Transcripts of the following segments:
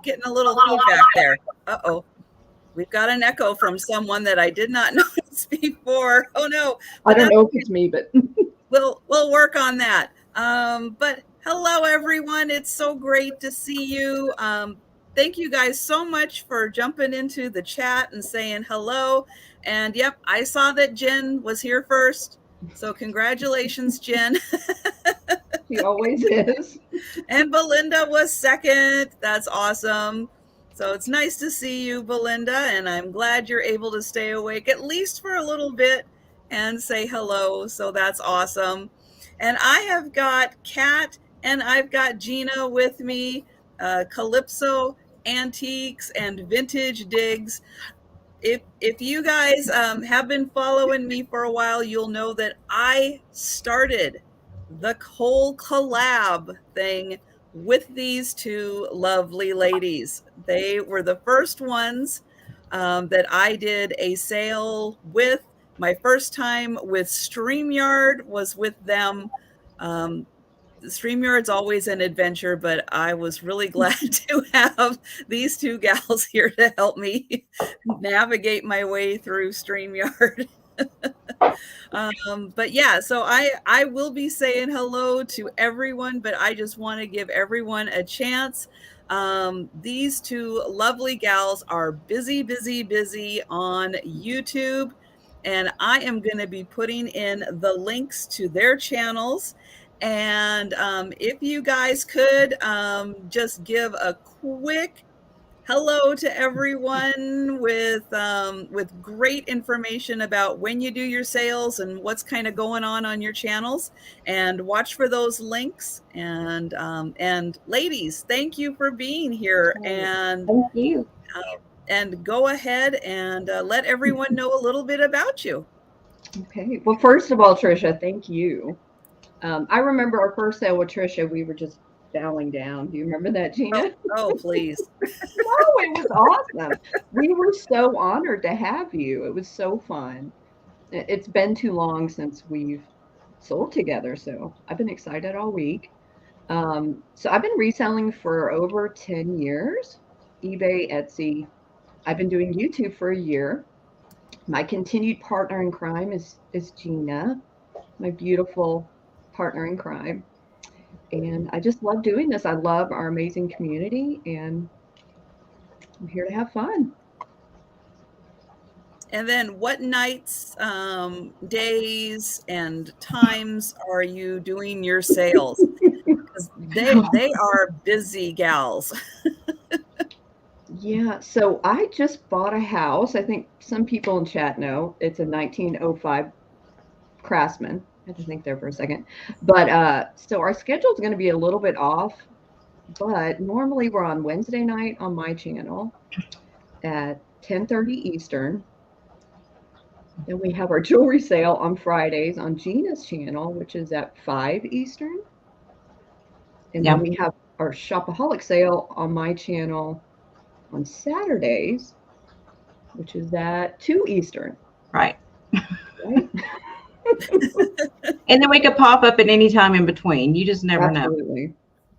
getting a little feedback there. Uh-oh. We've got an echo from someone that I did not notice before. Oh no. I don't know if it's me, but we'll work on that. But hello everyone. It's so great to see you. Thank you guys so much for jumping into the chat and saying hello. And yep, I saw that Jen was here first. So congratulations, Jen. She always is. And Belinda was second. That's awesome. So it's nice to see you, Belinda, and I'm glad you're able to stay awake at least for a little bit and say hello. So that's awesome. And I have got Cat and I've got Jeana with me, Calypso Antiques and Vintage Digs. If you guys have been following me for a while, you'll know that I started the whole collab thing with these two lovely ladies. They were the first ones that I did a sale with. My first time with StreamYard was with them. StreamYard's always an adventure, but I was really glad to have these two gals here to help me navigate my way through StreamYard. But yeah, so I will be saying hello to everyone, but I just want to give everyone a chance. These two lovely gals are busy on YouTube, and I am going to be putting in the links to their channels. And if you guys could just give a quick hello to everyone with great information about when you do your sales and what's kind of going on your channels, and watch for those links. And ladies, thank you for being here. And thank you. And go ahead and let everyone know a little bit about you. Okay. Well, first of all, Trisha, thank you. I remember our first sale with Trisha, we were just bowing down. Do you remember that, Jeana? Oh, please. No, it was awesome. We were so honored to have you. It was so fun. It's been too long since we've sold together, so I've been excited all week. So I've been reselling for over 10 years, eBay, Etsy. I've been doing YouTube for a year. My continued partner in crime is Jeana, my beautiful partner in crime. And I just love doing this. I love our amazing community, and I'm here to have fun. And then what nights, days, and times are you doing your sales? Because they are busy gals. Yeah, so I just bought a house. I think some people in chat know it's a 1905 Craftsman. I had to think there for a second. But so our schedule is going to be a little bit off, but normally we're on Wednesday night on my channel at 10:30 Eastern. Then we have our jewelry sale on Fridays on Jeana's channel, which is at 5 Eastern. And then we have our Shopaholic sale on my channel on Saturdays, which is at 2 Eastern. Right. And then we could pop up at any time in between. You just never know.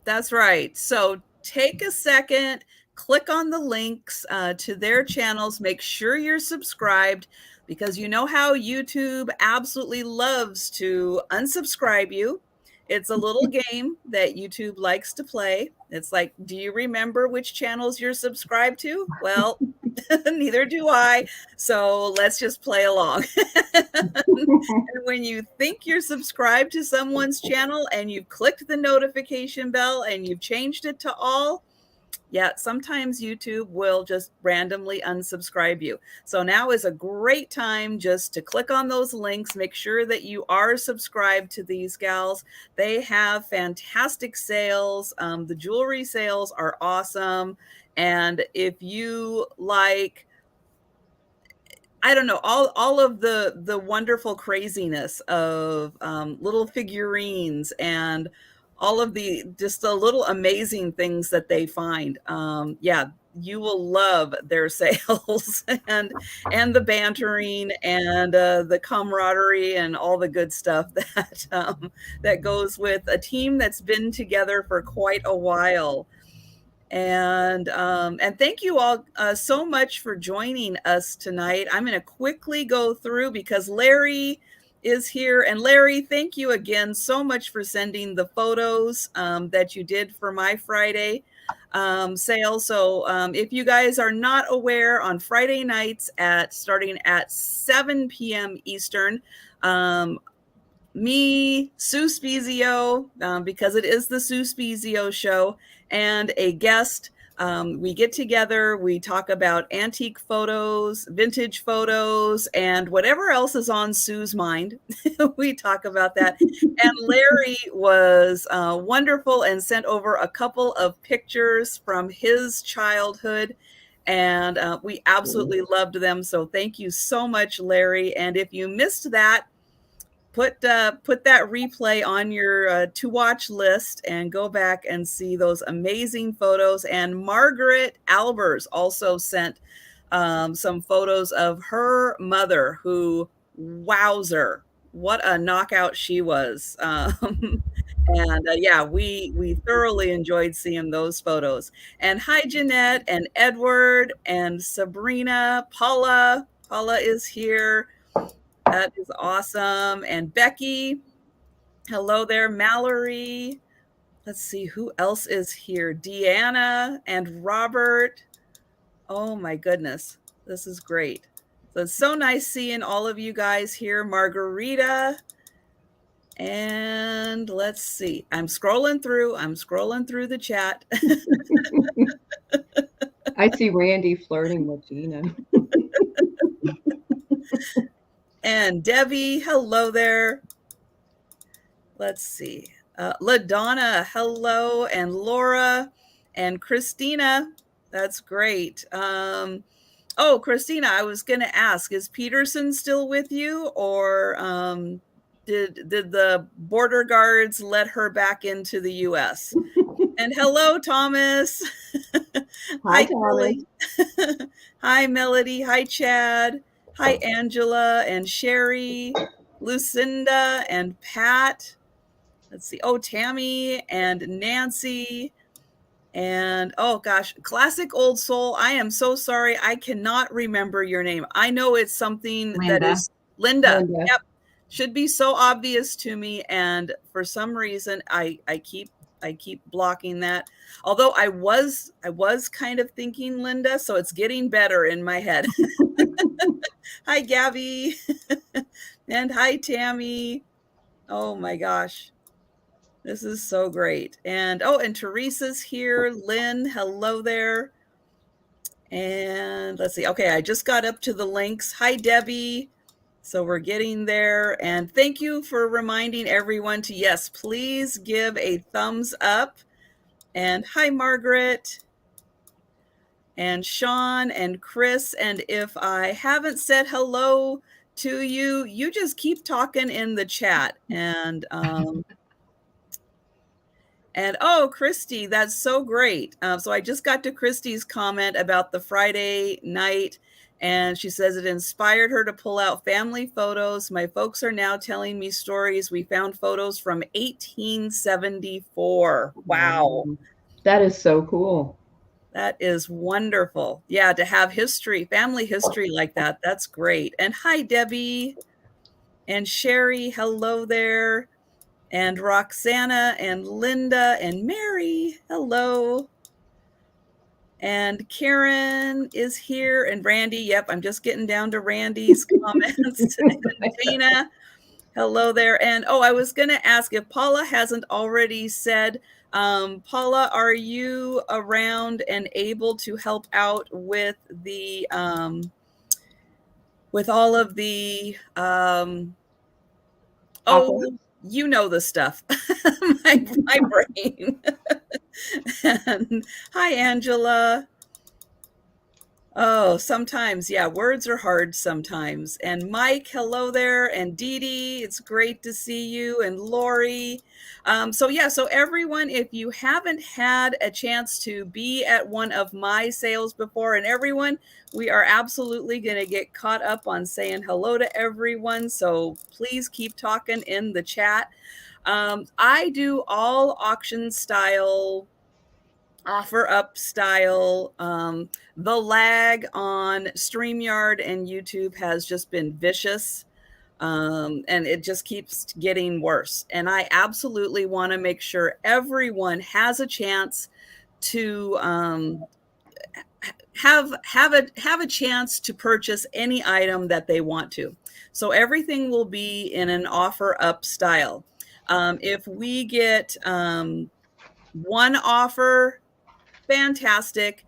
That's right. So take a second, click on the links to their channels. Make sure you're subscribed, because you know how YouTube absolutely loves to unsubscribe you. It's a little game that YouTube likes to play. It's like, do you remember which channels you're subscribed to? Well, neither do I. So let's just play along. And when you think you're subscribed to someone's channel and you've clicked the notification bell and you've changed it to all, yeah, sometimes YouTube will just randomly unsubscribe you. So now is a great time just to click on those links. Make sure that you are subscribed to these gals. They have fantastic sales. The jewelry sales are awesome. And if you like, I don't know, all of the wonderful craziness of little figurines and all of the just the little amazing things that they find. Yeah, you will love their sales and the bantering and the camaraderie and all the good stuff that that goes with a team that's been together for quite a while. And thank you all so much for joining us tonight. I'm going to quickly go through because Larry is here. And Larry, thank you again so much for sending the photos that you did for my Friday sale. So if you guys are not aware, on Friday nights starting at 7 p.m. Eastern, me, Sue Spezio, because it is the Sue Spezio show, and a guest. We get together, we talk about antique photos, vintage photos, and whatever else is on Sue's mind. We talk about that. And Larry was wonderful and sent over a couple of pictures from his childhood. And we absolutely loved them. So thank you so much, Larry. And if you missed that, put that replay on your to watch list and go back and see those amazing photos. And Margaret Albers also sent some photos of her mother, who, wowzer, what a knockout she was. And yeah, we thoroughly enjoyed seeing those photos. And hi, Jeanette and Edward and Sabrina. Paula is here. That is awesome. And Becky, hello there. Mallory. Let's see who else is here. Deanna and Robert. Oh my goodness. This is great. So it's so nice seeing all of you guys here. Margarita. And let's see. I'm scrolling through the chat. I see Randy flirting with Jeana. And Debbie, hello there. Let's see. LaDonna, hello. And Laura and Christina. That's great. Oh, Christina, I was going to ask, is Peterson still with you, or did the border guards let her back into the U.S.? And hello, Thomas. Hi, Thomas. Hi, Melody. Hi, Chad. Hi, Angela and Sherry, Lucinda and Pat. Let's see. Oh, Tammy and Nancy. And oh gosh, Classic Old Soul. I am so sorry. I cannot remember your name. I know it's something Linda. that is Linda. Yep. Should be so obvious to me. And for some reason, I keep blocking that. Although I was kind of thinking Linda, so it's getting better in my head. Hi, Gabby. And hi, Tammy. Oh my gosh. This is so great. And oh, and Teresa's here. Lynn, hello there. And let's see. Okay, I just got up to the links. Hi, Debbie. So we're getting there. And thank you for reminding everyone to, yes, please give a thumbs up. And hi, Margaret. And Sean and Chris. And if I haven't said hello to you, you just keep talking in the chat. And oh, Christy, that's so great. So I just got to Christy's comment about the Friday night, and she says it inspired her to pull out family photos. My folks are now telling me stories. We found photos from 1874. Wow. That is so cool. That is wonderful. Yeah, to have history, family history like that. That's great. And hi, Debbie. And Sherry, hello there. And Roxana and Linda and Mary, hello. And Karen is here. And Randy, yep, I'm just getting down to Randy's comments. And Dana, hello there. And oh, I was going to ask if Paula hasn't already said, Paula, are you around and able to help out with the, with all of the, you know the stuff. my brain. And hi, Angela. Oh, sometimes, yeah, words are hard sometimes. And Mike, hello there. And Dee Dee, it's great to see you. And Lori. So yeah, so everyone, if you haven't had a chance to be at one of my sales before, and everyone, we are absolutely going to get caught up on saying hello to everyone. So please keep talking in the chat. I do all auction style offer up style. The lag on StreamYard and YouTube has just been vicious. And it just keeps getting worse. And I absolutely want to make sure everyone has a chance to have a chance to purchase any item that they want to. So everything will be in an offer up style. If we get one offer, fantastic.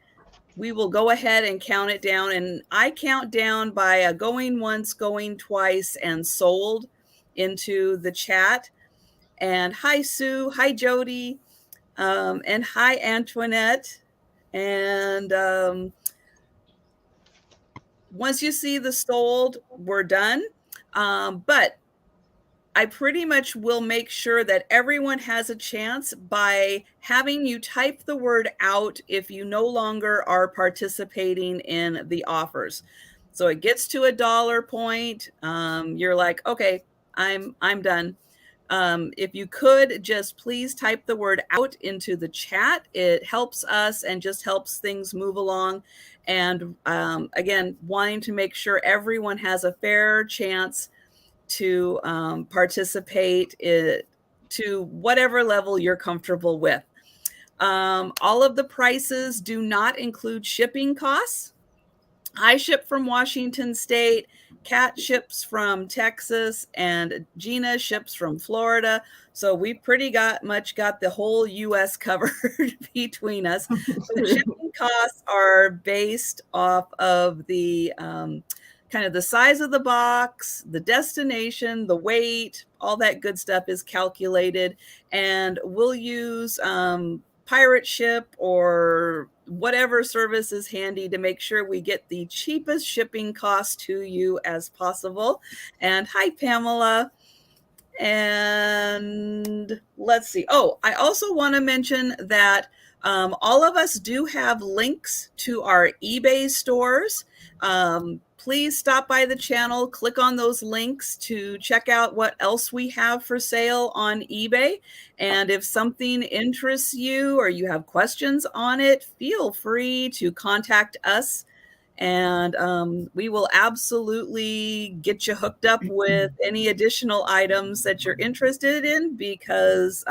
We will go ahead and count it down. And I count down by a going once, going twice, and sold into the chat. And hi, Sue. Hi, Jody. And hi, Antoinette. And once you see the sold, we're done. But I pretty much will make sure that everyone has a chance by having you type the word out if you no longer are participating in the offers. So it gets to $1 point. You're like, okay, I'm done. If you could just please type the word out into the chat, it helps us and just helps things move along. And again, wanting to make sure everyone has a fair chance to participate to whatever level you're comfortable with. All of the prices do not include shipping costs. I ship from Washington State, Cat ships from Texas, and Jeana ships from Florida. So we pretty much got the whole U.S. covered between us. So the shipping costs are based off of the kind of the size of the box, the destination, the weight, all that good stuff is calculated. And we'll use pirate ship or whatever service is handy to make sure we get the cheapest shipping cost to you as possible. And hi, Pamela. And let's see. Oh, I also want to mention that all of us do have links to our eBay stores. Please stop by the channel, click on those links to check out what else we have for sale on eBay. And if something interests you or you have questions on it, feel free to contact us. And we will absolutely get you hooked up with any additional items that you're interested in because,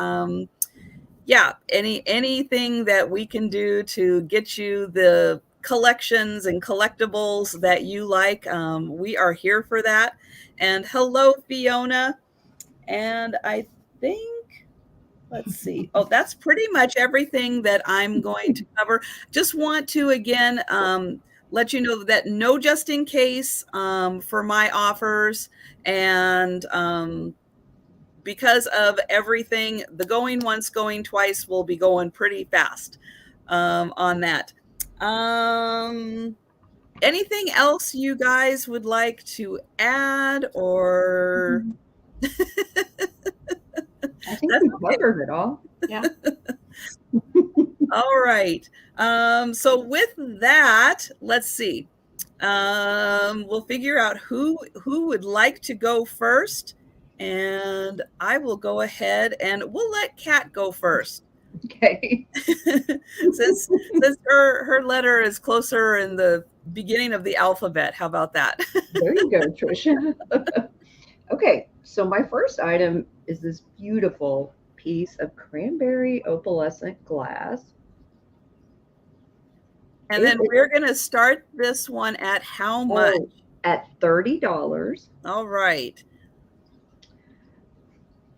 yeah, anything that we can do to get you the collections and collectibles that you like, we are here for that. And hello, Fiona. And I think, let's see. Oh, that's pretty much everything that I'm going to cover. Just want to, again, let you know that no just in case for my offers. And because of everything, the going once, going twice will be going pretty fast on that. Anything else you guys would like to add or? I think we covered it all. Yeah. All right. So with that, let's see. We'll figure out who would like to go first, and I will go ahead and we'll let Cat go first. Okay. since her letter is closer in the beginning of the alphabet. How about that? There you go, Trisha. Okay, so my first item is this beautiful piece of cranberry opalescent glass. And then we're going to start this one at how much? At $30. All right.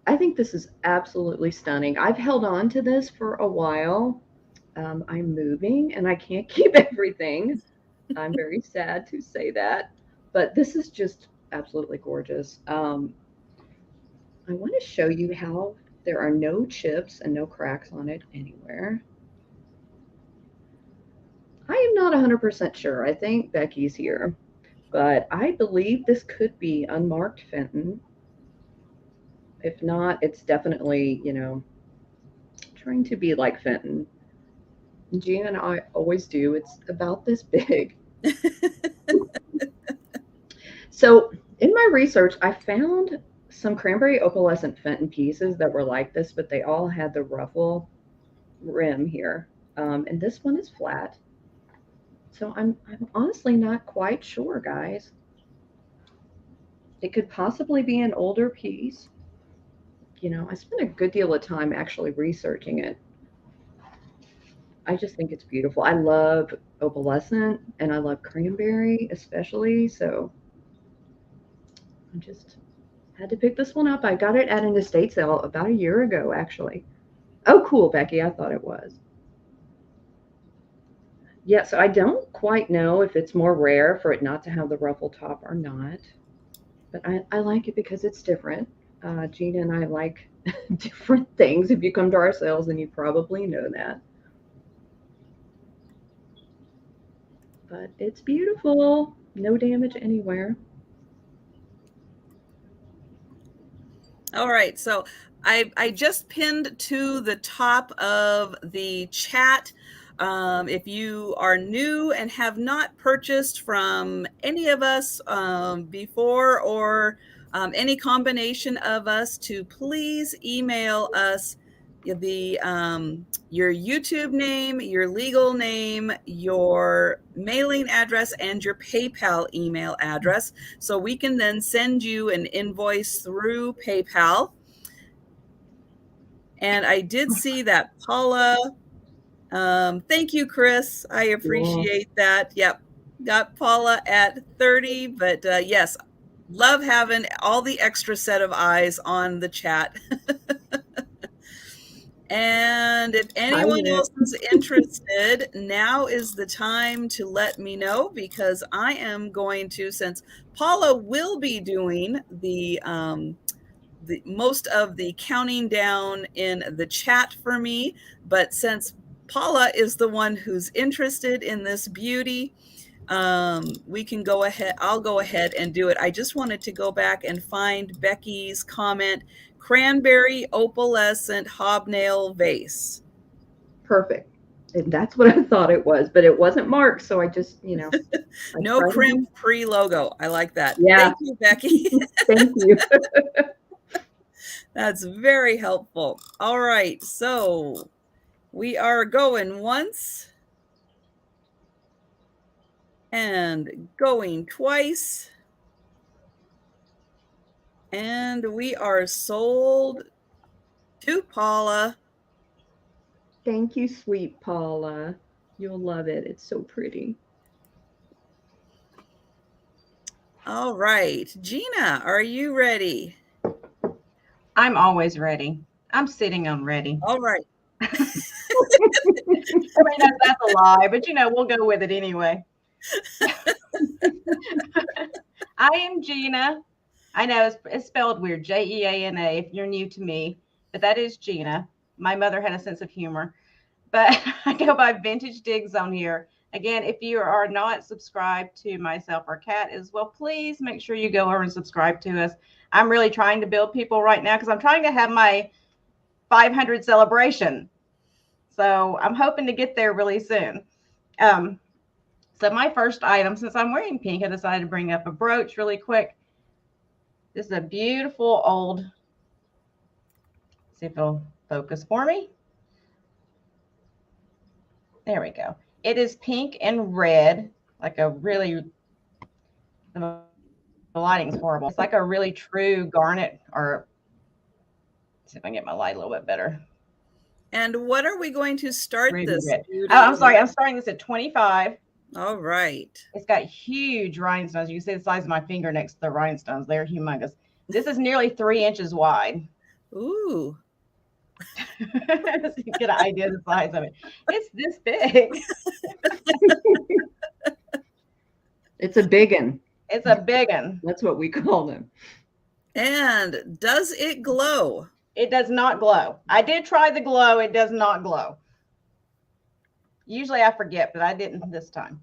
I think this is absolutely stunning. I've held on to this for a while. I'm moving and I can't keep everything. I'm very sad to say that, but this is just absolutely gorgeous. I want to show you how there are no chips and no cracks on it anywhere. I am not 100% sure. I think Becky's here, but I believe this could be unmarked Fenton. If not, it's definitely, you know, trying to be like Fenton. Jeana and I always do. It's about this big. So in my research, I found some cranberry opalescent Fenton pieces that were like this, but they all had the ruffle rim here. And this one is flat. So I'm honestly not quite sure, guys. It could possibly be an older piece. I spent a good deal of time actually researching it. I just think it's beautiful. I love opalescent and I love cranberry especially. So I just had to pick this one up. I got it at an estate sale about a year ago, actually. Oh, cool, Becky. I thought it was. Yeah, so I don't quite know if it's more rare for it not to have the ruffle top or not. But I like it because it's different. Jeana and I like different things. If you come to our sales, then you probably know that. But it's beautiful. No damage anywhere. All right, so I just pinned to the top of the chat. If you are new and have not purchased from any of us before, or any combination of us, to please email us the your YouTube name, your legal name, your mailing address, and your PayPal email address, so we can then send you an invoice through PayPal. And I did see that Paula, thank you, Chris. I appreciate that. Yep, got Paula at 30, but yes, love having all the extra set of eyes on the chat. And if anyone else is interested, now is the time to let me know, because I am going to, since Paula will be doing the most of the counting down in the chat for me, but since Paula is the one who's interested in this beauty, we can go ahead. I'll go ahead and do it. I just wanted to go back and find Becky's comment. Cranberry opalescent hobnail vase. Perfect. And that's what I thought it was, but it wasn't marked. So I just, no crimp pre-logo. I like that. Yeah. Thank you, Becky. Thank you. That's very helpful. All right. So we are going once and going twice. And we are sold to Paula. Thank you, sweet Paula. You'll love it. It's so pretty. All right. Jeana, are you ready? I'm always ready. I'm sitting on ready. All right. I mean, that's a lie, but we'll go with it anyway. I am Jeana. I know it's spelled weird, Jeana, if you're new to me, but that is Jeana. My mother had a sense of humor, but I go by Vintage Digs on here. Again, if you are not subscribed to myself or Cat as well, please make sure you go over and subscribe to us. I'm really trying to build people right now because I'm trying to have my 500 celebration. So I'm hoping to get there really soon. So my first item, since I'm wearing pink, I decided to bring up a brooch really quick. This is a beautiful old, see if it'll focus for me. There we go. It is pink and red, like a really, the lighting's horrible. It's like a really true garnet, or let's see if I can get my light a little bit better. And what are we going to start this? Oh, I'm sorry. I'm starting this at 25. All right. It's got huge rhinestones. You can see the size of my finger next to the rhinestones. They're humongous. This is nearly 3 inches wide. Ooh. So you get an idea of the size of it. It's this big. It's a biggin. It's a biggin. That's what we call them. And does it glow? It does not glow. I did try the glow. It does not glow. Usually I forget, but I didn't this time.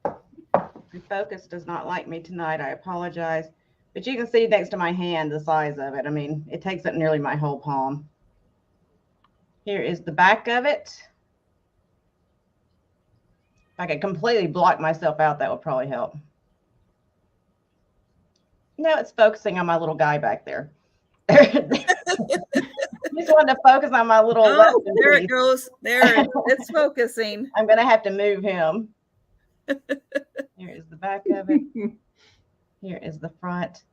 My focus does not like me tonight. I apologize. But you can see next to my hand the size of it. I mean, it takes up nearly my whole palm. Here is the back of it. If I could completely block myself out, that would probably help. Now it's focusing on my little guy back there. just wanted to focus on my little Oh, Western there piece. it goes. There, it's focusing. I'm going to have to move him. Here is the back of it. Here is the front.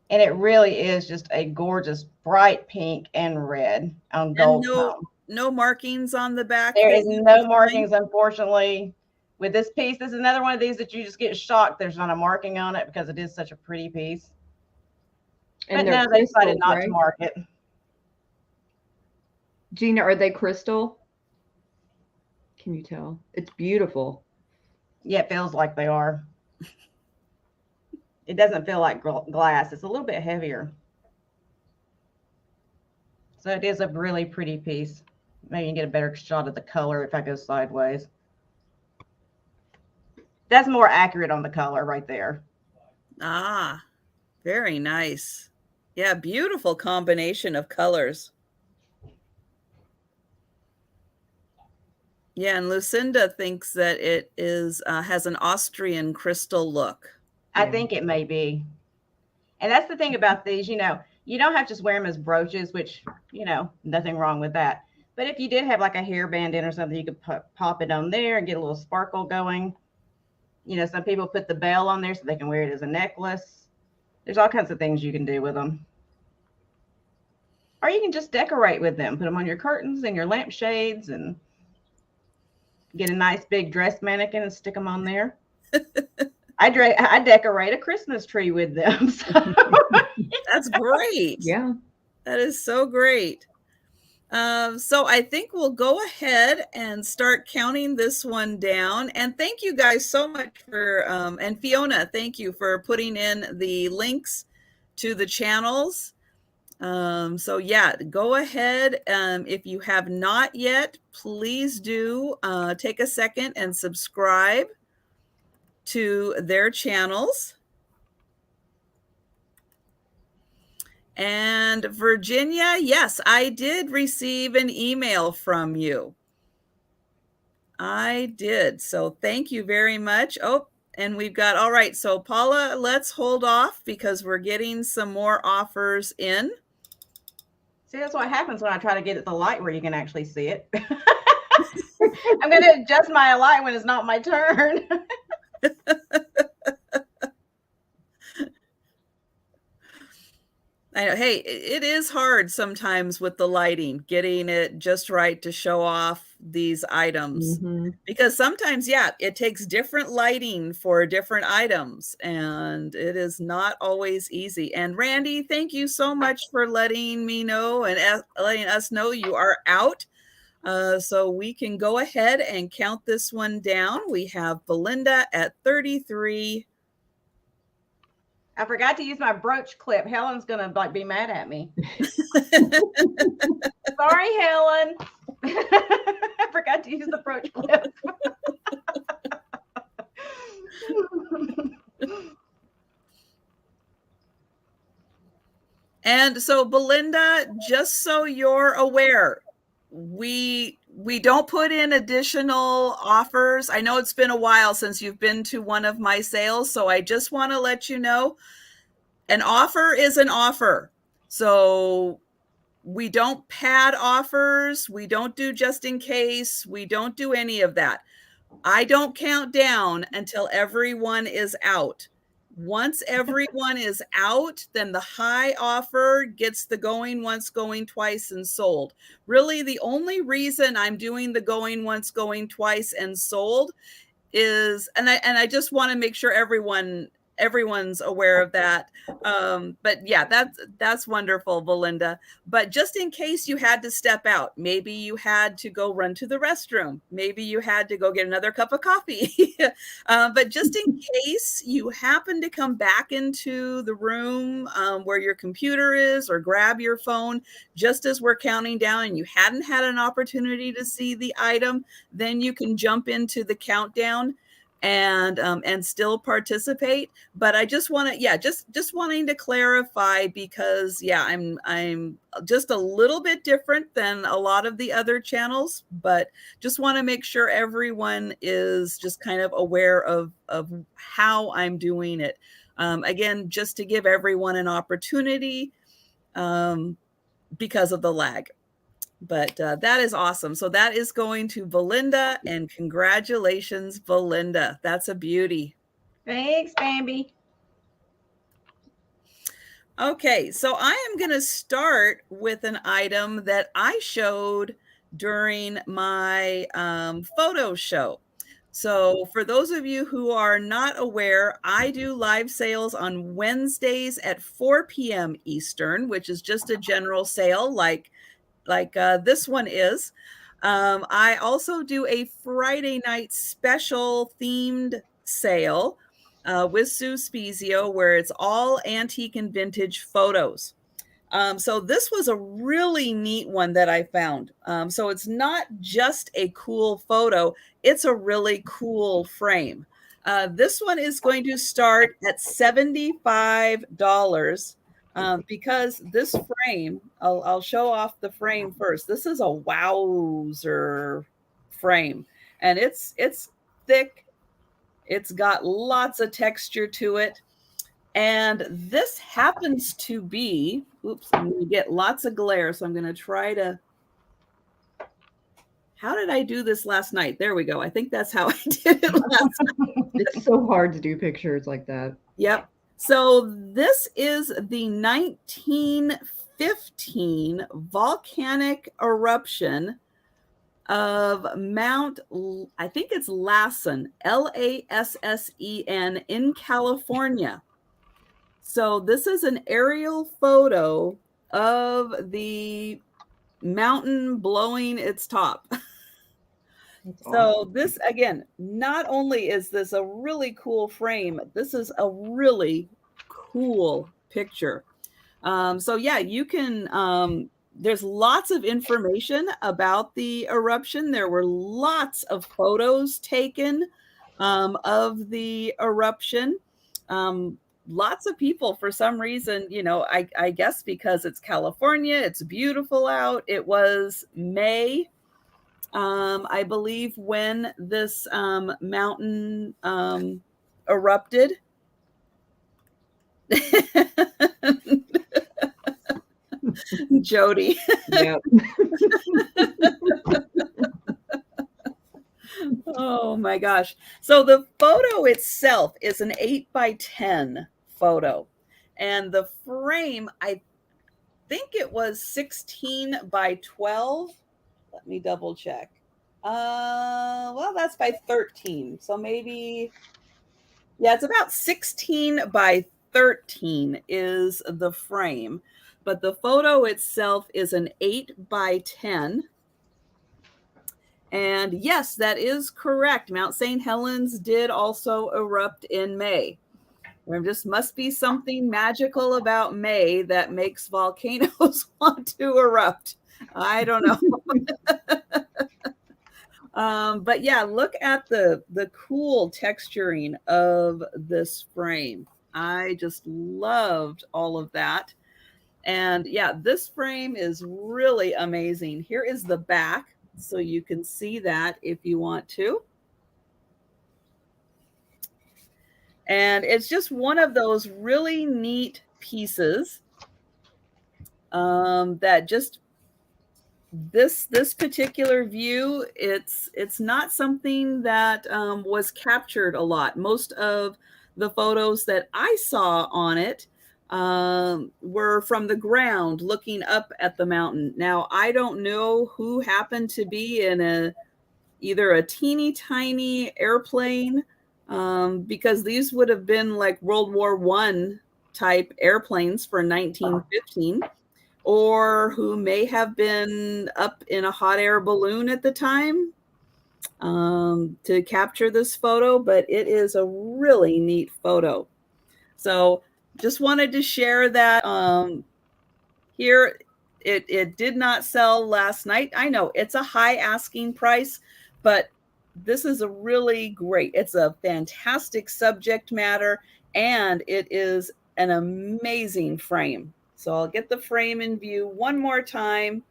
And it really is just a gorgeous bright pink and red on gold tone. No markings on the back. There is no markings, unfortunately. With this piece, this is another one of these that you just get shocked there's not a marking on it because it is such a pretty piece. And but no, they decided not to mark it. Jeana, are they crystal? Can you tell? It's beautiful. Yeah, it feels like they are. It doesn't feel like glass. It's a little bit heavier. So it is a really pretty piece. Maybe you can get a better shot of the color if I go sideways. That's more accurate on the color right there. Ah, very nice. Yeah, beautiful combination of colors. Yeah, and Lucinda thinks that it is has an Austrian crystal look. I think it may be. And that's the thing about these, you know, you don't have to just wear them as brooches, which, you know, nothing wrong with that. But if you did have like a hairband in or something, you could pop it on there and get a little sparkle going. You know, some people put the bell on there so they can wear it as a necklace. There's all kinds of things you can do with them. Or you can just decorate with them. Put them on your curtains and your lampshades and get a nice big dress mannequin and stick them on there. I decorate a Christmas tree with them. So. That's great. Yeah. That is so great. So I think we'll go ahead and start counting this one down. And thank you guys so much for, and Fiona, thank you for putting in the links to the channels. So yeah, go ahead. If you have not yet, please do take a second and subscribe to their channels. And Virginia, yes, I did receive an email from you. I did. So thank you very much. Oh, and we've got, all right. So Paula, let's hold off because we're getting some more offers in. See, that's what happens when I try to get it the light where you can actually see it. I'm going to adjust my light when it's not my turn. I know, hey, it is hard sometimes with the lighting, getting it just right to show off these items. Because sometimes, yeah, it takes different lighting for different items, and it is not always easy. And Randy, thank you so much for letting me know and letting us know you are out. So we can go ahead and count this one down. We have Belinda at 33. I forgot to use my brooch clip. Helen's gonna like be mad at me. Sorry, Helen. I forgot to use the brooch clip. And so Belinda, just so you're aware, we don't put in additional offers. I know it's been a while since you've been to one of my sales, so I just want to let you know an offer is an offer. So we don't pad offers. We don't do just in case. We don't do any of that. I don't count down until everyone is out. Once everyone is out, then the high offer gets the going once, going twice, and sold. Really, the only reason I'm doing the going once, going twice, and sold is, and I just want to make sure everyone's aware of that. But yeah, that's wonderful, Belinda. But just in case you had to step out, maybe you had to go run to the restroom, maybe you had to go get another cup of coffee. But just in case you happen to come back into the room where your computer is, or grab your phone just as we're counting down and you hadn't had an opportunity to see the item, then you can jump into the countdown and still participate. But I just want to, yeah, just wanting to clarify, because yeah, I'm just a little bit different than a lot of the other channels, but just want to make sure everyone is just kind of aware of how I'm doing it. Again, just to give everyone an opportunity because of the lag. But that is awesome. So that is going to Belinda, and congratulations, Belinda. That's a beauty. Thanks, Bambi. Okay, so I am going to start with an item that I showed during my photo show. So for those of you who are not aware, I do live sales on Wednesdays at 4 p.m. Eastern, which is just a general sale like this one is. I also do a Friday night special themed sale with Sue Spezio, where it's all antique and vintage photos. So this was a really neat one that I found. So it's not just a cool photo, it's a really cool frame. This one is going to start at $75 because this frame, I'll show off the frame first. This is a wowzer frame, and it's thick. It's got lots of texture to it. And this happens to be, oops, I'm going to get lots of glare. So I'm going to try to, how did I do this last night? There we go. I think that's how I did it last night. It's so hard to do pictures like that. Yep. So this is the 1915 volcanic eruption of Mount, I think it's Lassen, Lassen in California. So this is an aerial photo of the mountain blowing its top. So this, again, not only is this a really cool frame, this is a really cool picture. So yeah, you can, there's lots of information about the eruption. There were lots of photos taken of the eruption. Lots of people, for some reason, you know, I guess because it's California, it's beautiful out. It was May, I believe, when this mountain erupted. Jody. Yep. Oh my gosh. So the photo itself is an 8x10 photo. And the frame, I think it was 16x12. Let me double check. Well, that's by 13. So maybe, yeah, it's about 16x13 is the frame. But the photo itself is an 8x10. And yes, that is correct. Mount St. Helens did also erupt in May. There just must be something magical about May that makes volcanoes want to erupt. I don't know. But yeah, look at the cool texturing of this frame. I just loved all of that. And yeah, this frame is really amazing. Here is the back, so you can see that if you want to. And it's just one of those really neat pieces that just this particular view, it's not something that was captured a lot. Most of the photos that I saw on it were from the ground looking up at the mountain. Now, I don't know who happened to be in either a teeny tiny airplane, because these would have been like World War I type airplanes for 1915, or who may have been up in a hot air balloon at the time to capture this photo. But it is a really neat photo. So just wanted to share that. Here, it did not sell last night. I know it's a high asking price, but this is a really great, it's a fantastic subject matter, and it is an amazing frame. So I'll get the frame in view one more time,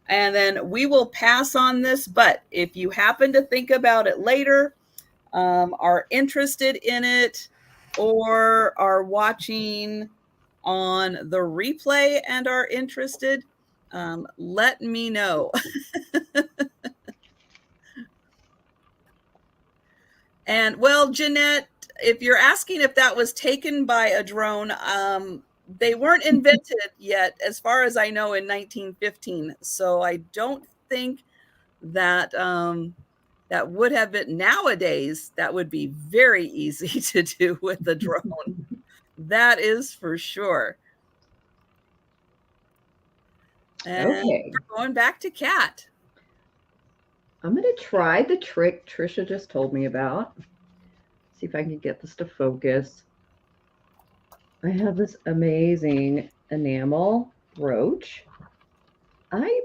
and then we will pass on this. But if you happen to think about it later, are interested in it, or are watching on the replay and are interested, let me know. And well, Jeanette, if you're asking if that was taken by a drone, they weren't invented yet, as far as I know, in 1915. So I don't think that that would have been nowadays. That would be very easy to do with a drone. That is for sure. And Okay. we're going back to Cat. I'm going to try the trick Trisha just told me about. See if I can get this to focus. I have this amazing enamel brooch. I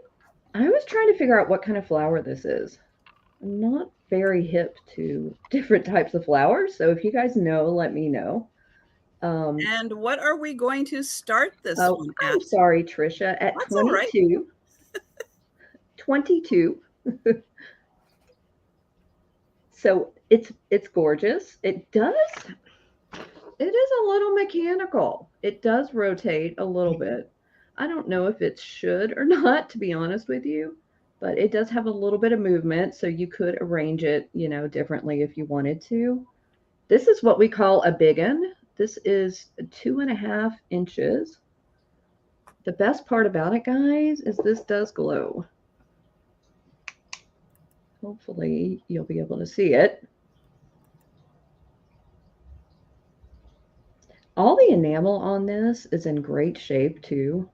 was trying to figure out what kind of flower this is. I'm not very hip to different types of flowers, so if you guys know, let me know. And what are we going to start this one at? I'm sorry, Trisha. At That's 22. Right. 22. So it's gorgeous. It is a little mechanical. It does rotate a little bit. I don't know if it should or not, to be honest with you, but it does have a little bit of movement, so you could arrange it, differently if you wanted to. This is what we call a big one. This is 2.5 inches. The best part about it, guys, is this does glow. Hopefully you'll be able to see it. All the enamel on this is in great shape too.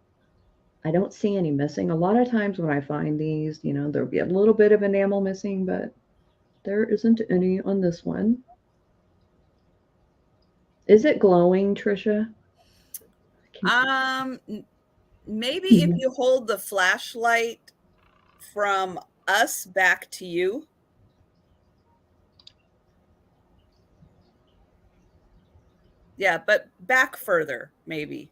I don't see any missing. A lot of times when I find these, there'll be a little bit of enamel missing, but there isn't any on this one. Is it glowing, Trisha? Maybe if you hold the flashlight from us back to you. Yeah, but back further, maybe.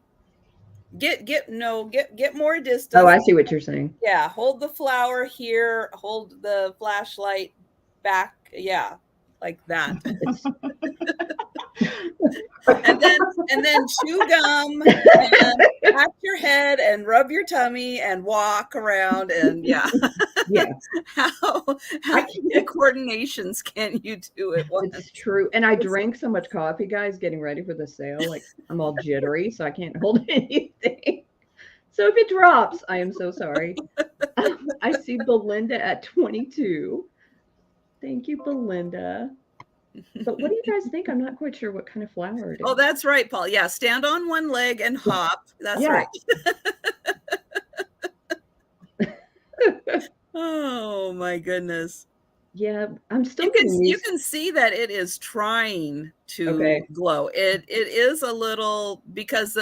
Get more distance. Oh, I see what you're saying. Yeah, hold the flower here, hold the flashlight back. Yeah, like that. and then chew gum and pat your head and rub your tummy and walk around and yeah. How many coordinations can you do at once? It's true. And I drank so much coffee, guys, getting ready for the sale. Like I'm all jittery, so I can't hold anything. So if it drops, I am so sorry. I see Belinda at 22. Thank you, Belinda. But what do you guys think? I'm not quite sure what kind of flower it is. Oh, that's right, Paul. Yeah, stand on one leg and hop. That's right. Oh my goodness. Yeah, I'm still you can see that it is trying to glow. It is a little because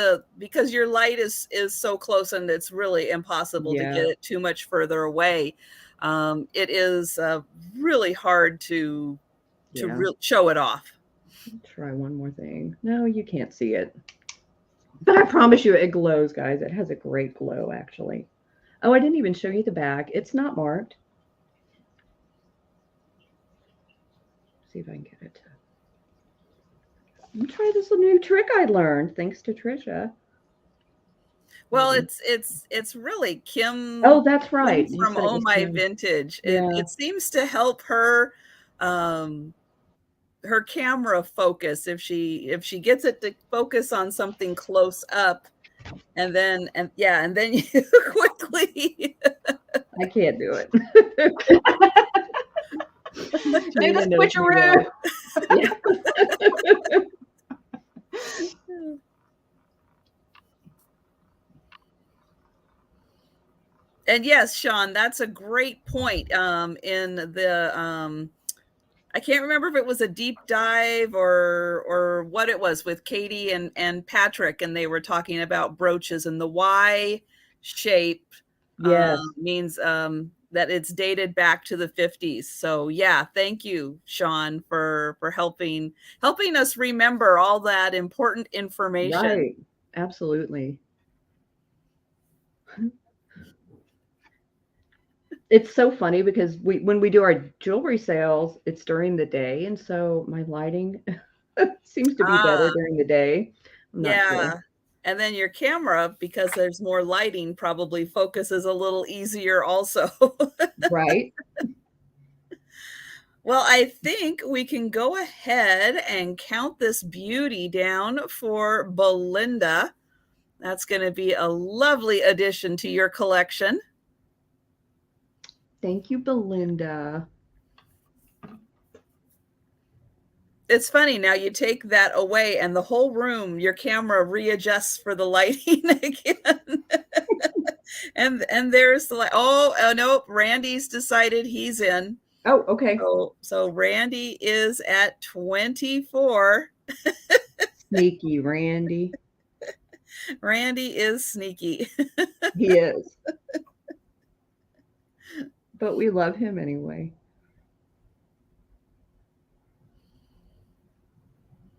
your light is so close and it's really impossible to get it too much further away. It is really hard to show it off. Try one more thing. No, you can't see it. But I promise you it glows, guys. It has a great glow, actually. Oh, I didn't even show you the back. It's not marked. See if I can get it. Let me try this new trick I learned, thanks to Trisha. Well, it's really Kim. Oh, that's right. Kim from Oh My Kim. Vintage. It seems to help her her camera focus if she gets it to focus on something close up, and then you quickly. I can't do it. Do the switcheroo. And yes, Sean, that's a great point. In the I can't remember if it was a deep dive or what it was with Katie and Patrick, and they were talking about brooches, and the Y shape means that it's dated back to the 50s. So yeah, thank you, Sean, for helping us remember all that important information. Right, absolutely. It's so funny because when we do our jewelry sales, it's during the day, and so my lighting seems to be better during the day. I'm not sure. And then your camera, because there's more lighting, probably focuses a little easier also. Right. Well, I think we can go ahead and count this beauty down for Belinda. That's going to be a lovely addition to your collection. Thank you, Belinda. It's funny, now you take that away and the whole room, your camera readjusts for the lighting again. and there's the light. Oh, nope, Randy's decided he's in. Oh, okay. So Randy is at 24. Sneaky Randy. Randy is sneaky. He is. But we love him anyway.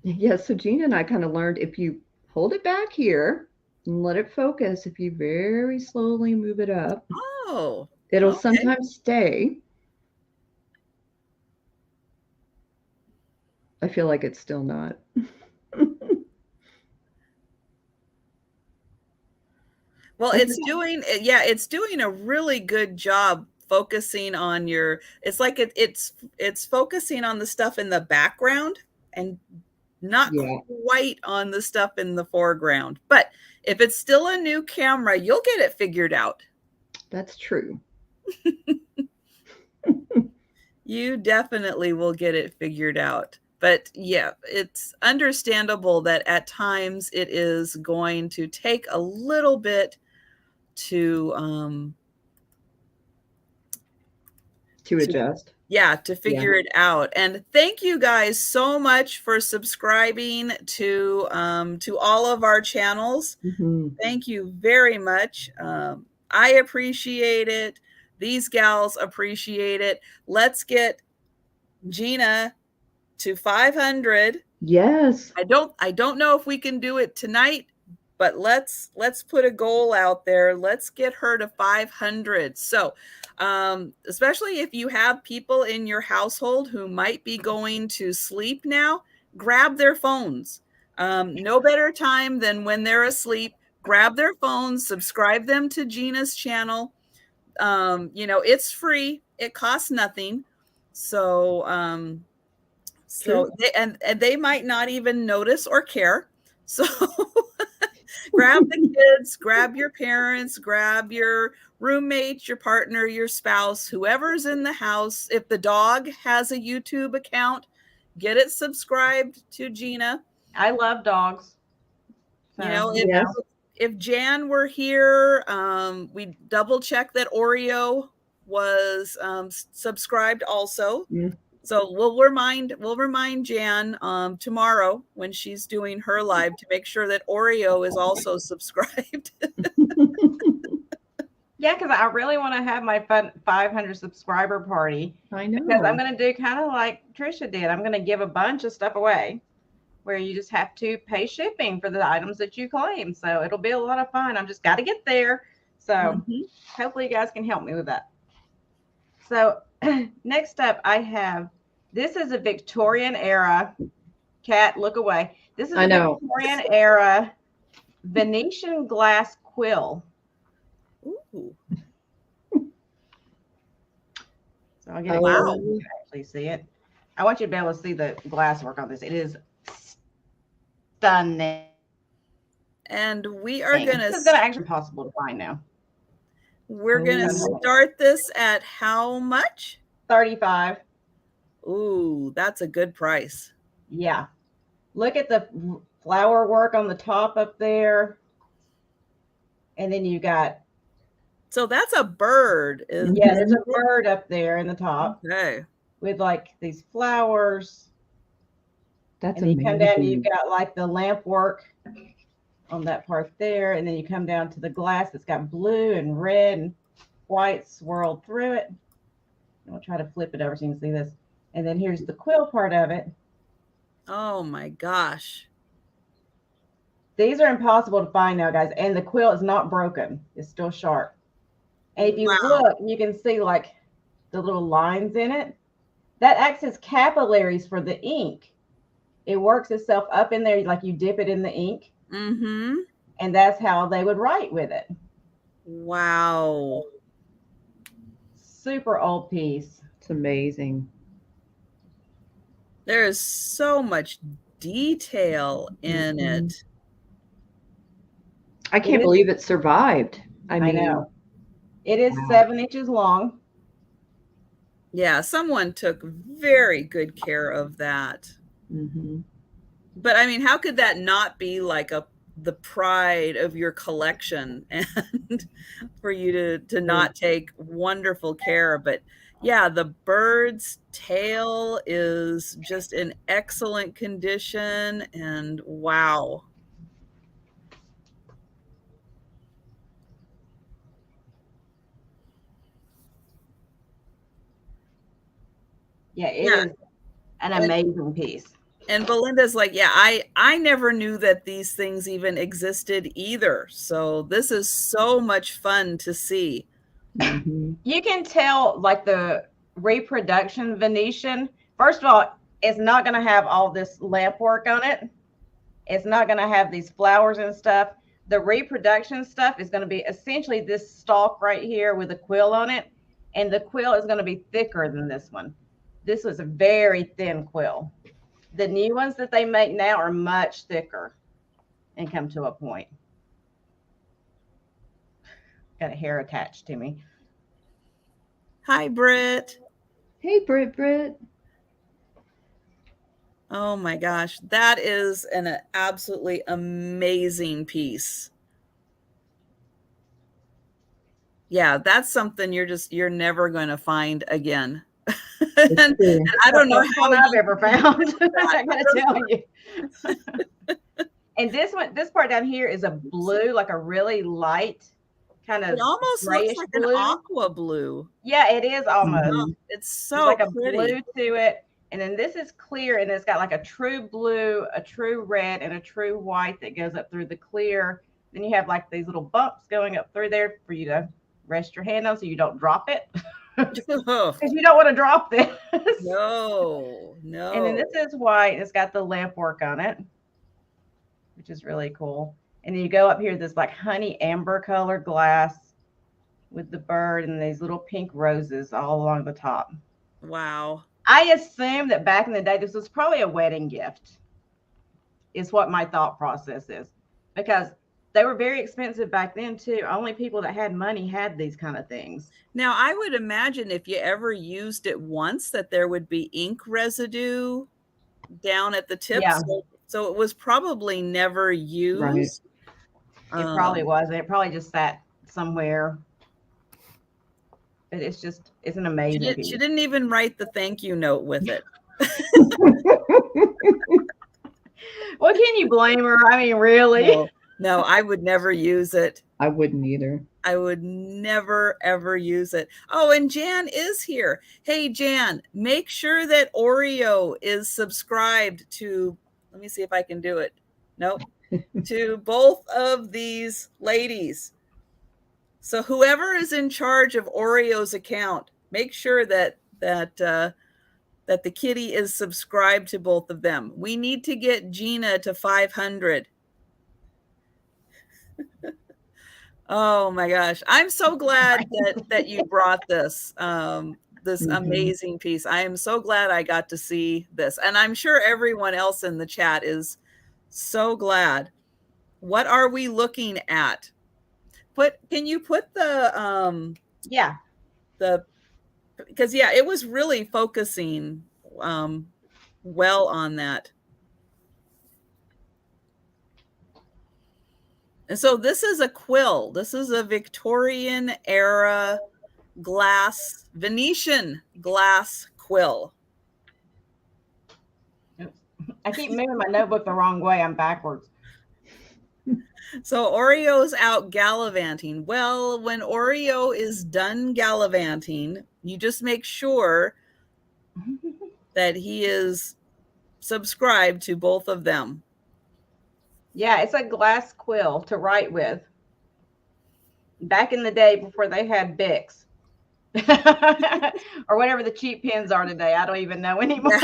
Yeah, so Jeana and I kind of learned if you hold it back here and let it focus, if you very slowly move it up, it'll sometimes stay. I feel like it's still not. Well, it's doing a really good job focusing on it's like it's focusing on the stuff in the background and not quite on the stuff in the foreground. But if it's still a new camera, you'll get it figured out. That's true. You definitely will get it figured out. But yeah, it's understandable that at times it is going to take a little bit to adjust. Yeah, to figure it out. And thank you guys so much for subscribing to all of our channels. Thank you very much. I appreciate it. These gals appreciate it. Let's get Jeana to 500. Yes. I don't know if we can do it tonight, but let's put a goal out there. Let's get her to 500. So especially if you have people in your household who might be going to sleep now, grab their phones. No better time than when they're asleep. Grab their phones, subscribe them to Jeana's channel. It's free. It costs nothing. So they might not even notice or care. So grab the kids, grab your parents, grab your roommate, your partner, your spouse, whoever's in the house. If the dog has a YouTube account, get it subscribed to Jeana. I love dogs. So, if Jan were here, we double check that Oreo was subscribed also. So we'll remind Jan tomorrow when she's doing her live to make sure that Oreo is also subscribed. Yeah, because I really want to have my 500 subscriber party. I know. Because I'm going to do kind of like Trisha did. I'm going to give a bunch of stuff away where you just have to pay shipping for the items that you claim. So it'll be a lot of fun. I'm just got to get there. So hopefully you guys can help me with that. So next up, I have, this is a Victorian era, Cat, look away. This is a Victorian era Venetian glass quill. Ooh. So I'll get it. Wow. You can actually see it. I want you to be able to see the glass work on this. It is stunning. And we are going to... This is going to actually be possible to find now. We're going to start this at how much? $35. Ooh, that's a good price. Yeah. Look at the flower work on the top up there. And then you got... So that's a bird. Yeah, there's a bird up there in the top. Okay. With like these flowers. That's amazing. You come down and you've got like the lamp work on that part there. And then you come down to the glass that's got blue and red and white swirled through it. And we'll try to flip it over so you can see this. And then here's the quill part of it. Oh my gosh. These are impossible to find now, guys. And the quill is not broken. It's still sharp. And if you look, you can see like the little lines in it. That acts as capillaries for the ink. It works itself up in there like you dip it in the ink. Mm-hmm. And that's how they would write with it. Wow. Super old piece. It's amazing. There is so much detail in it. I can't believe it survived. I mean, know. It is wow. 7 inches long. Yeah, someone took very good care of that. Mm-hmm. But I mean, how could that not be like the pride of your collection, and for you to not take wonderful care? But yeah, the bird's tail is just in excellent condition, and wow. Yeah, it is an amazing piece. And Belinda's like, yeah, I never knew that these things even existed either. So this is so much fun to see. Mm-hmm. You can tell like the reproduction Venetian. First of all, it's not going to have all this lamp work on it. It's not going to have these flowers and stuff. The reproduction stuff is going to be essentially this stalk right here with a quill on it. And the quill is going to be thicker than this one. This was a very thin quill. The new ones that they make now are much thicker and come to a point. Got a hair attached to me. Hi, Britt. Hey, Britt. Oh my gosh, that is an absolutely amazing piece. Yeah, that's something you're never going to find again. and I don't know how I've ever found. I gotta tell you. And this part down here is a blue, like a really light kind of. It almost looks like blue. an aqua blue. Yeah, it is almost. Oh, it's so There's like pretty. a blue to it, and then this is clear, and it's got like a true blue, a true red, and a true white that goes up through the clear. Then you have like these little bumps going up through there for you to rest your hand on so you don't drop it. Because you don't want to drop this. No. And then this is white. It's got the lamp work on it, which is really cool. And then you go up here, this like honey amber colored glass with the bird and these little pink roses all along the top. Wow. I assume that back in the day, this was probably a wedding gift, is what my thought process is. Because they were very expensive back then too. Only people that had money had these kind of things. Now, I would imagine if you ever used it once that there would be ink residue down at the tip. Yeah. So it was probably never used. Right. It probably wasn't. It probably just sat somewhere. But it's an amazing piece. She didn't even write the thank you note with it. What can you blame her? I mean, really? No, I would never use it. I wouldn't either. I would never, ever use it. Oh, and Jan is here. Hey, Jan, make sure that Oreo is subscribed to, let me see if I can do it. Nope. To both of these ladies. So whoever is in charge of Oreo's account, make sure that the kitty is subscribed to both of them. We need to get Jeana to 500. Oh my gosh. I'm so glad that you brought this amazing piece. I am so glad I got to see this. And I'm sure everyone else in the chat is so glad. What are we looking at? Can you put the because it was really focusing well on that. And so this is a quill. This is a Victorian era Venetian glass quill. I keep moving my notebook the wrong way. I'm backwards. So Oreo's out gallivanting. Well, when Oreo is done gallivanting, you just make sure that he is subscribed to both of them. Yeah, it's a glass quill to write with. Back in the day before they had Bics. Or whatever the cheap pens are today. I don't even know anymore.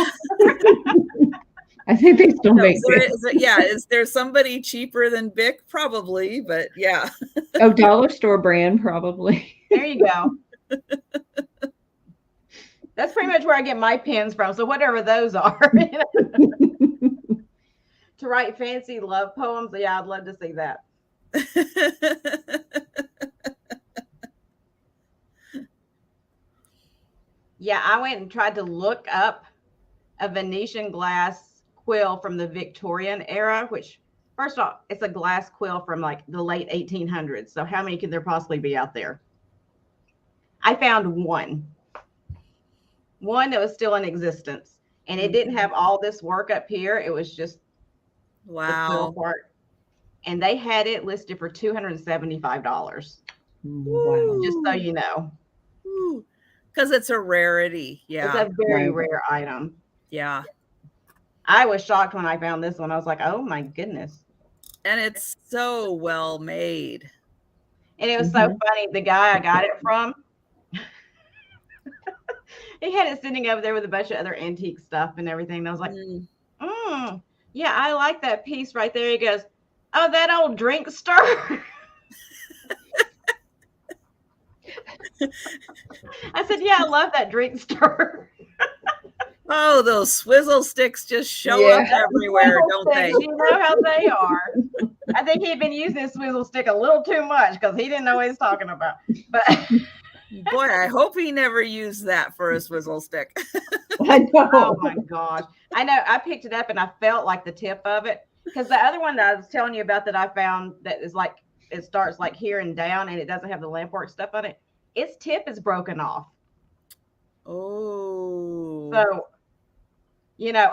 I think they still make Bic. Is there somebody cheaper than Bic? Probably, but yeah. Oh, dollar store brand, probably. There you go. That's pretty much where I get my pens from. So whatever those are, to write fancy love poems. Yeah, I'd love to see that. Yeah, I went and tried to look up a Venetian glass quill from the Victorian era, which, first off, it's a glass quill from like the late 1800s. So how many could there possibly be out there? I found one that was still in existence, and it didn't have all this work up here. It was just the quill part, and they had it listed for $275. Wow. Just so you know. Because it's a rarity. Yeah. It's a very rare item. Yeah. I was shocked when I found this one. I was like, oh my goodness. And it's so well made. And it was so funny. The guy I got it from, he had it sitting over there with a bunch of other antique stuff and everything. And I was like, yeah, I like that piece right there. He goes, oh, that old drink stir. I said, yeah, I love that drink stir. Oh, those swizzle sticks just show up everywhere, don't they? You know how they are. I think he'd been using his swizzle stick a little too much because he didn't know what he was talking about. But boy, I hope he never used that for a swizzle stick. I know. Oh my gosh. I know. I picked it up and I felt like the tip of it, because the other one that I was telling you about that I found that is like, it starts like here and down and it doesn't have the lampwork stuff on it. Its tip is broken off. Oh. So, you know,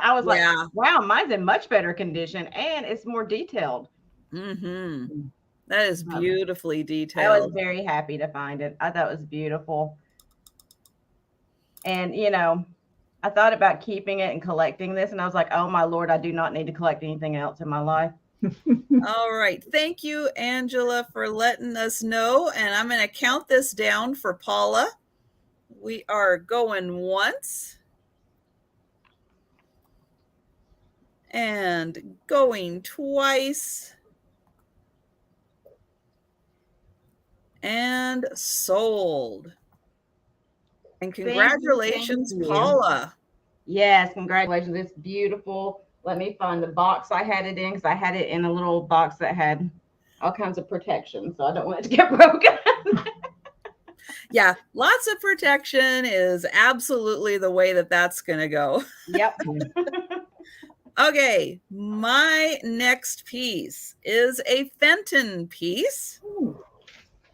I was like, wow, mine's in much better condition and it's more detailed. That is beautifully detailed. I was very happy to find it. I thought it was beautiful. And, you know, I thought about keeping it and collecting this, and I was like, oh my Lord, I do not need to collect anything else in my life. All right. Thank you, Angela, for letting us know. And I'm going to count this down for Paula. We are going once. And going twice. And sold. And congratulations, Paula. Yes, congratulations. It's beautiful. Let me find the box I had it in, because I had it in a little box that had all kinds of protection. So I don't want it to get broken. Yeah, lots of protection is absolutely the way that that's going to go. Yep. Okay, my next piece is a Fenton piece.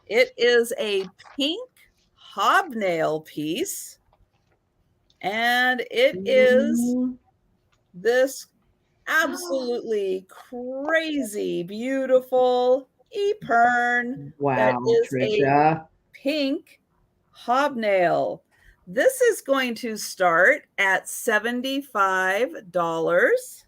It is a pink hobnail piece, and it is this absolutely crazy beautiful epergne. Wow, that is Trisha. A pink hobnail. This is going to start at $75,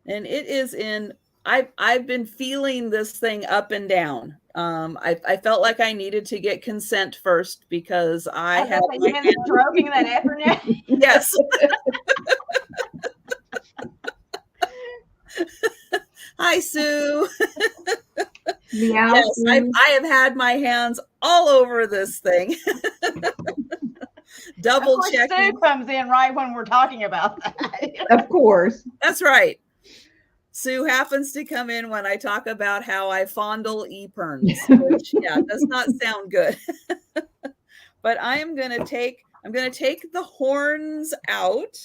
and it is in. I've been feeling this thing up and down. I felt like I needed to get consent first because I had been stroking that epergne. Yes. Hi, Sue. Yes, I have had my hands all over this thing. Double checking. Sue comes in right when we're talking about that. Of course. That's right. Sue happens to come in when I talk about how I fondle epergnes, which does not sound good. But I'm going to take the horns out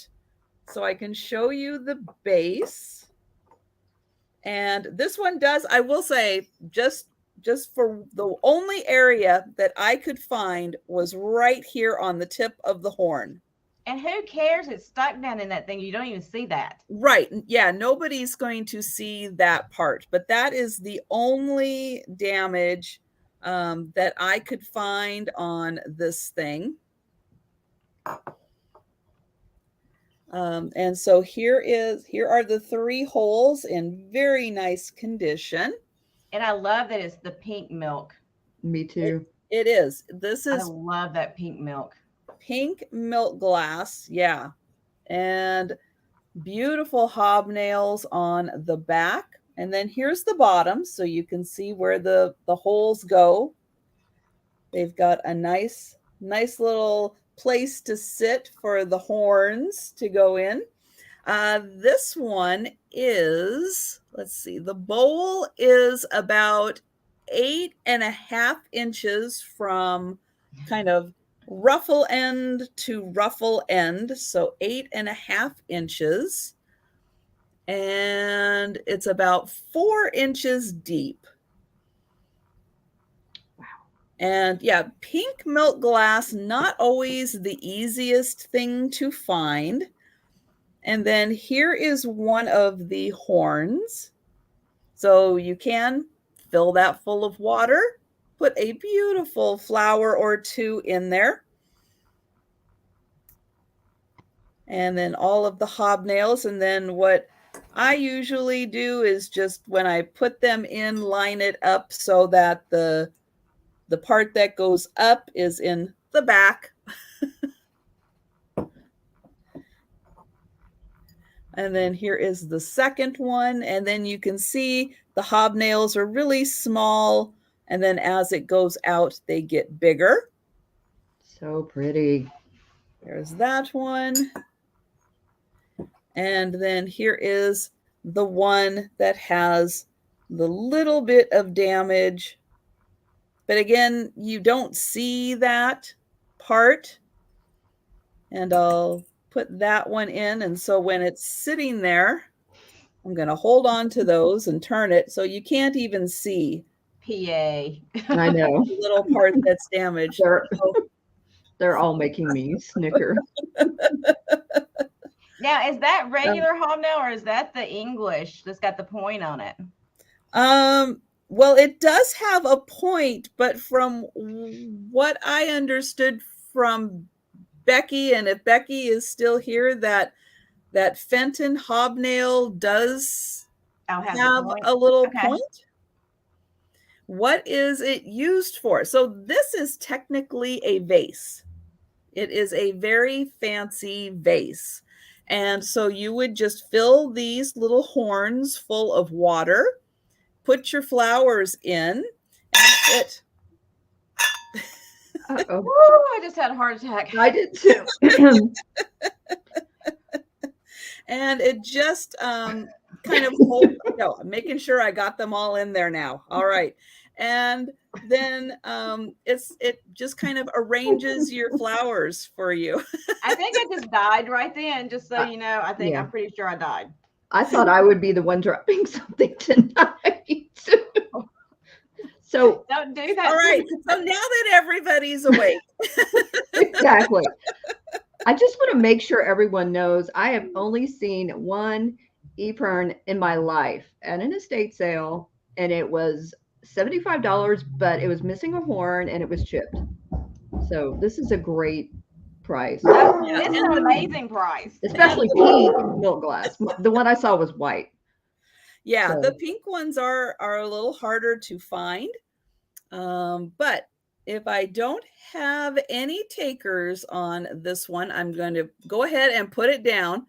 so I can show you the base. And this one does, I will say, just for the only area that I could find was right here on the tip of the horn. And who cares? It's stuck down in that thing. You don't even see that. Right. Yeah. Nobody's going to see that part, but that is the only damage that I could find on this thing. And so here are the 3 holes in very nice condition. And I love that it's the pink milk. Me too. It is. I love that pink milk. Pink milk glass. Yeah. And beautiful hobnails on the back. And then here's the bottom, so you can see where the holes go. They've got a nice little place to sit for the horns to go in. This one is, let's see, the bowl is about 8.5 inches from kind of ruffle end to ruffle end. So 8.5 inches. And it's about 4 inches deep. Wow. And yeah, pink milk glass, not always the easiest thing to find. And then here is one of the horns. So you can fill that full of water, put a beautiful flower or two in there. And then all of the hobnails. And then what I usually do is just when I put them in, line it up so that the part that goes up is in the back. And then here is the second one. And then you can see the hobnails are really small. And then as it goes out, they get bigger. So pretty. There's that one. And then here is the one that has the little bit of damage. But again, you don't see that part. And I'll put that one in. And so when it's sitting there, I'm going to hold on to those and turn it so you can't even see. PA. I know. The little part that's damaged. They're all making me snicker. Now, is that regular hobnail or is that the English that's got the point on it? Well, it does have a point, but from what I understood from Becky, and if Becky is still here, that Fenton hobnail does have a little point. What is it used for? So this is technically a vase. It is a very fancy vase. And so you would just fill these little horns full of water, put your flowers in, and it. Uh-oh. Woo, I just had a heart attack. I did too. And it just kind of holds, I'm making sure I got them all in there now. All right. And then it just kind of arranges your flowers for you. I think I just died right then, just so you know. I'm pretty sure I died. I thought I would be the one dropping something tonight. So don't do that. All right. So now that everybody's awake. Exactly. I just want to make sure everyone knows I have only seen one epergne in my life at an estate sale, and it was $75, but it was missing a horn and it was chipped. So this is a great price. It's an amazing price. Especially pink milk glass. The one I saw was white. Yeah, so the pink ones are a little harder to find. But if I don't have any takers on this one, I'm going to go ahead and put it down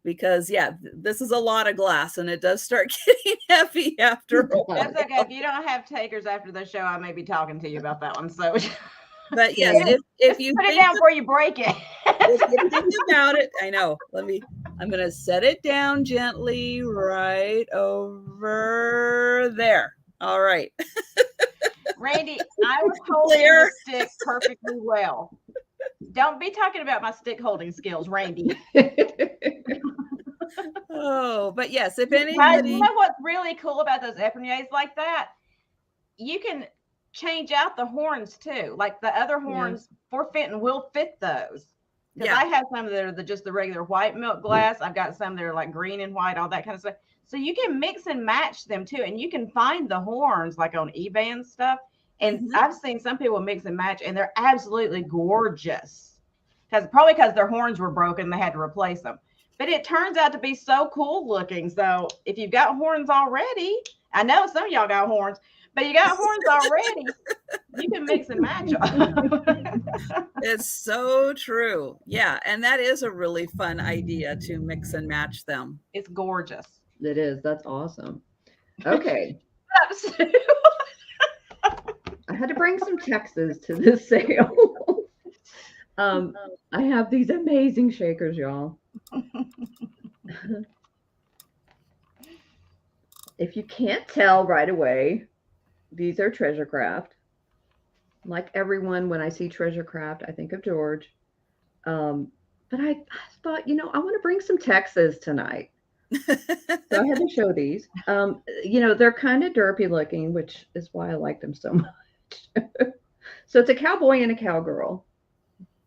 because, this is a lot of glass and it does start getting heavy after a while. That's okay. If you don't have takers after the show, I may be talking to you about that one. So, but yes, if you put it down before you break it. If you think about it, I know. I'm going to set it down gently right over there. All right. Randy, I was holding the stick perfectly well. Don't be talking about my stick holding skills, Randy. Oh, but yes, if anybody. You know what's really cool about those epergnes like that? You can change out the horns too. Like the other horns for Fenton will fit those. Because I have some that are just the regular white milk glass. I've got some that are like green and white, all that kind of stuff. So you can mix and match them too. And you can find the horns like on eBay and stuff. And I've seen some people mix and match and they're absolutely gorgeous. Probably because their horns were broken, they had to replace them. But it turns out to be so cool looking. So if you've got horns already, I know some of y'all got horns, But you got horns already. You can mix and match them. It's so true. Yeah, and that is a really fun idea to mix and match them. It's gorgeous. It is. That's awesome. Okay. I had to bring some Texas to this sale. I have these amazing shakers, y'all. If you can't tell right away, these are treasure craft. Like everyone, when I see treasure craft, I think of George. But I thought, you know, I want to bring some Texas tonight. So I had to show these. You know, they're kind of derpy looking, which is why I like them so much. So it's a cowboy and a cowgirl.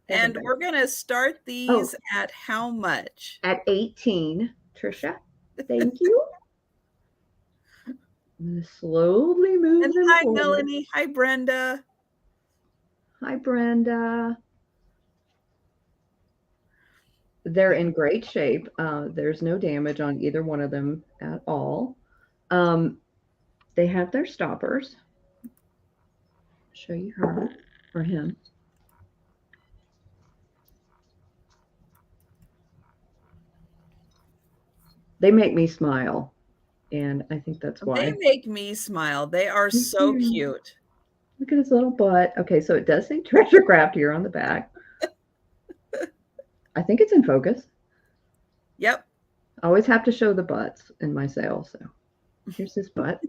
And we're going to start these at how much? At 18, Trisha. Thank you. Slowly moving. And hi, forward. Melanie. Hi, Brenda. Hi, Brenda. They're in great shape. There's no damage on either one of them at all. They have their stoppers. Show you her or him. They make me smile, and I think that's why. They make me smile. They are so cute. Look at his little butt. Okay, so it does say treasure craft here on the back. I think it's in focus. Yep. I always have to show the butts in my sale. So here's his butt.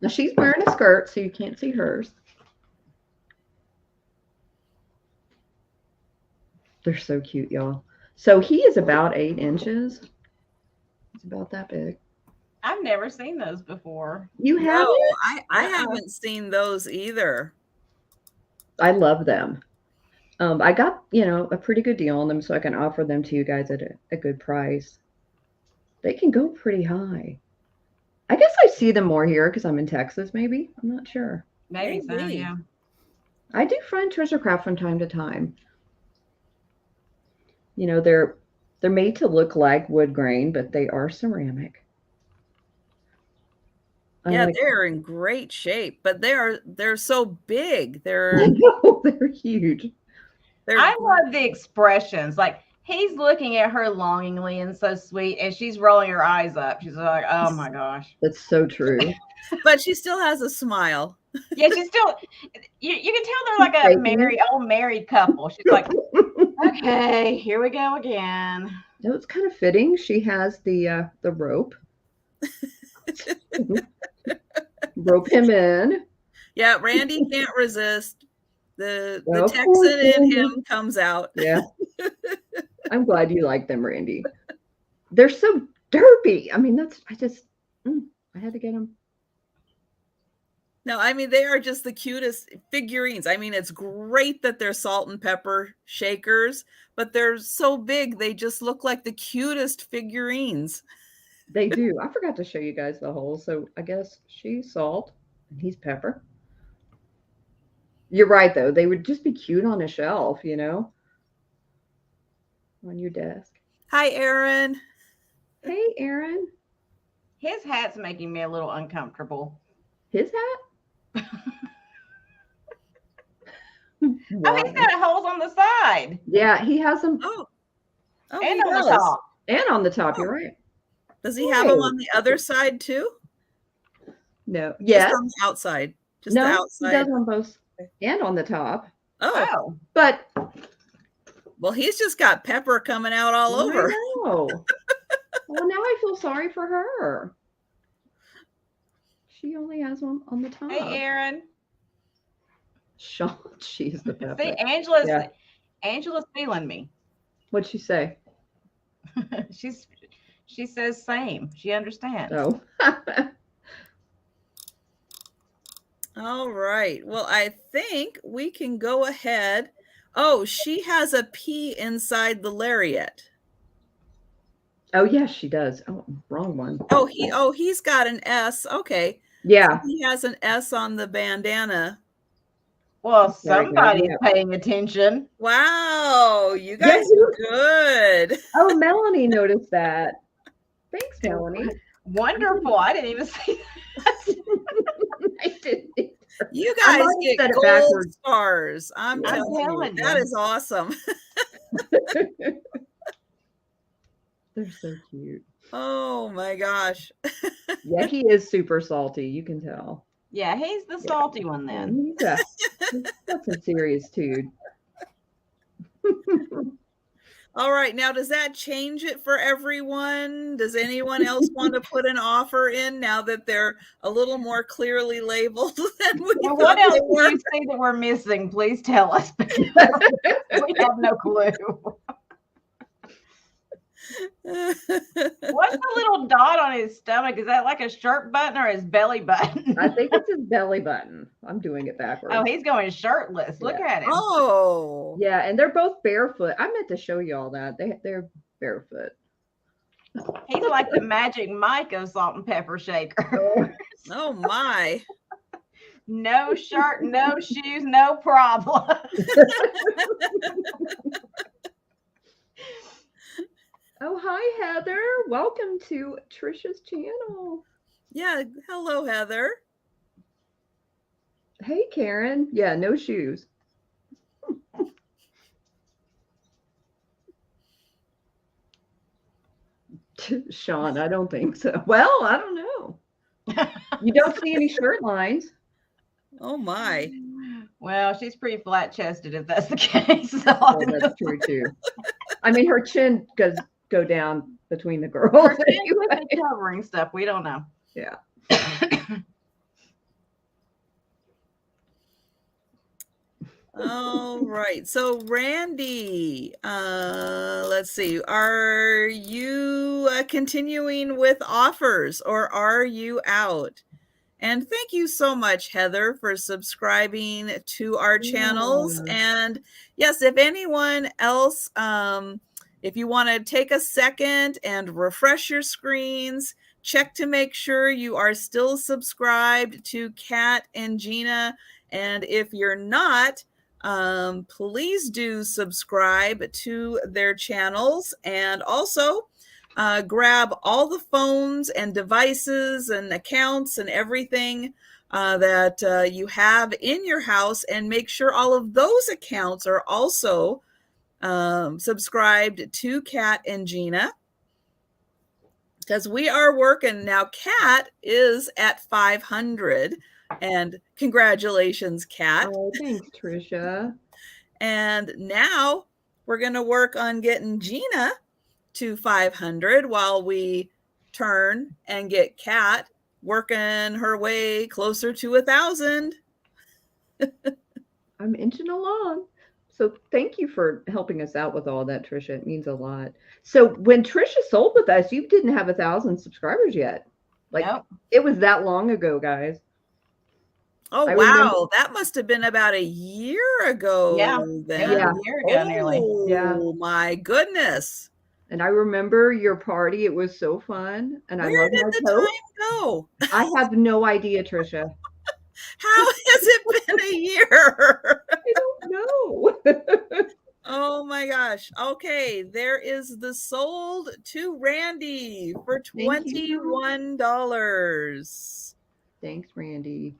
Now she's wearing a skirt, so you can't see hers. They're so cute, y'all. So he is about 8 inches. It's about that big. I've never seen those before. You have? No, I haven't seen those either. I love them. I got, you know, a pretty good deal on them, so I can offer them to you guys at a good price. They can go pretty high. I guess I see them more here because I'm in Texas, maybe. I'm not sure. Maybe so, yeah. I do find treasure craft from time to time. You know, they're made to look like wood grain, but they are ceramic. Yeah, they're in great shape, but they're so big. They're huge. I love the expressions. Like he's looking at her longingly and so sweet, and she's rolling her eyes up. She's like, "Oh my gosh." That's so true. But she still has a smile. Yeah, she's still. You can tell they're like a old married couple. She's like, "Okay, here we go again." No, it's kind of fitting. She has the rope. Rope him in. Yeah, Randy can't resist. The Texan in him comes out. Yeah. I'm glad you like them, Randy. They're so derpy. I mean, I had to get them. No, I mean, they are just the cutest figurines. I mean, it's great that they're salt and pepper shakers, but they're so big. They just look like the cutest figurines. They do. I forgot to show you guys the hole. So I guess she's salt and he's pepper. You're right, though. They would just be cute on a shelf, you know, on your desk. Hi, Aaron. Hey, Aaron. His hat's making me a little uncomfortable. His hat? Oh, he's got holes on the side. Yeah, he has them. Oh and on the top. And on the top, you're right. Does he have them on the other side too? No. Yeah. Just on the outside. Just no, the outside. He does on both and on the top. Oh. But well, he's just got pepper coming out all over. Well, now I feel sorry for her. She only has one on the top. Hey, Aaron. Sean, she's the pepper. See, Angela's feeling me. What'd she say? She says same. She understands. Oh. All right. Well, I think we can go ahead. Oh, she has a P inside the lariat. Oh, yes, she does. Oh, wrong one. Oh, he's got an S. Okay. Yeah. So he has an S on the bandana. Well, somebody's paying attention. Wow, you guys are good. Oh, Melanie noticed that. Thanks, Melanie. Wonderful. I didn't even see that. I didn't either. You I guys might have get said it gold backwards. stars. I'm Yeah. telling you, telling that you. is awesome. They're so cute. Oh my gosh. Yeah, he is super salty. You can tell. Yeah, he's the salty one then. He's got some serious dude. All right, now does that change it for everyone? Does anyone else want to put an offer in now that they're a little more clearly labeled than we Well, thought what else they do were? you see that we're missing? Please tell us. We have no clue. What's the little dot on his stomach? Is that like a shirt button or his belly button? I think it's his belly button. I'm doing it backwards. Oh, he's going shirtless. Look at him. Oh. Yeah, and they're both barefoot. I meant to show you all that. They're barefoot. He's like the Magic Mike of salt and pepper shaker. Oh my. No shirt, no shoes, no problem. Oh, hi, Heather. Welcome to Trisha's channel. Yeah, hello, Heather. Hey, Karen. Yeah, no shoes. Sean, I don't think so. Well, I don't know. You don't see any shirt lines. Oh my. Well, she's pretty flat chested if that's the case. So. Oh, that's true too. I mean, her chin does go down between the girls. Her chin could be covering stuff. We don't know. Yeah. All right. So Randy, let's see. Are you continuing with offers or are you out? And thank you so much, Heather, for subscribing to our channels. And yes, if anyone else, if you want to take a second and refresh your screens, check to make sure you are still subscribed to Cat and Jeana. And if you're not, please do subscribe to their channels. And also, grab all the phones and devices and accounts and everything that you have in your house and make sure all of those accounts are also subscribed to Cat and Jeana, because we are working now. Cat is at 500, and congratulations, Cat. Oh, thanks, Trisha. And now we're going to work on getting Jeana to 500 while we turn and get Cat working her way closer to 1,000. I'm inching along. So thank you for helping us out with all that, Trisha. It means a lot. So when Trisha sold with us, you didn't have 1,000 subscribers yet. Like, Nope. It was that long ago, guys. Oh, I wow. remember. That must have been about a year ago. Yeah. Then. It was a year ago, nearly. Oh, Yeah. my goodness. And I remember your party. It was so fun. And Where I love did my the coat. time go? I have no idea, Trisha. How has it been a year? I don't know. Oh my gosh. Okay, there is the sold to Randy for $21. Thanks, Randy.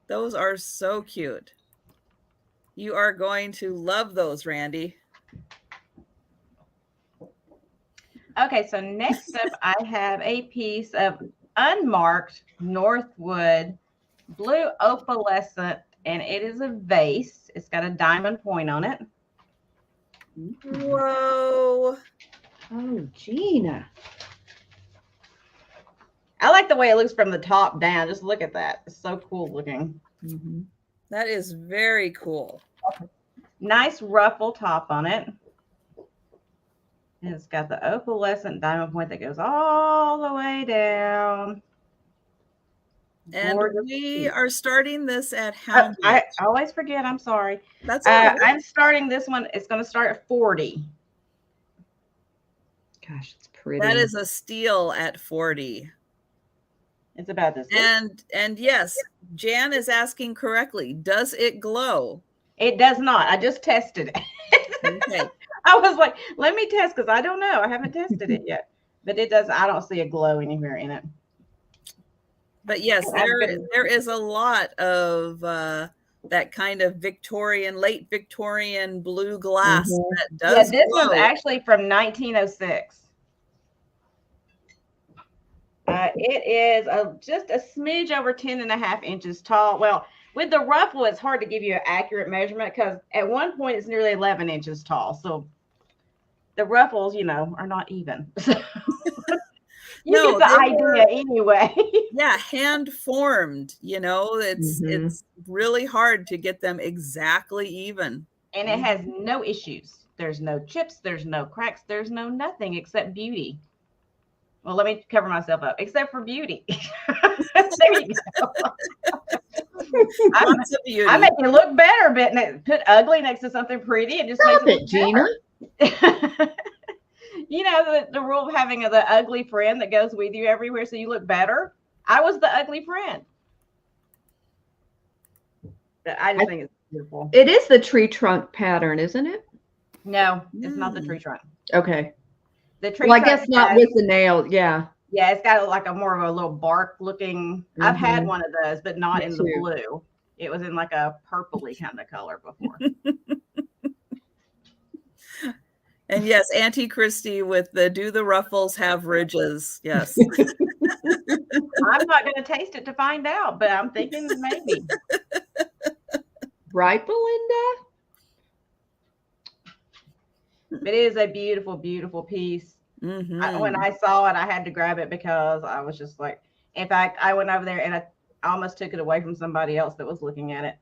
Those are so cute. You are going to love those, Randy. Okay, so next up, I have a piece of unmarked Northwood blue opalescent, and it is a vase. It's got a diamond point on it. Whoa. Oh, Jeana. I like the way it looks from the top down. Just look at that. It's so cool looking. Mm-hmm. That is very cool. Nice ruffle top on it. And it's got the opalescent diamond point that goes all the way down. And Gorgeous we piece. are starting this at how much? I always forget. I'm sorry. That's all right. I'm starting this one. It's going to start at 40. Gosh, it's pretty. That is a steal at 40. It's about this. And yes, Jan is asking correctly. Does it glow? It does not. I just tested it. Okay. I was like, let me test because I don't know. I haven't tested it yet. But it does. I don't see a glow anywhere in it. But yes, I've been, there is a lot of that kind of Victorian, late Victorian blue glass Mhm. that yeah, does this one's glow. actually from 1906. It is just a smidge over 10.5 inches tall. Well, with the ruffle, it's hard to give you an accurate measurement because at one point it's nearly 11 inches tall. So the ruffles, you know, are not even. You No, get the they idea were, anyway. yeah, hand formed, you know, Mhm. it's really hard to get them exactly even. And it has no issues. There's no chips, there's no cracks, there's no nothing except beauty. Well, let me cover myself up, except for beauty. There you go. Lots of I beauty. make it look better, but put ugly next to something pretty. It just makes Stop it it, look Jeana. better. You know the rule of having the ugly friend that goes with you everywhere so you look better. I was the ugly friend. But I just think it's beautiful. It is the tree trunk pattern, isn't it? No, it's not the tree trunk. Okay. The tree Well, I trunk guess not has, with the nail. Yeah. yeah, it's got like a more of a little bark looking. I've had one of those, but not Me in too. the blue. It was in like a purpley kind of color before. And yes, Auntie Christy with the do the ruffles have ridges? Yes. I'm not going to taste it to find out, but I'm thinking maybe. Right, Belinda? It is a beautiful, beautiful piece. When I saw it, I had to grab it because I was just like, in fact, I went over there and I almost took it away from somebody else that was looking at it.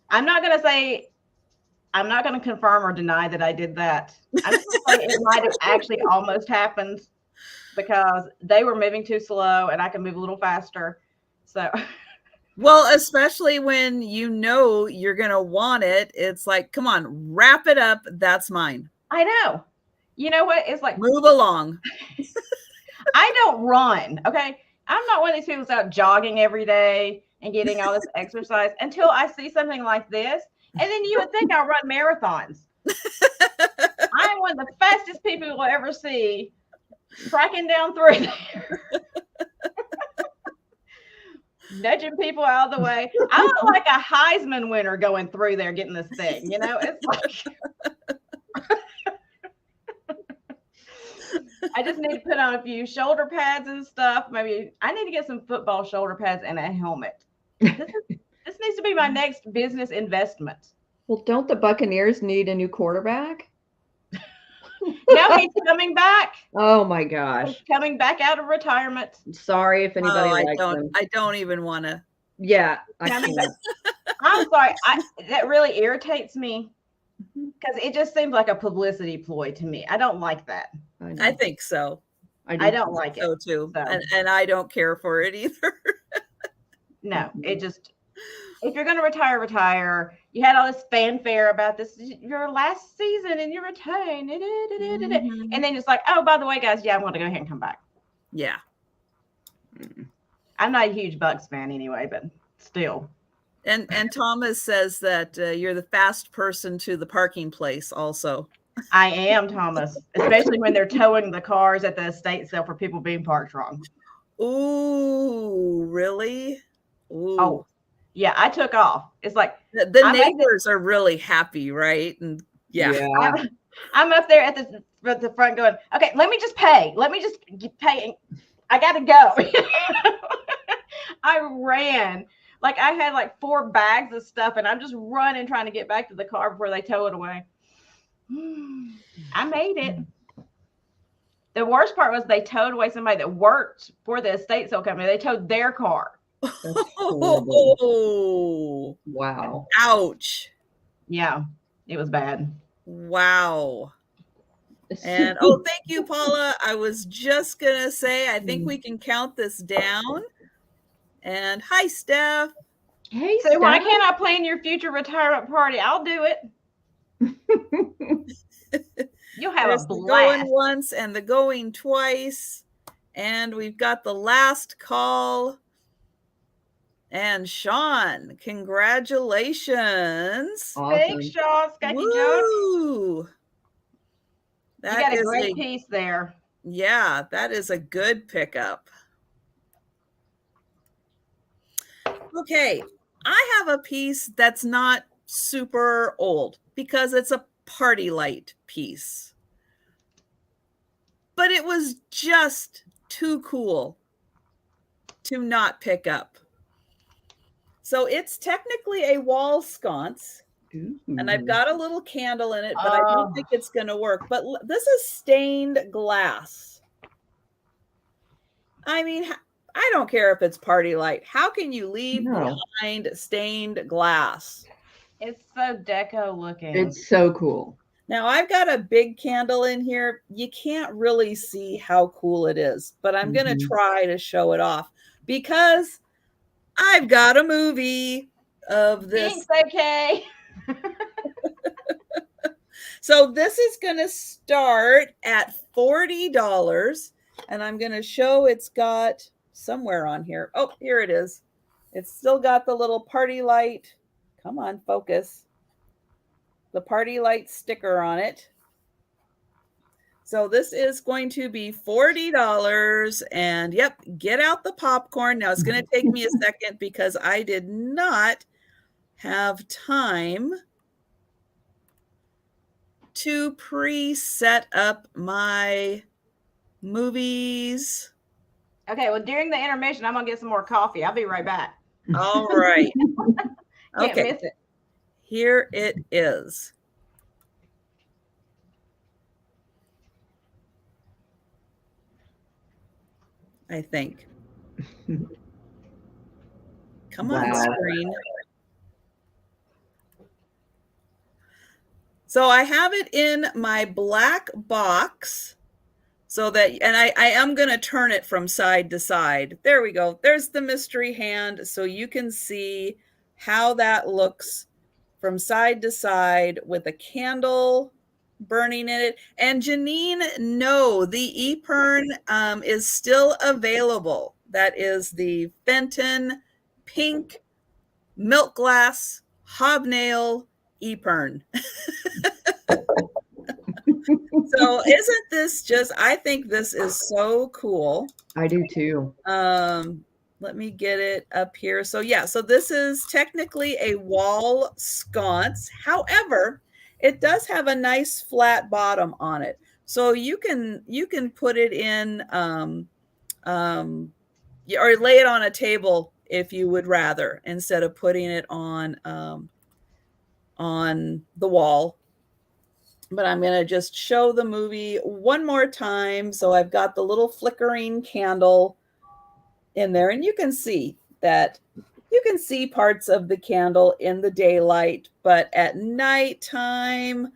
I'm not going to confirm or deny that I did that. I'm just going to say it might have actually almost happened because they were moving too slow and I can move a little faster. So, well, especially when you know you're going to want it, it's like, come on, wrap it up. That's mine. I know. You know what? It's like, move along. I don't run. Okay. I'm not one of these people that's out jogging every day and getting all this exercise until I see something like this. And then you would think I'll run marathons. I'm one of the fastest people you'll ever see tracking down through there. Nudging people out of the way. I look like a Heisman winner going through there getting this thing. You know, it's like I just need to put on a few shoulder pads and stuff. Maybe I need to get some football shoulder pads and a helmet. This needs to be my next business investment. Well, don't the Buccaneers need a new quarterback? No, he's coming back. Oh my gosh. He's coming back out of retirement. Sorry if anybody likes him. I don't even want to. Yeah. I'm sorry. That really irritates me because it just seems like a publicity ploy to me. I don't like that. I think so. I don't like it. So too. So. And I don't care for it either. No, it just, if you're going to retire. You had all this fanfare about this, your last season and you're retiring. And then it's like, oh, by the way, guys, yeah, I want to go ahead and come back. Yeah. I'm not a huge Bucks fan anyway, but still. And Thomas says that you're the fast person to the parking place also. I am, Thomas, especially when they're towing the cars at the estate sale for people being parked wrong. Ooh, really? Ooh. Oh, yeah, I took off. It's like the neighbors are really happy, right? And yeah. I'm up there at the front going, okay, let me just pay. Let me just pay. I got to go. I ran. Like I had like 4 bags of stuff and I'm just running trying to get back to the car before they tow it away. I made it. The worst part was they towed away somebody that worked for the estate sale company. They towed their car. Oh, wow. Ouch. Yeah, it was bad. Wow. And thank you, Paula. I was just gonna say I think we can count this down. And hi, Steph. Hey, so Steph. Why can't I plan your future retirement party? I'll do it. You'll have There's a blast. The going once and the going twice. And we've got the last call. And Sean, congratulations. Awesome. Thanks, Sean. Skanky Joe. You got a great piece there. Yeah, that is a good pickup. Okay, I have a piece that's not super old because it's a party light piece. But it was just too cool to not pick up. So it's technically a wall sconce. And I've got a little candle in it, but I don't think it's going to work. But this is stained glass. I mean, I don't care if it's party light. How can you leave behind stained glass? It's so deco looking. It's so cool. Now I've got a big candle in here. You can't really see how cool it is, but I'm going to try to show it off because I've got a movie of this. Thanks, okay. So this is going to start at $40, and I'm going to show it's got somewhere on here. Oh, here it is. It's still got the little party light. Come on, focus. The party light sticker on it. So this is going to be $40, and yep, get out the popcorn. Now it's going to take me a second because I did not have time to pre-set up my movies. Okay, well, during the intermission, I'm going to get some more coffee. I'll be right back. All right. Can't miss it. Here it is. I think. Come on, screen. So I have it in my black box so that, and I am going to turn it from side to side. There we go. There's the mystery hand. So you can see how that looks from side to side with a candle burning in it. And Janine, no, the epergne is still available. That is the Fenton pink milk glass hobnail epergne. So isn't this just, I think this is so cool. I do too. Let me get it up here. So yeah, so this is technically a wall sconce. However, it does have a nice flat bottom on it. So you can put it in or lay it on a table if you would rather, instead of putting it on the wall. But I'm going to just show the movie one more time. So I've got the little flickering candle in there, and you can see that you can see parts of the candle in the daylight, but at nighttime,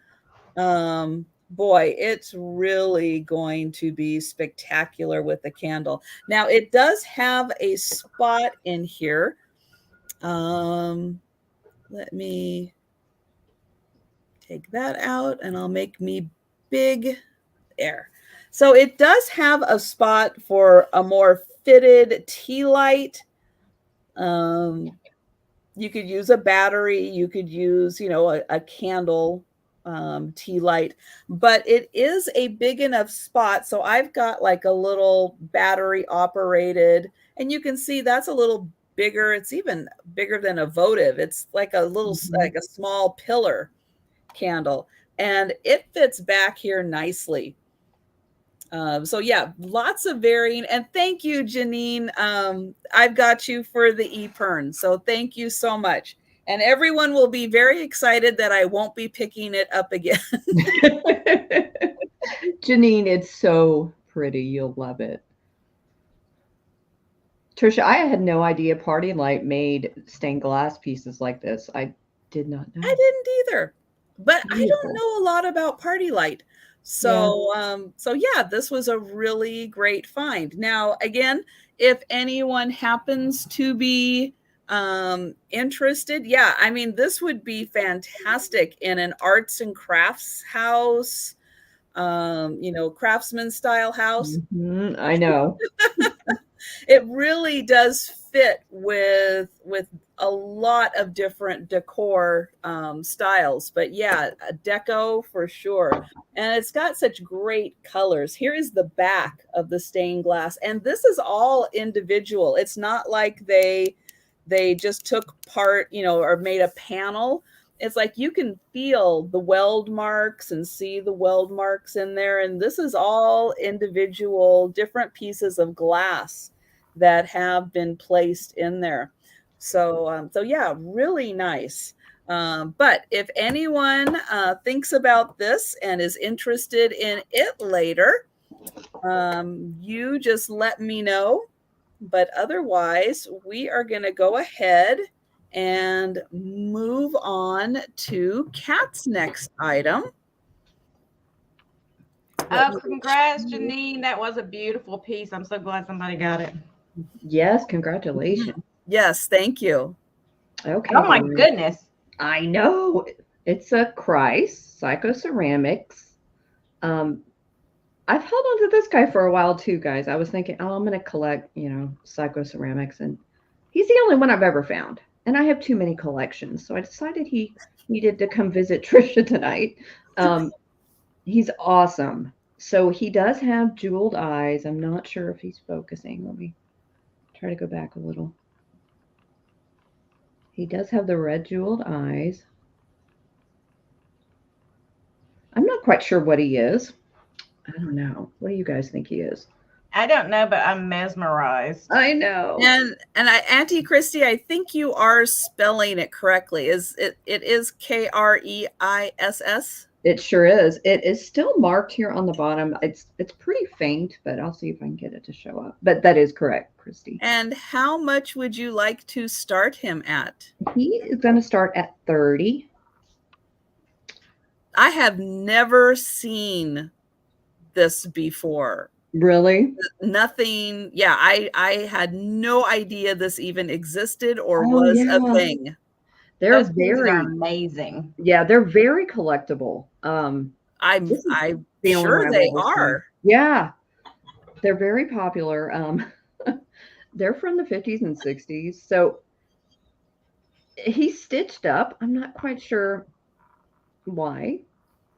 boy, it's really going to be spectacular with the candle. Now it does have a spot in here. Let me take that out and I'll make me big there. So it does have a spot for a more fitted tea light. You could use a battery, you could use, a candle tea light, but it is a big enough spot. So I've got like a little battery operated, and you can see that's a little bigger. It's even bigger than a votive. It's like a little, like a small pillar candle, and it fits back here nicely. So yeah, lots of varying, and thank you, Janine. I've got you for the epergne, so thank you so much. And everyone will be very excited that I won't be picking it up again. Janine, it's so pretty. You'll love it. Trisha, I had no idea Party Light made stained glass pieces like this. I did not know. I didn't either, but I don't know a lot about Party Light. So, yeah, this was a really great find. Now, again, if anyone happens to be interested, yeah, I mean, this would be fantastic in an arts and crafts house, craftsman style house. I know. It really does fit with a lot of different decor styles, but yeah, a deco for sure. And it's got such great colors. Here is the back of the stained glass, and this is all individual. It's not like they they just took part, or made a panel. It's like you can feel the weld marks and see the weld marks in there. And this is all individual different pieces of glass that have been placed in there. So yeah, really nice. But if anyone thinks about this and is interested in it later, you just let me know. But otherwise, we are going to go ahead and move on to Kat's next item. Oh, congrats, Janine. That was a beautiful piece. I'm so glad somebody got it. Yes, congratulations. Yes, thank you. Okay. Oh my goodness. I know. It's a Christ Psychoceramics. I've held on to this guy for a while too, guys. I was thinking, oh, I'm going to collect, Psychoceramics, and he's the only one I've ever found. And I have too many collections, so I decided he needed to come visit Trisha tonight. He's awesome. So he does have jeweled eyes. I'm not sure if he's focusing. Let me try to go back a little. He does have the red jeweled eyes. I'm not quite sure what he is. I don't know. What do you guys think he is? I don't know, but I'm mesmerized. I know. And Auntie Christy, I think you are spelling it correctly. It is Kriss? It sure is. It is still marked here on the bottom. It's pretty faint, but I'll see if I can get it to show up. But that is correct, Christy. And how much would you like to start him at? He is going to start at 30. I have never seen this before. Really? Nothing. Yeah, I had no idea this even existed or was a thing. Those very amazing. Yeah, they're very collectible. I'm sure they are. Yeah, they're very popular. They're from the 50s and 60s. So he's stitched up. I'm not quite sure why.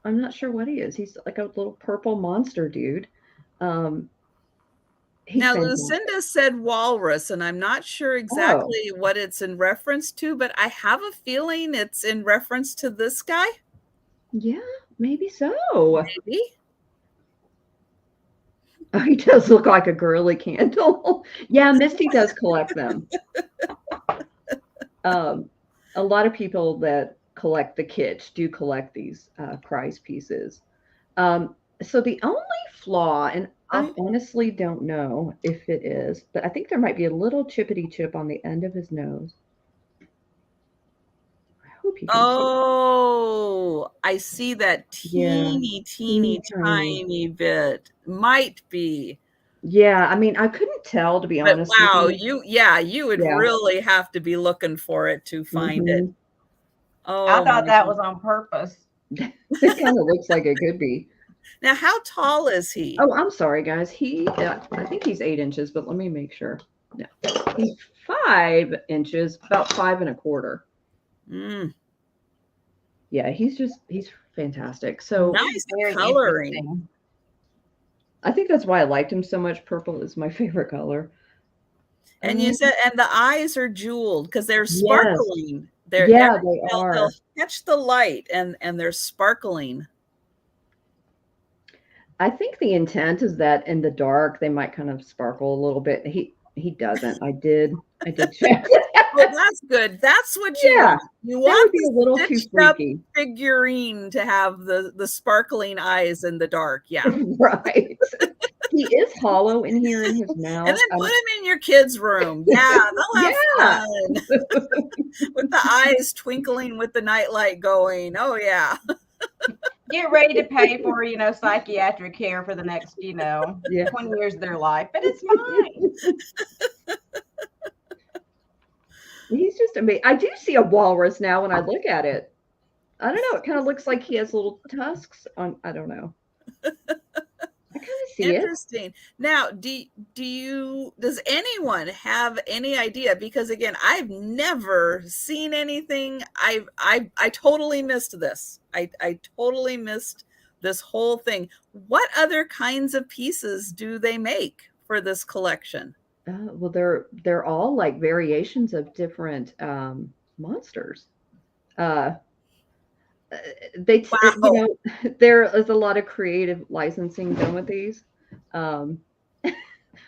I'm not sure what he is. He's like a little purple monster dude. Now, Lucinda said walrus, and I'm not sure exactly what it's in reference to, but I have a feeling it's in reference to this guy. Yeah, maybe so. Maybe. Oh, he does look like a girly candle. Yeah, Misty does collect them. A lot of people that collect the kitsch do collect these Christ pieces. So the only flaw, and I honestly don't know if it is, but I think there might be a little chippity chip on the end of his nose. I hope you can see. I see that teeny tiny bit. Might be. Yeah, I mean, I couldn't tell, to be honest. Wow, you would really have to be looking for it to find it. Oh, I thought that was on purpose. It kind of looks like it could be. Now, how tall is he? Oh, I'm sorry, guys. I think he's 8 inches, but let me make sure. No, he's 5 inches, about 5 1/4. Yeah, he's fantastic. So nice coloring. I think that's why I liked him so much. Purple is my favorite color. And you said, and the eyes are jeweled because they're sparkling. They are. They'll catch the light and they're sparkling. I think the intent is that in the dark they might kind of sparkle a little bit. He doesn't. I did check. Well, that's good. That's what you want. You want a little too freaky figurine to have the sparkling eyes in the dark. Yeah. Right. He is hollow in here in his mouth. And then put him in your kids' room. Yeah, they'll have fun. With the eyes twinkling with the nightlight going. Oh, yeah. Get ready to pay for, psychiatric care for the next, 20 years of their life. But it's fine. He's just amazing. I do see a walrus now when I look at it. I don't know. It kind of looks like he has little tusks on. I don't know. I kind of see it. Interesting. Now, does anyone have any idea? Because again, I've never seen anything. I totally missed this. I totally missed this whole thing. What other kinds of pieces do they make for this collection? Well, they're all like variations of different monsters. Uh, Wow. there is a lot of creative licensing done with these. Um, I'm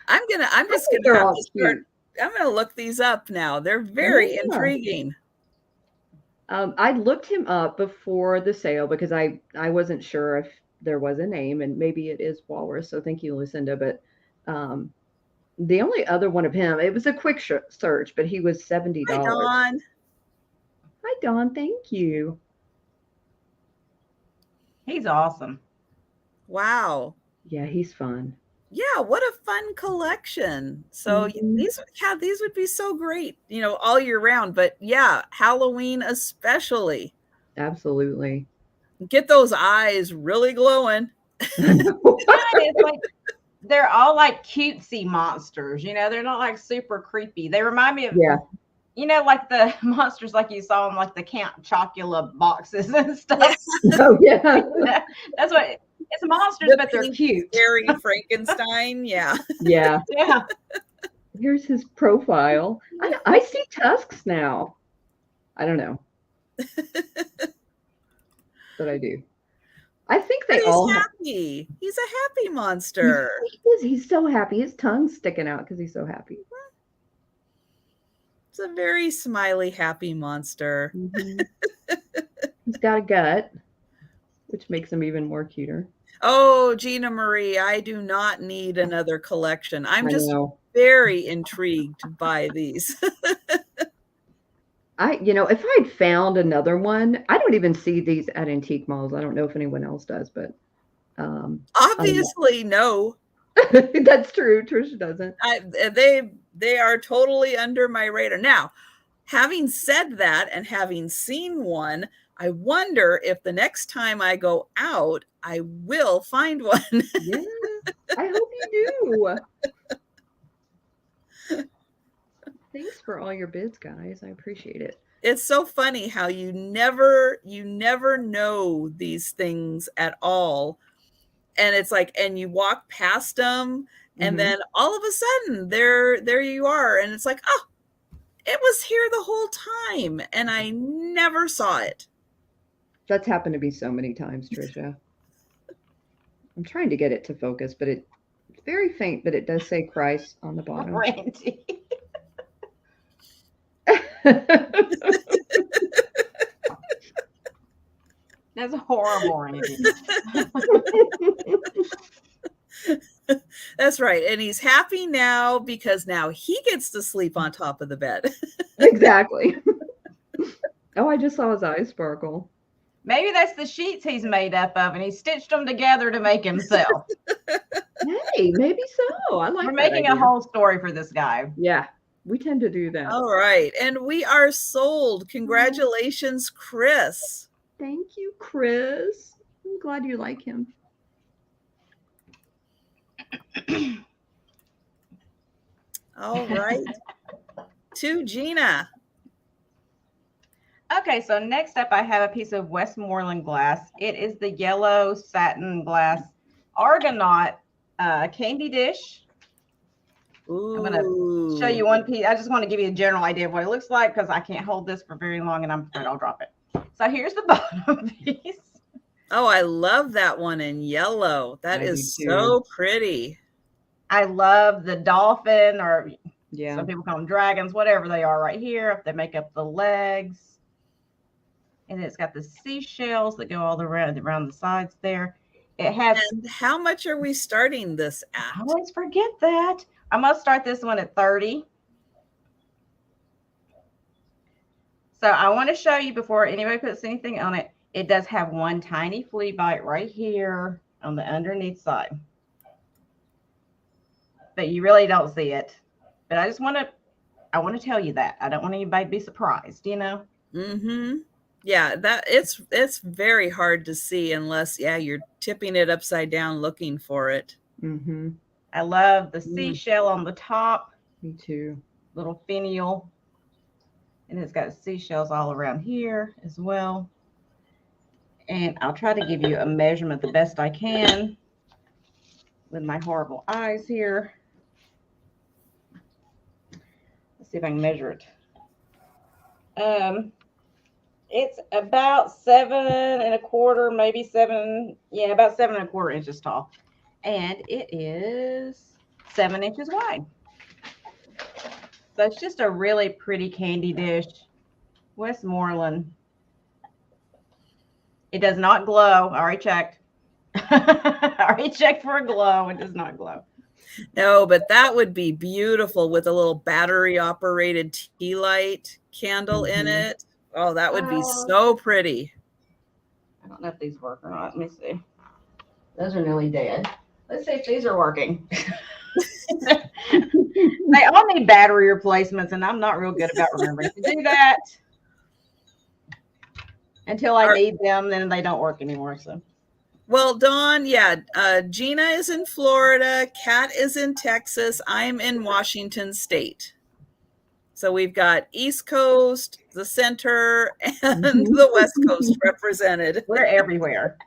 I just think gonna they're have all to start. cute. I'm gonna look these up now. They're very Yeah. intriguing. I looked him up before the sale because I wasn't sure if there was a name, and maybe it is Walrus. So thank you, Lucinda. But um, the only other one of him, it was a quick search, but he was Hi, $70. Dawn. Hi, Dawn. Thank you. He's awesome. Wow. Yeah, he's fun. Yeah, what a fun collection. So Mhm. these would be so great, all year round. But yeah, Halloween especially. Absolutely. Get those eyes really glowing. It's like they're all like cutesy monsters. They're not like super creepy. They remind me of, Yeah. like the monsters like you saw in like the Count Chocula boxes and stuff. Oh, yeah. That's what it's monsters, The but they're pink, cute. scary Frankenstein. Yeah. Yeah. Yeah. Here's his profile. I see tusks now. I don't know, but I do. I think But they he's all have. happy. He's a happy monster. He's so happy. His tongue's sticking out because he's so happy. It's a very smiley, happy monster. Mhm. He's got a gut, which makes him even more cuter. Oh, Gina Marie, I do not need another collection. I'm I just know. very intrigued by these. If I'd found another one, I don't even see these at antique malls. I don't know if anyone else does, but I don't know. Obviously, no. That's true. Trisha doesn't. They are totally under my radar. Now, having said that and having seen one, I wonder if the next time I go out, I will find one. Yeah, I hope you do. Thanks for all your bids, guys. I appreciate it. It's so funny how you never know these things at all. And it's like, and you walk past them, and Mhm. then all of a sudden there you are. And it's like, oh, it was here the whole time, and I never saw it. That's happened to me so many times, Trisha. I'm trying to get it to focus, but it's very faint, but it does say Christ on the bottom. Randy. That's horrible, Randy. That's right. And he's happy now because now he gets to sleep on top of the bed. Exactly. Oh, I just saw his eyes sparkle. Maybe that's the sheets he's made up of, and he stitched them together to make himself. Hey, maybe so. I like We're that making idea. a whole story for this guy. Yeah, we tend to do that. All right. And we are sold. Congratulations, Chris. Thank you, Chris. I'm glad you like him. All right. To Jeana. Okay, so next up I have a piece of Westmoreland glass. It is the yellow satin glass Argonaut candy dish. Ooh. I'm going to show you one piece. I just want to give you a general idea of what it looks like because I can't hold this for very long and I'm afraid I'll drop it. So here's the bottom piece. Oh, I love that one in yellow. That is so pretty. I love the dolphin, or Yeah, some people call them dragons, whatever they are right here. They make up the legs. And it's got the seashells that go all around the sides there. It has. And how much are we starting this at? I always forget that. I'm going to start this one at 30. So I want to show you before anybody puts anything on it. It does have one tiny flea bite right here on the underneath side. But you really don't see it. But I want to tell you that. I don't want anybody to be surprised, Mm-hmm. Yeah, that it's very hard to see unless, you're tipping it upside down looking for it. Mm-hmm. I love the seashell on the top. Me too. Little finial. And it's got seashells all around here as well. And I'll try to give you a measurement the best I can with my horrible eyes here. see if I can measure it. It's about 7¼ maybe 7, yeah, about 7¼ inches tall. And it is 7 inches wide. So it's just a really pretty candy dish. Westmoreland. It does not glow. I already checked. I already checked for a glow. It does not glow. No, but that would be beautiful with a little battery operated tea light candle in it. Oh, that would be so pretty. I don't know if these work or not. Let me see. Those are nearly dead. Let's see if these are working. They all need battery replacements, and I'm not real good about remembering to do that. Until I need them, then they don't work anymore. So, well, Dawn, yeah, Jeana is in Florida, Cat is in Texas, I'm in Washington State. So we've got East Coast, the center, and the West Coast represented. We're everywhere.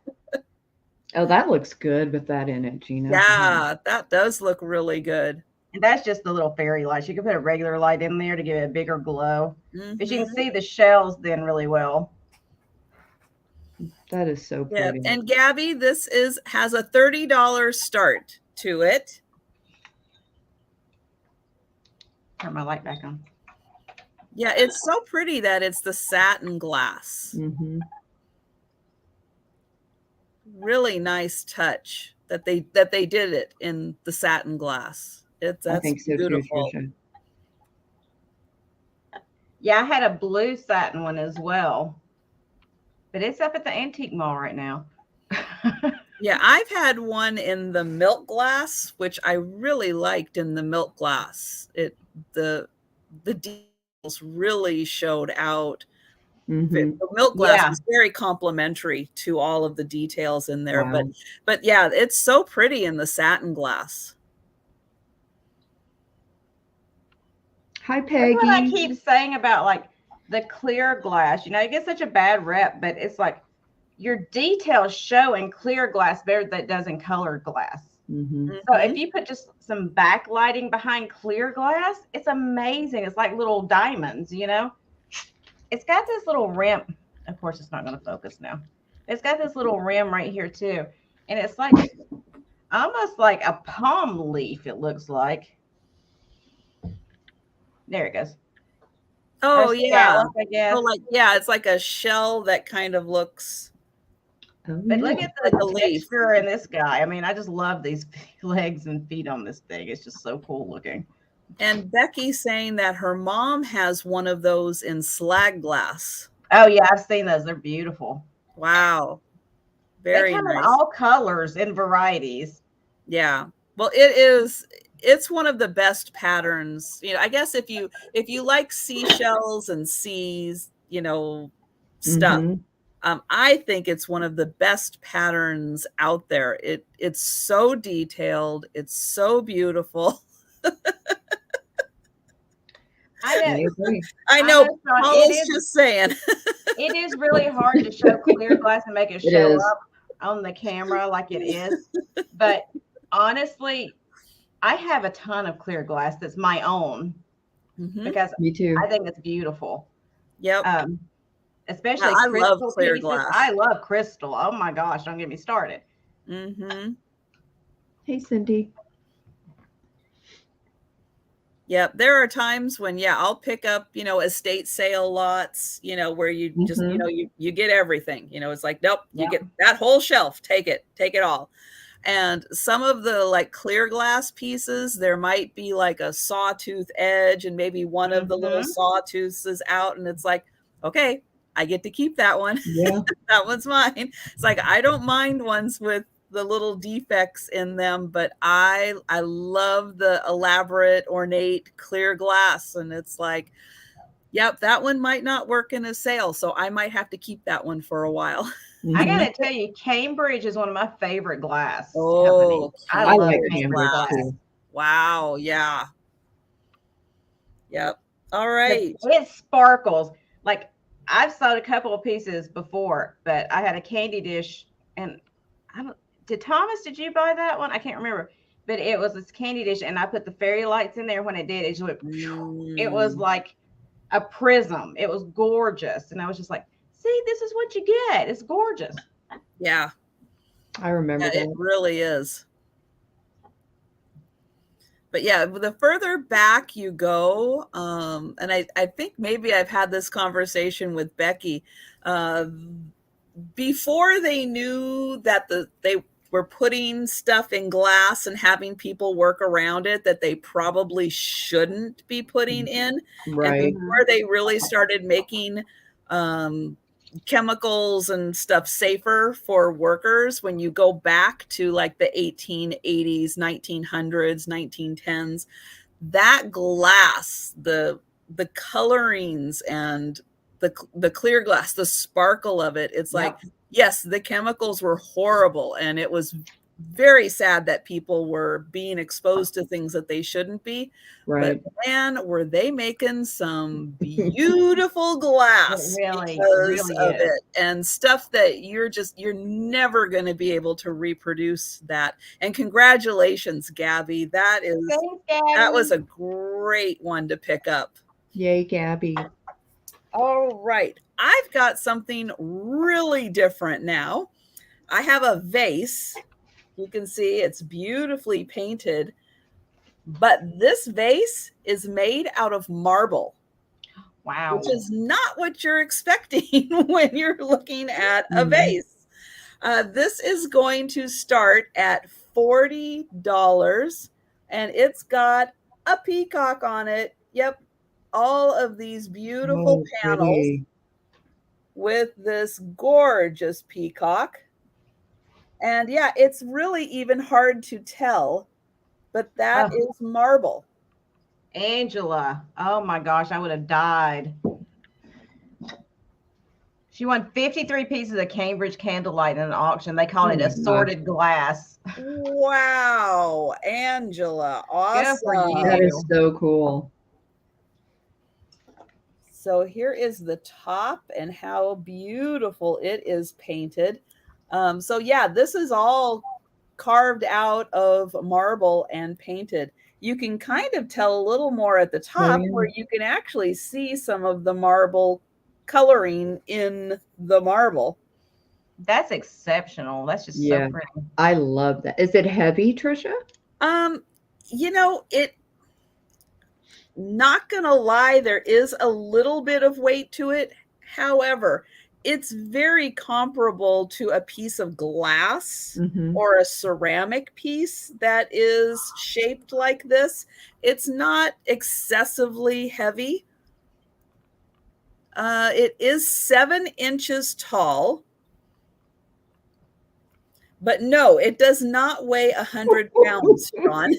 Oh, that looks good with that in it, Jeana. Yeah, that does look really good. And that's just the little fairy lights. You can put a regular light in there to give it a bigger glow. But you can see the shells then really well. That is so pretty. Yeah. And Gabby, this has a $30 start to it. Turn my light back on. Yeah, it's so pretty that it's the satin glass. Really nice touch that they did it in the satin glass. That's I think so beautiful. Too, Trisha. Yeah, I had a blue satin one as well, but it's up at the antique mall right now. Yeah, I've had one in the milk glass, which I really liked in the milk glass. The details really showed out. The milk glass is very complimentary to all of the details in there. Wow. But yeah, it's so pretty in the satin glass. Hi, Peggy. That's what I keep saying about like the clear glass. You know, it gets such a bad rep, but it's like your details show in clear glass better than it does in colored glass. So if you put just some backlighting behind clear glass, it's amazing. It's like little diamonds, you know. It's got this little rim. Of course, it's not going to focus now. It's got this little rim right here too, and it's like almost like a palm leaf. It looks like. There it goes. Oh yeah, I guess. So like it's like a shell that kind of looks. But look at the texture in this guy. I mean, I just love these legs and feet on this thing. It's just so cool looking. And Becky's saying that her mom has one of those in slag glass. Oh yeah, I've seen those. They're beautiful. Wow. Very they come nice. in all colors and varieties. Yeah. Well, it's one of the best patterns. You know, I guess if you like seashells and seas, you know, stuff. I think it's one of the best patterns out there. It's so detailed. It's so beautiful. I know. Paul's just saying. It is really hard to show clear glass and make it show up on the camera like it is. But honestly, I have a ton of clear glass that's my own because me too. I think it's beautiful. Yep. Especially I love clear glass. I love crystal. Oh my gosh, don't get me started. Hey, Cindy. Yeah, there are times when I'll pick up, you know, estate sale lots, you know, where you just, you know, you get everything. You know, it's like, nope, you get that whole shelf, take it all. And some of the like clear glass pieces, there might be like a sawtooth edge and maybe one of the little sawtooths is out, and it's like, okay, I get to keep that one. Yeah. That one's mine. It's like, I don't mind ones with the little defects in them, but I love the elaborate, ornate clear glass. And it's like, yep, that one might not work in a sale, so I might have to keep that one for a while. I gotta tell you, Cambridge is one of my favorite glass companies. I love Cambridge glass. Too. Wow, yeah. Yep. All right. It sparkles. Like, I've sold a couple of pieces before, but I had a candy dish, and did you buy that one? I can't remember. but it was this candy dish, and I put the fairy lights in there. When it did, it just went. It was like a prism. It was gorgeous, and I was just like, "See, this is what you get. It's gorgeous." Yeah, I remember it that. really is. But yeah, the further back you go, and I think maybe I've had this conversation with Becky, before they knew that they were putting stuff in glass and having people work around it that they probably shouldn't be putting in. And Right. before they really started making chemicals and stuff safer for workers, when you go back to like the 1880s, 1900s, 1910s, that glass, the colorings and the clear glass, the sparkle of it, it's like, yes, the chemicals were horrible, and it was very sad that people were being exposed to things that they shouldn't be. Right. But man, were they making some beautiful glass Really, because really of is. it, and stuff that you're never going to be able to reproduce that. And congratulations, Gabby. That was a great one to pick up. Yay, Gabby. All right. I've got something really different now. I have a vase. You can see it's beautifully painted, but this vase is made out of marble. Wow. Which is not what you're expecting when you're looking at a vase. This is going to start at $40, and it's got a peacock on it. Yep. All of these beautiful panels with this gorgeous peacock. And yeah, it's really even hard to tell, but that is marble. Angela, oh my gosh, I would have died. She won 53 pieces of Cambridge candlelight in an auction. They call it assorted glass. Wow, Angela, awesome. Good for you. That is so cool. So here is the top and how beautiful it is painted. So yeah, this is all carved out of marble and painted. You can kind of tell a little more at the top where you can actually see some of the marble coloring in the marble. That's exceptional. That's just so pretty. I love that. Is it heavy, Trisha? You know, not gonna lie, there is a little bit of weight to it. However, it's very comparable to a piece of glass or a ceramic piece that is shaped like this. It's not excessively heavy. It is 7 inches tall. But no, it does not weigh 100 pounds, Ron.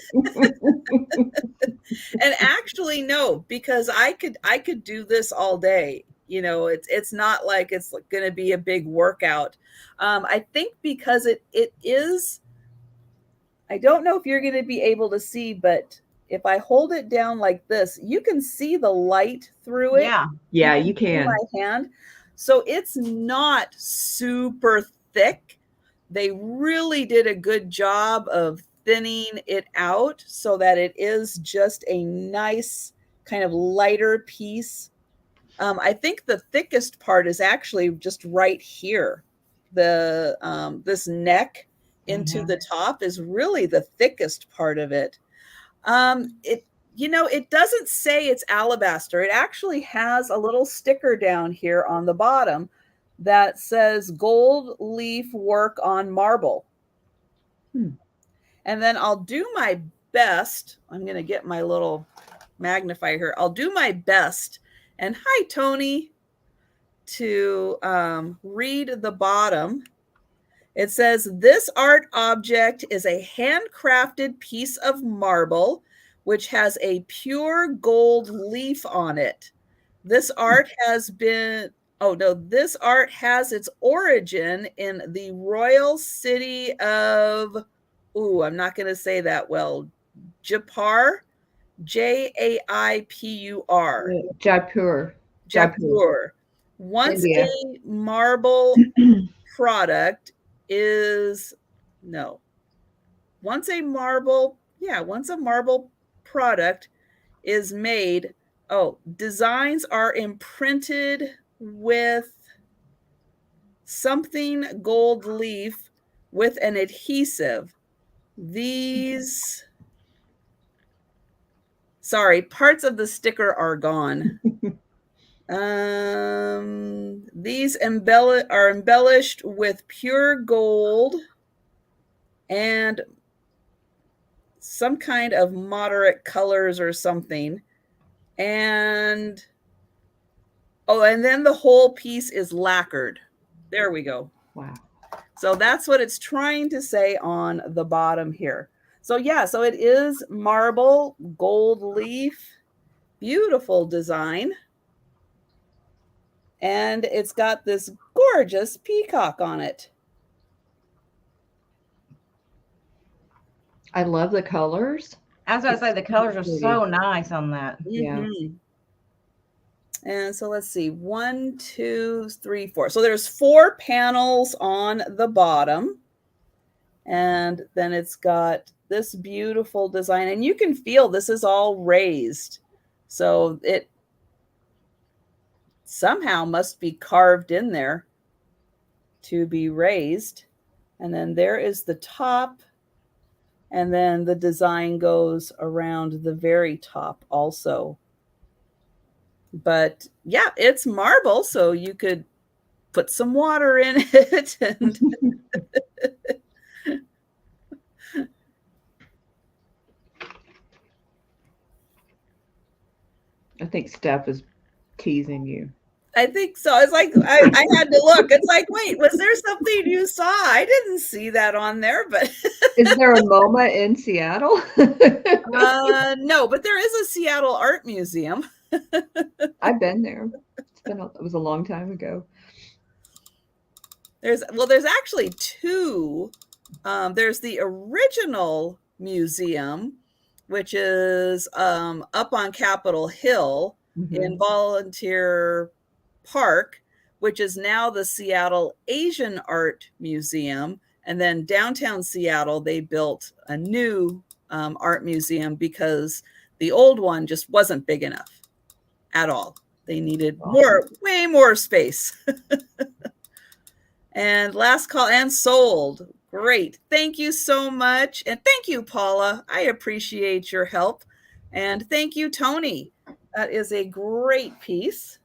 And actually, no, because I could do this all day. You know, it's not like it's going to be a big workout. I think because it is, I don't know if you're going to be able to see, but if I hold it down like this, you can see the light through it. Yeah, you can. My hand. So it's not super thick. They really did a good job of thinning it out so that it is just a nice kind of lighter piece. I think the thickest part is actually just right here. The this neck into the top is really the thickest part of it. It doesn't say it's alabaster. It actually has a little sticker down here on the bottom that says gold leaf work on marble. And then I'll do my best. I'm going to get my little magnifier here. I'll do my best. And hi, Tony, to read the bottom. It says, this art object is a handcrafted piece of marble, which has a pure gold leaf on it. This art has this art has its origin in the royal city of, I'm not going to say that well, Jaipur, Jaipur. Jaipur. Once India. a marble product is, once a marble product is made, designs are imprinted with something gold leaf with an adhesive. Parts of the sticker are gone. These are embellished with pure gold and some kind of moderate colors or something. And then the whole piece is lacquered. There we go. Wow. So that's what it's trying to say on the bottom here. So yeah, so it is marble, gold leaf, beautiful design. And it's got this gorgeous peacock on it. I love the colors. I was going to say the colors are so nice on that. Yeah. Mm-hmm. And so let's see, 1, 2, 3, 4. So there's 4 panels on the bottom. And then it's got this beautiful design. And you can feel this is all raised. So it somehow must be carved in there to be raised. And then there is the top. And then the design goes around the very top also. But yeah, it's marble, so you could put some water in it. And I think Steph is teasing you. I think so. It's like I had to look. It's like, wait, was there something you saw? I didn't see that on there, but is there a MoMA in Seattle? No, but there is a Seattle Art Museum. I've been there. It was a long time ago. There's actually 2. There's the original museum, which is up on Capitol Hill in Volunteer Park, which is now the Seattle Asian Art Museum. And then downtown Seattle, they built a new art museum because the old one just wasn't big enough at all. They needed way more space. And last call and sold. Great. Thank you so much. And thank you, Paula. I appreciate your help. And thank you, Tony. That is a great piece.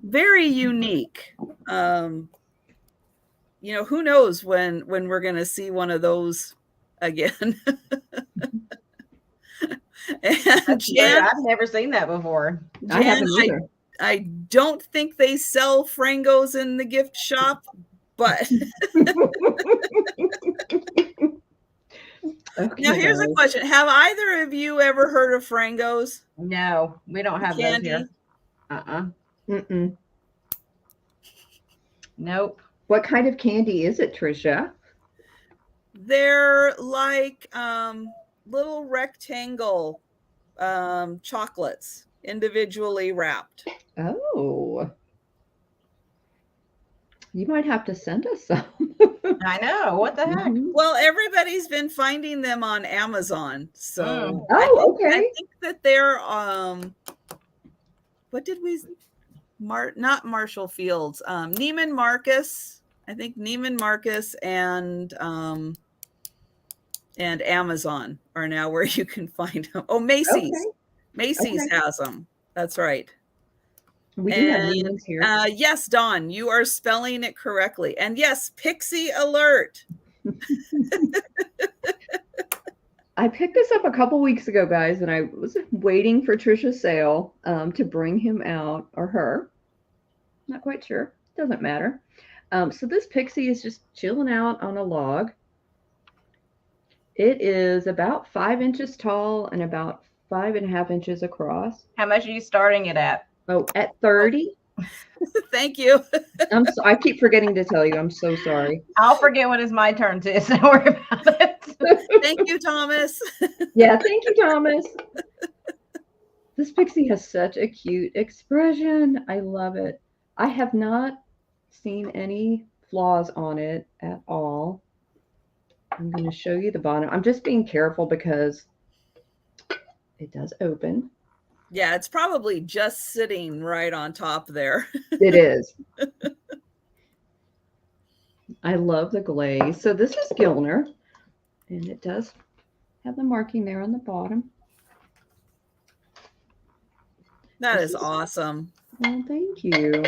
Very unique. Who knows when we're going to see one of those again. And Jan, I've never seen that before. Jan, I haven't either. I don't think they sell frangos in the gift shop, but Okay. Now here's a question. Have either of you ever heard of frangos? No, we don't have Candy? those here. Mm-mm. Nope. What kind of candy is it, Trisha? They're like little rectangle chocolates, individually wrapped. Oh. You might have to send us some. I know. What the heck? Well, everybody's been finding them on Amazon. So okay. I think that they're what did we not Marshall Fields, Neiman Marcus. I think Neiman Marcus and Amazon are now where you can find them. Oh, Macy's. Okay. Macy's has them. That's right. We do have Neiman's here. Yes, Dawn, you are spelling it correctly. And yes, Pixie alert. I picked this up a couple weeks ago, guys, and I was waiting for Trisha's sale to bring him out, or her. Not quite sure. Doesn't matter. So this Pixie is just chilling out on a log. It is about 5 inches tall and about 5.5 inches across. How much are you starting it at? Oh, at 30. Thank you. I keep forgetting to tell you. I'm so sorry. I'll forget when it's my turn to. So don't worry about it. Thank you, Thomas. Yeah, thank you, Thomas. This Pixie has such a cute expression. I love it. I have not seen any flaws on it at all. I'm going to show you the bottom. I'm just being careful because it does open. Yeah, it's probably just sitting right on top there. It is. I love the glaze. So this is Gilner, and it does have the marking there on the bottom. That is awesome. Well, thank you.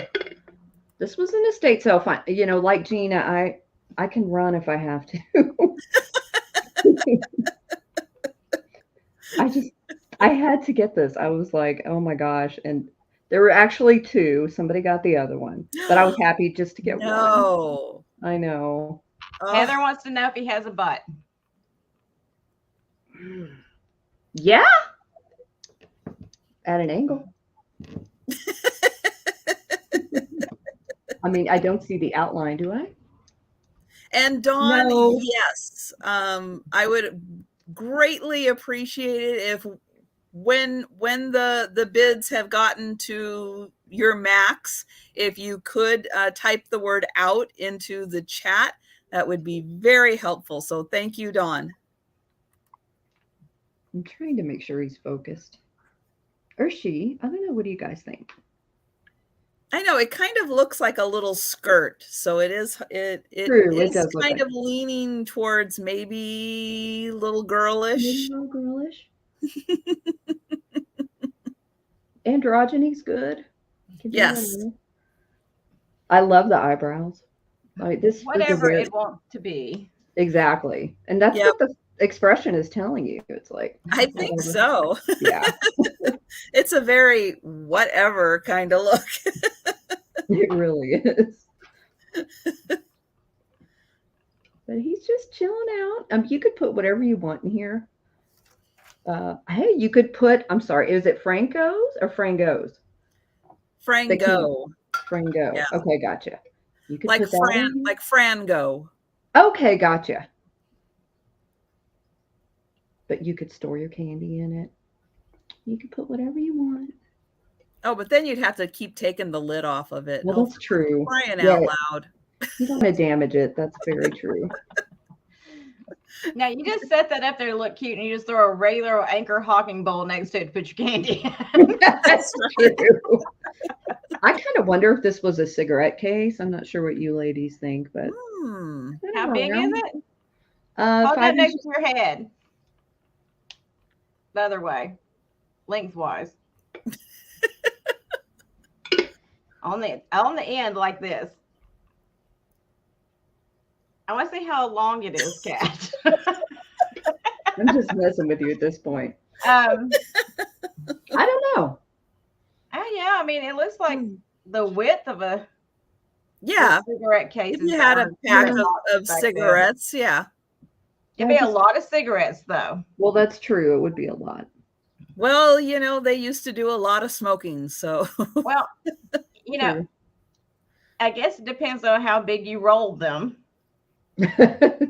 This was an estate sale. Fine. You know, like Jeana, I can run if I have to. I had to get this. I was like, oh my gosh. And there were actually two. Somebody got the other one, but I was happy just to get one. I know. Heather wants to know if he has a butt. Yeah. At an angle. I mean, I don't see the outline, do I? And Dawn, No. yes, I would greatly appreciate it if when the bids have gotten to your max, if you could type the word out into the chat, that would be very helpful. So thank you, Dawn. I'm trying to make sure he's focused. Or she. I don't know. What do you guys think? I know it kind of looks like a little skirt, so it is. It does is kind of leaning towards maybe little girlish. Little girlish. Androgyny's good. Yes. I love the eyebrows. Like this. Whatever it wants to be. Exactly, and that's what the expression is telling you. It's like I think so. Yeah. It's a very whatever kind of look. It really is. But he's just chilling out. You could put whatever you want in here. Hey, you could put, I'm sorry, is it Franco's or Frangos? Frango. Frango. Yeah. Okay, gotcha. You could like put that like Frango. Okay, gotcha. But you could store your candy in it. You could put whatever you want. Oh, but then you'd have to keep taking the lid off of it. Well, that's true. Crying out loud. You don't want to damage it. That's very true. Now, you just set that up there to look cute, and you just throw a regular Anchor Hawking bowl next to it to put your candy in. That's true. I kind of wonder if this was a cigarette case. I'm not sure what you ladies think, but how big is it? Hold that next to your head. The other way, lengthwise. on the end like this. I want to see how long it is, Cat. I'm just messing with you at this point. I don't know. Oh yeah, I mean it looks like the width of a cigarette case. If you had a pack of cigarettes, there. It'd be a lot of cigarettes, though. Well, that's true. It would be a lot. Well, you know, they used to do a lot of smoking, so. Well, you know, I guess it depends on how big you roll them.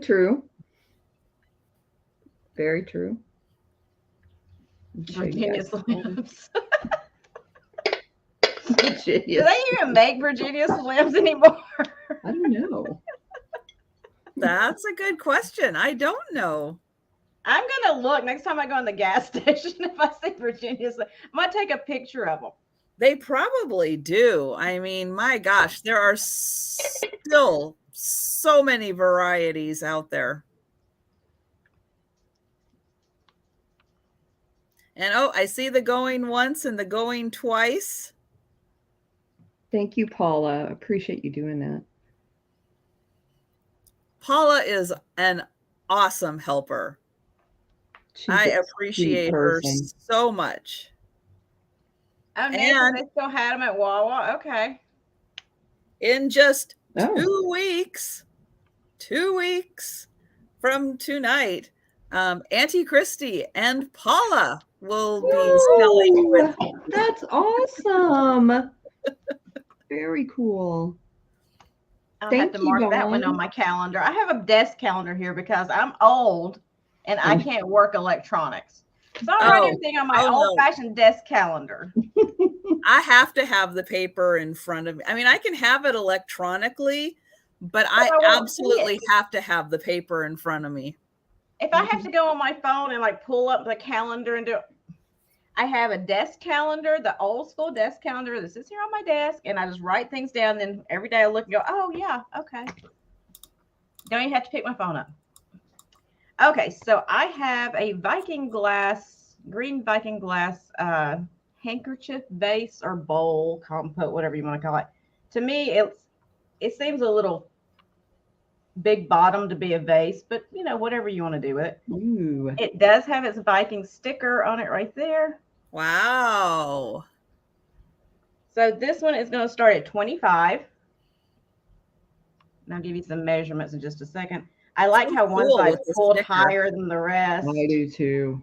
True. Very true. Virginia Slims. Do they even make Virginia Slims anymore? I don't know. That's a good question. I don't know. I'm going to look next time I go in the gas station if I see Virginia Slims. I'm going to take a picture of them. They probably do. I mean, my gosh, there are still so many varieties out there. And oh, I see the going once and the going twice. Thank you, Paula. Appreciate you doing that. Paula is an awesome helper. I appreciate her so much. Oh, and they still had them at Wawa. Okay. In just 2 weeks from tonight, Auntie Christy and Paula will be selling with me. That's awesome. Very cool. I'll have to mark that one on my calendar. I have a desk calendar here because I'm old and I can't work electronics. So I write everything on my old-fashioned desk calendar. I have to have the paper in front of me. I mean, I can have it electronically, but I absolutely have to have the paper in front of me. If I have to go on my phone and like pull up the calendar and do, I have a desk calendar, the old school desk calendar that sits here on my desk, and I just write things down. Then every day I look and go, oh yeah, okay. Don't even have to pick my phone up. Okay, so I have a Viking glass, green Viking glass handkerchief vase or bowl, compote, whatever you want to call it. To me, it seems a little big bottom to be a vase, but you know, whatever you want to do with it. Ooh. It does have its Viking sticker on it right there. Wow. So this one is going to start at 25. And I'll give you some measurements in just a second. I like how one side pulled higher than the rest. I do too.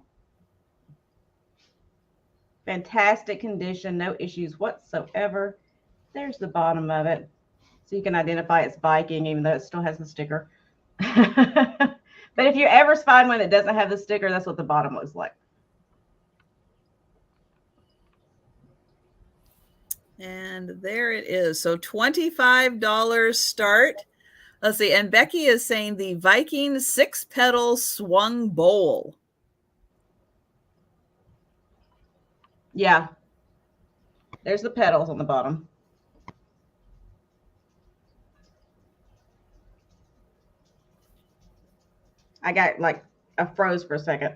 Fantastic condition, no issues whatsoever. There's the bottom of it. So you can identify it's Viking, even though it still has the sticker. But if you ever find one that doesn't have the sticker, that's what the bottom looks like. And there it is. So $25 start. Let's see. And Becky is saying the Viking 6-petal swung bowl. Yeah. There's the petals on the bottom. I got like a froze for a second.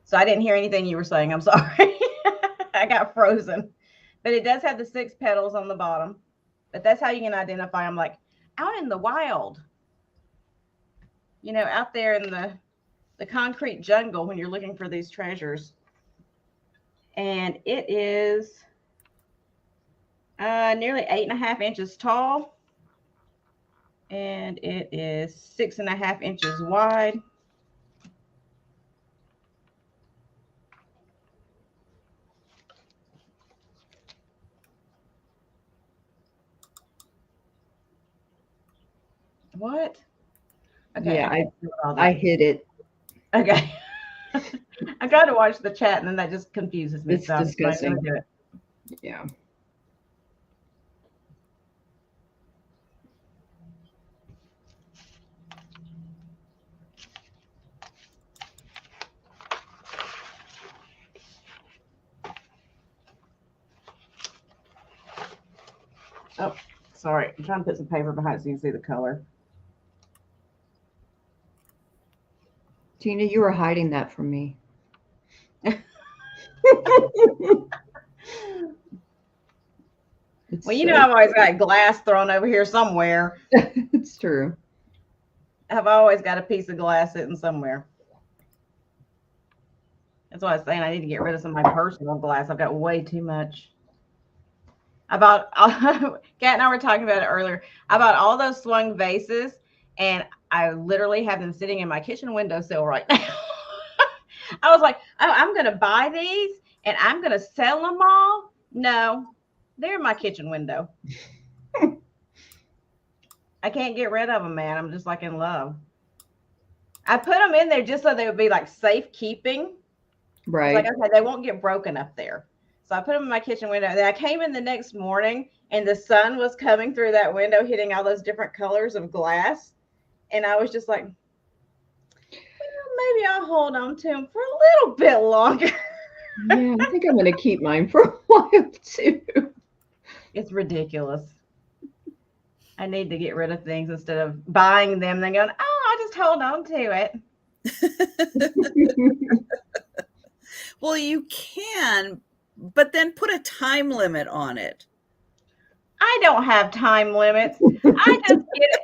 So I didn't hear anything you were saying. I'm sorry. I got frozen. But it does have the 6 petals on the bottom. But that's how you can identify them, like out in the wild. You know, out there in the concrete jungle when you're looking for these treasures. And it is nearly 8.5 inches tall. And it is 6.5 inches wide. What? Okay. Yeah, I hit it. Okay. I got to watch the chat, and then that just confuses me. It's disgusting. Do it. Yeah. Oh, sorry. I'm trying to put some paper behind it so you can see the color. Tina, you were hiding that from me. Well, you know, I've always got glass thrown over here somewhere. It's true. I've always got a piece of glass sitting somewhere. That's why I was saying I need to get rid of some of my personal glass. I've got way too much. Kat and I were talking about it earlier. I bought all those swung vases, and I literally have them sitting in my kitchen windowsill right now. I was like, oh, I'm going to buy these, and I'm going to sell them all. No, they're in my kitchen window. I can't get rid of them, man. I'm just like in love. I put them in there just so they would be like safekeeping. Right. Like I said, they won't get broken up there. So I put them in my kitchen window. Then I came in the next morning, and the sun was coming through that window, hitting all those different colors of glass. And I was just like, well, maybe I'll hold on to them for a little bit longer. Yeah, I think I'm going to keep mine for a while too. It's ridiculous. I need to get rid of things instead of buying them and then going, oh, I'll just hold on to it. Well, you can, but then put a time limit on it. I don't have time limits. I just get it.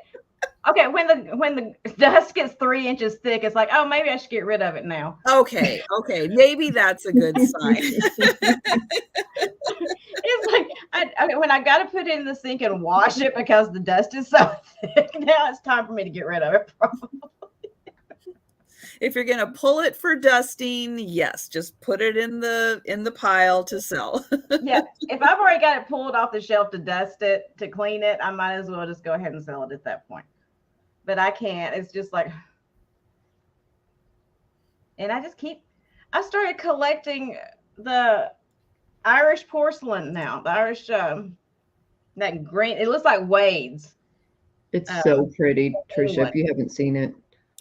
Okay, when the dust gets 3 inches thick, it's like, oh, maybe I should get rid of it now. Okay, maybe that's a good sign. It's like when I got to put it in the sink and wash it because the dust is so thick. Now it's time for me to get rid of it. Probably. If you're going to pull it for dusting, yes, just put it in the pile to sell. Yeah, if I've already got it pulled off the shelf to dust it, to clean it, I might as well just go ahead and sell it at that point. But I can't. It's just like, and I started collecting the Irish porcelain now. The Irish, that green, it looks like Wade's. It's so pretty, Trisha, anyway. if you haven't seen it.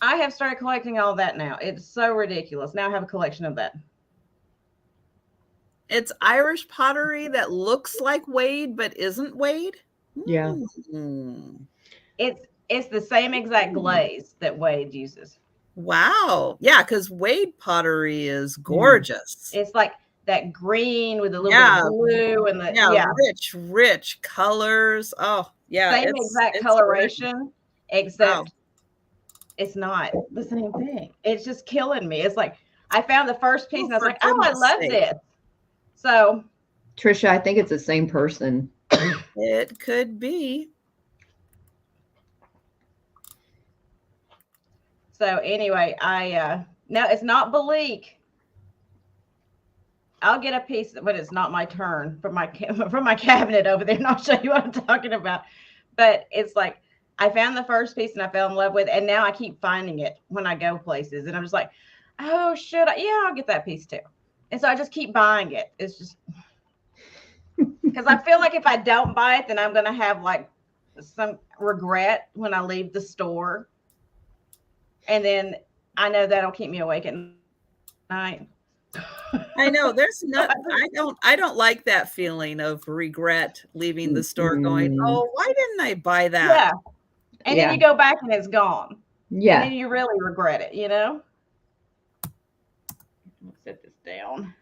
I have started collecting all that now. It's so ridiculous. Now I have a collection of that. It's Irish pottery that looks like Wade but isn't Wade. Yeah. It's the same exact glaze that Wade uses. Wow. Yeah, because Wade pottery is gorgeous. It's like that green with a little bit of blue and rich colors. Oh, yeah. Same exact coloration, except it's not the same thing. It's just killing me. It's like I found the first piece and I was like, oh, I love this. So Trisha, I think it's the same person. It could be. So anyway, now it's not Belique. I'll get a piece when it's not my turn from my cabinet over there, and I'll show you what I'm talking about. But it's like I found the first piece and I fell in love with it, and now I keep finding it when I go places, and I'm just like, oh, should I? Yeah, I'll get that piece too. And so I just keep buying it. It's just because I feel like if I don't buy it, then I'm gonna have like some regret when I leave the store, and then I know that'll keep me awake at night. I know there's not. I don't like that feeling of regret leaving the store going, oh, why didn't I buy that? Yeah. And then you go back and it's gone. Yeah. And then you really regret it, you know? I'll set this down.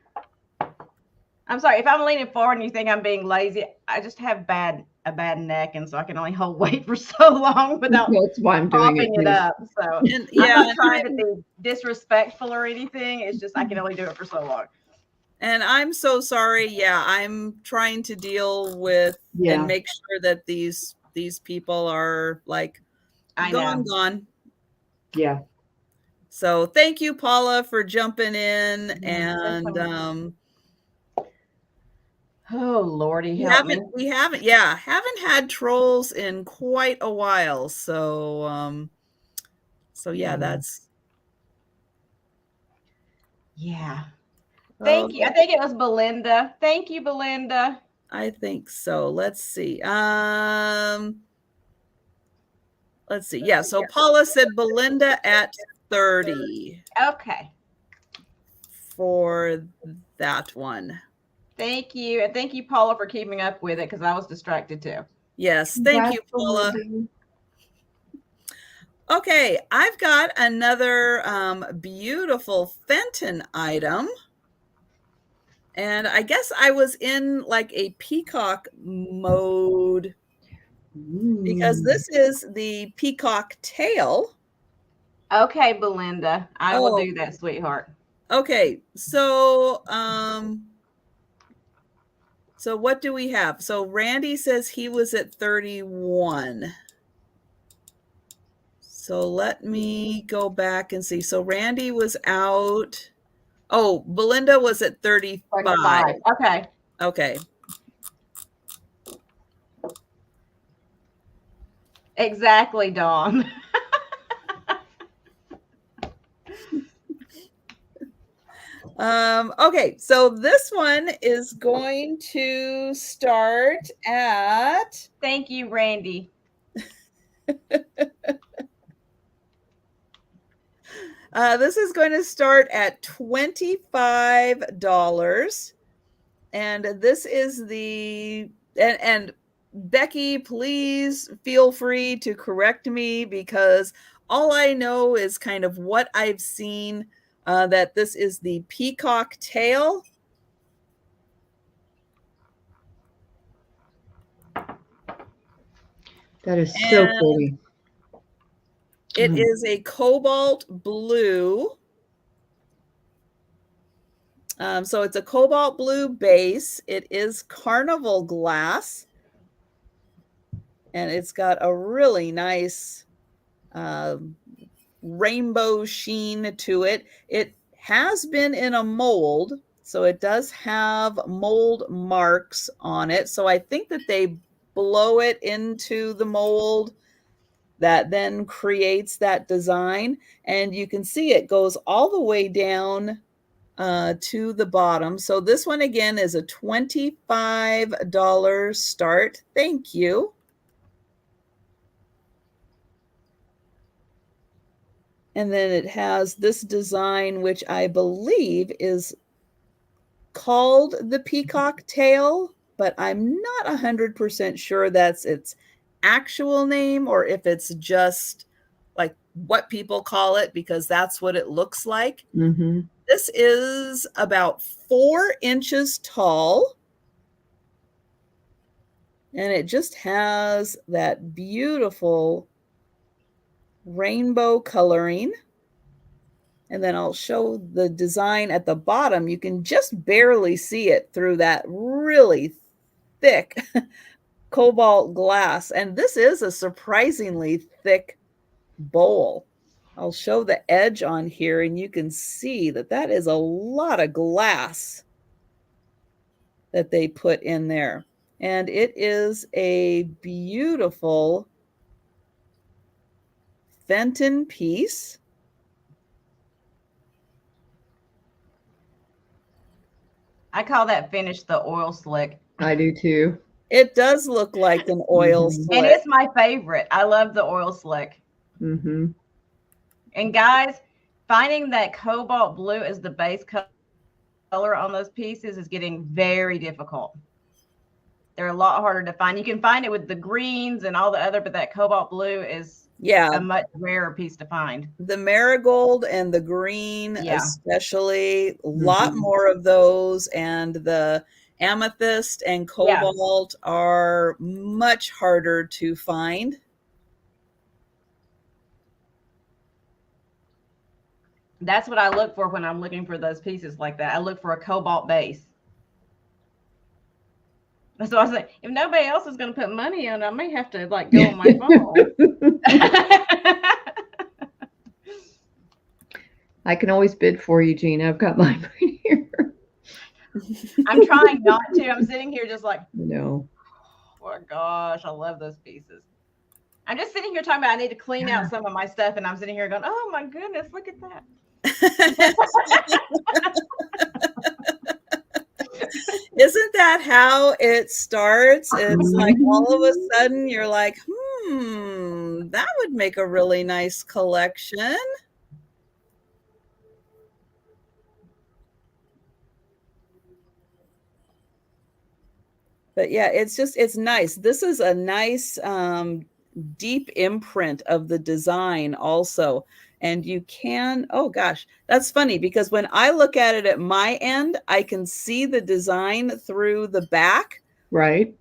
I'm sorry, if I'm leaning forward and you think I'm being lazy, I just have a bad neck, and so I can only hold weight for so long without That's why I'm doing it up. So I'm not trying to be disrespectful or anything. It's just I can only do it for so long. And I'm so sorry. Yeah, I'm trying to deal with and make sure that these people are like gone. Yeah. So thank you, Paula, for jumping in and oh Lordy, help me. We haven't had trolls in quite a while. So yeah, that's Thank you. I think it was Belinda. Thank you, Belinda. I think so. Let's see. Let's see. Yeah, so Paula said Belinda at 30. Okay. For that one. Thank you. And thank you, Paula, for keeping up with it because I was distracted too. Yes. Thank you, Paula. Okay. I've got another beautiful Fenton item. And I guess I was in like a peacock mode because this is the peacock tail. Okay, Belinda. I will do that, sweetheart. Okay. So, so what do we have? So Randy says he was at 31. So let me go back and see. So Randy was out. Oh, Belinda was at 35. Okay. Okay. Exactly, Dawn. Okay, so this one is going to start at... Thank you, Randy. This is going to start at $25. And this is the... And Becky, please feel free to correct me because all I know is kind of what I've seen, that this is the peacock tail. That is so pretty. It is a cobalt blue. So it's a cobalt blue base. It is carnival glass. And it's got a really nice rainbow sheen to it. It has been in a mold, so it does have mold marks on it. So I think that they blow it into the mold that then creates that design. And you can see it goes all the way down to the bottom. So this one again is a $25 start. Thank you. And then it has this design, which I believe is called the peacock tail, but I'm not 100% sure that's its actual name or if it's just like what people call it, because that's what it looks like. Mm-hmm. This is about 4 inches tall. And it just has that beautiful rainbow coloring. And then I'll show the design at the bottom. You can just barely see it through that really thick cobalt glass. And this is a surprisingly thick bowl. I'll show the edge on here and you can see that that is a lot of glass that they put in there. And it is a beautiful Fenton piece. I call that finish the oil slick. I do too. It does look like an oil Mhm. slick. And it's my favorite. I love the oil slick. Mm-hmm. And guys, finding that cobalt blue as the base color on those pieces is getting very difficult. They're a lot harder to find. You can find it with the greens and all the other, but that cobalt blue is a much rarer piece to find. The marigold and the green, especially, a lot more of those, and the amethyst and cobalt are much harder to find. That's what I look for when I'm looking for those pieces like that. I look for a cobalt base. That's what I was like. If nobody else is going to put money on it, I may have to like go on my phone. I can always bid for you, Jeana. I've got mine right here. I'm trying not to. I'm sitting here just like, no. Oh my gosh, I love those pieces. I'm just sitting here talking about I need to clean out some of my stuff, and I'm sitting here going, oh my goodness, look at that. Isn't that how it starts? It's like all of a sudden you're like, that would make a really nice collection. But yeah, it's nice. This is a nice deep imprint of the design also. And you can, oh gosh, that's funny because when I look at it at my end, I can see the design through the back. Right.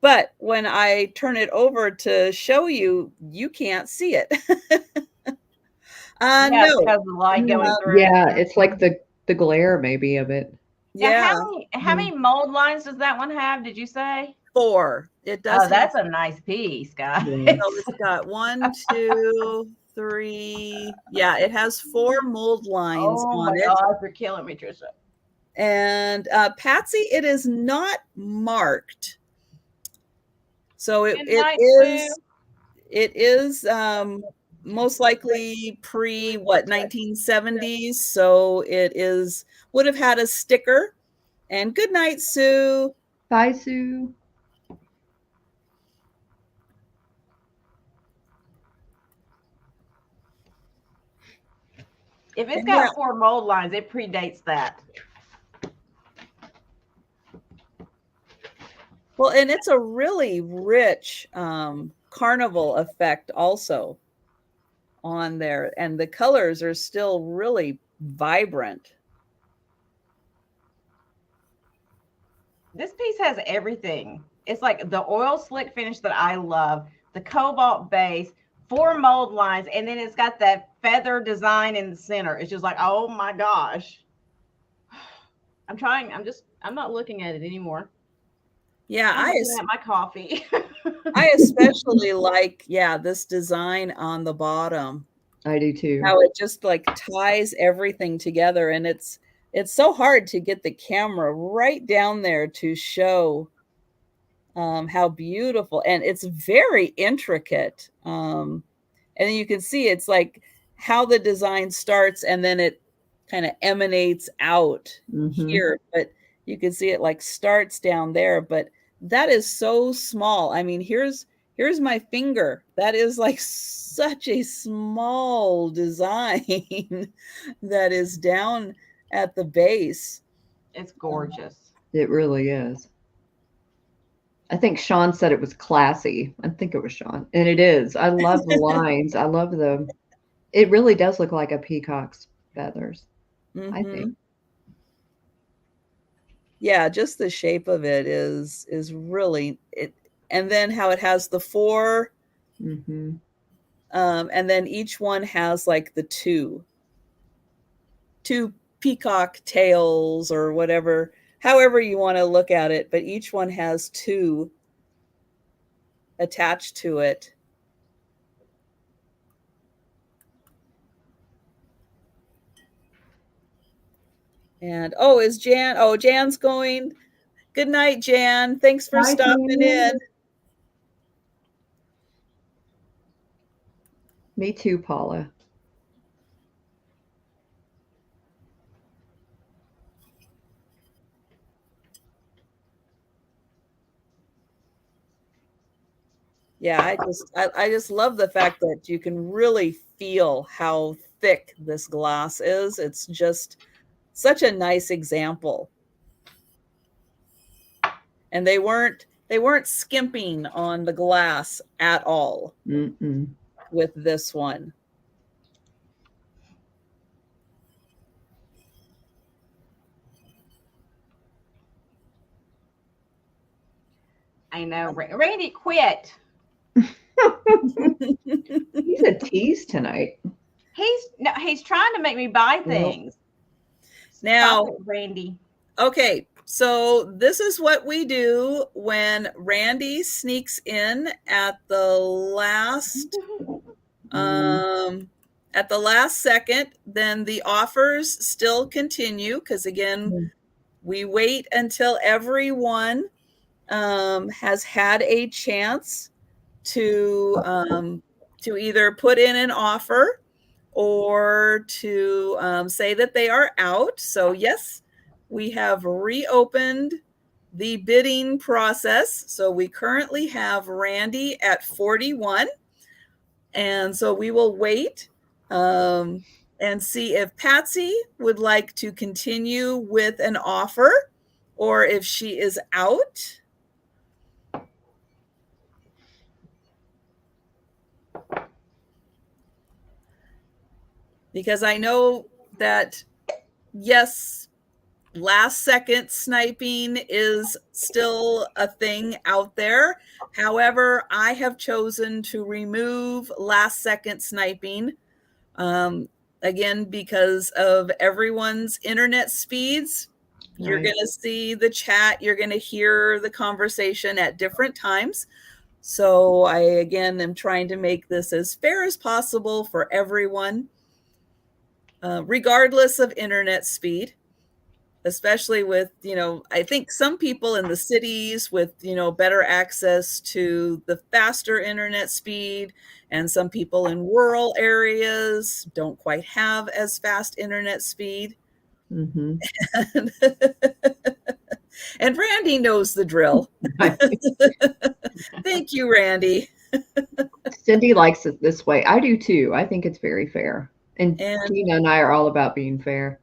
But when I turn it over to show you, you can't see it. Yeah, no. because of the light going through. Yeah, it's like the glare maybe of it. Yeah. How many mold lines does that one have? Did you say 4? It does. Oh, that's a nice piece, guys. So it's got 1, 2, 3. Yeah, it has 4 mold lines on it. Oh my gosh, you're killing me, Trisha. And Patsy, it is not marked. So it is most likely pre 1970s. So it would have had a sticker. And good night, Sue. Bye, Sue. If it's got 4 mold lines, it predates that. Well, and it's a really rich carnival effect also on there. And the colors are still really vibrant. This piece has everything. It's like the oil slick finish that I love, the cobalt base, 4 mold lines, and then it's got that feather design in the center. It's just like, oh my gosh. I'm not looking at it anymore. Yeah, I'm looking at my coffee. I especially like, this design on the bottom. I do too. How it just like ties everything together, and it's so hard to get the camera right down there to show how beautiful, and it's very intricate. And you can see it's like how the design starts and then it kind of emanates out here, but you can see it like starts down there, but that is so small. I mean, here's here's my finger. That is like such a small design that is down at the base. It's gorgeous. It really is. I think Sean said it was classy. I think it was Sean. And it is. I love the lines. I love it really does look like a peacock's feathers, I think. Yeah, just the shape of it is really it. And then how it has the 4, and then each one has like the two peacock tails or whatever, however you want to look at it, but each one has 2 attached to it. And is Jan? Oh, Jan's going. Good night, Jan. Thanks for stopping in. Me too, Paula. Yeah, I just love the fact that you can really feel how thick this glass is. It's just such a nice example. And they weren't skimping on the glass at all with this one. I know. Randy quit. He's a tease tonight. He's trying to make me buy things. Now, Stop it, Randy. Okay, so this is what we do when Randy sneaks in at the last second. Then the offers still continue because again, we wait until everyone has had a chance to either put in an offer or to say that they are out. So yes, we have reopened the bidding process. So we currently have Randy at 41. And so we will wait and see if Patsy would like to continue with an offer or if she is out. Because I know that, yes, last second sniping is still a thing out there. However, I have chosen to remove last second sniping, again, because of everyone's internet speeds. Right. You're going to see the chat. You're going to hear the conversation at different times. So I, again, am trying to make this as fair as possible for everyone, regardless of internet speed. Especially with, I think some people in the cities with, better access to the faster internet speed, and some people in rural areas don't quite have as fast internet speed. And Randy knows the drill. Thank you, Randy. Cindy likes it this way. I do too. I think it's very fair. And Jeana and I are all about being fair.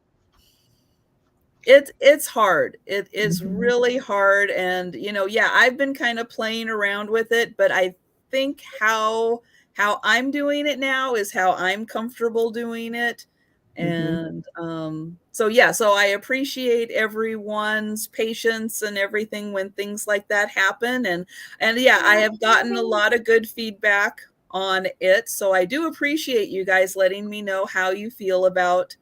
It's hard. It is really hard. And, I've been kind of playing around with it, but I think how I'm doing it now is how I'm comfortable doing it. And so I appreciate everyone's patience and everything when things like that happen. And I have gotten a lot of good feedback on it. So I do appreciate you guys letting me know how you feel about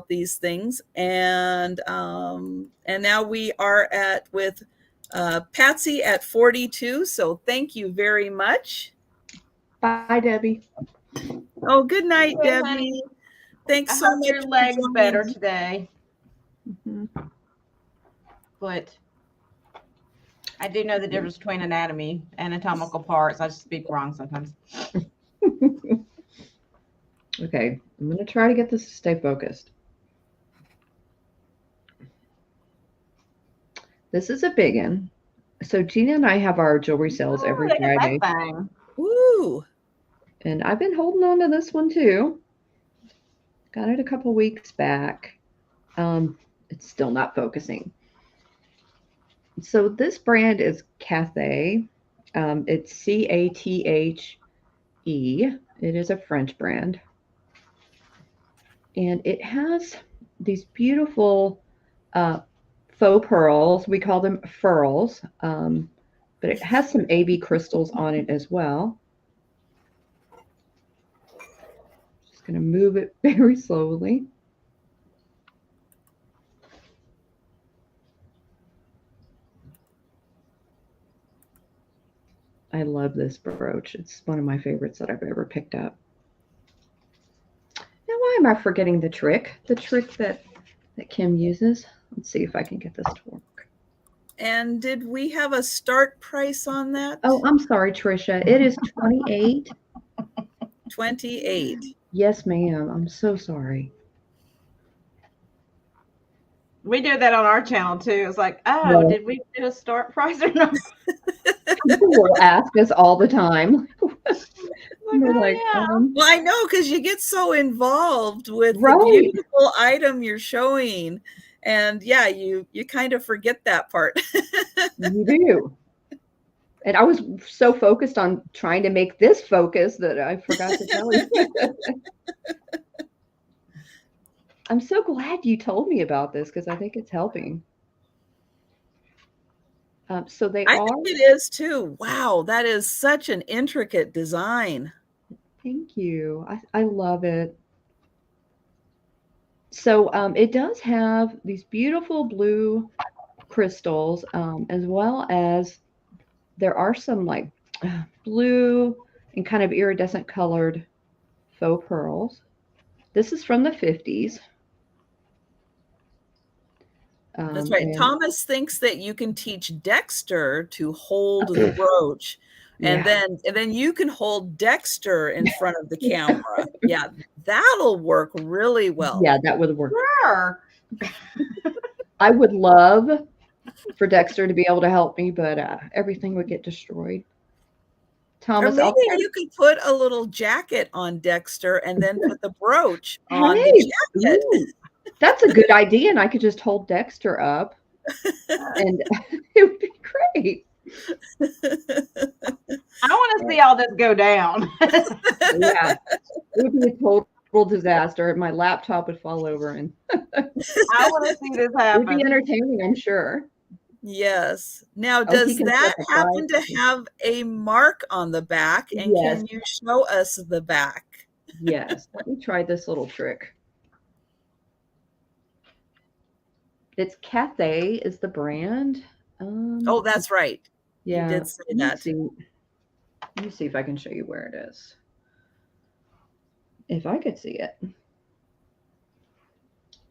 these things. And now we are with Patsy at 42. So thank you very much. Bye, Debbie. Oh, good night, Okay, Debbie. honey. Thanks so much. Your legs better today. But I do know the difference between anatomical parts. I just speak wrong sometimes. Okay, I'm going to try to get this to stay focused. This is a big one. So Jeana and I have our jewelry sales every Look at Friday. that thing. Woo! And I've been holding on to this one too. Got it a couple weeks back. It's still not focusing. So this brand is Cathay. It's Cathe. It is a French brand. And it has these beautiful faux pearls. We call them furls. But it has some AB crystals on it as well. Just going to move it very slowly. I love this brooch. It's one of my favorites that I've ever picked up. Now, why am I forgetting the trick? The trick that Kim uses. Let's see if I can get this to work. And did we have a start price on that? Oh, I'm sorry, Trisha. It is $28. 28. Yes, ma'am. I'm so sorry. We do that on our channel too. It's like, oh, Yeah. did we do a start price or not? People will ask us all the time. We're oh, like, yeah. Well, I know, because you get so involved with Right. the beautiful item you're showing. And yeah, you kind of forget that part. You do. And I was so focused on trying to make this focus that I forgot to tell you. I'm so glad you told me about this because I think it's helping. So they I are. think it is too. Wow, that is such an intricate design. Thank you. I love it. So it does have these beautiful blue crystals, as well as there are some like blue and kind of iridescent colored faux pearls. This is from the 50s. That's right. And Thomas thinks that you can teach Dexter to hold the brooch, and yeah. then you can hold Dexter in front of the camera. Yeah, that'll work really well. Yeah, that would work. Sure. I would love for Dexter to be able to help me, but everything would get destroyed. Or Thomas, maybe you could put a little jacket on Dexter and then put the brooch on Hey, the jacket. ooh, that's a good idea, and I could just hold Dexter up, and it would be great. I want to see all this go down. Yeah, it would be a total disaster. My laptop would fall over, and I want to see this it would happen. be entertaining, I'm sure. Yes. Now, he does can that set the happen to price. have a mark on the back? And Yes. can you show us the back? Yes, let me try this little trick. It's Cathay is the brand. Oh, that's right. Yeah, You did say let me that. see. Let me see if I can show you where it is. If I could see it.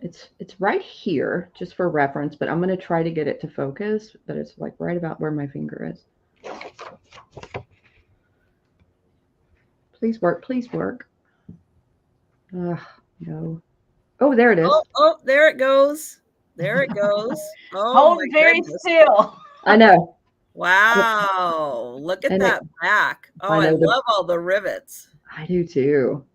It's right here, just for reference, but I'm going to try to get it to focus, but it's like right about where my finger is. Please work, please work. No. Oh, there it is. Oh, there it goes. There it goes. Oh, Hold my very goodness. still. I know. Wow. Look at And that back. Oh, I know the- love all the rivets. I do too.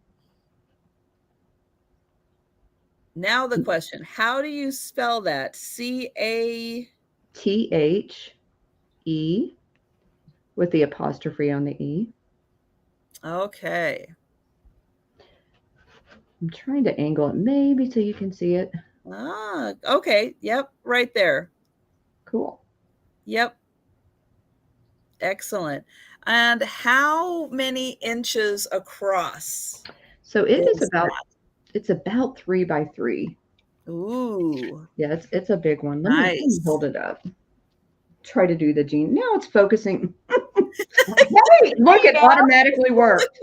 Now the question, how do you spell that? C-A... THE with the apostrophe on the E. Okay. I'm trying to angle it maybe so you can see it. Ah, okay. Yep, right there. Cool. Yep. Excellent. And how many inches across? So it is is about it's about 3 by 3. Ooh. Yeah, it's a big one. Let me Nice. hold it up. Try to do the Jean. Now it's focusing. Hey, look, it automatically worked.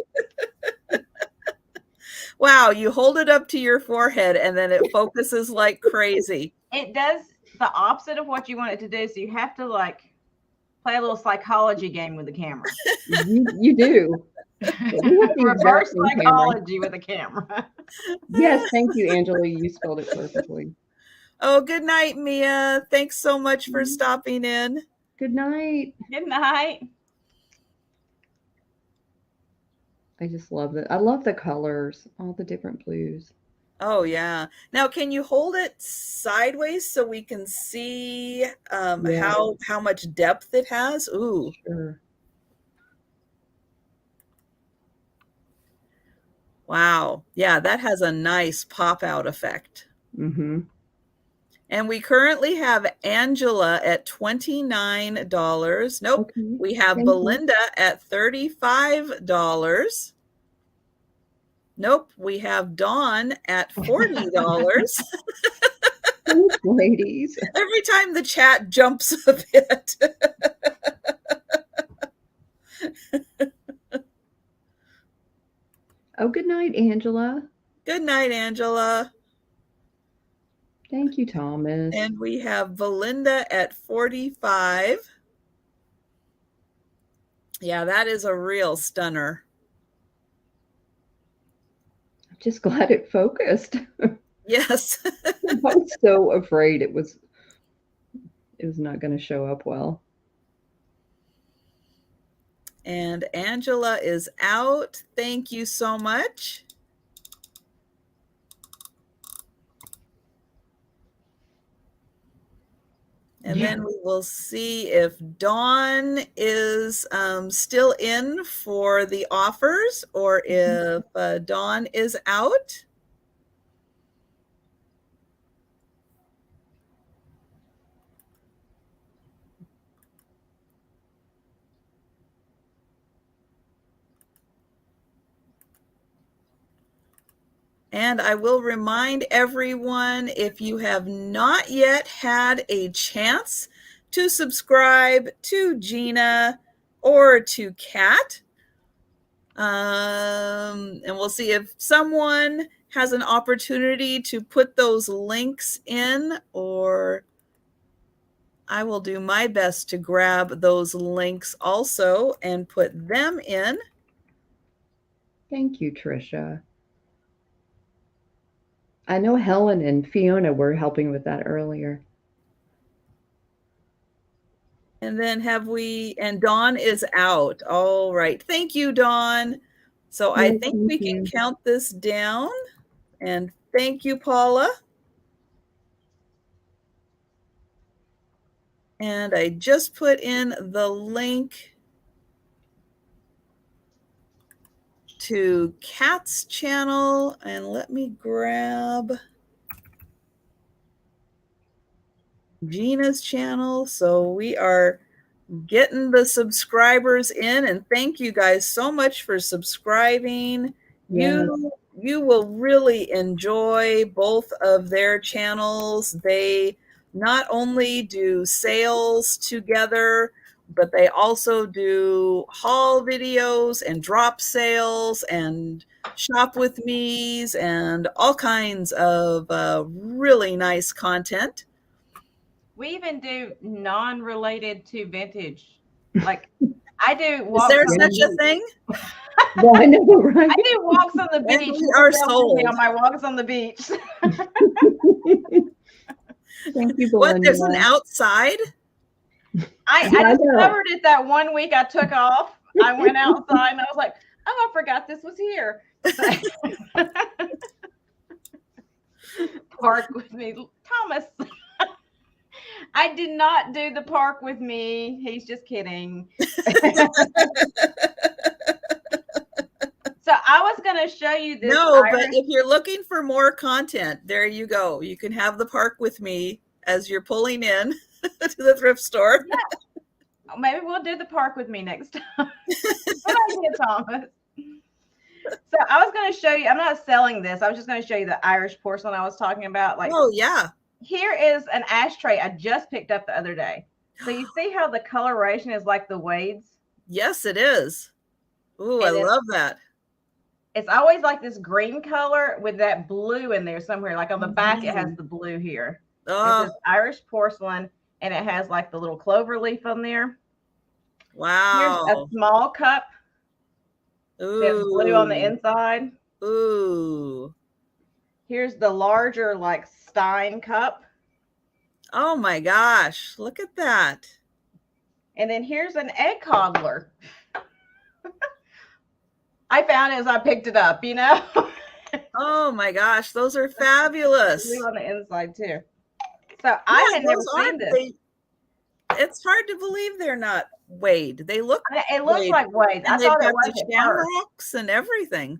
Wow, you hold it up to your forehead and then it focuses like crazy. It does the opposite of what you want it to do. So you have to like play a little psychology game with the camera. You do. We have the Reverse exact same camera. psychology with a camera. Yes, thank you, Angela. You spelled it perfectly. Oh, good night, Mia. Thanks so much for stopping in. Good night. Good night. I just love it. I love the colors, all the different blues. Oh yeah. Now, can you hold it sideways so we can see Yeah, how much depth it has? Ooh. sure. Wow. Yeah, that has a nice pop out effect. Mm-hmm. And we currently have Angela at $29. Nope. Okay. We have Thank you. Belinda at $35. Nope. We have Dawn at $40. Thanks, ladies. Every time the chat jumps a bit. Oh, good night, Angela. Good night, Angela. Thank you, Thomas. And we have Belinda at 45. Yeah, that is a real stunner. I'm just glad it focused. Yes. I was so afraid it was not going to show up well. And Angela is out. Thank you so much. And then we will see if Dawn is still in for the offers or if Dawn is out. And I will remind everyone, if you have not yet had a chance to subscribe to Jeana or to Cat, and we'll see if someone has an opportunity to put those links in, or I will do my best to grab those links also and put them in. Thank you, Trisha. I know Helen and Fiona were helping with that earlier. And then and Dawn is out. All right. Thank you, Dawn. So I Yes, think thank we can you. count this down. And thank you, Paula. And I just put in the link to Kat's channel. And let me grab Jeana's channel. So we are getting the subscribers in, and thank you guys so much for subscribing. Yes. You will really enjoy both of their channels. They not only do sales together, but they also do haul videos and drop sales and shop with me's and all kinds of really nice content. We even do non-related to vintage. Like I do Is walks there on such the a thing? Yeah, I know, right? I do walks on the And beach. we are sold. On my walks on the beach. Thank you, What? Belinda. There's an outside? I I know. discovered it that one week I took off. I went outside and I was like, oh, I forgot this was here. Park with me. Thomas. I did not do the park with me. He's just kidding. So I was going to show you this. No, but if you're looking for more content, there you go. You can have the park with me as you're pulling in to the thrift store. Yeah. Maybe we'll do the park with me next time. Good idea, Thomas. So I was going to show you, I'm not selling this. I was just going to show you the Irish porcelain I was talking about. Like, oh, yeah. Here is an ashtray I just picked up the other day. So you see how the coloration is like the wades? Yes, it is. Ooh, I love that. It's always like this green color with that blue in there somewhere. Like on the back, it has the blue here. It says Irish porcelain, and it has like the little clover leaf on there. Wow. Here's a small cup. Ooh. That's blue on the inside. Ooh. Here's the larger like Stein cup. Oh my gosh. Look at that. And then here's an egg cobbler. I found it as I picked it up, you know. Oh my gosh, those are fabulous. Blue on the inside too. So I had never seen this. It's hard to believe they're not weighed. They look. It looks like weighed. I thought it was the shamrocks and everything.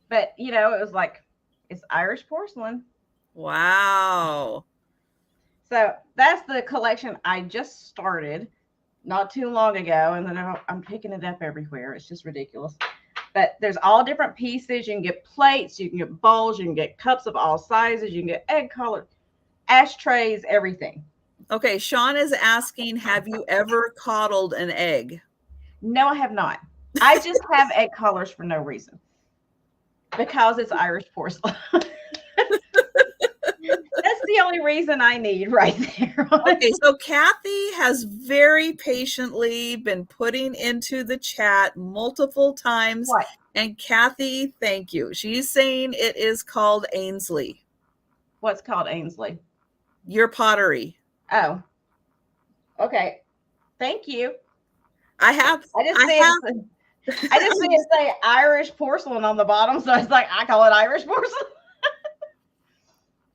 But you know, it was like it's Irish porcelain. Wow. So that's the collection I just started not too long ago, and then I'm picking it up everywhere. It's just ridiculous. But there's all different pieces. You can get plates, you can get bowls, you can get cups of all sizes, you can get egg collars, ashtrays, everything. Okay, Sean is asking, have you ever coddled an egg? No, I have not. I just have egg collars for no reason. Because it's Irish porcelain. That's the only reason I need right there. Okay, so Kathy has very patiently been putting into the chat multiple times. What? And Kathy, thank you. She's saying it is called Ainsley. What's called Ainsley? Your pottery. Oh. Okay. Thank you. I just see it say Irish porcelain on the bottom, so it's like I call it Irish porcelain.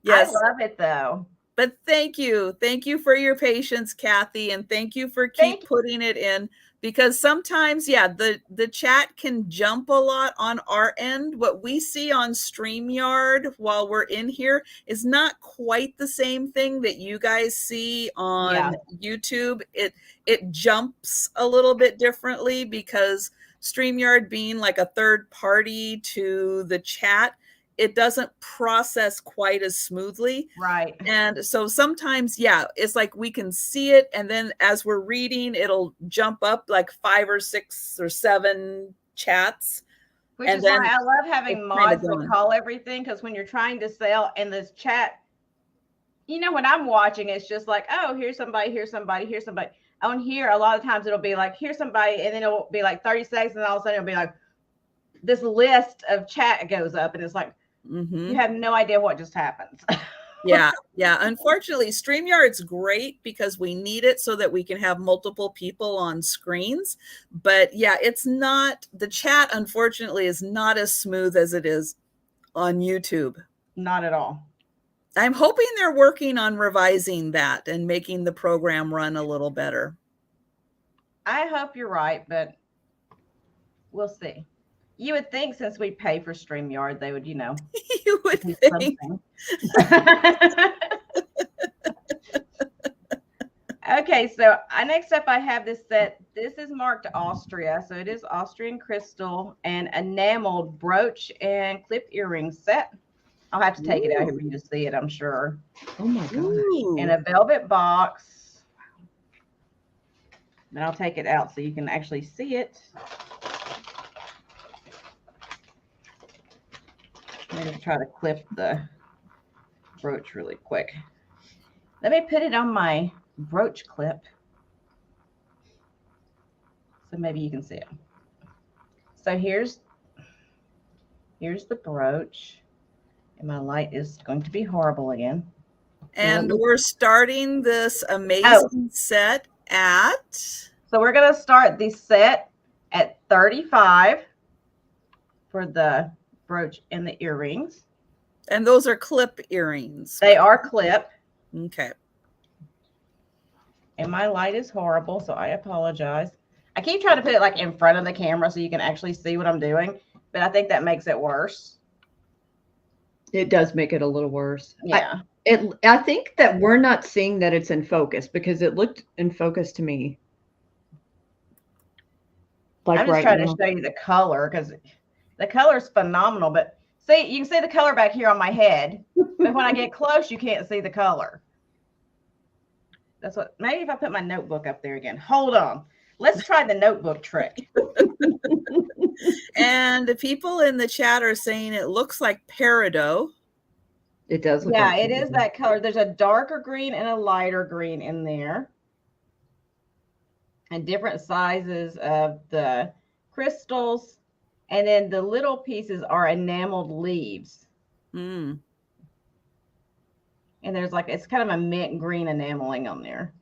Yes. I love it though. But thank you for your patience, Kathy, and thank you for putting it in, because sometimes, yeah, the chat can jump a lot on our end. What we see on StreamYard while we're in here is not quite the same thing that you guys see on YouTube. It jumps a little bit differently because StreamYard being like a third party to the chat, it doesn't process quite as smoothly. Right. And so sometimes, yeah, it's like we can see it. And then as we're reading, it'll jump up like 5 or 6 or 7 chats. Which is why I love having mods that call everything. Because when you're trying to sell in this chat, you know, when I'm watching, it's just like, oh, here's somebody, here's somebody, here's somebody. On here, a lot of times it'll be like, here's somebody. And then it'll be like 30 seconds. And all of a sudden it'll be like, this list of chat goes up. And it's like, you have no idea what just happened. Yeah. Unfortunately, StreamYard's great because we need it so that we can have multiple people on screens. But yeah, it's not, the chat, unfortunately, is not as smooth as it is on YouTube. Not at all. I'm hoping they're working on revising that and making the program run a little better. I hope you're right, but we'll see. You would think since we pay for StreamYard, they would, you know. You would think. Okay, so next up I have this set. This is marked Austria. So it is Austrian crystal and enameled brooch and clip earring set. I'll have to take it out here for you to see it, I'm sure. Oh my gosh. In a velvet box. Then I'll take it out so you can actually see it. I'm going to try to clip the brooch really quick. Let me put it on my brooch clip so maybe you can see it. So here's the brooch, and my light is going to be horrible again. And we're starting this amazing set at. So we're going to start the set at 35 for the brooch and the earrings. And those are clip earrings. They are clip. Okay. And my light is horrible, so I apologize. I keep trying to put it like in front of the camera so you can actually see what I'm doing, but I think that makes it worse. It does make it a little worse. Yeah. I think that we're not seeing that it's in focus because it looked in focus to me. Like I'm just trying to show you the color because the color is phenomenal, but see, you can see the color back here on my head, but when I get close, you can't see the color. That's what, maybe if I put my notebook up there again. Hold on. Let's try the notebook trick. And the people in the chat are saying it looks like peridot. It does look like it is that color. There's a darker green and a lighter green in there. And different sizes of the crystals. And then the little pieces are enameled leaves. Mm. And there's like, it's kind of a mint green enameling on there.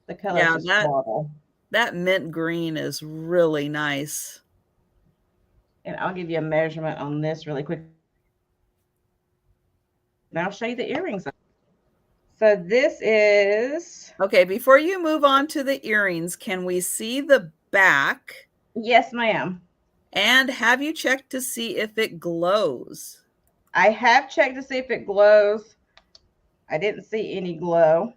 The color Yeah, is just horrible. that mint green is really nice. And I'll give you a measurement on this really quick. And I'll show you the earrings. So this is... Okay, before you move on to the earrings, can we see the back? Yes, ma'am. And have you checked to see if it glows? I have checked to see if it glows. I didn't see any glow.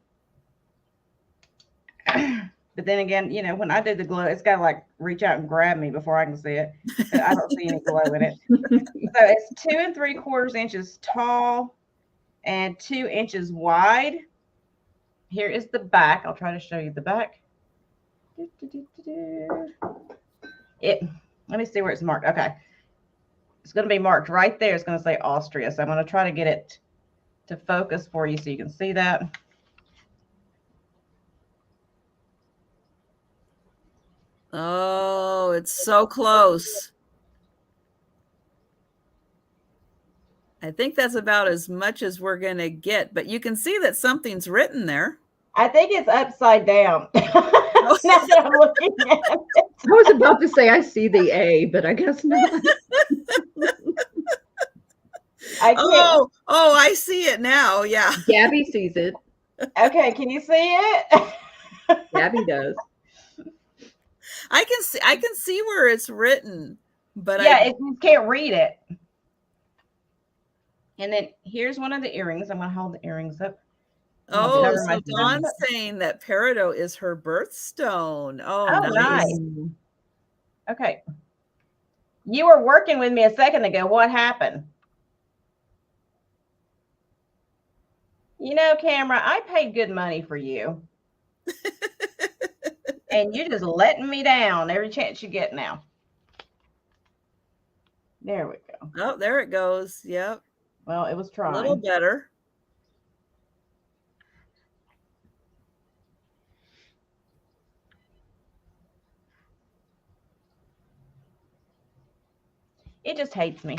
But then again, you know, when I do the glow, it's got to like reach out and grab me before I can see it. But I don't see any glow in it. So it's 2 3/4 inches tall and 2 inches wide. Here is the back. I'll try to show you the back. Let me see where it's marked. Okay. It's going to be marked right there. It's going to say Austria. So I'm going to try to get it to focus for you so you can see that. Oh, it's so close. I think that's about as much as we're going to get, but you can see that something's written there. I think it's upside down. Now that I'm looking at it. I was about to say I see the A, but I guess not. Oh, I see it now. Yeah. Gabby sees it. Okay, can you see it? Gabby does. I can see where it's written, but yeah, you can't read it. And then here's one of the earrings. I'm going to hold the earrings up. Oh, so Dawn's saying that peridot is her birthstone. Oh, nice. Okay. You were working with me a second ago. What happened? You know, camera, I paid good money for you. And you're just letting me down every chance you get now. There we go. Oh, there it goes. Yep. Well, it was trying. A little better. It just hates me.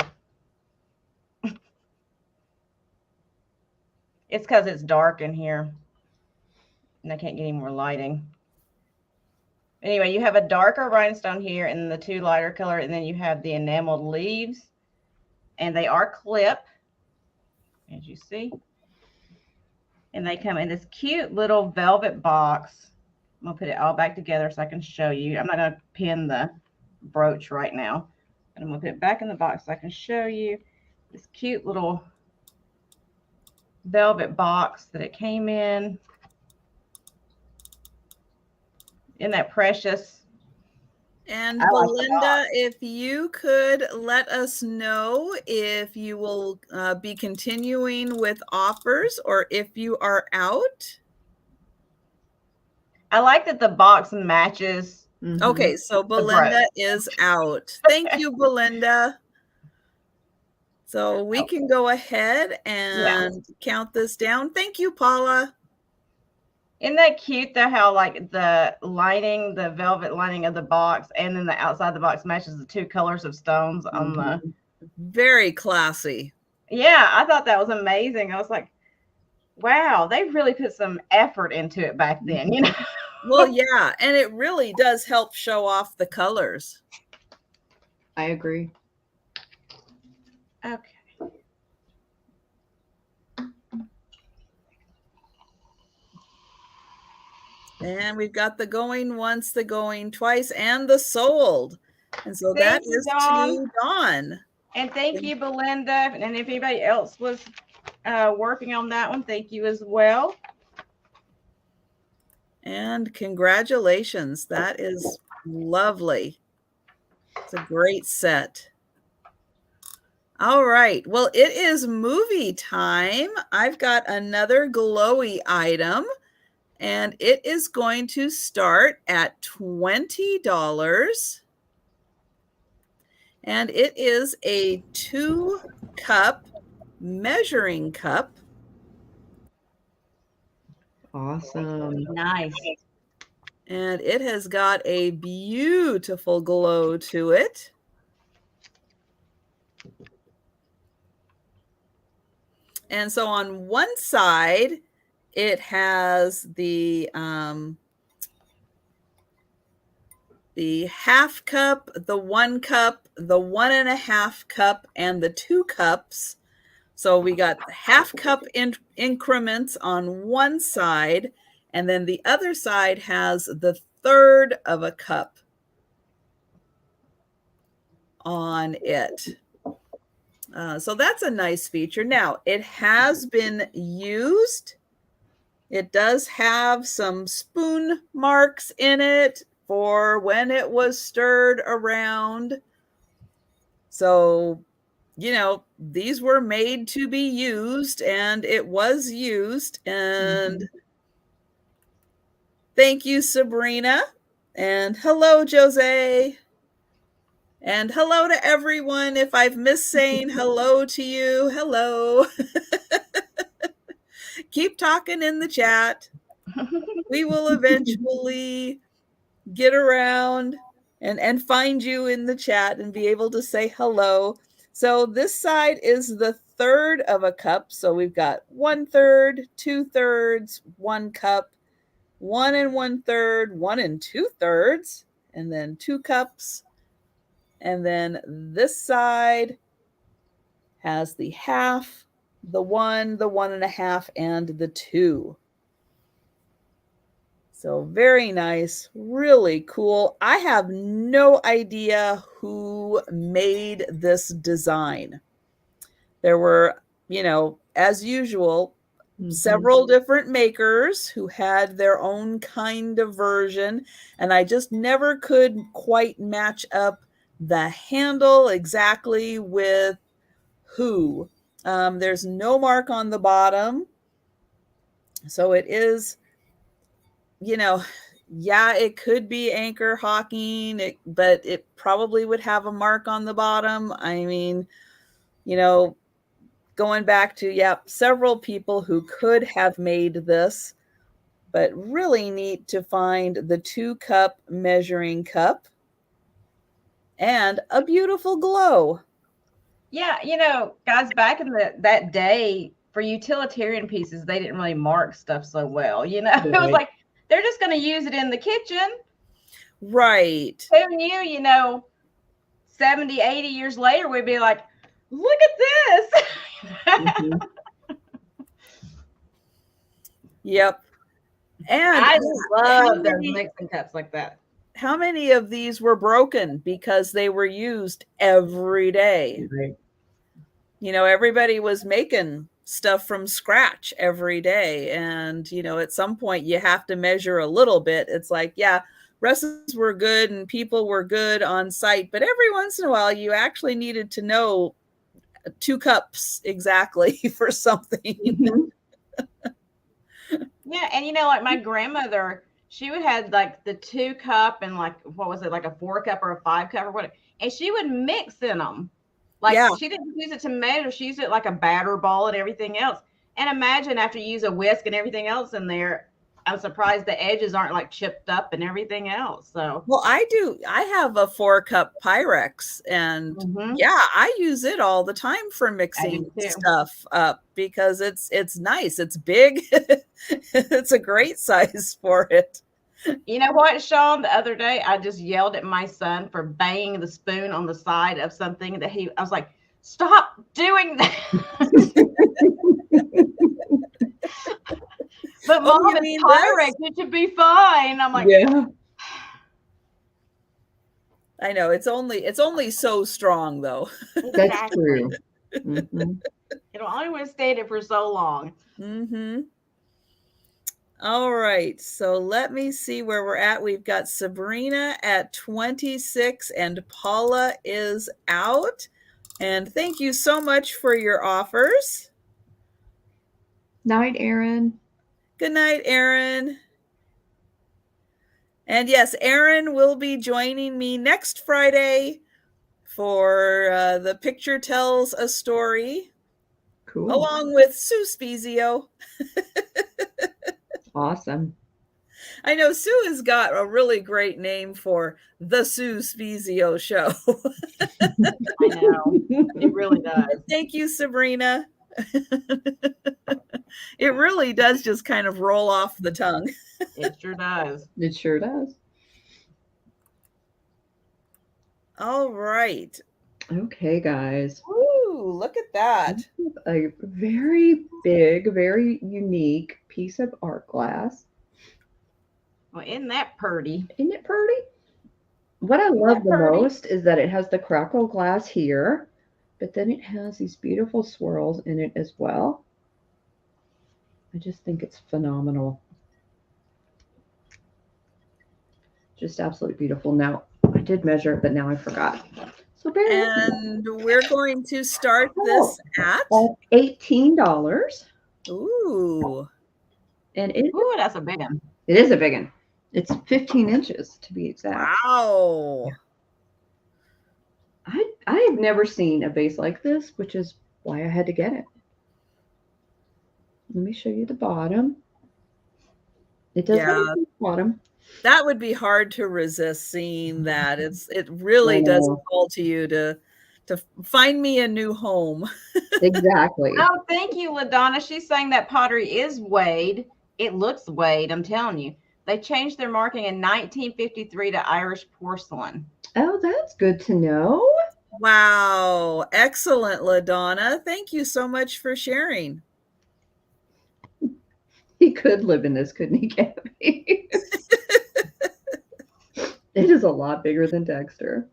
It's because it's dark in here. And I can't get any more lighting. Anyway, you have a darker rhinestone here and the 2 lighter color, and then you have the enameled leaves. And they are clip, as you see. And they come in this cute little velvet box. I'm going to put it all back together so I can show you. I'm not going to pin the brooch right now. But I'm going to put it back in the box so I can show you this cute little velvet box that it came in. Isn't that precious? And Belinda, if you could let us know if you will be continuing with offers or if you are out. I like that the box matches. Okay, so Belinda is out. Thank you, Belinda. So we can go ahead and count this down. Thank you, Paula. Isn't that cute though, how like the lining, the velvet lining of the box and then the outside of the box matches the 2 colors of stones on the... Very classy. Yeah, I thought that was amazing. I was like, wow, they really put some effort into it back then, you know? Well, yeah, and it really does help show off the colors. I agree. Okay. And we've got the going once, the going twice, and the sold. And so that is to Dawn. And thank you, Belinda. And if anybody else was working on that one, thank you as well. And congratulations. That is lovely. It's a great set. All right. Well, it is movie time. I've got another glowy item. And it is going to start at $20. And it is a 2-cup measuring cup. Awesome. Nice. And it has got a beautiful glow to it. And so on one side, it has the the half cup, the 1 cup, the 1.5 cup, and the 2 cups. So we got half cup increments on one side, and then the other side has the 1/3 of a cup on it. So that's a nice feature. Now, it has been used. It does have some spoon marks in it for when it was stirred around. So, these were made to be used, and it was used. And thank you, Sabrina. And hello, Jose. And hello to everyone. If I've missed saying hello to you, hello. Keep talking in the chat. We will eventually get around and find you in the chat and be able to say hello. So this side is the 1/3 of a cup. So we've got 1/3, 2/3, 1 cup, 1 1/3, 1 2/3, and then 2 cups. And then this side has the half, the 1, the 1.5, and the 2. So very nice, really cool. I have no idea who made this design. There were, as usual, several different makers who had their own kind of version, and I just never could quite match up the handle exactly with who. There's no mark on the bottom, so it is, yeah, it could be Anchor Hawking, but it probably would have a mark on the bottom. I mean, going back to, several people who could have made this, but really neat to find the 2 cup measuring cup and a beautiful glow. Yeah, guys, back in that day, for utilitarian pieces, they didn't really mark stuff so well. Right. It was like, they're just going to use it in the kitchen. Right. Who knew, 70, 80 years later, we'd be like, look at this. Yep. And I love those mixing cups like that. How many of these were broken because they were used every day? Right. Everybody was making stuff from scratch every day. And, at some point you have to measure a little bit. It's like, recipes were good and people were good on site, but every once in a while you actually needed to know 2 cups exactly for something. Yeah, and like my grandmother, she would have like the 2 cup and like, what was it, like a 4 cup or a 5 cup or whatever, and she would mix in them. Like, she didn't use it to measure, she used it like a batter ball and everything else. And imagine after you use a whisk and everything else in there, I'm surprised the edges aren't like chipped up and everything else. So, well, I have a 4 cup Pyrex, and I use it all the time for mixing stuff up because it's nice. It's big. It's a great size for it. You know what, Sean? The other day, I just yelled at my son for banging the spoon on the side of something that I was like, stop doing that. But Mom, it's Pyrex. It should be fine. I'm like, yeah. I know it's only so strong though. That's true. It'll only withstand it for so long. All right, so let me see where we're at. We've got Sabrina at 26 and Paula is out. And thank you so much for your offers. Night, Erin. Good night, Erin. And yes, Erin will be joining me next Friday for the Picture Tells a Story. Cool. Along with Sue Spezio. Awesome. I know Sue has got a really great name for the Sue Spezio Show. I know. It really does. Thank you, Sabrina. It really does just kind of roll off the tongue. It sure does. It sure does. All right. Okay, guys. Ooh, look at that. A very big, very unique piece of art glass. Well, isn't that pretty? Isn't it pretty? What I Isn't love that the pretty? most is that it has the crackle glass here, but then it has these beautiful swirls in it as well. I just think it's phenomenal. Just absolutely beautiful. Now, I did measure it, but now I forgot. So bear with me. And we're going to start Oh, this at, $18. ooh, And Ooh, that's a big one. it is a big one. It's 15 inches to be exact. wow. I have never seen a vase like this, which is why I had to get it. Let me show you the bottom. It does have Yeah, a bottom. that would be hard to resist seeing that. It I really does know. call to you to find me a new home. Exactly. Oh, thank you, LaDonna. She's saying that pottery is weighed. It looks weighed, I'm telling you. They changed their marking in 1953 to Irish porcelain. Oh, that's good to know. Wow. Excellent, LaDonna. Thank you so much for sharing. He could live in this, couldn't he, Gabby? It is a lot bigger than Dexter.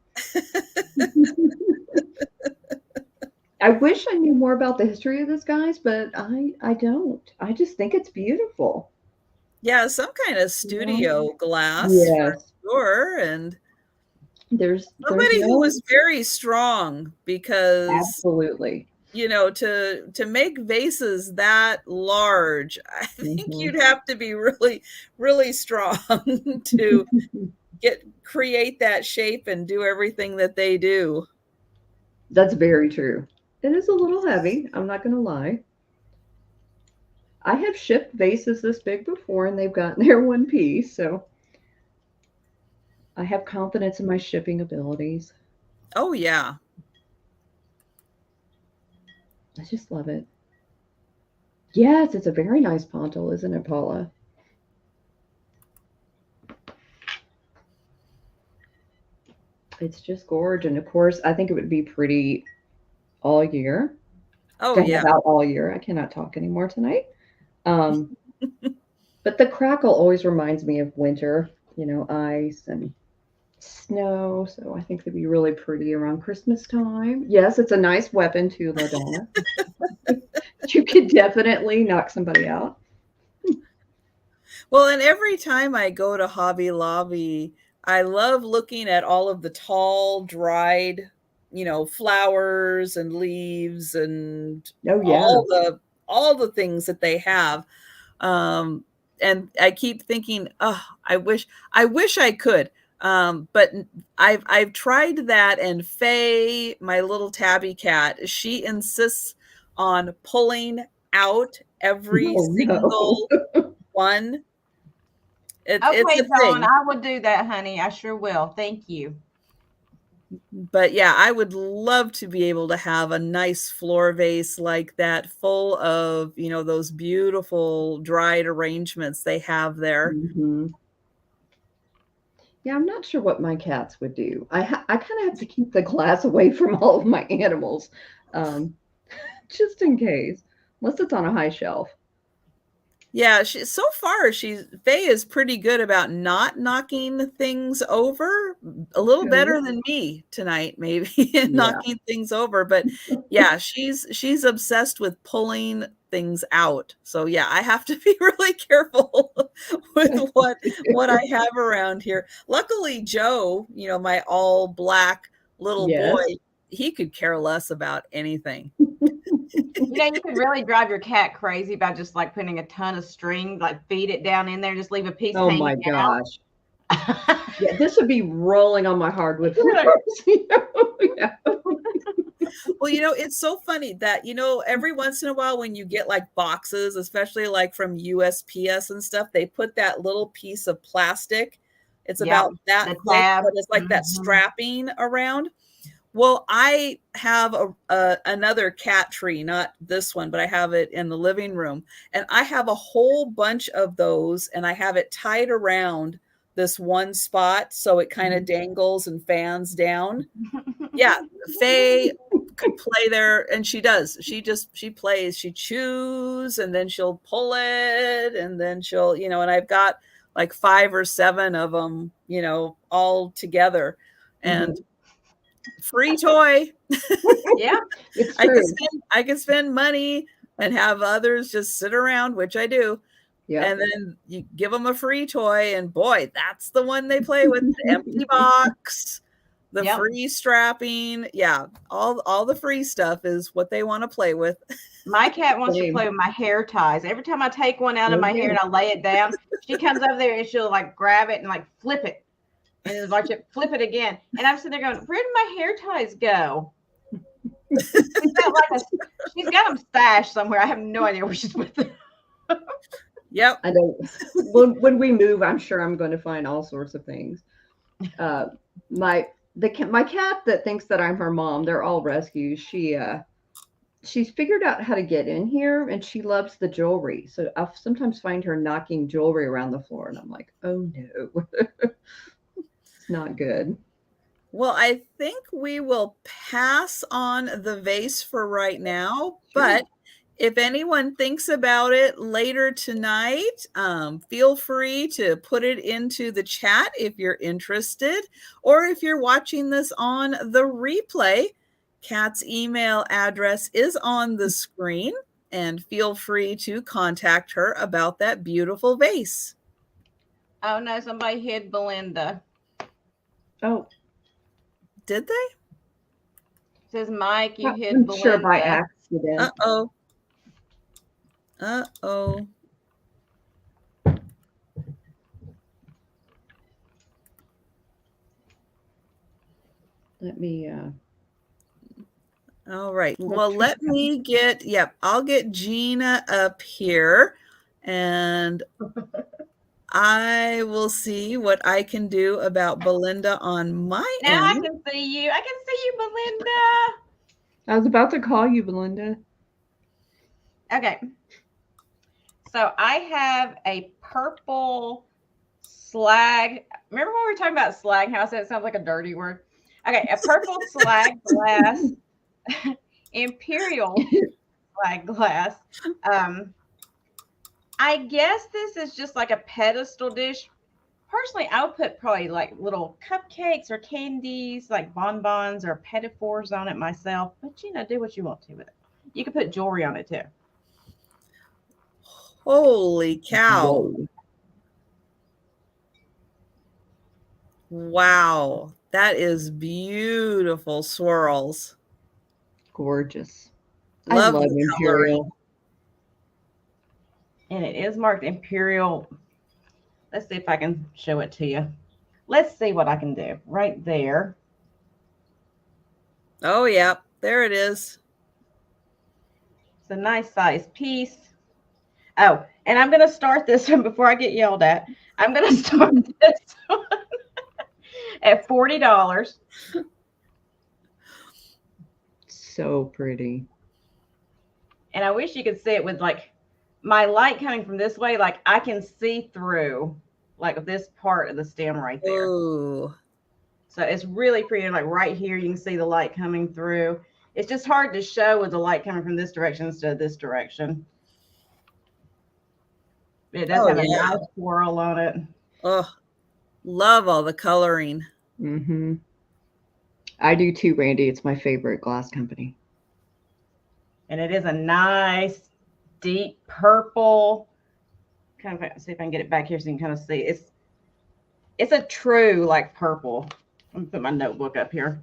I wish I knew more about the history of this, guys, but I don't. I just think it's beautiful. Yeah, some kind of studio glass for Yes. sure. And There's somebody who no was very strong because, absolutely. to make vases that large, I think Mhm. you'd have to be really, really strong to create that shape and do everything that they do. That's very true. It is a little heavy, I'm not going to lie. I have shipped vases this big before and they've gotten there one piece, so I have confidence in my shipping abilities. Oh yeah. I just love it. Yes, it's a very nice pontil, isn't it, Paula? It's just gorgeous. And of course, I think it would be pretty all year Oh to have yeah. out all year. I cannot talk anymore tonight. Um, but the crackle always reminds me of winter, ice and snow. So I think it'd be really pretty around Christmas time. Yes, it's a nice weapon too, LaDonna. You could definitely knock somebody out. Well, and every time I go to Hobby Lobby, I love looking at all of the tall, dried, flowers and leaves and Oh yeah. all the things that they have. Um, and I keep thinking, oh, I wish I could. But I've tried that, and Faye, my little tabby cat, she insists on pulling out every Oh no. single one. It's Okay, a Dawn, thing. I will do that, honey. I sure will. Thank you. But yeah, I would love to be able to have a nice floor vase like that, full of, those beautiful dried arrangements they have there. Mhm. Yeah, I'm not sure what my cats would do. I kind of have to keep the glass away from all of my animals, um, just in case, unless it's on a high shelf. Yeah, so far Faye is pretty good about not knocking things over. A little Good. better than me tonight, maybe, in Yeah. knocking things over. But yeah, she's obsessed with pulling things out. So yeah, I have to be really careful with what I have around here. Luckily, Joe, my all black little boy, Yes. he could care less about anything. You could really drive your cat crazy by just like putting a ton of string, like feed it down in there, just leave a piece Oh hanging my gosh. out. Yeah, this would be rolling on my hardwood floors. Yeah. Well, it's so funny that, every once in a while when you get like boxes, especially like from USPS and stuff, they put that little piece of plastic. It's Yep, about that the thick, tab. but it's like that Mhm. strapping around. Well, I have another cat tree, not this one, but I have it in the living room, and I have a whole bunch of those, and I have it tied around this one spot so it kind of dangles and fans down. Yeah, Faye could play there, and she does. She plays. She chews, and then she'll pull it, and then she'll, and I've got like 5 or 7 of them, all together, and free toy. Yeah, it's true. I can spend money and have others just sit around, which I do. Yeah. And then you give them a free toy, and boy, that's the one they play with. The empty box, the free strapping. Yeah, all the free stuff is what they want to play with. My cat wants to play with my hair ties. Every time I take one out of my hair and I lay it down, she comes over there and she'll like grab it and like flip it. And then watch it flip it again. And I'm sitting there going, where did my hair ties go? She's got them stashed somewhere. I have no idea where she's with them. Yep. I don't. When we move, I'm sure I'm going to find all sorts of things. My cat that thinks that I'm her mom, they're all rescues. She's figured out how to get in here, and she loves the jewelry. So I'll sometimes find her knocking jewelry around the floor, and I'm like, oh no. It's not good. Well, I think we will pass on the vase for right now, but if anyone thinks about it later tonight, feel free to put it into the chat if you're interested, or if you're watching this on the replay, Kat's email address is on the screen, and feel free to contact her about that beautiful vase. Oh no, somebody hid Belinda. Oh. Did they? It says, Mike, you hid Belinda. Sure, by accident. Uh-oh. Uh-oh. Let me all right. Well, let me get, I'll get Jeana up here, and I will see what I can do about Belinda on my end. Now I can see you. I can see you, Belinda. I was about to call you, Belinda. Okay. So I have a purple slag. Remember when we were talking about slag? How I said it sounds like a dirty word. Okay, a purple slag glass, imperial slag glass. I guess this is just like a pedestal dish. Personally, I would put probably like little cupcakes or candies, like bonbons or petit fours on it myself. But do what you want to with it. You can put jewelry on it too. Holy cow. Whoa. Wow. That is beautiful swirls. Gorgeous. Love I love imperial. And it is marked imperial. Let's see if I can show it to you. Let's see what I can do right there. Oh, yeah. There it is. It's a nice size piece. Oh, and I'm going to start this one before I get yelled at. I'm going to start this one at $40. So pretty. And I wish you could see it with like my light coming from this way. Like I can see through like this part of the stem right there. Ooh. So it's really pretty. Like right here, you can see the light coming through. It's just hard to show with the light coming from this direction instead of this direction. It does have a nice swirl on it. Oh, love all the coloring. Mm-hmm. I do too, Randy. It's my favorite glass company. And it is a nice, deep purple. Kind of see if I can get it back here so you can kind of see. It's a true like purple. Let me put my notebook up here.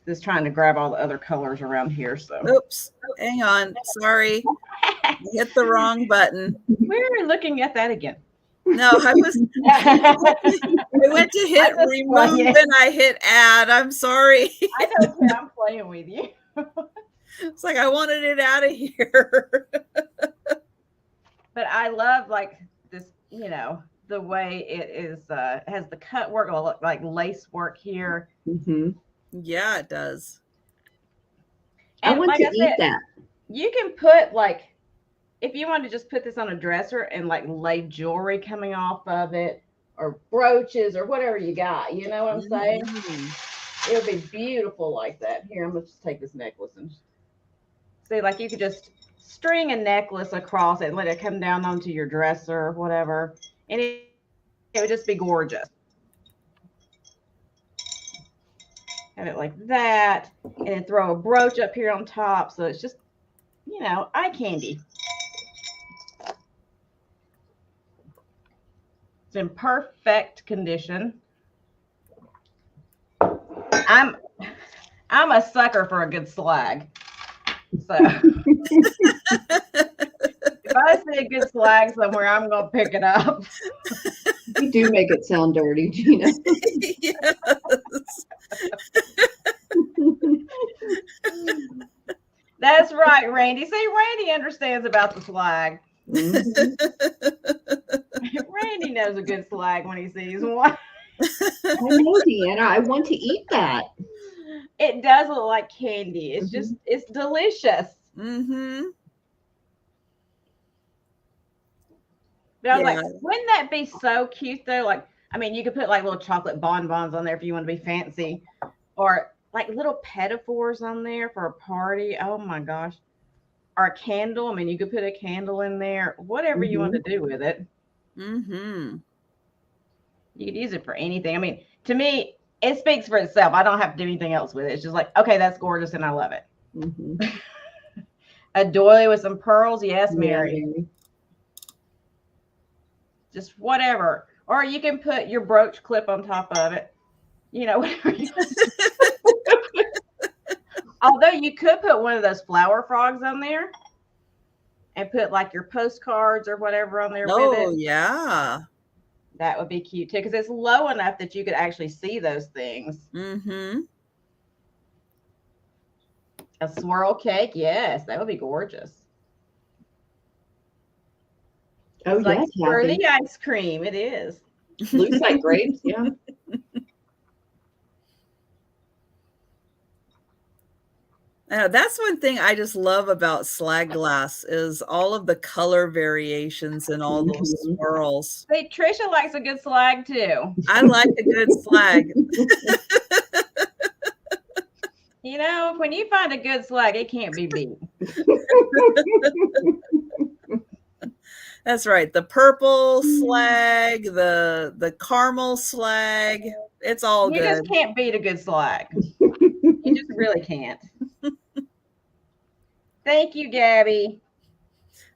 Just trying to grab all the other colors around here. So oops, hang on. Sorry. Hit the wrong button. We're looking at that again. No, I went to hit remove and I hit add. I'm sorry. I know, I'm playing with you. It's like I wanted it out of here. But I love like this, the way it is has the cut work, like lace work here. Mm-hmm. Yeah, it does. And I want to eat that. You can put like, if you want to just put this on a dresser and like lay jewelry coming off of it, or brooches or whatever you got. You know what I'm saying? Mhm. It would be beautiful like that. Here, I'm going to just take this necklace and See, like you could just string a necklace across it and let it come down onto your dresser or whatever. And it would just be gorgeous. Have it like that. And then throw a brooch up here on top. So it's just, you know, eye candy. It's in perfect condition. I'm a sucker for a good slag. So if I see a good slag somewhere, I'm gonna pick it up. you do make it sound dirty, Jeana. Yes. That's right, Randy. See, Randy understands about the slag. Mhm. Randy knows a good slag when he sees one. I know, Deanna. I want to eat that. It does look like candy. It's just, it's delicious. Mm-hmm. But I was Yeah. like, wouldn't that be so cute though? Like, I mean, you could put like little chocolate bonbons on there if you want to be fancy, or like little pedophores on there for a party. Oh my gosh. Or a candle. I mean, you could put a candle in there, whatever you want to do with it. Mm-hmm. You could use it for anything. I mean, to me, it speaks for itself. I don't have to do anything else with it. It's just like, okay, that's gorgeous and I love it. A doily with some pearls. Yes, Mary. Yeah, Mary. Just whatever. Or you can put your brooch clip on top of it. You know, whatever you want. Although you could put one of those flower frogs on there and put like your postcards or whatever on there with Oh, it. yeah. That would be cute too, because it's low enough that you could actually see those things. Mm-hmm. A swirl cake, yes, that would be gorgeous. Oh, It's like yes, swirly ice cream. It is. Looks like grapes, yeah. That's one thing I just love about slag glass is all of the color variations and all those swirls. See, Trisha likes a good slag too. I like a good slag. You know, when you find a good slag, it can't be beat. That's right. The purple slag, the caramel slag. It's all You good. just can't beat a good slag. You just really can't. Thank you, Gabby.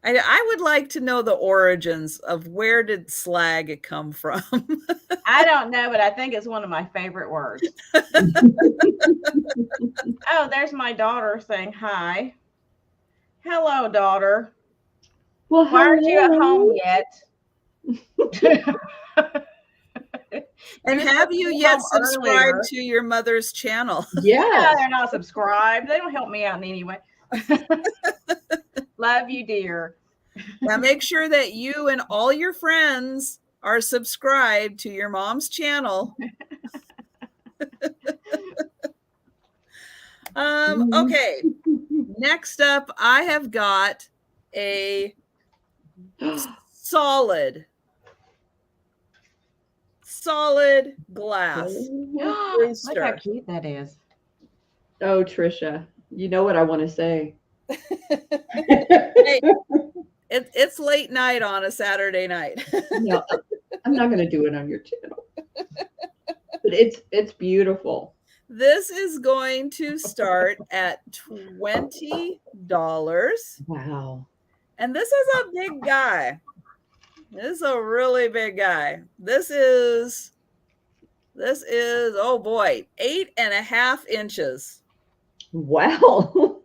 I would like to know the origins of where did slag come from? I don't know, but I think it's one of my favorite words. Oh, there's my daughter saying hi. Hello, daughter. Well, Why aren't you at home yet? And have you yet subscribed to your mother's channel? Yeah. No, they're not subscribed. They don't help me out in any way. Love you, dear. Now make sure that you and all your friends are subscribed to your mom's channel. Okay. Next up, I have got a solid glass. Look how cute that is. Oh, Trisha, you know what I want to say. Hey, it's late night on a Saturday night. No, I'm not going to do it on your channel. But it's beautiful. This is going to start at $20. Wow. And this is a big guy. This is a really big guy. This is, oh boy, 8.5 inches. Wow.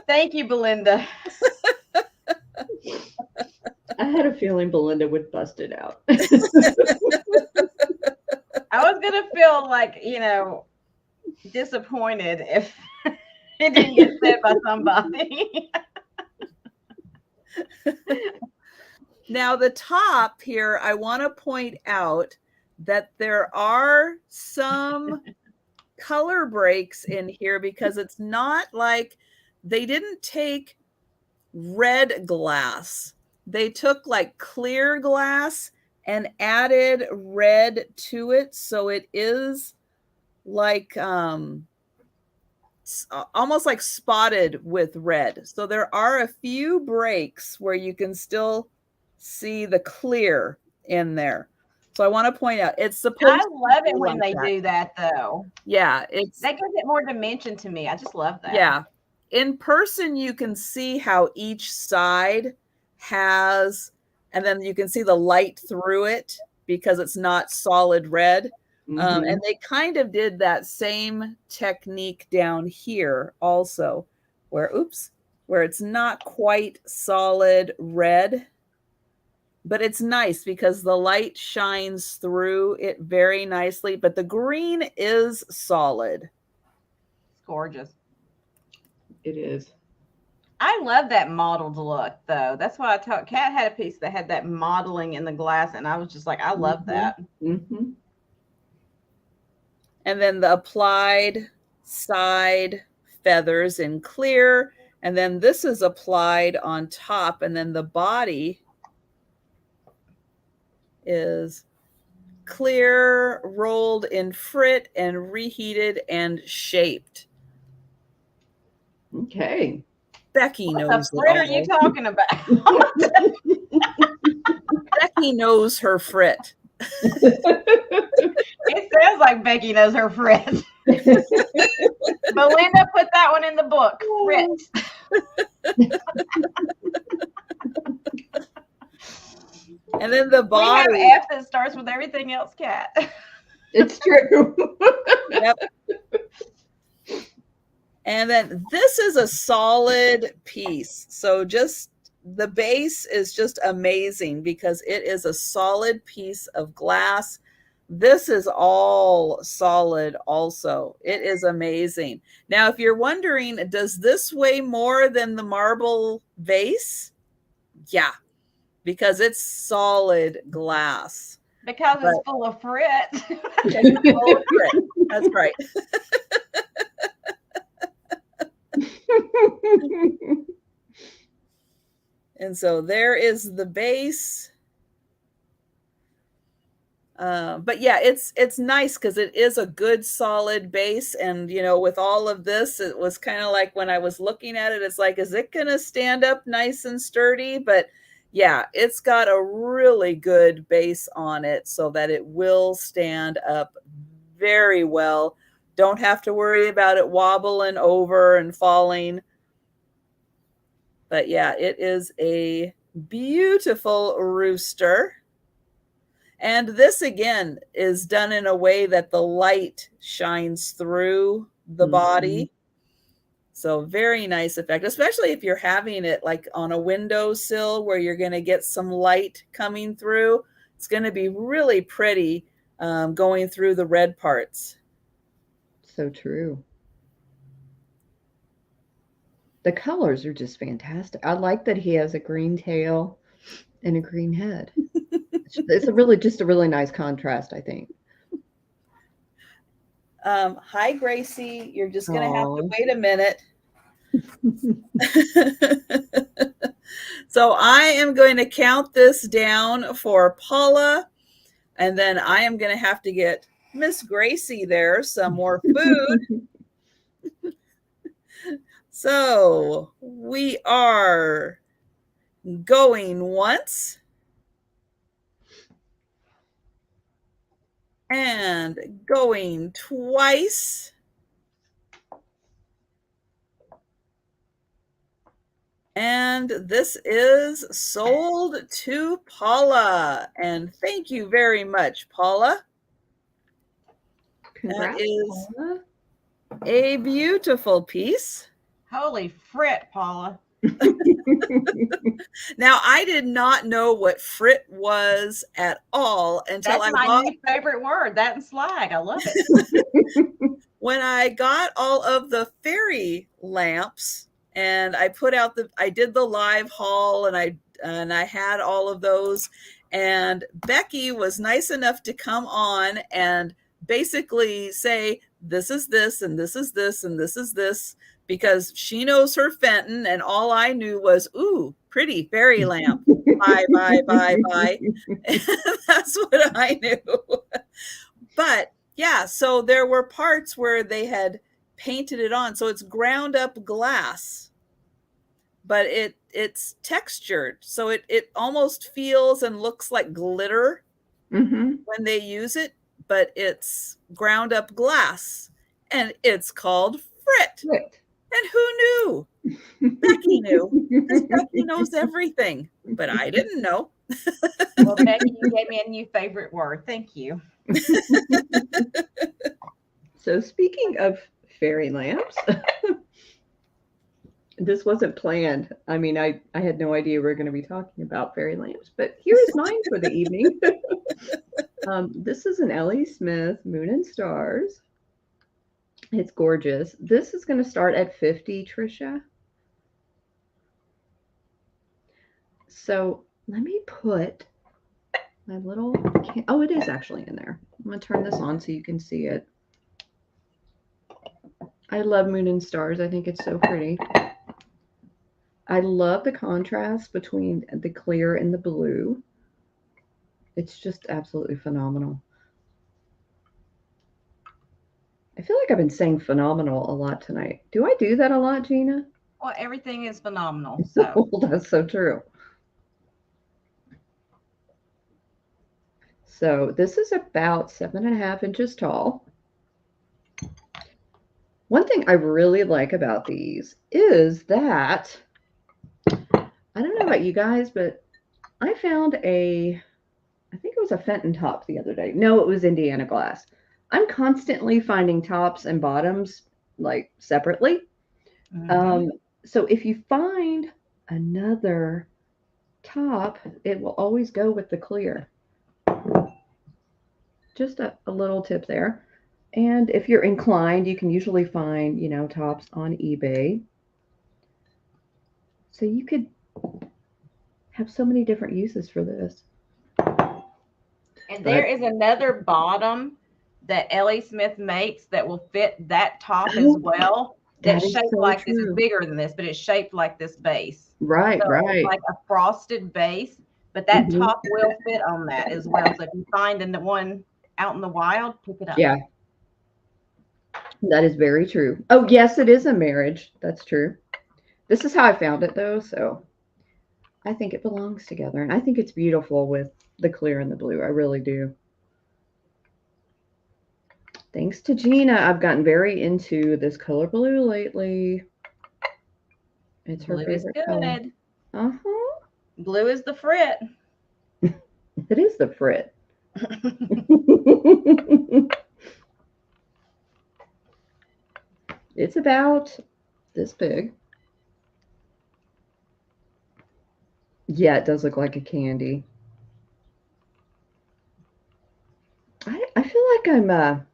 Thank you, Belinda. I had a feeling Belinda would bust it out. I was going to feel like, you know, disappointed if it didn't get said by somebody. Now, the top here, I want to point out that there are some color breaks in here because it's not like they didn't take red glass. they took like clear glass and added red to it. So it is like almost like spotted with red. So there are a few breaks where you can still see the clear in there. So I want to point out it's supposed I love it when like they do that though. Yeah, that gives it more dimension to me. I just love that. Yeah. In person, you can see how each side has, and then you can see the light through it because it's not solid red. And they kind of did that same technique down here also, where it's not quite solid red, but it's nice because the light shines through it very nicely, but the green is solid. It's gorgeous. It is. I love that mottled look though. That's why I thought Cat had a piece that had that modeling in the glass, and I was just like, I love that. Mm-hmm. And then the applied side feathers in clear, and then this is applied on top, and then the body is clear, rolled in frit, and reheated and shaped. Okay. Becky knows what are you talking about? Becky knows her frit. It sounds like Becky knows her frit. Belinda, put that one in the book. Frit. And then the body. We have F that starts with everything else, Cat. It's true. Yep. And then this is a solid piece. So just the base is just amazing because it is a solid piece of glass. This is all solid also. It is amazing. Now, if you're wondering, does this weigh more than the marble vase? Yeah, because it's solid glass. Because it's full of frit. It's full of frit. That's right. And so there is the base. But yeah, it's nice because it is a good solid base. And, you know, with all of this, it was kind of like when I was looking at it, it's like, is it going to stand up nice and sturdy? But yeah, it's got a really good base on it so that it will stand up very well. Don't have to worry about it wobbling over and falling. But yeah, it is a beautiful rooster. And this, again, is done in a way that the light shines through the body. So very nice effect, especially if you're having it like on a windowsill where you're going to get some light coming through. It's going to be really pretty going through the red parts. So true. The colors are just fantastic. I like that he has a green tail and a green head. It's just a really nice contrast, I think. Hi, Gracie. You're just going to have to wait a minute. So I am going to count this down for Paula, and then I am going to have to get Miss Gracie there some more food. So we are going once and going twice. And this is sold to Paula. And thank you very much, Paula. Congrats, that is Paula. A beautiful piece. Holy frit, Paula. Now, I did not know what frit was at all until That's my new favorite word, that and slag. I love it. When I got all of the fairy lamps and I did the live haul and I had all of those, and Becky was nice enough to come on and basically say, this is this, and this is this, and this is this, because she knows her Fenton, and all I knew was, ooh, pretty fairy lamp. Bye, bye, bye, bye. That's what I knew. But yeah, so there were parts where they had painted it on. So it's ground up glass, but it's textured. So it almost feels and looks like glitter when they use it, but it's ground up glass, and it's called frit. And who knew? Becky knew, because Becky knows everything, but I didn't know. Well, Becky, you gave me a new favorite word. Thank you. So speaking of fairy lamps, this wasn't planned. I mean, I had no idea we were going to be talking about fairy lamps, but here is mine for the evening. This is an L.E. Smith Moon and Stars. It's gorgeous. This is going to start at $50, Trisha. So let me put my little, oh, it is actually in there. I'm going to turn this on so you can see it. I love Moon and Stars. I think it's so pretty. I love the contrast between the clear and the blue. It's just absolutely phenomenal. I feel like I've been saying phenomenal a lot tonight. Do I do that a lot, Jeana? Well, everything is phenomenal. So That's so true. So this is about 7.5 inches tall. One thing I really like about these is that, I don't know about you guys, but I found I think it was a Fenton top the other day. No, it was Indiana glass. I'm constantly finding tops and bottoms like separately. So if you find another top, it will always go with the clear. Just a little tip there. And if you're inclined, you can usually find, you know, tops on eBay. So you could have so many different uses for this. And there is another bottom that L.E. Smith makes that will fit that top as well. That's shaped so like this. Is bigger than this, but it's shaped like this base. Right, so right. It's like a frosted base, but that top will fit on that as well. So if you find the one out in the wild, pick it up. Yeah. That is very true. Oh, yes, it is a marriage. That's true. This is how I found it, though, so I think it belongs together. And I think it's beautiful with the clear and the blue. I really do. Thanks to Jeana, I've gotten very into this color blue lately. It's her favorite color. Uh-huh. Blue is the frit. It is the frit. It's about this big. Yeah, it does look like a candy. I feel like I'm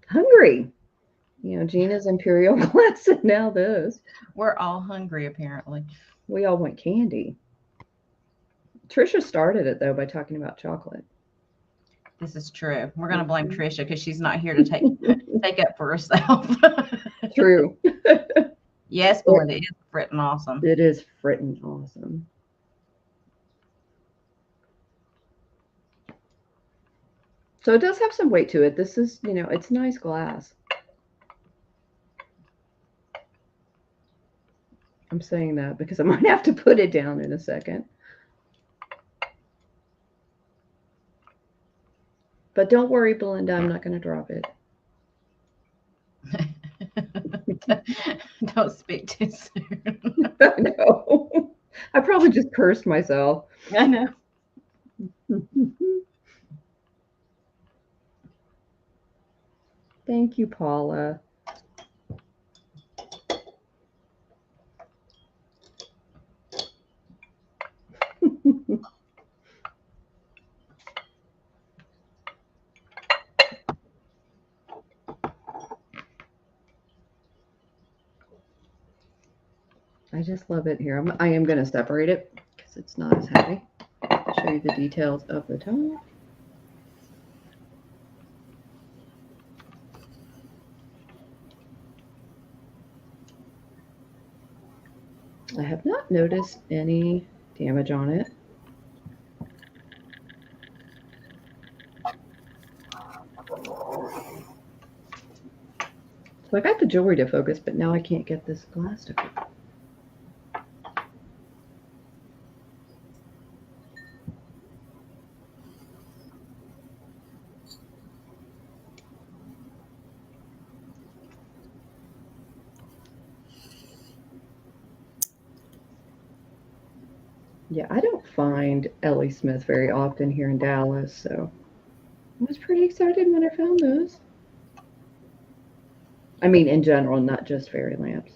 hungry. You know, Jeana's Imperial glass and now this. We're all hungry, apparently. We all want candy. Trisha started it, though, by talking about chocolate. This is true. We're going to blame Trisha because she's not here to take up for herself. True. Yes, Belinda, it is fritting awesome. It is fritting awesome. So it does have some weight to it. This is, you know, it's nice glass. I'm saying that because I might have to put it down in a second. But don't worry, Belinda, I'm not going to drop it. Don't speak too soon. I know. I probably just cursed myself. I know. Thank you, Paula. I just love it here. I am going to separate it because it's not as heavy. I'll show you the details of the top. I have not noticed any damage on it. So I got the jewelry to focus, but now I can't get this glass to focus. Yeah, I don't find Ellie Smith very often here in Dallas, so I was pretty excited when I found those. I mean, in general, not just fairy lamps.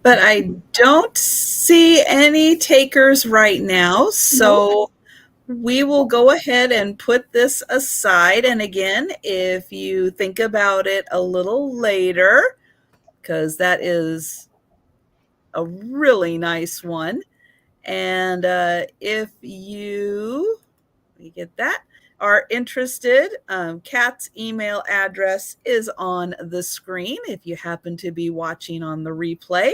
But I don't see any takers right now, so we will go ahead and put this aside. And again, if you think about it a little later, because that is a really nice one. And if you, let me get that, are interested, Kat's email address is on the screen if you happen to be watching on the replay.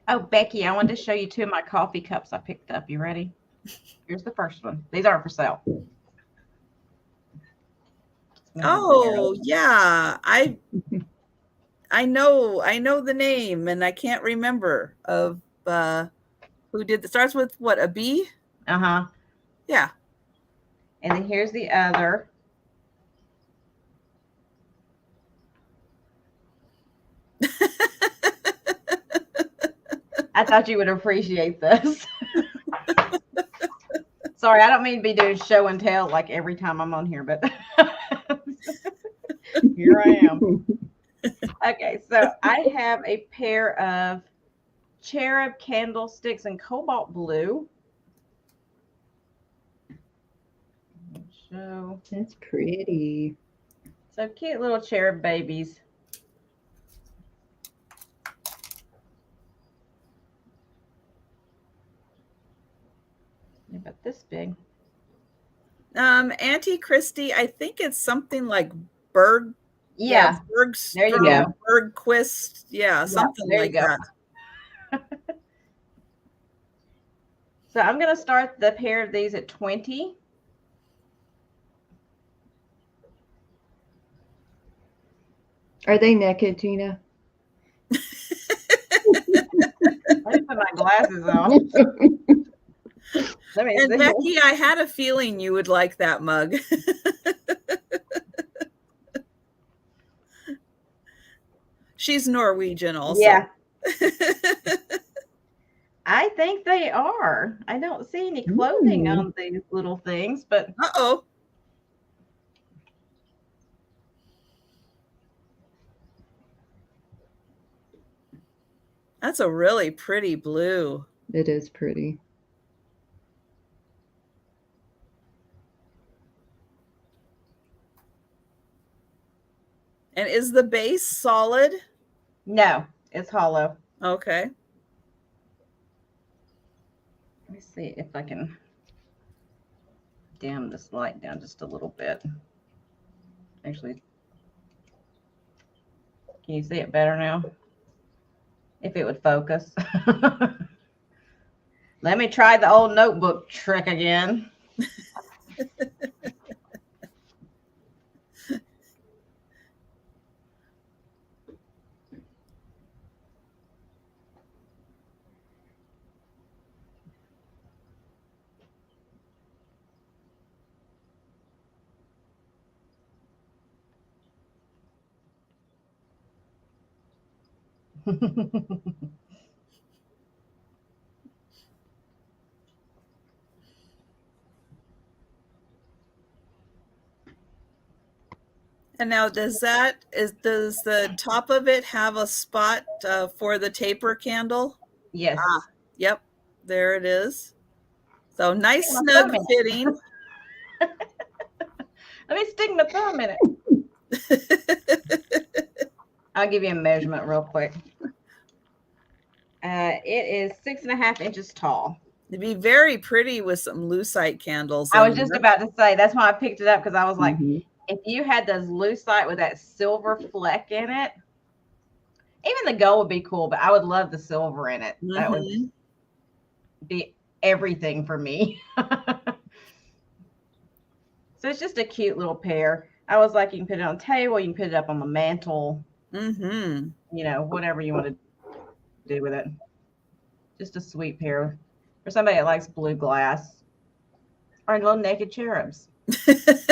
Oh, Becky, I wanted to show you 2 of my coffee cups I picked up. You ready? Here's the first one. These aren't for sale. Oh, yeah. I know the name, and I can't remember of who did. It starts with what, a B? Uh-huh. Yeah. And then here's the other. I thought you would appreciate this. Sorry, I don't mean to be doing show and tell like every time I'm on here, but here I am. Okay, so I have a pair of cherub candlesticks in cobalt blue. So That's pretty. So cute little cherub babies. About this big. Auntie Christy, I think it's something like Berg. Yeah. There you go. Bergquist. Yeah, something like that. So I'm going to start the pair of these at 20. Are they naked, Jeana? I didn't put my glasses on. And Becky, I had a feeling you would like that mug. She's Norwegian also. Yeah. I think they are. I don't see any clothing on these little things, but uh-oh. That's a really pretty blue. It is pretty. And is the base solid? No, it's hollow. Okay. Let me see if I can dim this light down just a little bit. Actually, can you see it better now? If it would focus. Let me try the old notebook trick again. And now does the top of it have a spot for the taper candle? Yes. Yep. There it is. So nice snug fitting. Let me stick my thumb in it. I'll give you a measurement real quick. It is 6.5 inches tall. It'd be very pretty with some lucite candles. I was just about to say, that's why I picked it up, because I was like, if you had those lucite with that silver fleck in it, even the gold would be cool, but I would love the silver in it. That would be everything for me. So it's just a cute little pair. I was like, you can put it on the table, you can put it up on the mantle, you know, whatever you want to do with it. Just a sweet pair for somebody that likes blue glass or little naked cherubs. That's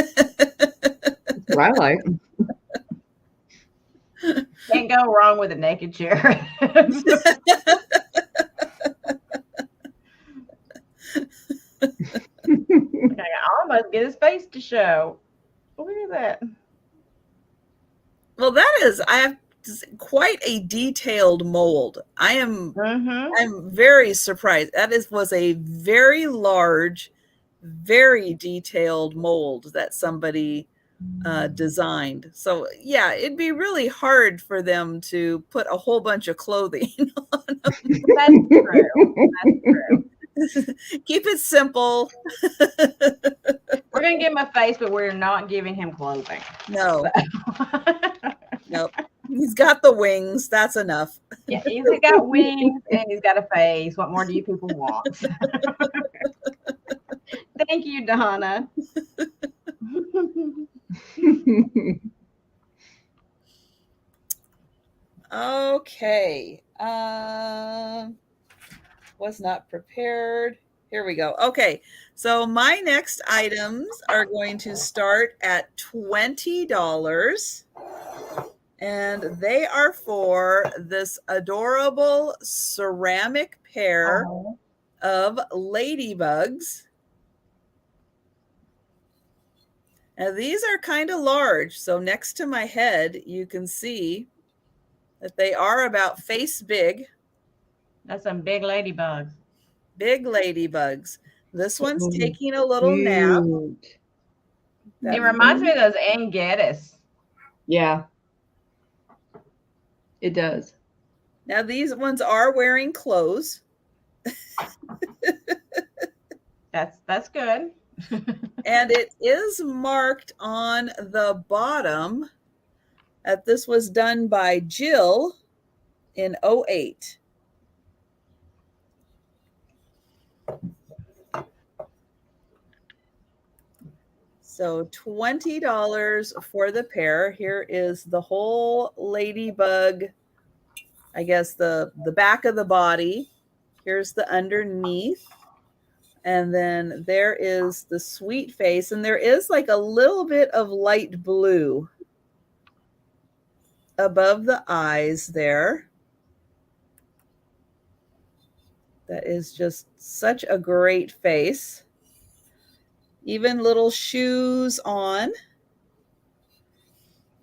what I like. Can't go wrong with a naked cherub. I almost get his face to show. Look at that. Well, that is, I have quite a detailed mold. I'm very surprised. That was a very large, very detailed mold that somebody designed. So yeah, it'd be really hard for them to put a whole bunch of clothing on them. That's true. That's true. Keep it simple. We're gonna give him a face, but we're not giving him clothing. No. So. Nope. He's got the wings. That's enough. Yeah, he's got wings and he's got a face. What more do you people want? Thank you, Donna. Okay. Was not prepared. Here we go. Okay. So my next items are going to start at $20. And they are for this adorable ceramic pair of ladybugs. Now these are kind of large. So next to my head, you can see that they are about face big. That's some big ladybugs. Big ladybugs. This one's taking a little nap. It reminds me of those Angettis. Yeah. It does. Now these ones are wearing clothes. That's good. And it is marked on the bottom that this was done by Jill in 2008. So $20 for the pair. Here is the whole ladybug, I guess the back of the body. Here's the underneath. And then there is the sweet face. And there is like a little bit of light blue above the eyes there. That is just such a great face. Even little shoes on.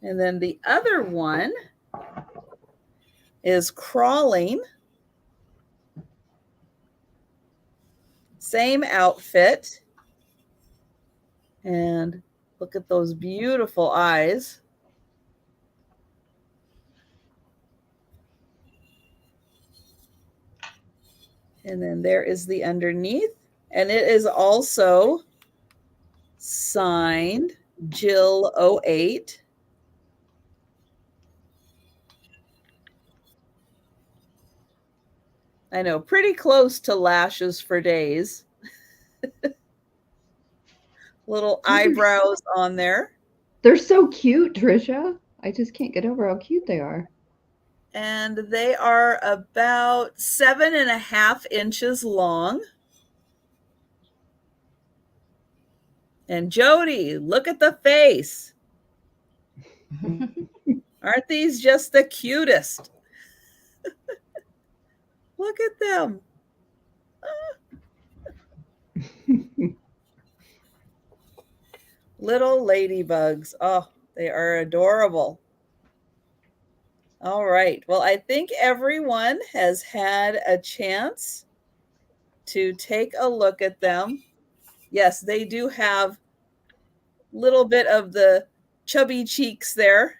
And then the other one is crawling. Same outfit. And look at those beautiful eyes. And then there is the underneath. And it is also signed Jill 08. I know, pretty close to Lashes for Days. Little eyebrows on there. They're so cute, Trisha. I just can't get over how cute they are. And they are about 7.5 inches long. And Jody, look at the face. Aren't these just the cutest? Look at them. Little ladybugs. Oh, they are adorable. All right. Well, I think everyone has had a chance to take a look at them. Yes, they do have a little bit of the chubby cheeks there.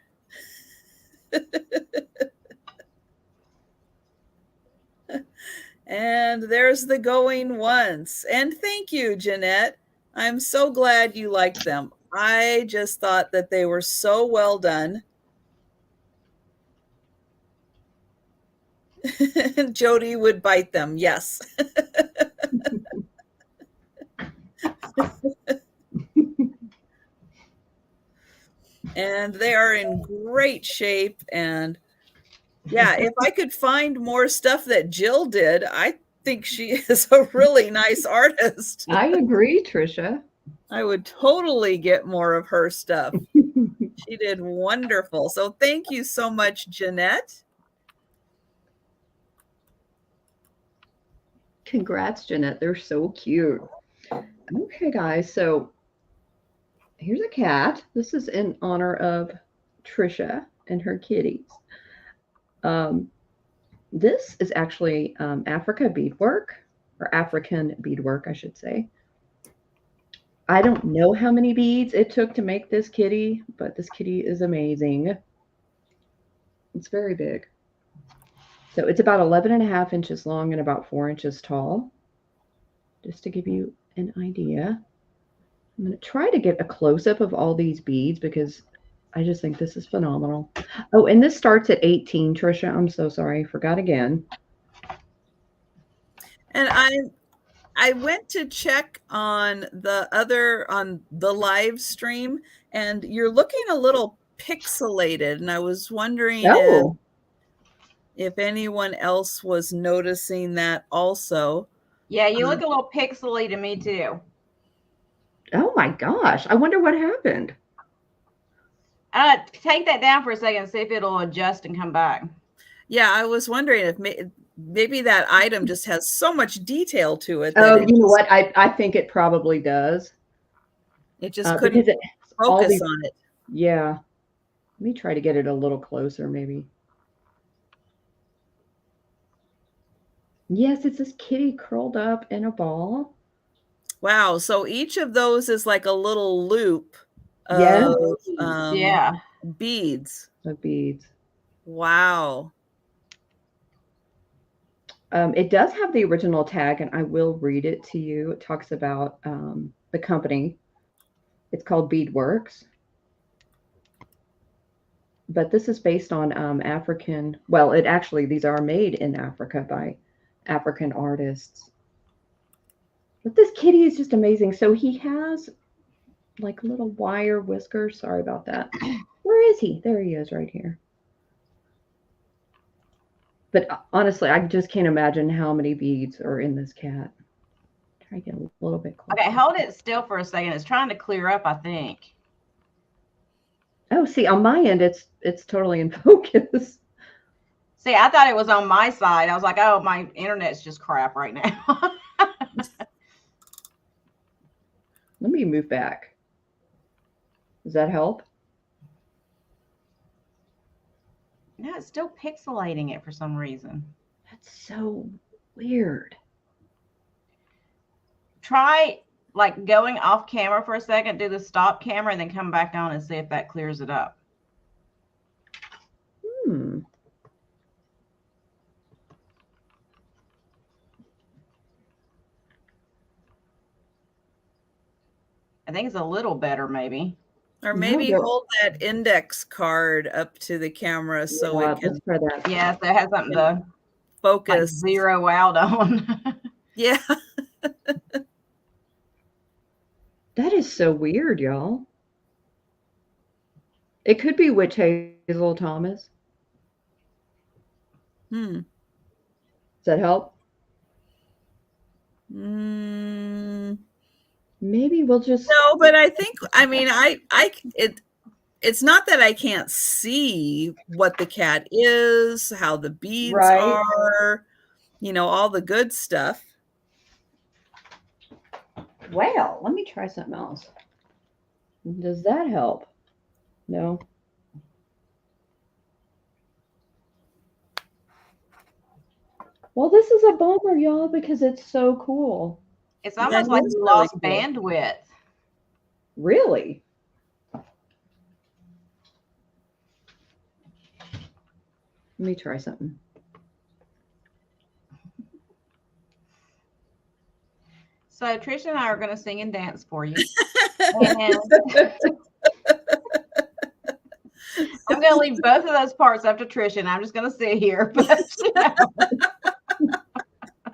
And there's the going once. And thank you, Jeanette. I'm so glad you liked them. I just thought that they were so well done. Jody would bite them, yes. And they are in great shape. And yeah, if I could find more stuff that Jill did, I think she is a really nice artist. I agree, Trisha. I would totally get more of her stuff. She did wonderful. So thank you so much, Jeanette. Congrats, Jeanette. They're so cute. Okay, guys. So here's a cat. This is in honor of Trisha and her kitties. This is actually Africa beadwork, or African beadwork, I should say. I don't know how many beads it took to make this kitty, but this kitty is amazing. It's very big. So it's about 11.5 inches long and about 4 inches tall, just to give you an idea. I'm going to try to get a close-up of all these beads because I just think this is phenomenal. Oh, and this starts at 18, Trisha. I'm so sorry. Forgot again. And I went to check on the live stream, and you're looking a little pixelated, and I was wondering if anyone else was noticing that also. Yeah, you look a little pixely to me too. Oh my gosh. I wonder what happened. Take that down for a second and see if it'll adjust and come back. Yeah, I was wondering if maybe that item just has so much detail to it. Oh, you know what? I think it probably does. It just couldn't focus on it. Yeah. Let me try to get it a little closer, maybe. Yes, it's this kitty curled up in a ball. Wow. So each of those is like a little loop of beads. Of beads. Wow. It does have the original tag, and I will read it to you. It talks about the company. It's called Beadworks. But this is based on African, well, these are made in Africa by African artists. But this kitty is just amazing. So he has like little wire whiskers. Sorry about that. Where is he? There he is right here. But honestly, I just can't imagine how many beads are in this cat. Try to get a little bit closer. Okay, hold it still for a second. It's trying to clear up, I think. Oh, see, on my end, it's totally in focus. See, I thought it was on my side. I was like, oh, my internet's just crap right now. Let me move back. Does that help? No, it's still pixelating it for some reason. That's so weird. Try like going off camera for a second, do the stop camera, and then come back on and see if that clears it up. I think it's a little better, maybe. Or maybe hold that index card up to the camera so it can. Yeah, so it has something to focus. Like zero out on. Yeah. That is so weird, y'all. It could be Witch Hazel Thomas. Does that help? Maybe we'll just no, but I think it's not that I can't see what the cat is, how the beads are, all the good stuff. Well, let me try something else. Does that help? No. Well, this is a bummer, y'all, because it's so cool. It's almost like you lost bandwidth. Really? Let me try something. So Trisha and I are going to sing and dance for you. And I'm going to leave both of those parts up to Trisha, and I'm just going to sit here. But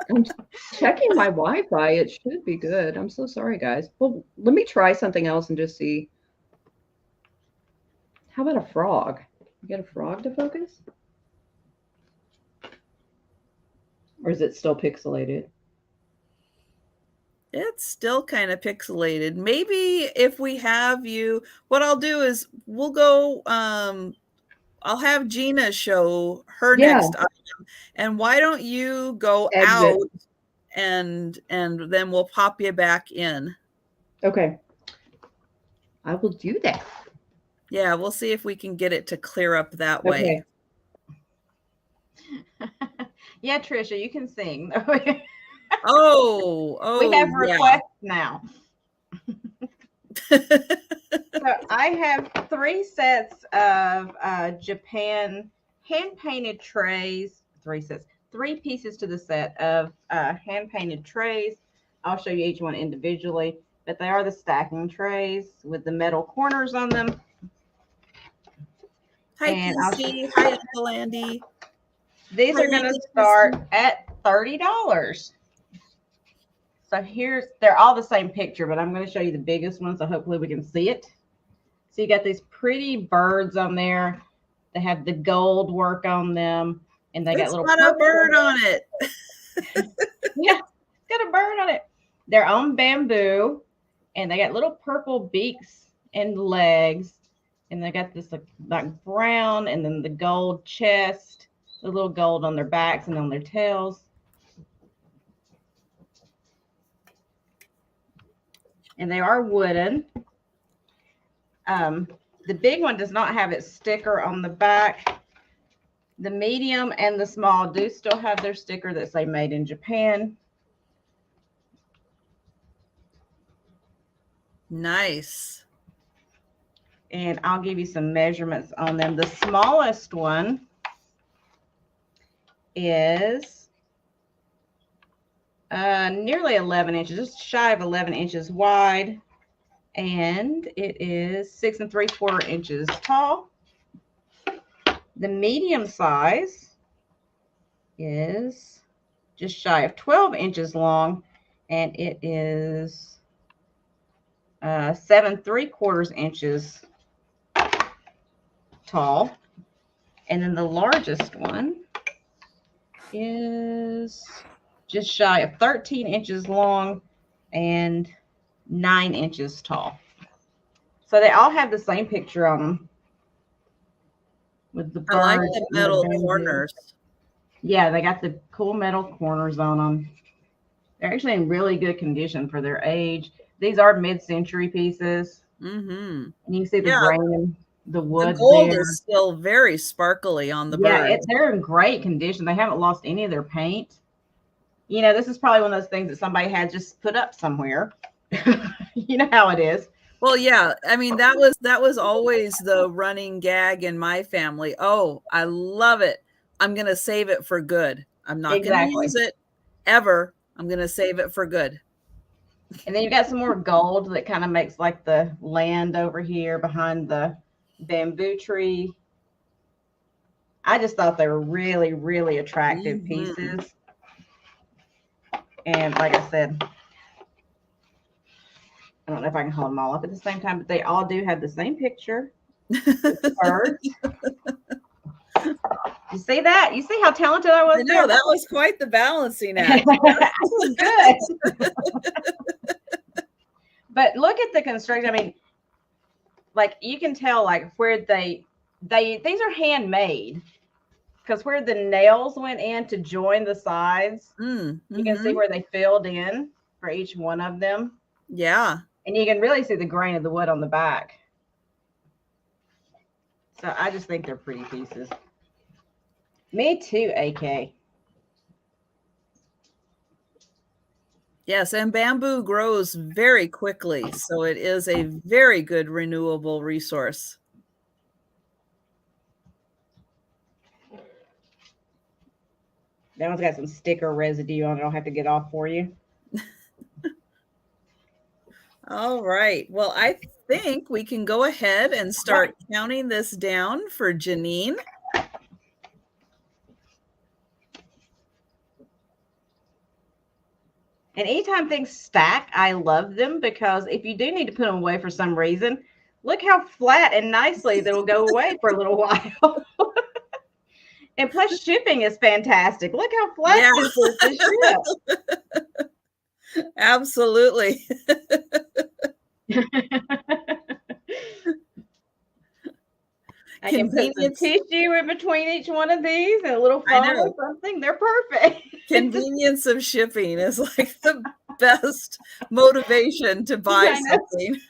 I'm checking my Wi-Fi. It should be good. I'm so sorry, guys. Well, let me try something else and just see. How about a frog? You get a frog to focus? Or is it still pixelated? It's still kind of pixelated. Maybe if we have you, what I'll do is we'll go, I'll have Jeana show her next item. And why don't you go Exit. out and then we'll pop you back in. Okay. I will do that. Yeah, we'll see if we can get it to clear up that way. Yeah, Trisha, you can sing. Oh, we have requests yeah. now. So I have 3 sets of Japan hand-painted trays. 3 sets. 3 pieces to the set of hand-painted trays. I'll show you each one individually, but they are the stacking trays with the metal corners on them. Hi, PC. Hi, Uncle Andy. These are going to start at $30. So they're all the same picture, but I'm going to show you the biggest one, so hopefully we can see it. So you got these pretty birds on there. They have the gold work on them, and they got little a bird on it. Yeah, it's got a bird on it. They're on bamboo, and they got little purple beaks and legs, and they got this like brown, and then the gold chest, the little gold on their backs and on their tails. And they are wooden. The big one does not have its sticker on the back. The medium and the small do still have their sticker that say made in Japan. Nice. And I'll give you some measurements on them. The smallest one is nearly 11 inches, just shy of 11 inches wide. And it is 6 3/4 inches tall. The medium size is just shy of 12 inches long, and it is 7 3/4 inches tall. And then the largest one is just shy of 13 inches long and 9 inches tall. So they all have the same picture on them with the birds. I like the metal corners. Yeah, they got the cool metal corners on them. They're actually in really good condition for their age. These are mid-century pieces. Mm-hmm. And you can see the grain in the wood. The gold is still very sparkly on the birds. Yeah, they're in great condition. They haven't lost any of their paint. You know, this is probably one of those things that somebody had just put up somewhere. You know how it is. Well, yeah. I mean, that was always the running gag in my family. Oh, I love it. I'm going to save it for good. I'm not going to use it ever. I'm going to save it for good. And then you've got some more gold that kind of makes like the land over here behind the bamboo tree. I just thought they were really, really attractive pieces. And like I said, I don't know if I can hold them all up at the same time, but they all do have the same picture. Birds. You see that? You see how talented I was? I know, that was quite the balancing act. That was good. But look at the construction. I mean, like you can tell like where these are handmade, because where the nails went in to join the sides, you can see where they filled in for each one of them. Yeah. And you can really see the grain of the wood on the back. So I just think they're pretty pieces. Me too, AK. Yes, and bamboo grows very quickly, so it is a very good renewable resource. That one's got some sticker residue on it. I'll have to get off for you. All right. Well, I think we can go ahead and start counting this down for Janine. And anytime things stack, I love them because if you do need to put them away for some reason, look how flat and nicely they'll go away for a little while. And plus shipping is fantastic. Look how flat this is to ship. Absolutely. I can put some tissue in between each one of these and a little foam or something. They're perfect. Convenience of shipping is like the best motivation to buy something.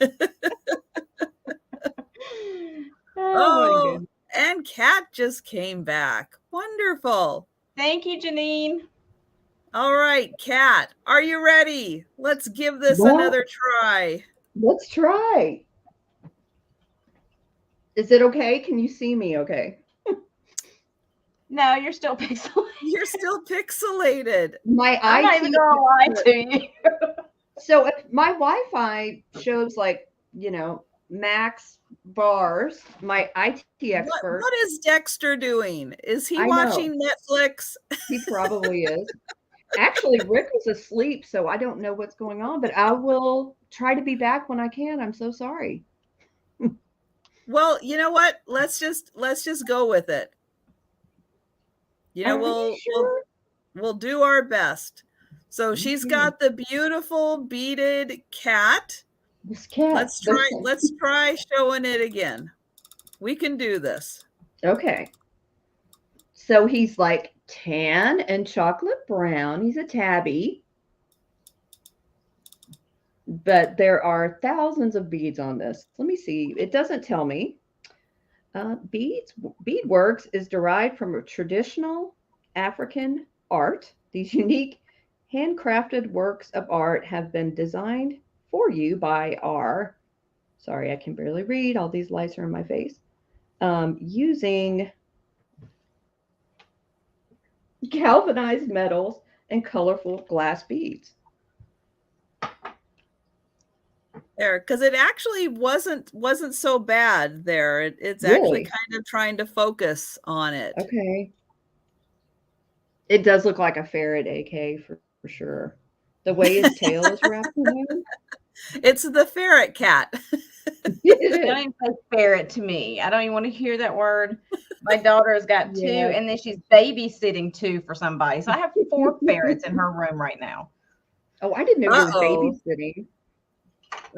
Oh, and Cat just came back. Wonderful. Thank you, Janine. All right, Cat, are you ready? Let's give this another try. Let's try. Is it okay? Can you see me okay? No, you're still pixelated. You're still pixelated. I'm not even gonna lie to you. So if my Wi-Fi shows like, you know, max bars, my IT expert. What is Dexter doing? Is he watching Netflix? He probably is. Actually, Rick was asleep, so I don't know what's going on, but I will try to be back when I can. I'm so sorry. Well, you know what? Let's just go with it. You know, we'll do our best. So she's got the beautiful beaded cat. This cat. Let's try showing it again. We can do this. Okay. So he's like tan and chocolate brown. He's a tabby. But there are thousands of beads on this. Let me see. It doesn't tell me. Beadworks is derived from a traditional African art. These unique handcrafted works of art have been designed for you by our, sorry, I can barely read. All these lights are in my face. Using galvanized metals and colorful glass beads. There, because it actually wasn't so bad there. It's really? Actually kind of trying to focus on it. Okay. It does look like a ferret AK for sure. The way his tail is wrapped around. It's the ferret cat. Don't even say ferret to me. I don't even want to hear that word. My daughter has got 2, and then she's babysitting 2 for somebody. So I have 4 ferrets in her room right now. Oh, I didn't know you were babysitting.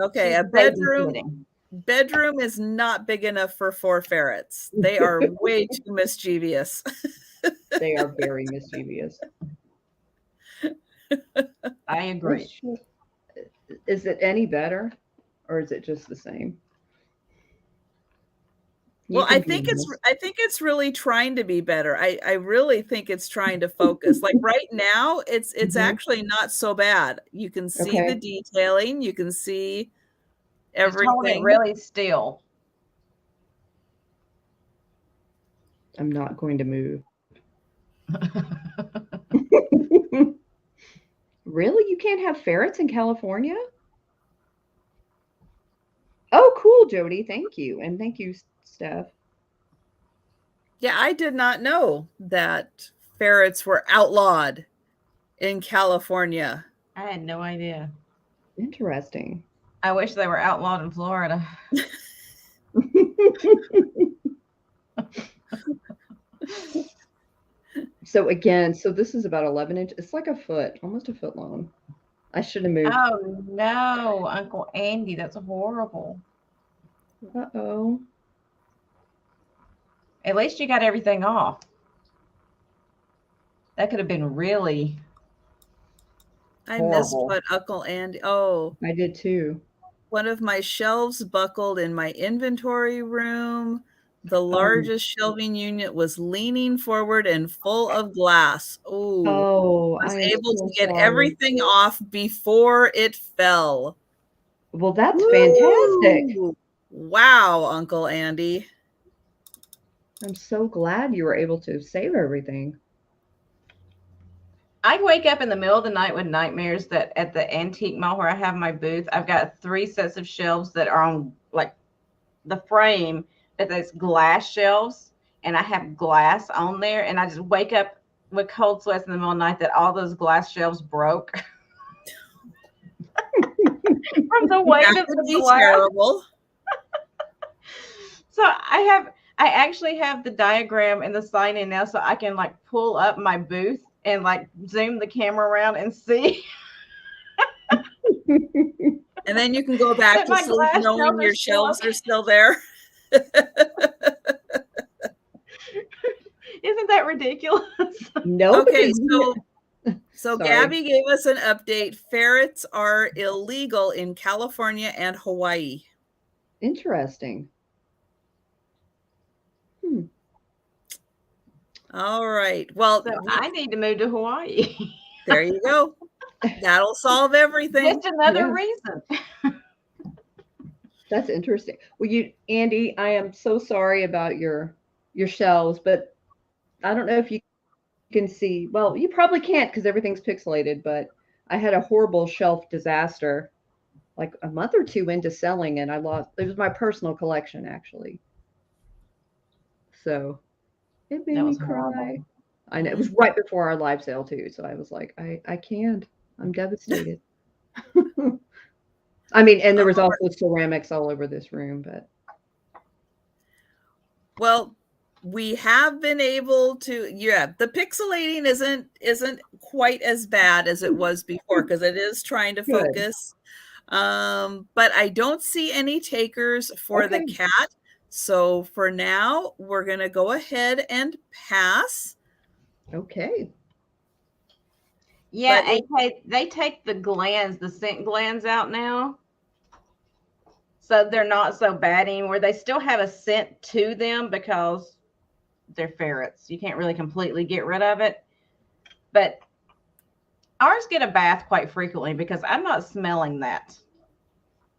Okay, a bedroom is not big enough for 4 ferrets. They are way too mischievous. They are very mischievous. I agree. Is it any better, or is it just the same? Well, I think it's really trying to be better. I really think it's trying to focus. Like right now, it's actually not so bad. You can see the detailing. You can see everything. Just hold it really still. I'm not going to move. Really? You can't have ferrets in California? Oh, cool, Jody. Thank you. And thank you, Steph. Yeah, I did not know that ferrets were outlawed in California. I had no idea. Interesting. I wish they were outlawed in Florida. So again, this is about 11 inches. It's like a foot, almost a foot long. I should have moved. Oh no, Uncle Andy, that's horrible. Uh-oh. At least you got everything off. That could have been really horrible. I missed what Uncle Andy. Oh, I did too. One of my shelves buckled in my inventory room. The largest shelving unit was leaning forward and full of glass. Oh, I was able to get everything off before it fell. Well, that's fantastic. Wow, Uncle Andy. I'm so glad you were able to save everything. I wake up in the middle of the night with nightmares that at the antique mall where I have my booth, I've got 3 sets of shelves that are on like the frame, that there's glass shelves, and I have glass on there, and I just wake up with cold sweats in the middle of the night that all those glass shelves broke from the weight That of would the be glass. terrible. So I actually have the diagram and the sign in now, so I can like pull up my booth and like zoom the camera around and see. And then you can go back That to my sleep glass knowing shelves are your still shelves okay. are still there. Isn't that ridiculous? Nope. Okay, so Sorry. Gabby gave us an update. Ferrets are illegal in California and Hawaii. Interesting. All right. Well, So I need to move to Hawaii. there you go. That'll solve everything. Just another Yeah. reason. That's interesting. Well, Andy, I am so sorry about your shelves, but I don't know if you can see. Well, you probably can't because everything's pixelated, but I had a horrible shelf disaster like a month or 2 into selling, and I lost. It was my personal collection, actually. So it made me cry. Horrible. I know it was right before our live sale too, so I was like, I can't. I'm devastated. I mean, and there was also ceramics all over this room, but well, we have been able to, the pixelating isn't quite as bad as it was before because it is trying to focus. But I don't see any takers for the cat. So for now, we're going to go ahead and pass. Okay. Yeah, they take the glands, the scent glands out now. So they're not so bad anymore. They still have a scent to them because they're ferrets. You can't really completely get rid of it. But ours get a bath quite frequently because I'm not smelling that.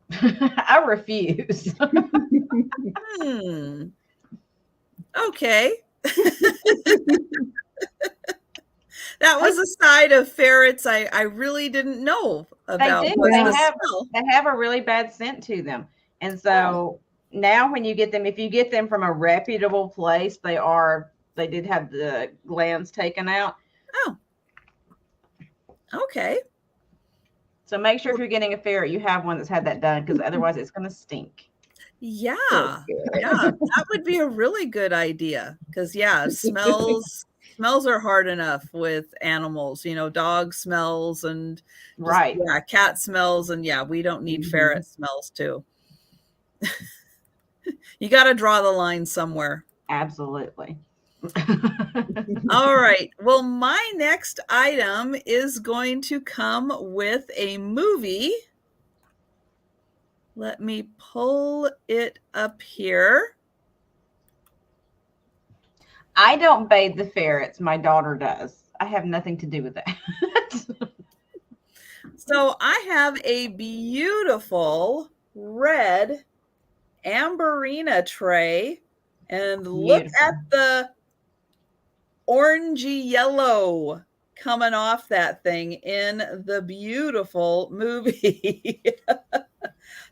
I refuse. Okay. That was a side of ferrets I really didn't know about. They do. They have a really bad scent to them. And so now when you get them, if you get them from a reputable place, they did have the glands taken out. Oh. Okay. So make sure if you're getting a ferret, you have one that's had that done, because otherwise it's going to stink. Yeah. Yeah. That would be a really good idea. Because smells are hard enough with animals, dog smells and cat smells. And we don't need ferret smells too. You got to draw the line somewhere. Absolutely. All right. Well, my next item is going to come with a movie. Let me pull it up here. I don't bathe the ferrets. My daughter does. I have nothing to do with that. So I have a beautiful red Amberina tray, and look at the orangey yellow coming off that thing in the beautiful movie.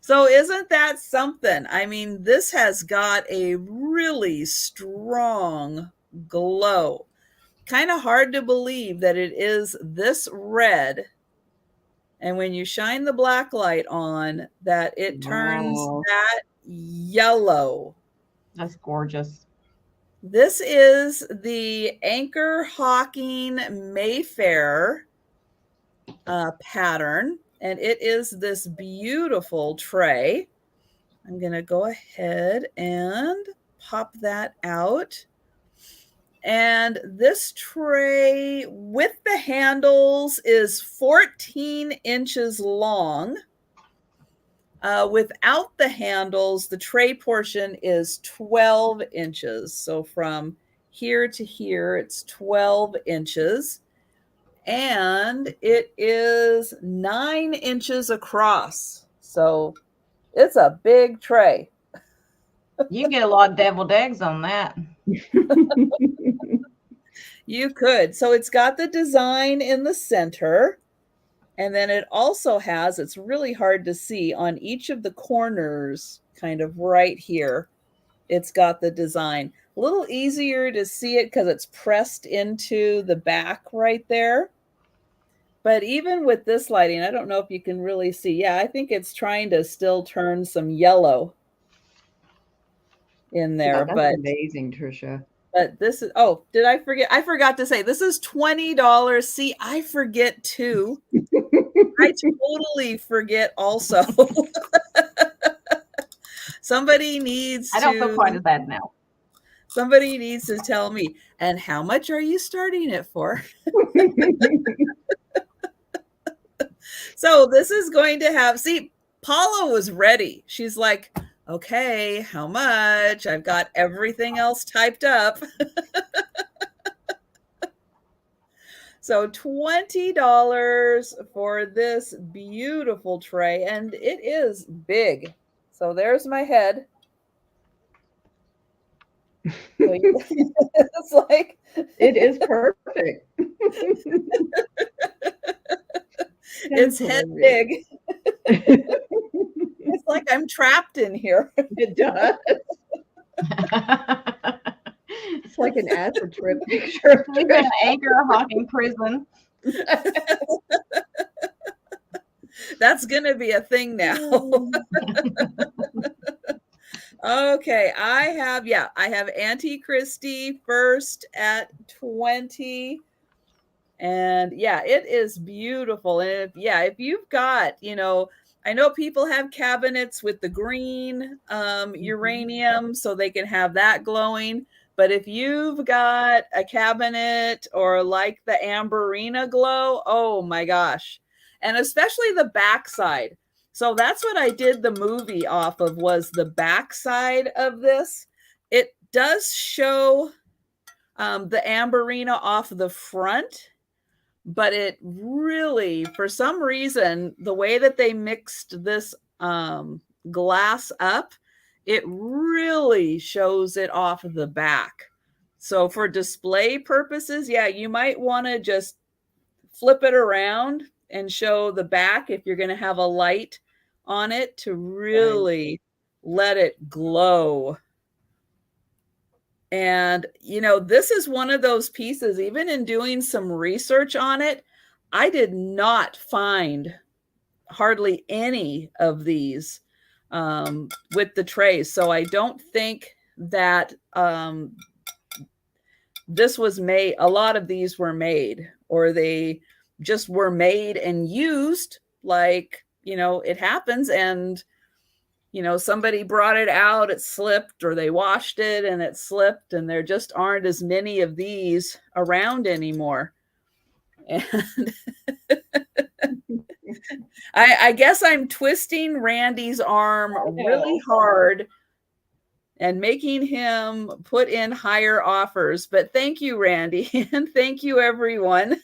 So isn't that something? I mean, this has got a really strong glow. Kind of hard to believe that it is this red. And when you shine the black light on, that it turns that yellow. That's gorgeous. This is the Anchor Hawking Mayfair pattern, and it is this beautiful tray. I'm going to go ahead and pop that out. And this tray with the handles is 14 inches long. Without the handles, the tray portion is 12 inches. So from here to here, it's 12 inches. And it is 9 inches across. So it's a big tray. You get a lot of deviled eggs on that. You could. So it's got the design in the center. And then it also has, it's really hard to see, on each of the corners, kind of right here, it's got the design. A little easier to see it because it's pressed into the back right there. But even with this lighting, I don't know if you can really see. Yeah, I think it's trying to still turn some yellow in there. Yeah, that's amazing, Trisha. But this is, oh, did I forget? I forgot to say, this is $20. See, I forget too. I totally forget also. Somebody needs I don't feel quite as bad now. Somebody needs to tell me, and how much are you starting it for? So this is going to have, see, Paula was ready. She's like, okay, how much? I've got everything else typed up. So $20 for this beautiful tray, and it is big. So there's my head. So it's like, it is perfect. It's head big. It's like I'm trapped in here. It does. It's like an acid trip picture. We've got an anchor hawking prison. That's going to be a thing now. Okay, I have Auntie Christie first at 20. And yeah, it is beautiful. And if you've got, I know people have cabinets with the green uranium so they can have that glowing. But if you've got a cabinet or like the amberina glow, oh my gosh. And especially the backside. So that's what I did the movie off of, was the backside of this. It does show the amberina off the front, but it really, for some reason, the way that they mixed this glass up, it really shows it off of the back. So for display purposes, yeah, you might want to just flip it around and show the back if you're going to have a light on it to really let it glow. And, this is one of those pieces, even in doing some research on it, I did not find hardly any of these with the trays. So I don't think that this was made, a lot of these were made, or they just were made and used, like, it happens, and somebody brought it out, it slipped, or they washed it and it slipped, and there just aren't as many of these around anymore. And I guess I'm twisting Randy's arm really hard and making him put in higher offers. But thank you, Randy, and thank you, everyone.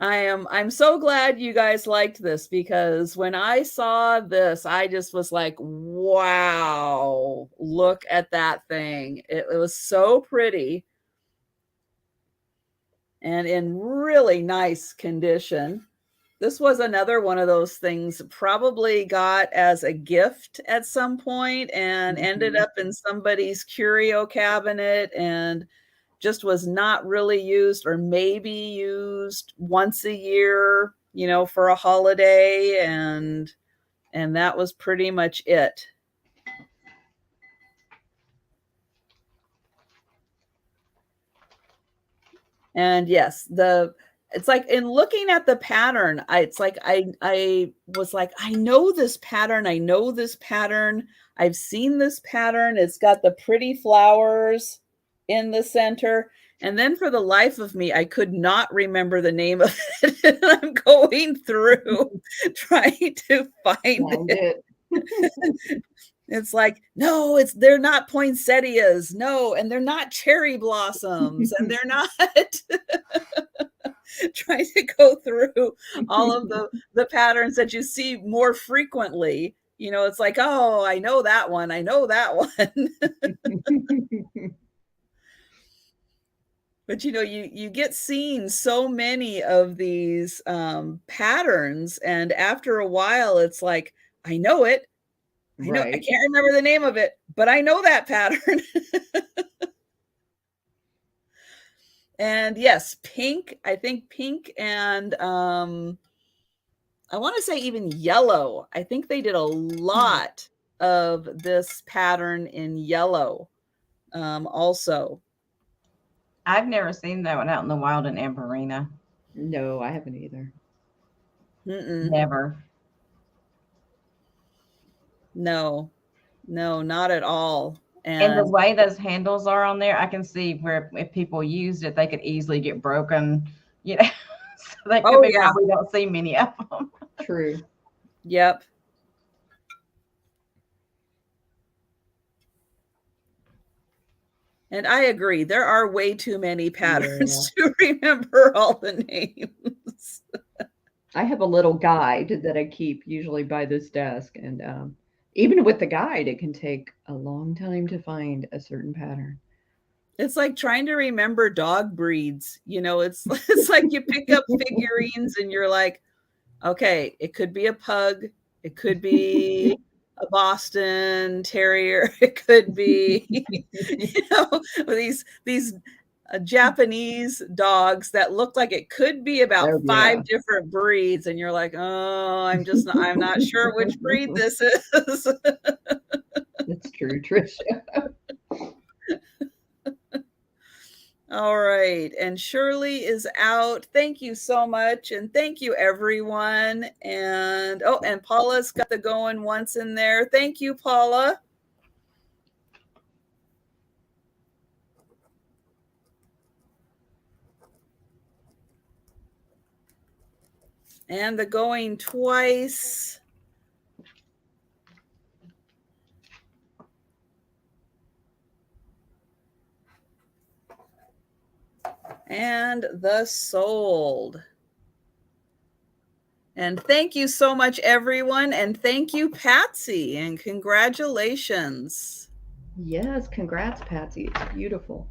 I'm so glad you guys liked this, because when I saw this, I just was like, wow, look at that thing. It was so pretty and in really nice condition. This was another one of those things probably got as a gift at some point and ended up in somebody's curio cabinet and just was not really used, or maybe used once a year, for a holiday. And that was pretty much it. And yes, it's like, in looking at the pattern, I was like, I know this pattern. I've seen this pattern. It's got the pretty flowers in the center. And then for the life of me, I could not remember the name of it. I'm going through trying to find it. It's like, no, they're not poinsettias. No, and they're not cherry blossoms, and they're not trying to go through all of the patterns that you see more frequently. It's like, oh, I know that one. But you get seen so many of these patterns, and after a while, it's like, I know it. I know I Right. can't remember the name of it, but I know that pattern. And yes, pink. I think pink and I want to say even yellow. I think they did a lot of this pattern in yellow also. I've never seen that one out in the wild in epergne. No, I haven't either. Never. No, not at all. And the And way those handles are on there, I can see where if people used it, they could easily get broken. You know, so that could oh be yeah, why we don't see many of them. True. yep. And I agree, there are way too many patterns to remember all the names. I have a little guide that I keep usually by this desk, and even with the guide, it can take a long time to find a certain pattern. It's like trying to remember dog breeds. It's like you pick up figurines and you're like, okay, it could be a pug, it could be a Boston Terrier, it could be these Japanese dogs that look like it could be about Oh, 5 yeah. different breeds, and you're like, oh, I'm not sure which breed this is. That's true, Trisha. All right. And Shirley is out. Thank you so much. And thank you, everyone. And and Paula's got the going once in there. Thank you, Paula. And the going twice. And the sold. And thank you so much, everyone. And thank you, Patsy. And congratulations. Yes, congrats, Patsy. It's beautiful.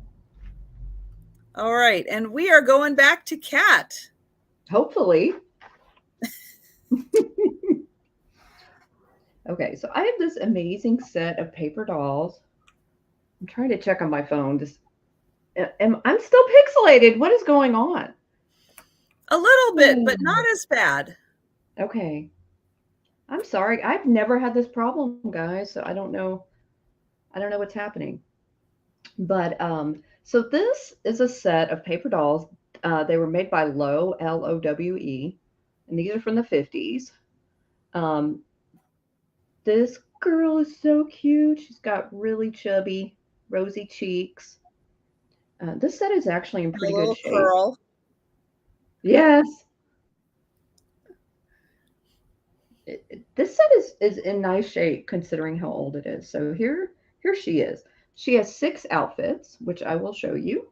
All right. And we are going back to Cat. Hopefully. Okay, so I have this amazing set of paper dolls. I'm trying to check on my phone. I'm still pixelated. What is going on? A little bit, but not as bad. Okay. I'm sorry. I've never had this problem, guys, so I don't know what's happening. But so this is a set of paper dolls. They were made by Lowe, Lowe, and these are from the 50s. This girl is so cute. She's got really chubby, rosy cheeks. This set is actually in pretty good shape. Curl. Yes. This set is in nice shape considering how old it is. So here she is. She has 6 outfits, which I will show you.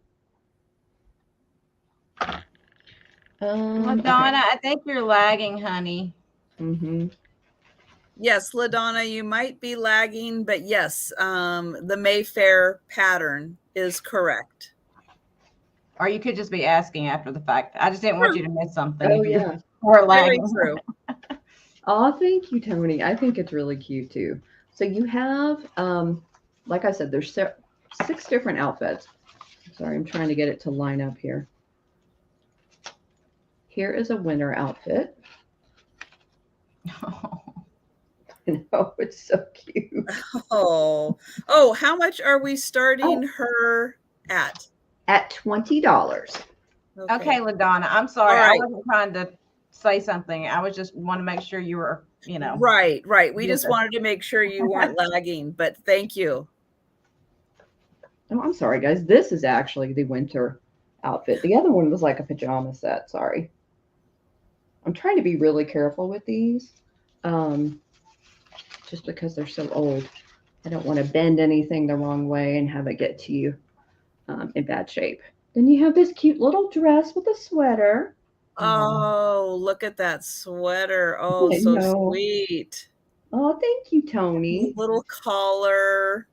Madonna, I think you're lagging, honey. Yes, LaDonna, you might be lagging, but yes, the Mayfair pattern is correct. Or you could just be asking after the fact. I just didn't want you to miss something. Oh, yeah. Or lagging. Very true. Oh, thank you, Tony. I think it's really cute too. So you have, like I said, there's 6 different outfits. Sorry, I'm trying to get it to line up here. Here is a winter outfit. Oh, it's so cute. Oh, how much are we starting her at? At $20. Okay, LaDonna, I'm sorry. Right. I wasn't trying to say something. I was just want to make sure you were, Right. We just wanted to make sure you weren't lagging, but thank you. Oh, I'm sorry, guys. This is actually the winter outfit. The other one was like a pajama set. Sorry. I'm trying to be really careful with these. Just because they're so old. I don't want to bend anything the wrong way and have it get to you in bad shape. Then you have this cute little dress with a sweater. Oh, look at that sweater. Oh, so sweet. Oh, thank you, Tony. Little collar.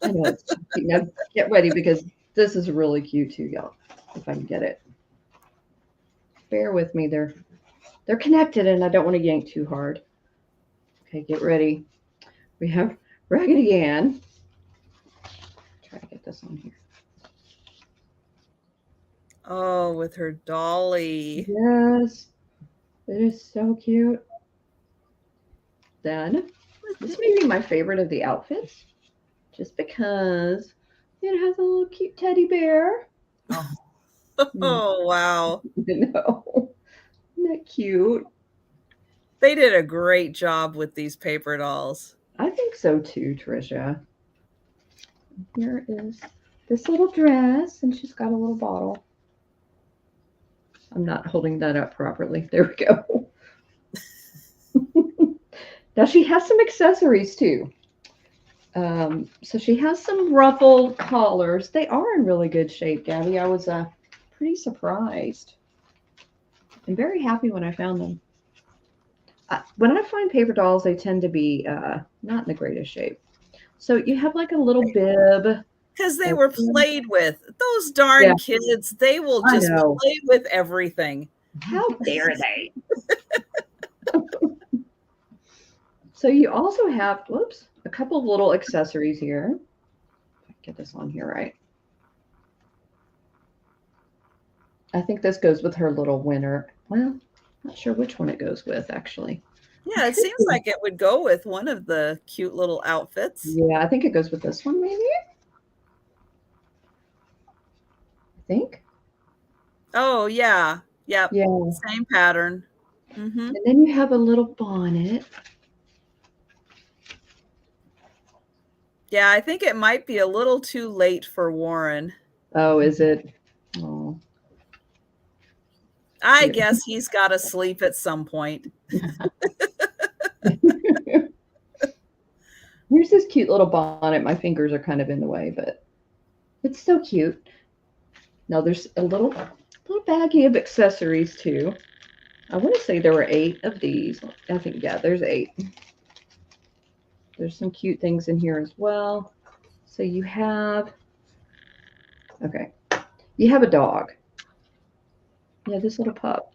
I know it's cute. Now get ready because this is really cute too, y'all. if I can get it. Bear with me. They're connected and I don't want to yank too hard. Okay, get ready. We have Raggedy Ann. Try to get this on here. Oh, with her dolly. Yes. It is so cute. Then, this may be my favorite of the outfits, just because it has a little cute teddy bear. Oh, wow. You know, isn't that cute? They did a great job with these paper dolls. I think so too, Trisha. Here is this little dress, and she's got a little bottle. I'm not holding that up properly. There we go. Now she has some accessories too. So she has some ruffled collars. They are in really good shape, Gabby. I was pretty surprised. I'm very happy when I found them. When I find paper dolls, they tend to be not in the greatest shape. So you have like a little bib. Because they were played with. Those darn kids, they will just play with everything. How dare they? So you also have, whoops, a couple of little accessories here. Get this on here right. I think this goes with her little winner. Well, not sure which one it goes with, actually. Yeah, it seems like it would go with one of the cute little outfits. Yeah, I think it goes with this one, maybe. I think. Oh, yeah. Yep. Yeah. Same pattern. Mm-hmm. And then you have a little bonnet. Yeah, I think it might be a little too late for Warren. Oh, is it? Oh. I guess he's got to sleep at some point. Here's this cute little bonnet. My fingers are kind of in the way, but it's so cute. Now there's a little baggie of accessories too. I want to say there were 8 of these. I think, yeah, there's 8. There's some cute things in here as well. So you have, okay, you have a dog. Yeah, this little pup.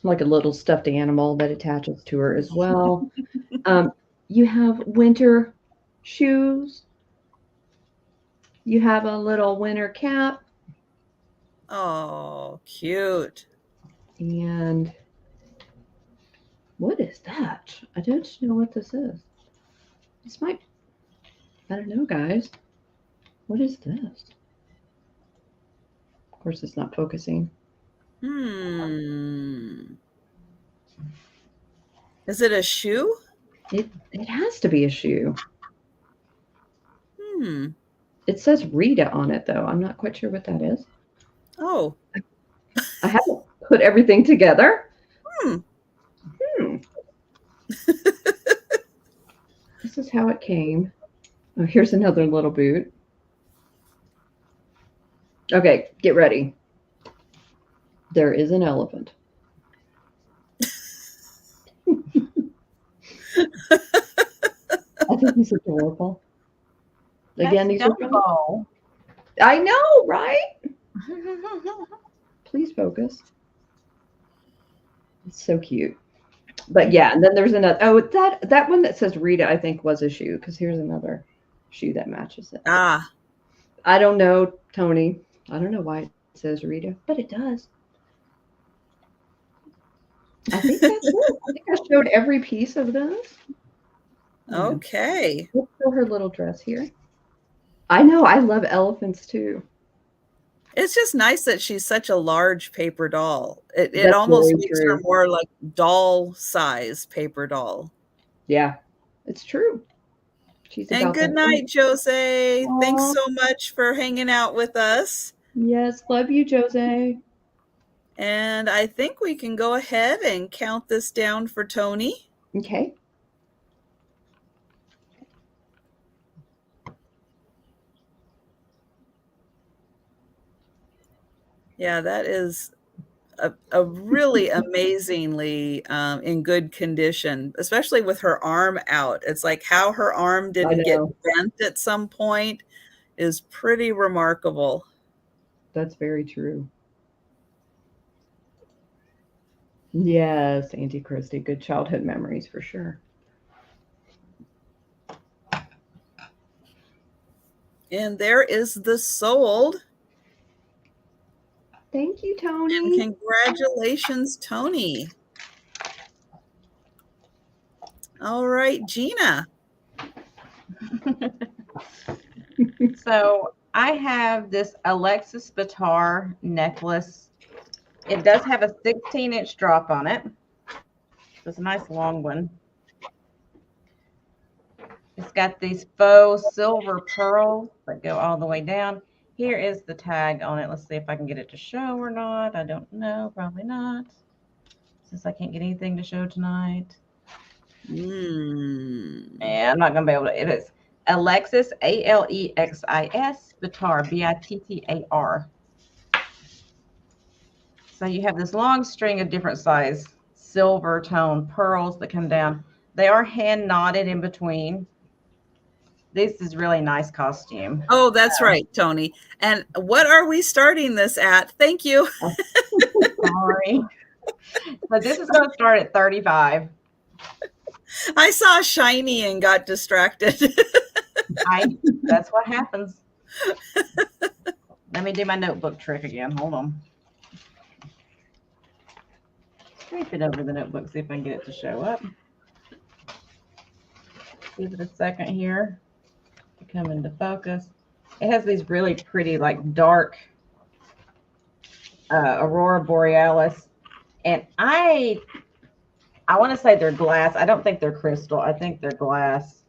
Like a little stuffed animal that attaches to her as well. You have winter shoes. You have a little winter cap. Oh, cute. And what is that? I don't know what this is. This might, I don't know, guys. What is this? Of course, it's not focusing. Is it a shoe? It has to be a shoe. It says Rita on it, though. I'm not quite sure what that is. Oh. I haven't put everything together. This is how it came. Oh, here's another little boot. Okay, get ready. There is an elephant. I think he's adorable. Again, these are I know, right? Please focus. It's so cute. But yeah, and then there's another. Oh, that one that says Rita, I think, was a shoe, because here's another shoe that matches it. Ah. I don't know, Tony. I don't know why it says Rita, but it does. I think that's it. I think I showed every piece of those. Okay. Let's show her little dress here. I know. I love elephants too. It's just nice that she's such a large paper doll. It almost makes her more like doll size paper doll. Yeah, it's true. And good night, Jose. Aww. Thanks so much for hanging out with us. Yes, love you, Jose. And I think we can go ahead and count this down for Tony. Okay. Yeah, that is a really amazingly in good condition, especially with her arm out. It's like how her arm didn't get bent at some point is pretty remarkable. That's very true. Yes, Auntie Christy, good childhood memories for sure. And there is the sold. Thank you, And Tony. congratulations, Tony. All right, Jeana. So I have this Alexis Bitar necklace. It does have a 16-inch drop on it. It's a nice long one. It's got these faux silver pearls that go all the way down. Here is the tag on it. Let's see if I can get it to show or not. I don't know. Probably not. Since I can't get anything to show tonight. Yeah, I'm not going to be able to. It is Alexis, Alexis, Bitar, Bittar. So you have this long string of different size silver tone pearls that come down. They are hand knotted in between. This is really nice costume. Oh, that's right, Tony. And what are we starting this at? Thank you. Sorry. So this is going to start at $35. I saw shiny and got distracted. That's what happens. Let me do my notebook trick again. Hold on. Sweep it over the notebook, see if I can get it to show up. Give it a second here to come into focus. It has these really pretty, like dark Aurora Borealis. And I want to say they're glass. I don't think they're crystal. I think they're glass.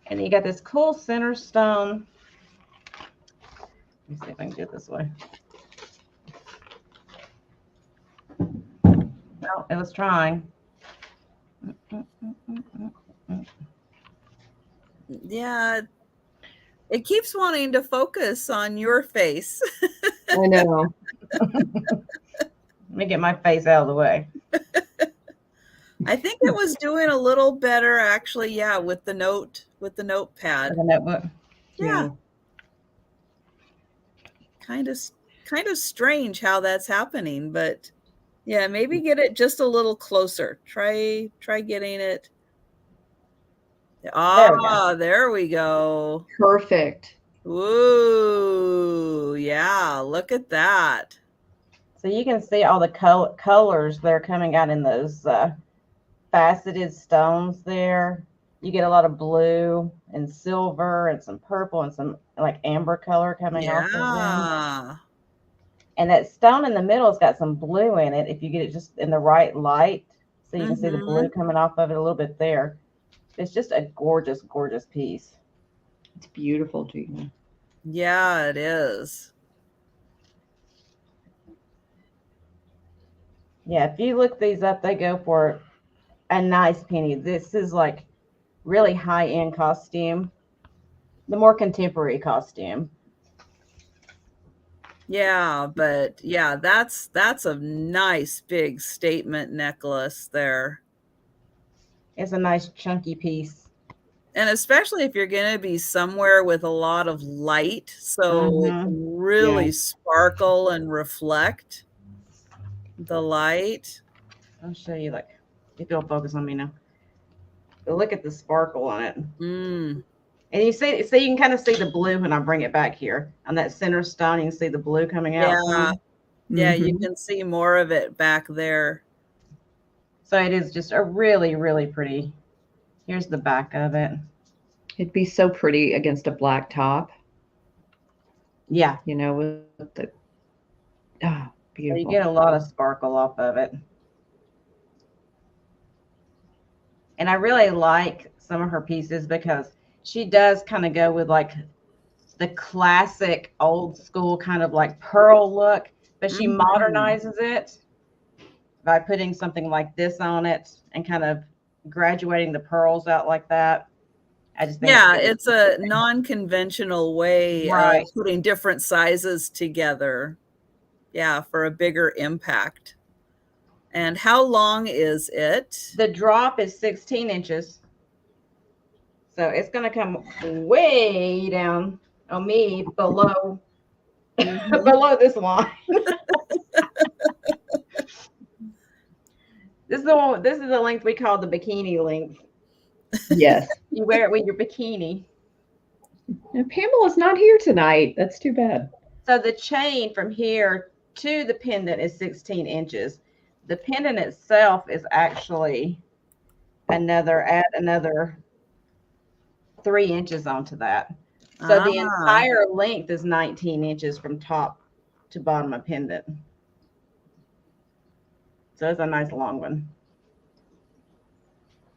And you got this cool center stone. Let me see if I can do it this way. Well, it was trying. Yeah, it keeps wanting to focus on your face. I know. Let me get my face out of the way. I think it was doing a little better actually, yeah, with the notepad. The notebook. Yeah. Kind of strange how that's happening, but yeah, maybe get it just a little closer. Try getting it. Ah, there we go. Perfect. Ooh, yeah, look at that. So you can see all the colors that are coming out in those faceted stones there. You get a lot of blue and silver and some purple and some like amber color coming off of them. And that stone in the middle has got some blue in it if you get it just in the right light. So you can see the blue coming off of it a little bit there. It's just a gorgeous, gorgeous piece. It's beautiful, Jeana. Yeah, it is. Yeah, if you look these up, they go for a nice penny. This is like really high-end costume, the more contemporary costume. Yeah, but yeah, that's a nice big statement necklace there. It's a nice chunky piece. And especially if you're going to be somewhere with a lot of light, so it can really sparkle and reflect the light. I'll show you, like, if you'll focus on me now. But look at the sparkle on it. And you see, you can kind of see the blue when I bring it back here. On that center stone, you can see the blue coming out. Yeah, yeah, you can see more of it back there. So it is just a really, really pretty. Here's the back of it. It'd be so pretty against a black top. Yeah. You know, with the, beautiful. So you get a lot of sparkle off of it. And I really like some of her pieces because she does kind of go with like the classic old school kind of like pearl look, but she modernizes it by putting something like this on it and kind of graduating the pearls out like that. I just think it's a non-conventional way of putting different sizes together. Yeah, for a bigger impact. And how long is it? The drop is 16 inches. So it's going to come way down. on me below Mhm. below this line. This is the one. This is the length we call the bikini length. Yes. You wear it with your bikini. And Pamela's not here tonight. That's too bad. So the chain from here to the pendant is 16 inches. The pendant itself is actually add another 3 inches onto that. So the Ah. entire length is 19 inches from top to bottom of pendant. So it's a nice long one.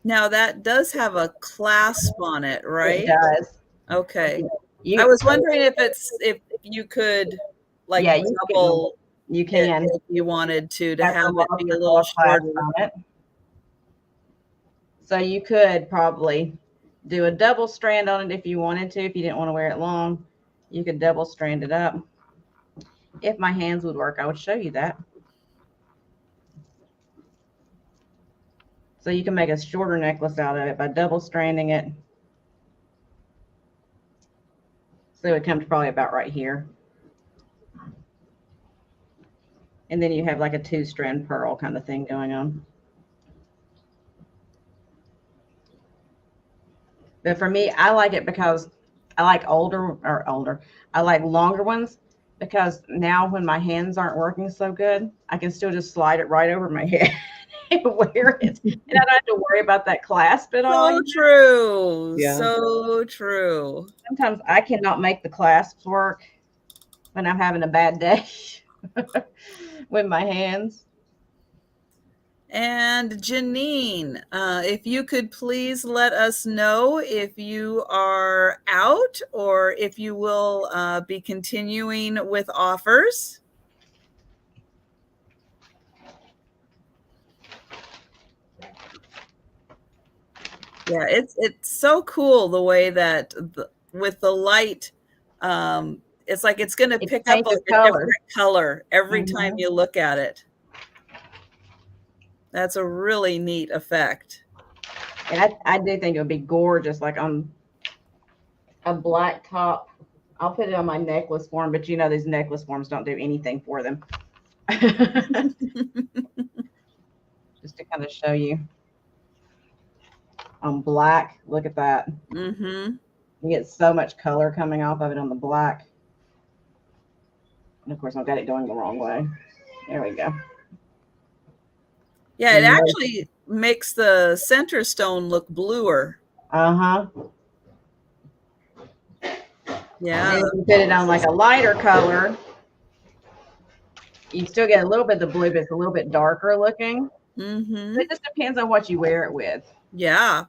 Now that does have a clasp on it, right? It does. Okay. You, I was wondering if you could like yeah, you double you it can. if you wanted to Have have the it be a little clasp shorter. on it. So you could probably do a double strand on it if you wanted to. If you didn't want to wear it long, you could double strand it up. If my hands would work, I would show you that. So you can make a shorter necklace out of it by double stranding it. So it comes probably about right here. And then you have like a 2-strand pearl kind of thing going on. But for me, I like it because I like I like longer ones because now when my hands aren't working so good, I can still just slide it right over my head and wear it. And I don't have to worry about that clasp at all. So true. Yeah. So true. Sometimes I cannot make the clasps work when I'm having a bad day with my hands. And Janine, if you could please let us know if you are out or if you will be continuing with offers. Yeah, it's so cool the way that with the light, it's like it's going to It pick up changes like a color. different color every time Mhm. you look at it. That's a really neat effect. And I do think it would be gorgeous, like on a black top. I'll put it on my necklace form, but you know these necklace forms don't do anything for them. Just to kind of show you. On black, look at that. Mm-hmm. You get so much color coming off of it on the black. And of course, I've got it going the wrong way. There we go. Yeah, it actually makes the center stone look bluer. Uh-huh. Yeah. And if you put it on like a lighter color, you still get a little bit of the blue, but it's a little bit darker looking. Mm-hmm. So it just depends on what you wear it with. Yeah.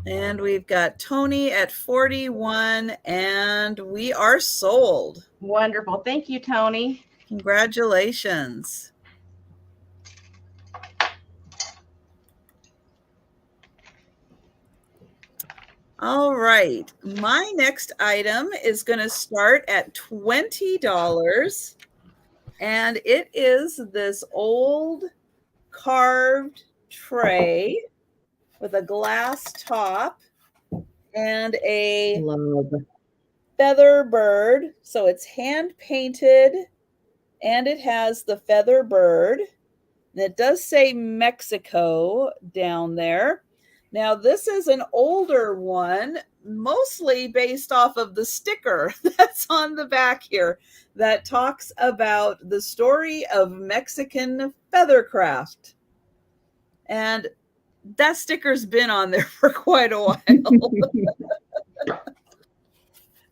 And we've got Tony at 41, and we are sold. Wonderful. Thank you, Tony. Congratulations. All right. My next item is going to start at $20. And it is this old carved tray with a glass top and a Love. feather bird. So it's hand painted and it has the feather bird. And it does say Mexico down there. Now, this is an older one, mostly based off of the sticker that's on the back here that talks about the story of Mexican feathercraft. And that sticker's been on there for quite a while.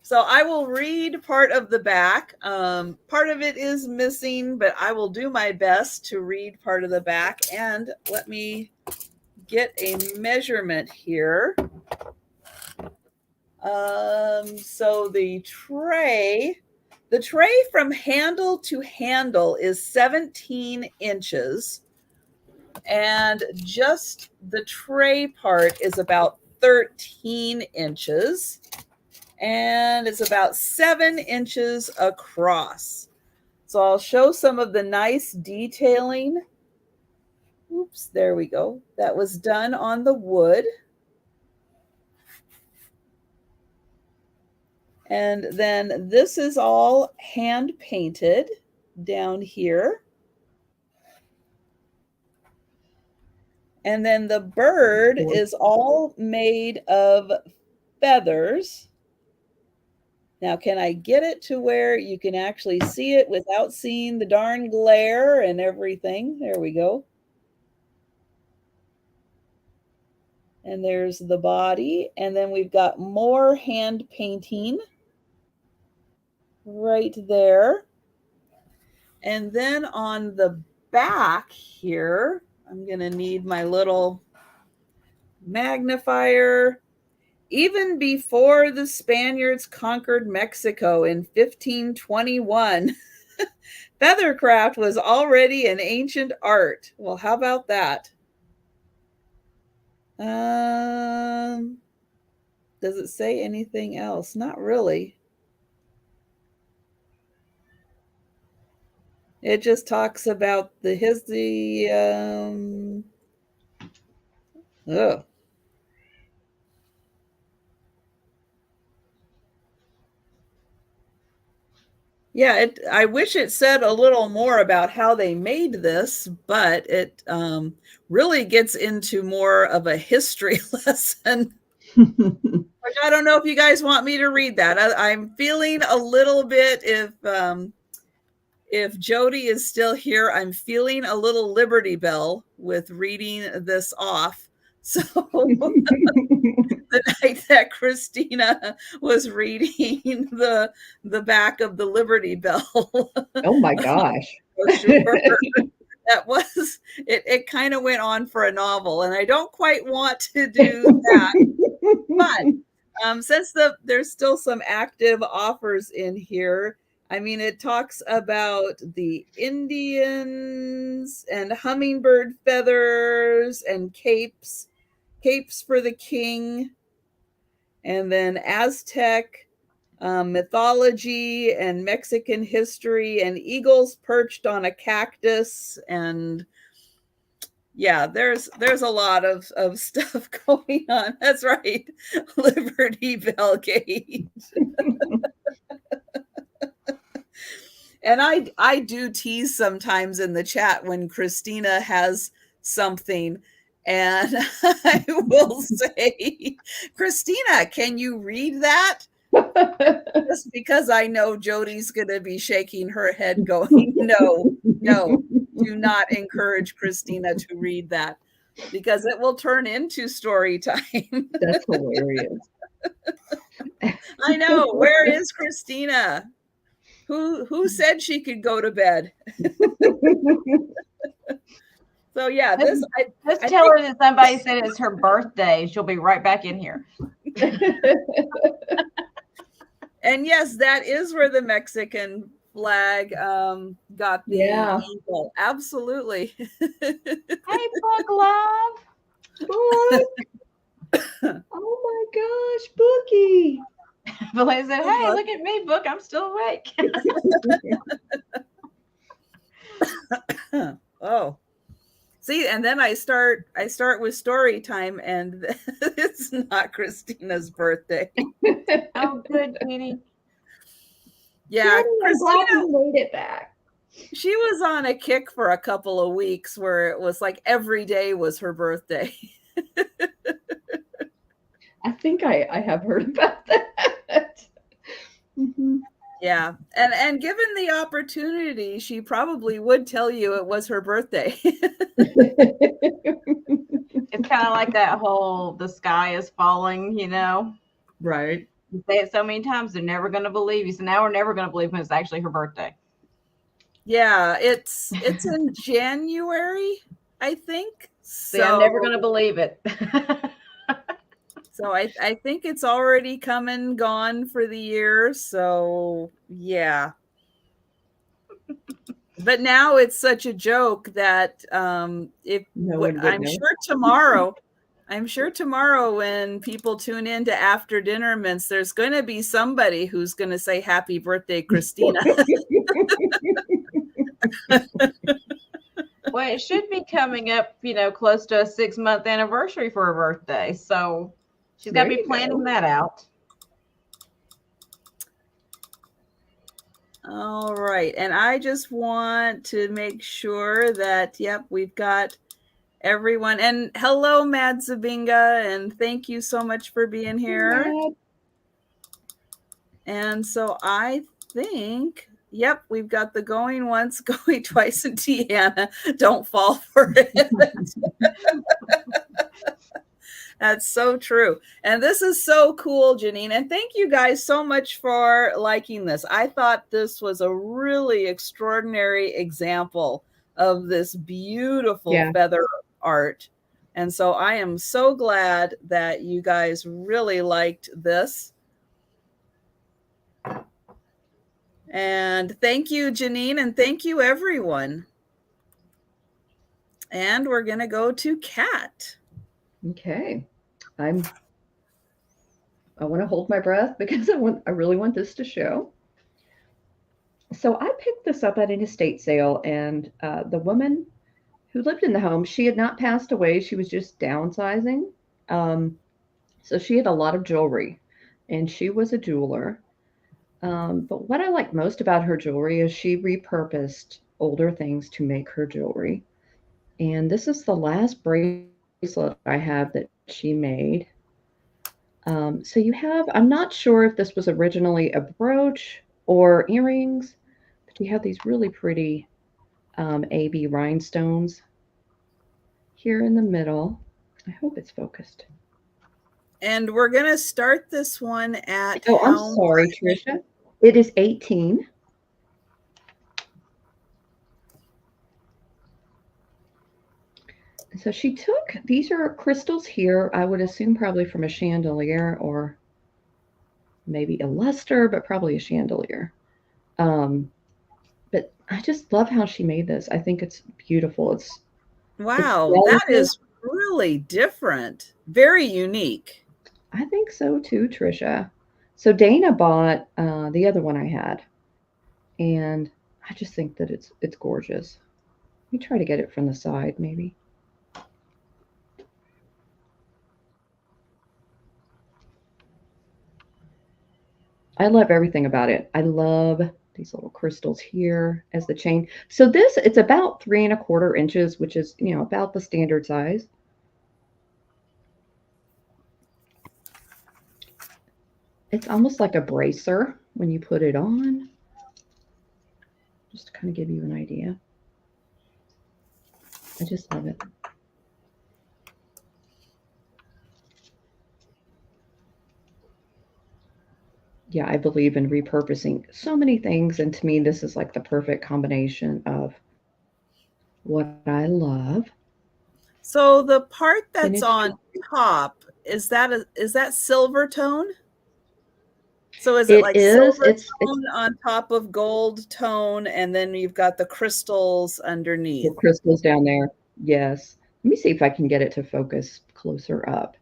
So I will read part of the back. Part of it is missing, but I will do my best to read part of the back. And let me get a measurement here. So the tray from handle to handle is 17 inches. And just the tray part is about 13 inches. And it's about 7 inches across. So I'll show some of the nice detailing. Oops, there we go. That was done on the wood. And then this is all hand painted down here. And then the bird is all made of feathers. Now, can I get it to where you can actually see it without seeing the darn glare and everything? There we go. And there's the body. And then we've got more hand painting right there. And then on the back here, I'm going to need my little magnifier. Even before the Spaniards conquered Mexico in 1521, feathercraft was already an ancient art. Well, how about that? Does it say anything else? Not really. It just talks about yeah, I wish it said a little more about how they made this, but it really gets into more of a history lesson. Which I don't know if you guys want me to read that. I'm feeling a little bit, if Jody is still here, I'm feeling a little Liberty Bell with reading this off. So the night that Christina was reading the back of the Liberty Bell. Oh my gosh. Sure. That was it kind of went on for a novel, and I don't quite want to do that. But since there's still some active offers in here, I mean, it talks about the Indians and hummingbird feathers and capes for the king, and then Aztec mythology and Mexican history, and eagles perched on a cactus. And yeah, there's a lot of stuff going on. That's right. Liberty Bell Gate. And I do tease sometimes in the chat when Christina has something, and I will say, Christina, can you read that? Just because I know Jody's going to be shaking her head going, no, do not encourage Christina to read that, because it will turn into story time. That's hilarious. I know. Where is Christina? Who said she could go to bed? So yeah, just tell her that somebody said it's her birthday. She'll be right back in here. And yes, that is where the Mexican flag got the eagle. Absolutely. Hey, Book Love. Book. Oh my gosh, Bookie. Belair said, hey, look at me, Book. I'm still awake. Oh. See, and then I start with story time, and it's not Christina's birthday. Oh, good, Jeannie. Yeah, Christina made it back. She was on a kick for a couple of weeks where it was like every day was her birthday. I think I have heard about that. Mm-hmm. Yeah, and given the opportunity, she probably would tell you it was her birthday. It's kind of like that whole "the sky is falling," you know? Right. You say it so many times, they're never going to believe you. So now we're never going to believe when it's actually her birthday. Yeah, it's in January, I think. So I'm never going to believe it. So I think it's already come and gone for the year. So yeah. But now it's such a joke that I'm sure tomorrow when people tune in to After Dinner Mints, there's going to be somebody who's going to say happy birthday, Christina. Well, it should be coming up, close to a 6-month anniversary for her birthday. So she's got to be planning that out. All right. And I just want to make sure that, yep, we've got everyone. And hello, Mad Zabinga, and thank you so much for being here. And so I think, yep, we've got the going once, going twice, and Deanna, don't fall for it. That's so true. And this is so cool, Janine. And thank you guys so much for liking this. I thought this was a really extraordinary example of this beautiful feather art. And so I am so glad that you guys really liked this. And thank you, Janine, and thank you, everyone. And we're going to go to Cat. Okay. I want to hold my breath because I really want this to show. So I picked this up at an estate sale, and the woman who lived in the home, she had not passed away. She was just downsizing. So she had a lot of jewelry, and she was a jeweler. But what I like most about her jewelry is she repurposed older things to make her jewelry. And this is the last bracelet I have that she made. So you have, I'm not sure if this was originally a brooch or earrings, but you have these really pretty AB rhinestones here in the middle. I hope it's focused. And we're going to start this one at Oh, I'm sorry, Trisha. It is 18. So she took, these are crystals here, I would assume probably from a chandelier or maybe a luster, but probably a chandelier. But I just love how she made this. I think it's beautiful. Wow, that is really different. Very unique. I think so too, Trisha. So Dana bought the other one I had, and I just think that it's gorgeous. Let me try to get it from the side, maybe. I love everything about it. I love these little crystals here as the chain. So this, it's about 3¼ inches, which is, about the standard size. It's almost like a bracer when you put it on. Just to kind of give you an idea. I just love it. Yeah, I believe in repurposing so many things. And to me, this is like the perfect combination of what I love. So the part that's on top, is that silver tone? So is it like silver tone on top of gold tone, and then you've got the crystals underneath? The crystals down there, yes. Let me see if I can get it to focus closer up.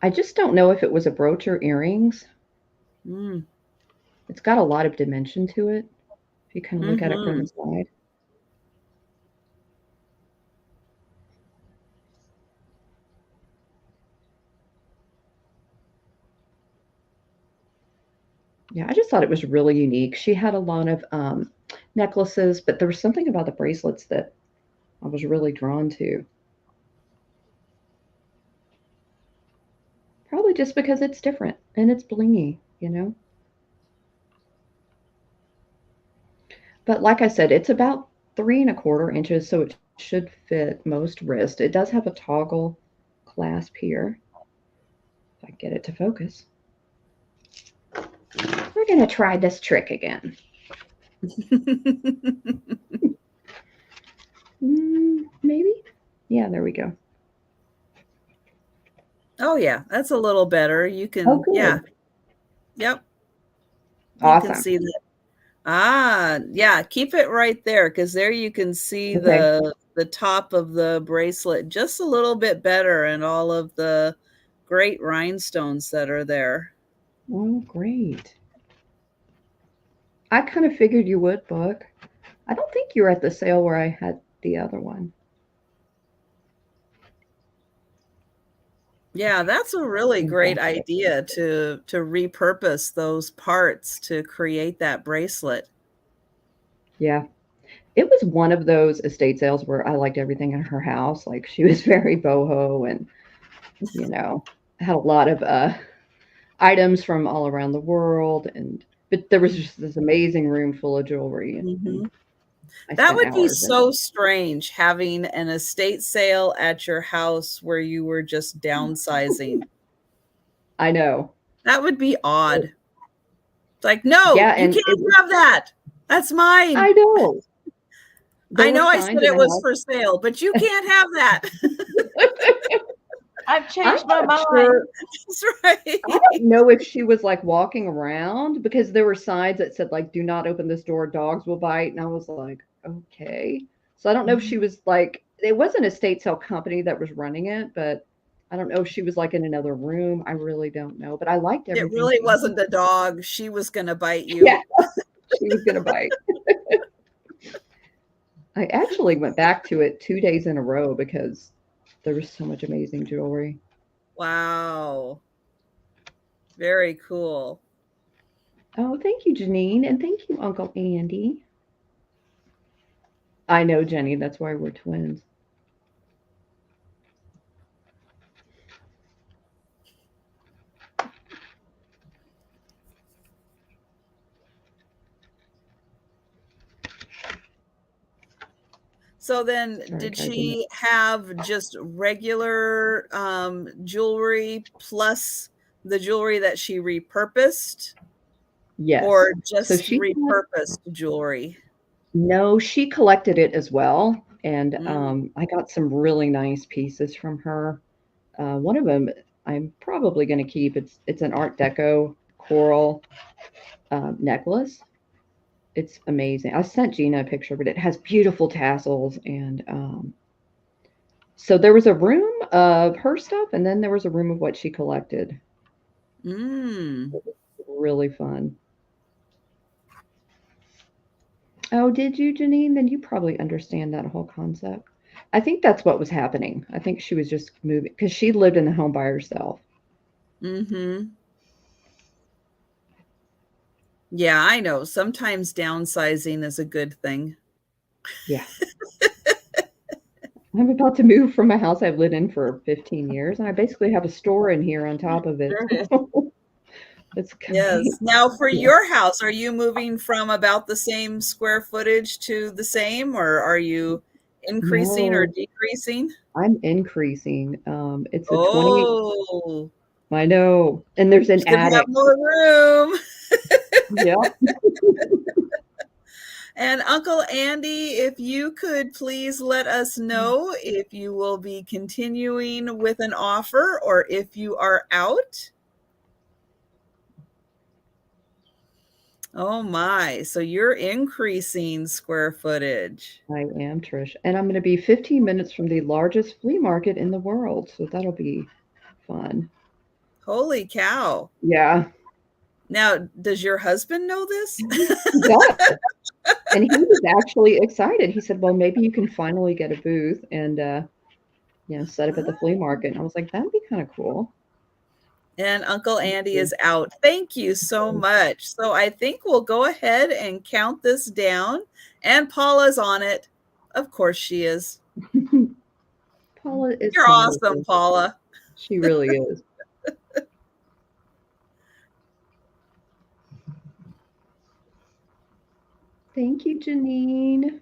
I just don't know if it was a brooch or earrings. It's got a lot of dimension to it, if you kind of look at it from the side. Yeah, I just thought it was really unique. She had a lot of necklaces, but there was something about the bracelets that I was really drawn to. Probably just because it's different and it's blingy, But like I said, it's about 3¼ inches, so it should fit most wrists. It does have a toggle clasp here. If I can get it to focus. We're going to try this trick again. Maybe? Yeah, there we go. Oh, yeah, that's a little better. You can, yeah. Yep. Awesome. You can see that. Yeah, keep it right there, because there you can see the top of the bracelet just a little bit better, and all of the great rhinestones that are there. Oh, great. I kind of figured you would, Buck. I don't think you were at the sale where I had the other one. Yeah, that's a really great Fantastic. idea to repurpose those parts to create that bracelet. Yeah. It was one of those estate sales where I liked everything in her house. Like she was very boho and, you know, had a lot of items from all around the world and but there was just this amazing room full of jewelry and Mhm. I That spent would be hours in it. so strange having an estate sale at your house where you were just downsizing. I know. That would be But, odd. It's like, "No, yeah, you and it can't was have that. That's mine. I know. There I were know I said signs in it the was house. for sale, but you can't have that." I've I'm changed my not mind. sure. That's I right. don't know if she was like walking around because there were signs that said like "Do not open this door, dogs will bite," and I was like, okay. So I don't know if she was like it wasn't a estate sale company that was running it, but I don't know if she was like in another room. I really don't know, but I liked It everything really she had. wasn't a dog. She was gonna bite Yeah, you. she was gonna bite. I actually went back to it 2 days in a row because there was so much amazing jewelry. Wow. Very cool. Oh, thank you, Janine, and thank you, Uncle Andy. I know, Jenny. That's why we're twins. So then Sorry, did guys. I'm she have just regular jewelry plus the jewelry that she repurposed Yes. or So just she had repurposed jewelry? no, she collected it as well, and, Mm, I got some really nice pieces from her. One of them I'm probably gonna keep. It's an art deco coral, necklace. It's amazing. I sent Gina a picture, but it has beautiful tassels, and, so there was a room of her stuff, and then there was a room of what she collected. mm. Really fun. Oh, did you, Janine? Then you probably understand that whole concept. I think that's what was happening. I think she was just moving because she lived in the home by herself. Mhm. Yeah, I know. Sometimes downsizing is a good thing. Yeah. I'm about to move from a house I've lived in for 15 years, and I basically have a store in here on top of it. Sure it is. It's Yes. great. Now for Yeah. your house, are you moving from about the same square footage to the same, or are you increasing or No, decreasing? I'm increasing. It's a 20, Oh, I know, and there's an she's gonna have attic. more room. Yep. And Uncle Andy, if you could please let us know if you will be continuing with an offer or if you are out. Oh my, so you're increasing square footage. I am, Trish. And I'm going to be 15 minutes from the largest flea market in the world, so that'll be fun. Holy cow. Yeah, Now, does your husband know this? he does. And he was actually excited. He said, "Well, maybe you can finally get a booth and set up at the flea market." And I was like, "That'd be kind of cool." And Uncle Andy is out. Thank you so much. So I think we'll go ahead and count this down. And Paula's on it. Of course she is. Paula is You're awesome, wonderful. Paula. She really is. Thank you, Janine.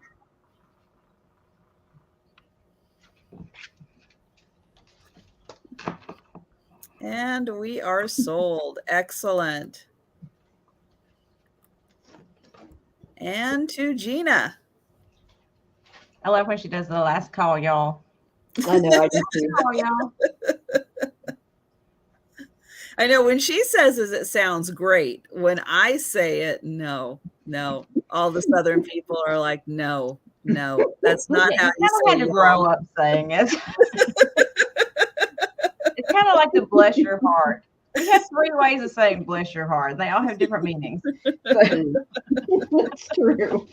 And we are sold. Excellent. And to Jeana. I love when she does the last call, y'all. I know, I do too. Call, y'all. I know when she says it sounds great. When I say it, no, no. All the Southern people are like, no, no, that's not Yeah, how you you kind of say had to y'all. grow up saying it. It's kind of like the bless your heart. We have three ways of saying bless your heart. They all have different meanings. That's true.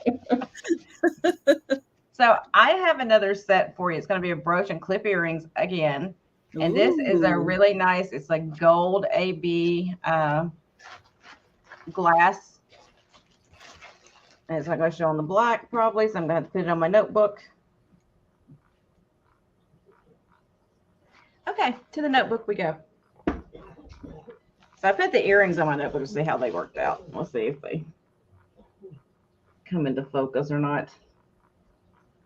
So I have another set for you. It's going to be a brooch and clip earrings again. And this is a Ooh. really nice, it's like gold AB glass. And it's not going to show on the black probably, so I'm going to have to put it on my notebook. Okay, to the notebook we go. So I put the earrings on my notebook to see how they worked out. We'll see if they come into focus or not.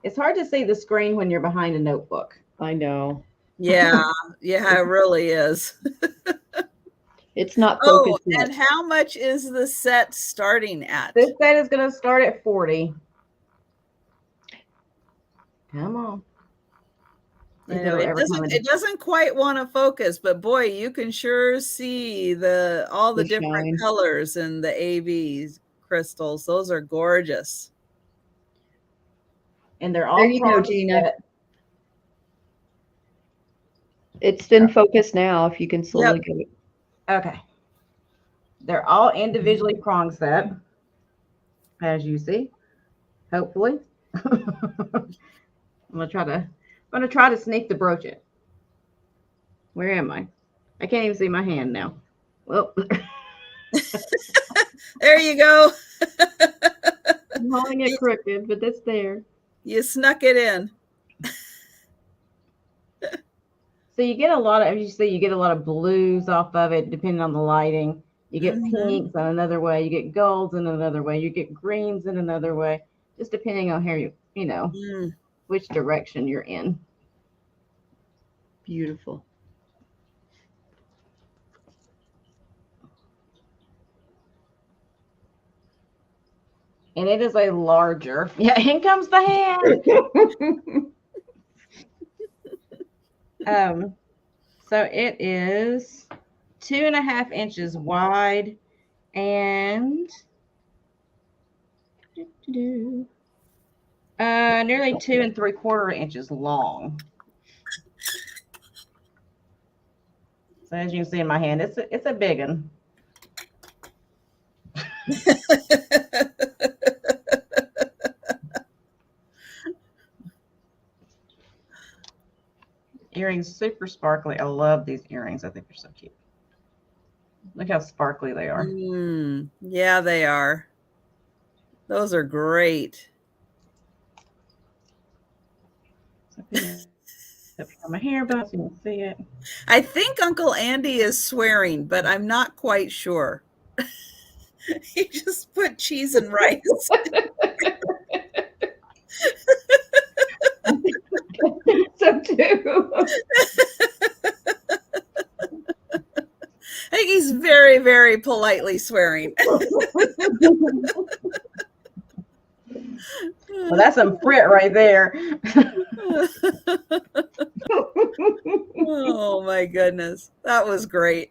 It's hard to see the screen when you're behind a notebook. I know. Yeah, yeah, it really is. It's not Oh, focused yet. and how much is the set starting at? This set is going to start at 40. Come on. You know, it doesn't quite want to focus, but boy, you can sure see all the different shine. colors and the AV crystals. Those are gorgeous. And they're all There you go, Jeana. set. It's in focus now, if you can slowly get it. Okay. They're all individually prong set, as you see. Hopefully. I'm gonna try to sneak the brooch in. Where am I? I can't even see my hand now. Well, there you go. I'm holding it crooked, but that's there. You snuck it in. So you get a lot of, as you see, you get a lot of blues off of it, depending on the lighting. You get pinks in another way. You get golds in another way. You get greens in another way, just depending on how you know, which direction you're in. Beautiful. And it is a larger. Yeah, in comes the hand. So it is 2.5 inches wide and nearly 2 3/4 inches long. So as you can see in my hand, it's a big one. Earrings, super sparkly. I love these earrings. I think they're so cute. Look how sparkly they are. Yeah, they are. Those are great. Up on my hair bow so you can see it. I think Uncle Andy is swearing, but I'm not quite sure. He just put cheese and rice. So too. I think he's very, very politely swearing. Well, that's some frit right there. Oh my goodness. That was great.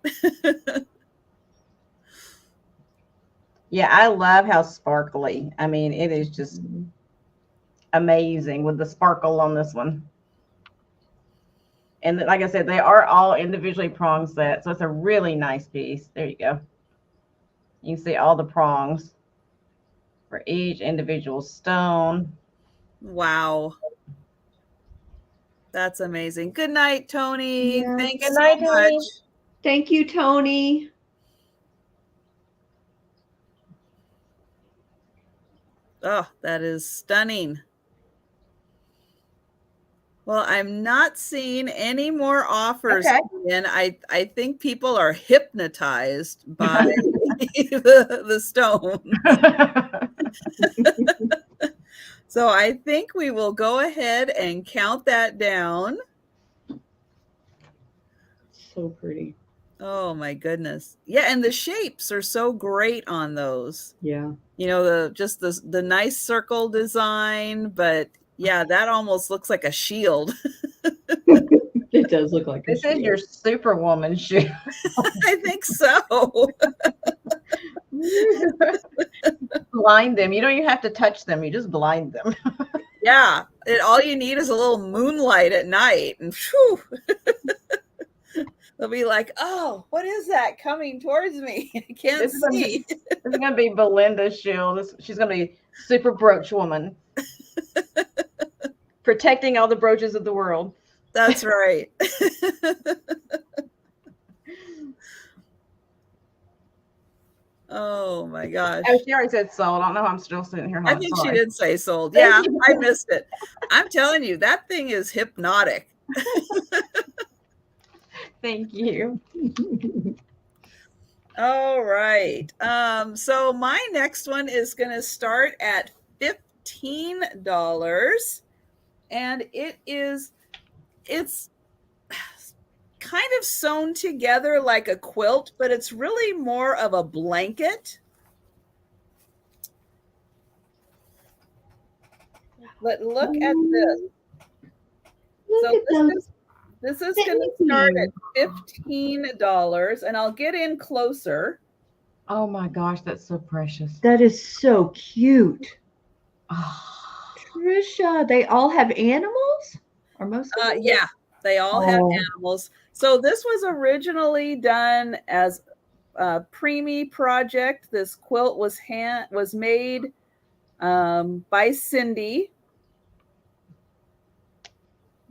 Yeah, I love how sparkly. I mean, it is just amazing with the sparkle on this one. And like I said, they are all individually prong set. So it's a really nice piece. There you go. You can see all the prongs for each individual stone. Wow. That's amazing. Good night, Tony. Yeah. Thanks Good night, so Tony. much. Thank you, Tony. Oh, that is stunning. Well, I'm not seeing any more offers. Okay. And I think people are hypnotized by the stone. So I think we will go ahead and count that down. So pretty. Oh my goodness. Yeah, and the shapes are so great on those. Yeah. You know, the nice circle design, but yeah, that almost looks like a shield. It does look like this is your superwoman shoe. I think so. Blind them. You don't even have to touch them. You just blind them. Yeah, all you need is a little moonlight at night, and whew, they'll be like, "Oh, what is that coming towards me? I can't see." This is gonna be Belinda's shoe. She's gonna be super brooch woman, protecting all the brooches of the world. That's right. Oh my gosh. Oh, she already said sold. I don't know. I'm still sitting here. I think she did say sold. Yeah, I missed it. I'm telling you, that thing is hypnotic. Thank you. All right. So my next one is going to start at $15. And it's kind of sewn together like a quilt, but it's really more of a blanket. But look at this. This is going to start at $15, and I'll get in closer. Oh my gosh, that's so precious. That is so cute. Oh. Trisha, they all have animals? Or most of them? Yeah, they all have animals. So this was originally done as a preemie project. This quilt was made by Cindy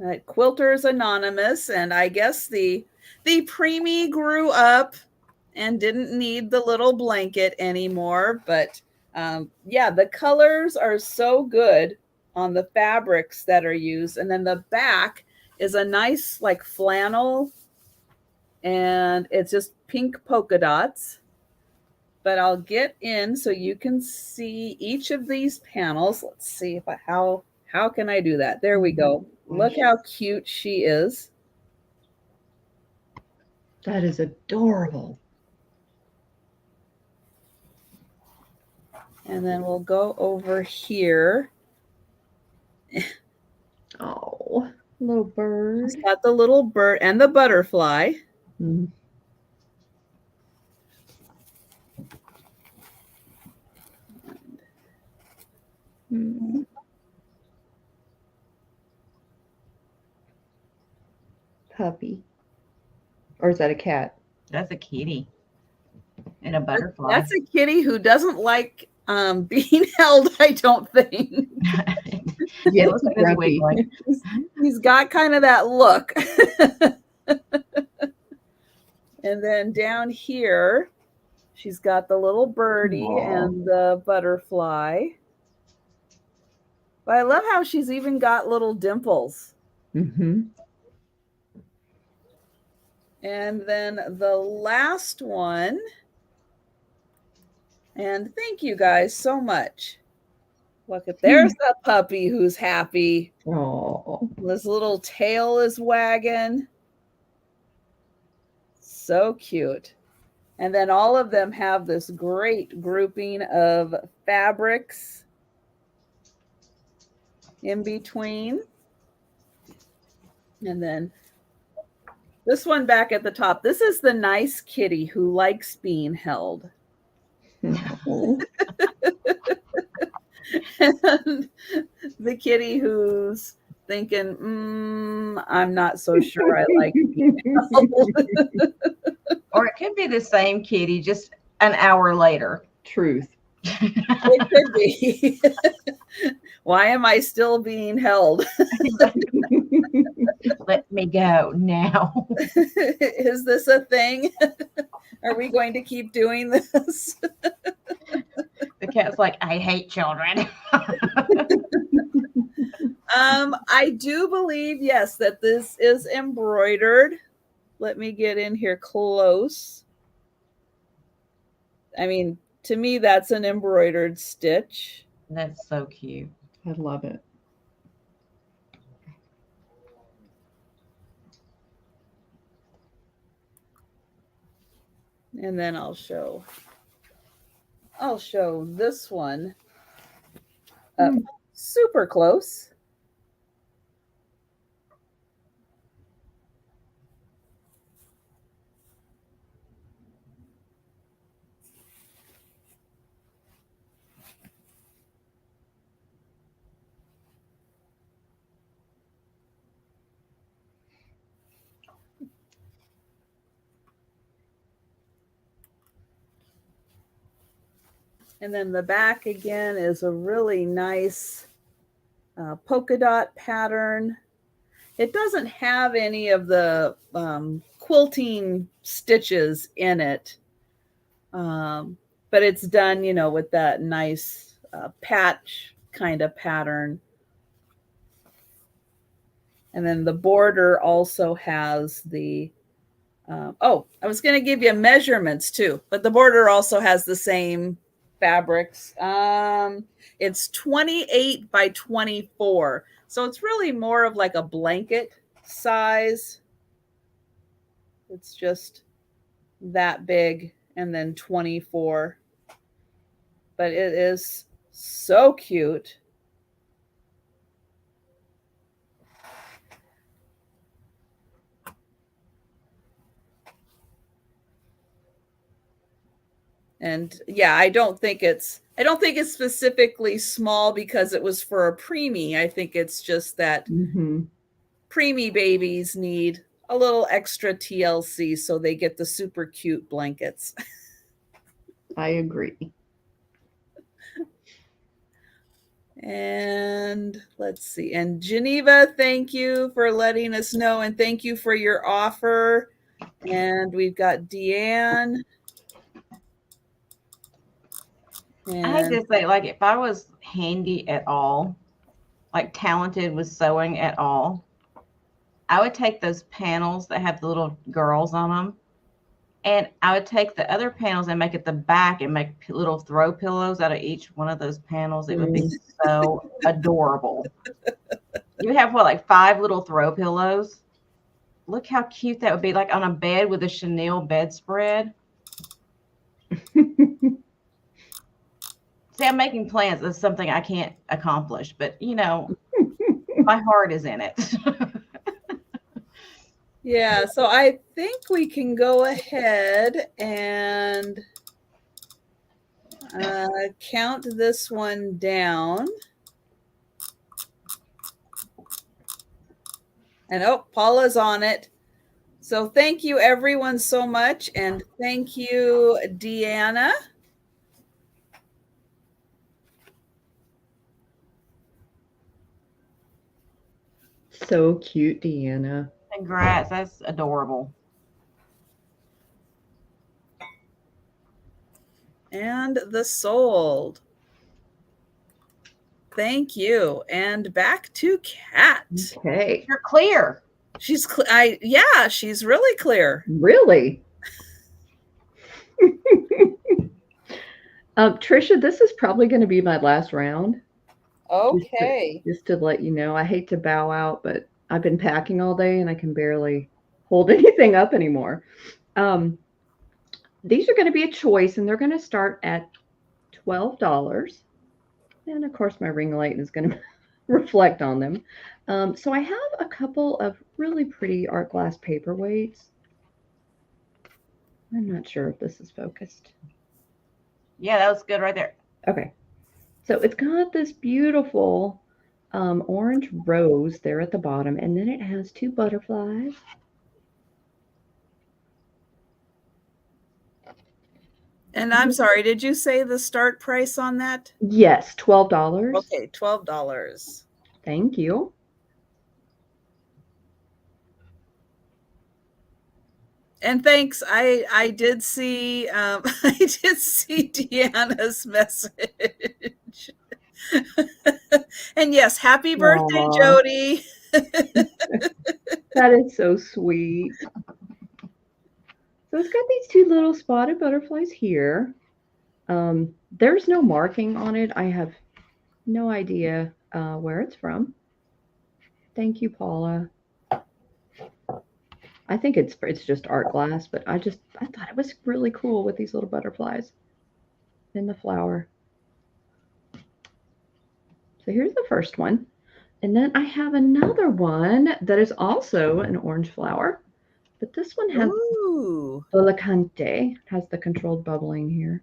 at Quilters Anonymous, and I guess the preemie grew up and didn't need the little blanket anymore. But yeah, the colors are so good on the fabrics that are used, and then the back is a nice like flannel, and it's just pink polka dots. But I'll get in so you can see each of these panels. Let's see if how can I do that? There we go. Look how cute she is. That is adorable. And then we'll go over here. Oh, little bird. It's got the little bird and the butterfly. Mm-hmm. Mm-hmm. Puppy. Or is that a cat? That's a kitty. And a butterfly. That's a kitty who doesn't like being held, I don't think. Yeah, it looks like a wiggly. He's got kind of that look. And then down here, she's got the little birdie and the butterfly. But I love how she's even got little dimples. Mm-hmm. And then the last one, and thank you guys so much. Look at, there's the puppy who's happy. Oh, This little tail is wagging. So cute. And then all of them have this great grouping of fabrics in between. And then this one back at the top. This is the nice kitty who likes being held. And the kitty who's thinking, I'm not so sure I like being held. Or it could be the same kitty, just an hour later. Truth. It could be. Why am I still being held? Let me go now. Is this a thing? Are we going to keep doing this? The cat's like, I hate children. I do believe, yes, that this is embroidered. Let me get in here close. I mean, to me, that's an embroidered stitch. That's so cute. I love it. And then I'll show this one up super close. And then the back again is a really nice polka dot pattern. It doesn't have any of the quilting stitches in it. But it's done, you know, with that nice patch kind of pattern. And then the border also has the, oh, I was going to give you measurements too, but the border also has the same fabrics. It's 28 by 24. So it's really more of like a blanket size. It's just that big, and then 24. But it is so cute. And yeah, I don't think it's specifically small because it was for a preemie. I think it's just that preemie babies need a little extra TLC so they get the super cute blankets. I agree. And let's see. And Geneva, thank you for letting us know, and thank you for your offer. And we've got Deanne. I hate to say, like, if I was handy at all, like talented with sewing at all, I would take those panels that have the little girls on them, and I would take the other panels and make it the back and make little throw pillows out of each one of those panels. It would be so adorable. You have what, like 5 little throw pillows? Look how cute that would be, like on a bed with a chenille bedspread. See, I'm making plans. It's something I can't accomplish, but you know, my heart is in it. Yeah, so I think we can go ahead and count this one down. And oh, Paula's on it. So thank you everyone so much. And thank you, Deanna. So cute, Deanna. Congrats. That's adorable. And the sold. Thank you. And back to Cat. Okay. You're clear. She's yeah, she's really clear. Really? Trisha, this is probably going to be my last round. Okay. Just to let you know, I hate to bow out, but I've been packing all day and I can barely hold anything up anymore. These are going to be a choice, and they're going to start at $12. And of course, my ring light is going to reflect on them. So I have a couple of really pretty art glass paperweights. I'm not sure if this is focused. Yeah, that was good right there. Okay. So it's got this beautiful orange rose there at the bottom, and then it has 2 butterflies. And I'm sorry, did you say the start price on that? Yes, $12. Okay, $12. Thank you. And thanks. I did see I did see Deanna's message. And yes, happy birthday, Aww. Jody. That is so sweet. So it's got these 2 little spotted butterflies here. There's no marking on it. I have no idea where it's from. Thank you, Paula. I think it's just art glass, but I thought it was really cool with these little butterflies in the flower. So here's the first one. And then I have another one that is also an orange flower, but this one has volcano, has the controlled bubbling here.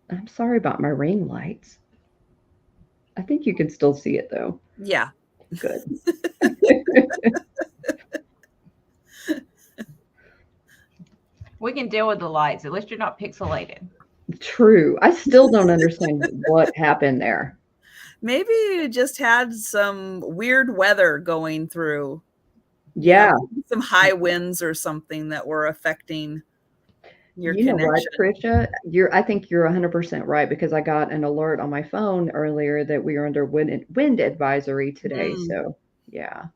I'm sorry about my ring lights. I think you can still see it though. Yeah. Good. We can deal with the lights. At least you're not pixelated. True. I still don't understand what happened there. Maybe you just had some weird weather going through. Yeah. Some high winds or something that were affecting your You know what, connection. Trisha? I think you're 100% right, because I got an alert on my phone earlier that we are under wind advisory today. So, yeah.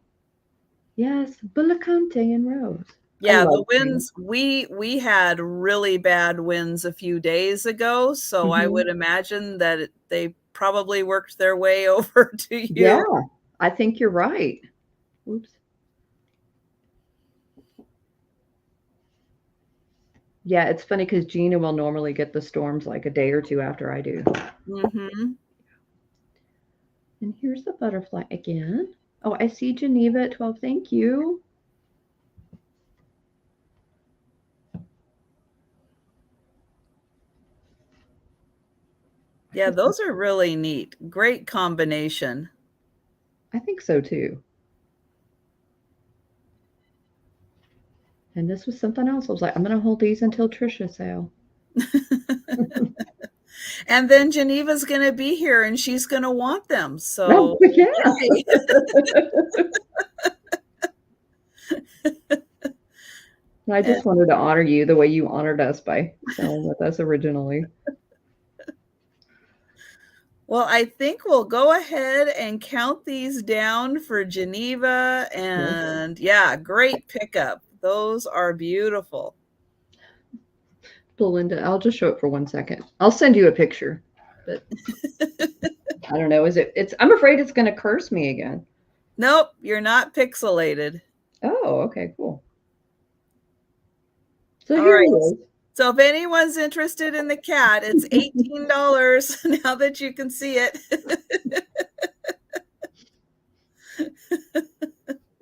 Yes, Bullicante and Rose. Yeah, the winds, we had really bad winds a few days ago, so I would imagine that they probably worked their way over to you. Yeah, I think you're right. Oops. Yeah, it's funny because Jeana will normally get the storms like a day or two after I do. And here's the butterfly again. Oh, I see Geneva at 12. Thank you. Yeah, those are really neat. Great combination. I think so too. And this was something else. I was like, I'm going to hold these until Trisha's sale. And then Geneva's going to be here and she's going to want them. So, oh, yeah. I just wanted to honor you the way you honored us by selling with us originally. Well, I think we'll go ahead and count these down for Geneva. And yeah, great pickup. Those are beautiful. Belinda, I'll just show it for 1 second. I'll send you a picture. But I don't know. I'm afraid it's going to curse me again. Nope, you're not pixelated. Oh, okay, cool. So All here right. it is. So if anyone's interested in the cat, it's $18 now that you can see it.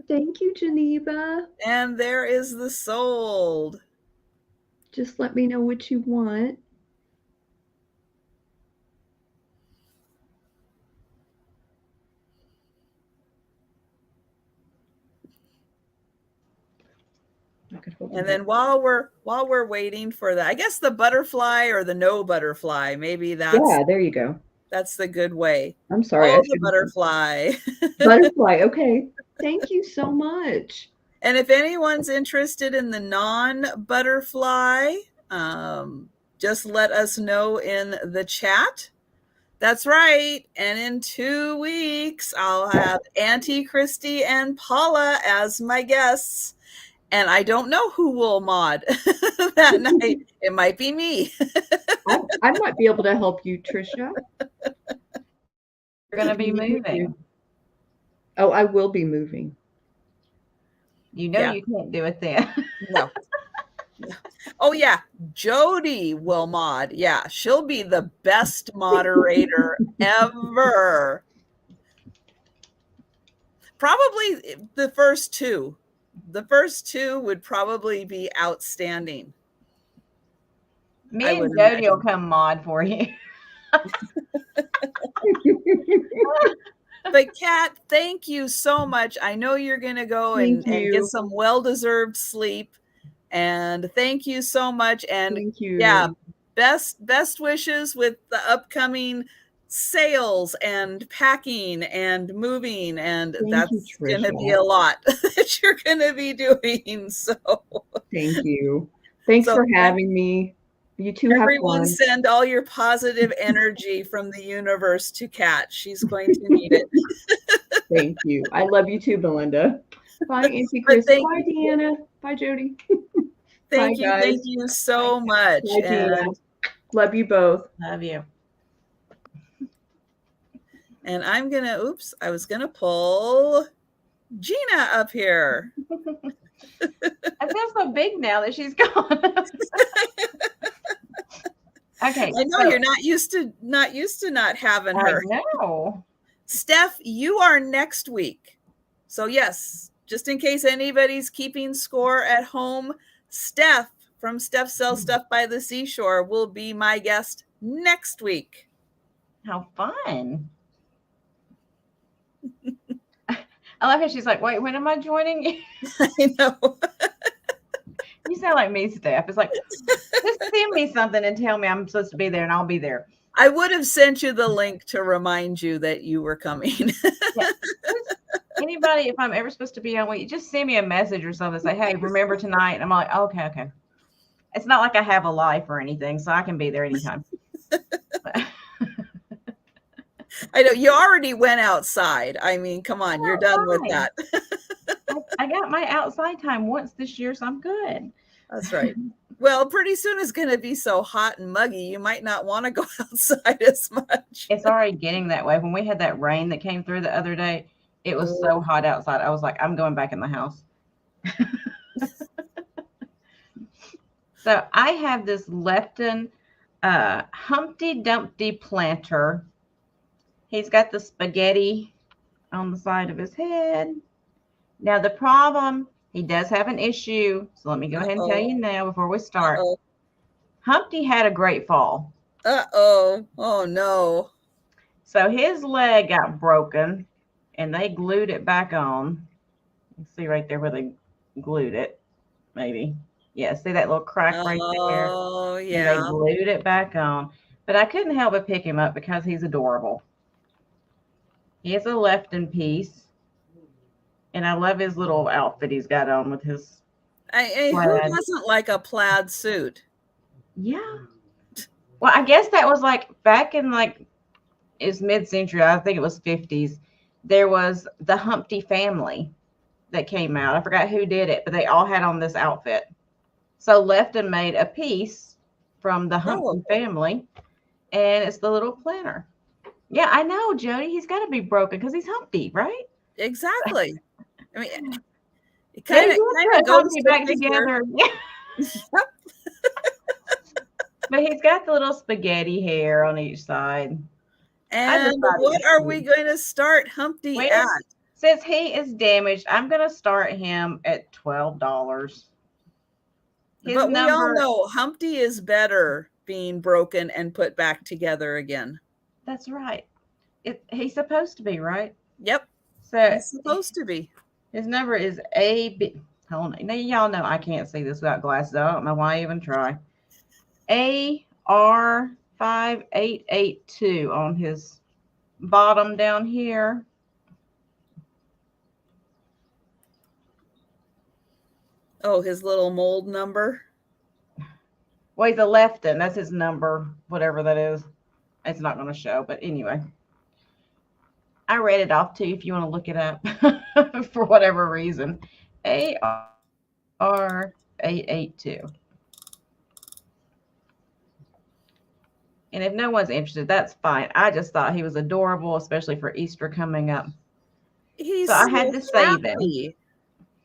Thank you, Geneva. And there is the sold. Just let me know what you want. And then while we're waiting for I guess the butterfly or the no butterfly, maybe that's there you go. That's the good way. I'm sorry. Oh, the butterfly. Butterfly. Okay. Thank you so much. And if anyone's interested in the non-butterfly, just let us know in the chat. That's right. And in 2 weeks, I'll have Auntie Christy and Paula as my guests. And I don't know who will mod that night. It might be me. I might be able to help you, Trisha. You're going to be moving. Oh, I will be moving. You know you can't do it then. No. Oh, yeah. Jody will mod. Yeah, she'll be the best moderator ever. Probably the first two. The first two would probably be outstanding. Me and Jody will come mod for you. But Kat, thank you so much. I know you're going to go and get some well-deserved sleep. And thank you so much. And thank you. Yeah, best wishes with the upcoming sales and packing and moving. And that's going to be a lot that you're going to be doing. So thank you. Thanks for having me. You two have fun. Everyone send all your positive energy from the universe to Kat. She's going to need it. Thank you. I love you too, Belinda. Bye, Auntie Chris. Bye, Deanna. Bye, Jody. Thank you. Guys. Thank you so much. Bye, and love you both. Love you. And I'm going to, I was going to pull Jeana up here. I feel so big now that she's gone. Okay. I know you're not used to not having her. I know. Steph, you are next week. So yes, just in case anybody's keeping score at home, Steph from Steph Sells Stuff by the Seashore will be my guest next week. How fun. I love how she's like, wait, when am I joining you? I know. You sound like me, Steph. It's like, just send me something and tell me I'm supposed to be there and I'll be there. I would have sent you the link to remind you that you were coming. Yeah. Anybody, if I'm ever supposed to be on, you just send me a message or something. Say, hey, remember tonight? And I'm like, okay, okay. It's not like I have a life or anything, so I can be there anytime. I know you already went outside. I mean, come on, you're done with that. I got my outside time once this year, so I'm good. That's right. Well, pretty soon it's going to be so hot and muggy, you might not want to go outside as much. It's already getting that way. When we had that rain that came through the other day, it was so hot outside. I was like, I'm going back in the house. So I have this Lefton Humpty Dumpty planter. He's got the spaghetti on the side of his head. Now the problem, he does have an issue. So let me go ahead and tell you now before we start. Humpty had a great fall. Oh no. So his leg got broken and they glued it back on. You see right there where they glued it, maybe. Yeah, see that little crack right there? Oh, yeah. And they glued it back on. But I couldn't help but pick him up because he's adorable. He is a Lefton piece. And I love his little outfit he's got on with his who doesn't like a plaid suit? Yeah. Well, I guess that was like back in like it's mid-century. I think it was 50s. There was the Humpty family that came out. I forgot who did it, but they all had on this outfit. So Lefton made a piece from the Humpty family, and it's the little planter. Yeah, I know, Jody. He's got to be broken because he's Humpty, right? Exactly. I mean, it kind of goes back together. But he's got the little spaghetti hair on each side. And what are we going to start Humpty at? Since he is damaged, I'm going to start him at $12. But we all know Humpty is better being broken and put back together again. That's right. He's supposed to be, right? Yep. So he's supposed to be. His number is AB. Hold on. Now, y'all know I can't see this without glasses. I don't know why I even try. AR5882 on his bottom down here. Oh, his little mold number. Well, he's a Lefton. That's his number, whatever that is. It's not going to show, but anyway. I read it off to you if you want to look it up for whatever reason. AR882. And if no one's interested, that's fine. I just thought he was adorable, especially for Easter coming up. So I had to save him.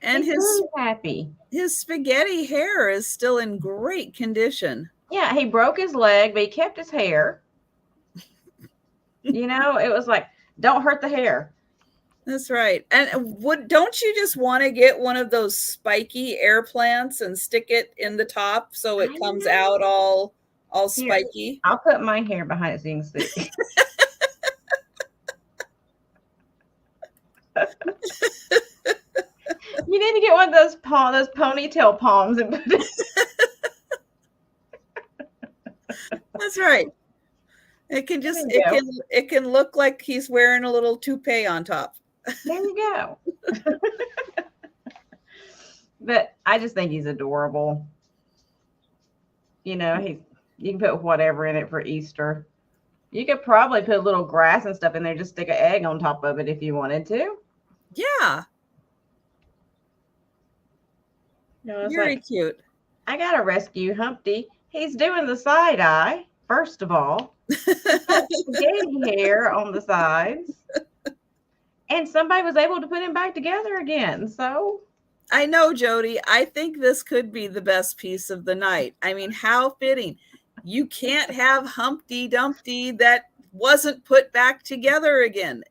And he's really happy. His spaghetti hair is still in great condition. Yeah, he broke his leg, but he kept his hair. You know, it was like, don't hurt the hair. That's right. And don't you just want to get one of those spiky air plants and stick it in the top so it comes out all spiky? I'll put my hair behind it so you can see. You need to get one of those ponytail palms and put it. That's right. It can just it can look like he's wearing a little toupee on top. There you go. But I just think he's adorable. You know, you can put whatever in it for Easter. You could probably put a little grass and stuff in there, just stick an egg on top of it if you wanted to. Yeah. No, very cute. I gotta rescue Humpty. He's doing the side eye, first of all. Spaghetti hair on the sides. And somebody was able to put him back together again. So I know, Jody. I think this could be the best piece of the night. I mean, how fitting. You can't have Humpty Dumpty that wasn't put back together again.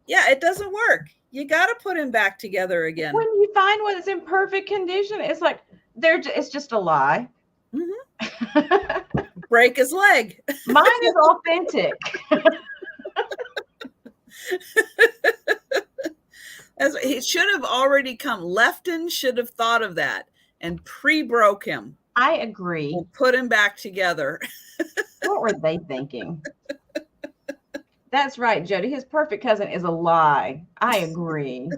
Yeah, it doesn't work. You got to put him back together again. When you find one that's in perfect condition, it's like it's just a lie. Mm-hmm. Break his leg. Mine is authentic. He should have already come. Lefton should have thought of that and pre-broke him. I agree. We'll put him back together. Well, What were they thinking? That's right, Jody. His perfect cousin is a lie. I agree.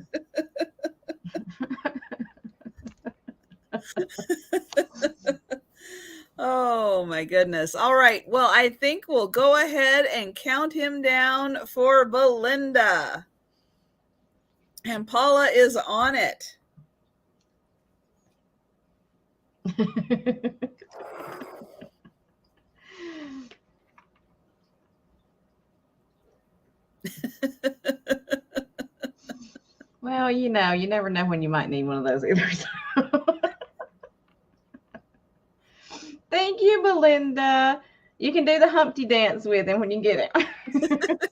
Oh my goodness. All right. Well, I think we'll go ahead and count him down for Belinda. And Paula is on it. Well, you never know when you might need one of those either. Thank you, Belinda. You can do the Humpty dance with him when you get it.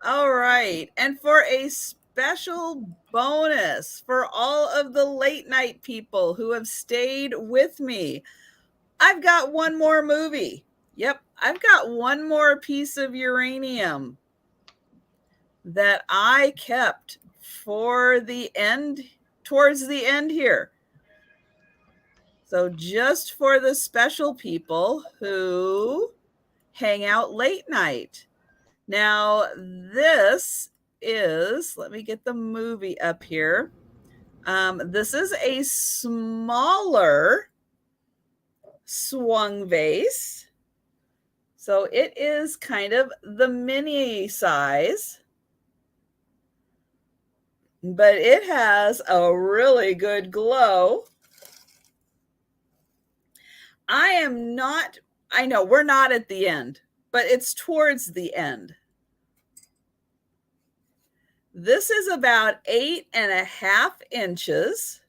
All right. And for a special bonus for all of the late night people who have stayed with me, I've got one more movie. Yep. I've got one more piece of uranium that I kept for the end, towards the end here. So just for the special people who hang out late night. Now, this is, let me get the movie up here. This is a smaller swung vase. So it is kind of the mini size, but it has a really good glow. I know we're not at the end, but it's towards the end. This is about 8.5 inches,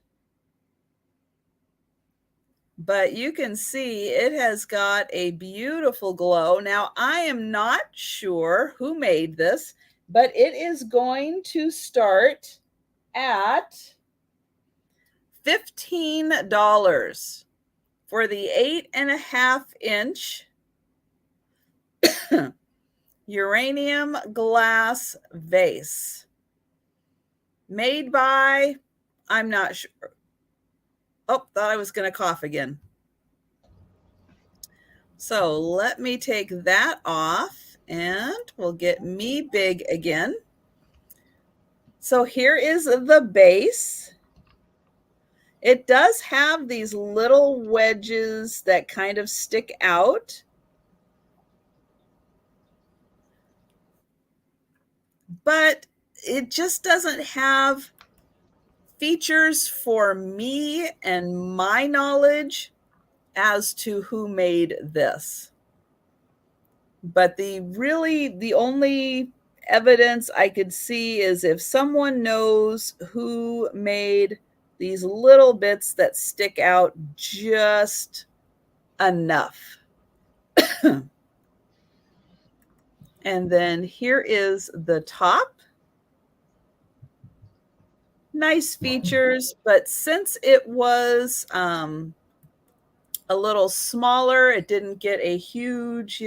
but you can see it has got a beautiful glow. Now, I am not sure who made this, but it is going to start at $15 for the 8.5 inch uranium glass vase. Made by, I'm not sure. Oh, thought I was going to cough again. So let me take that off and we'll get me big again. So here is the base. It does have these little wedges that kind of stick out. But it just doesn't have features for me and my knowledge as to who made this. But the only evidence I could see is if someone knows who made these little bits that stick out just enough. And then here is the top. Nice features, but since it was a little smaller, it didn't get a huge,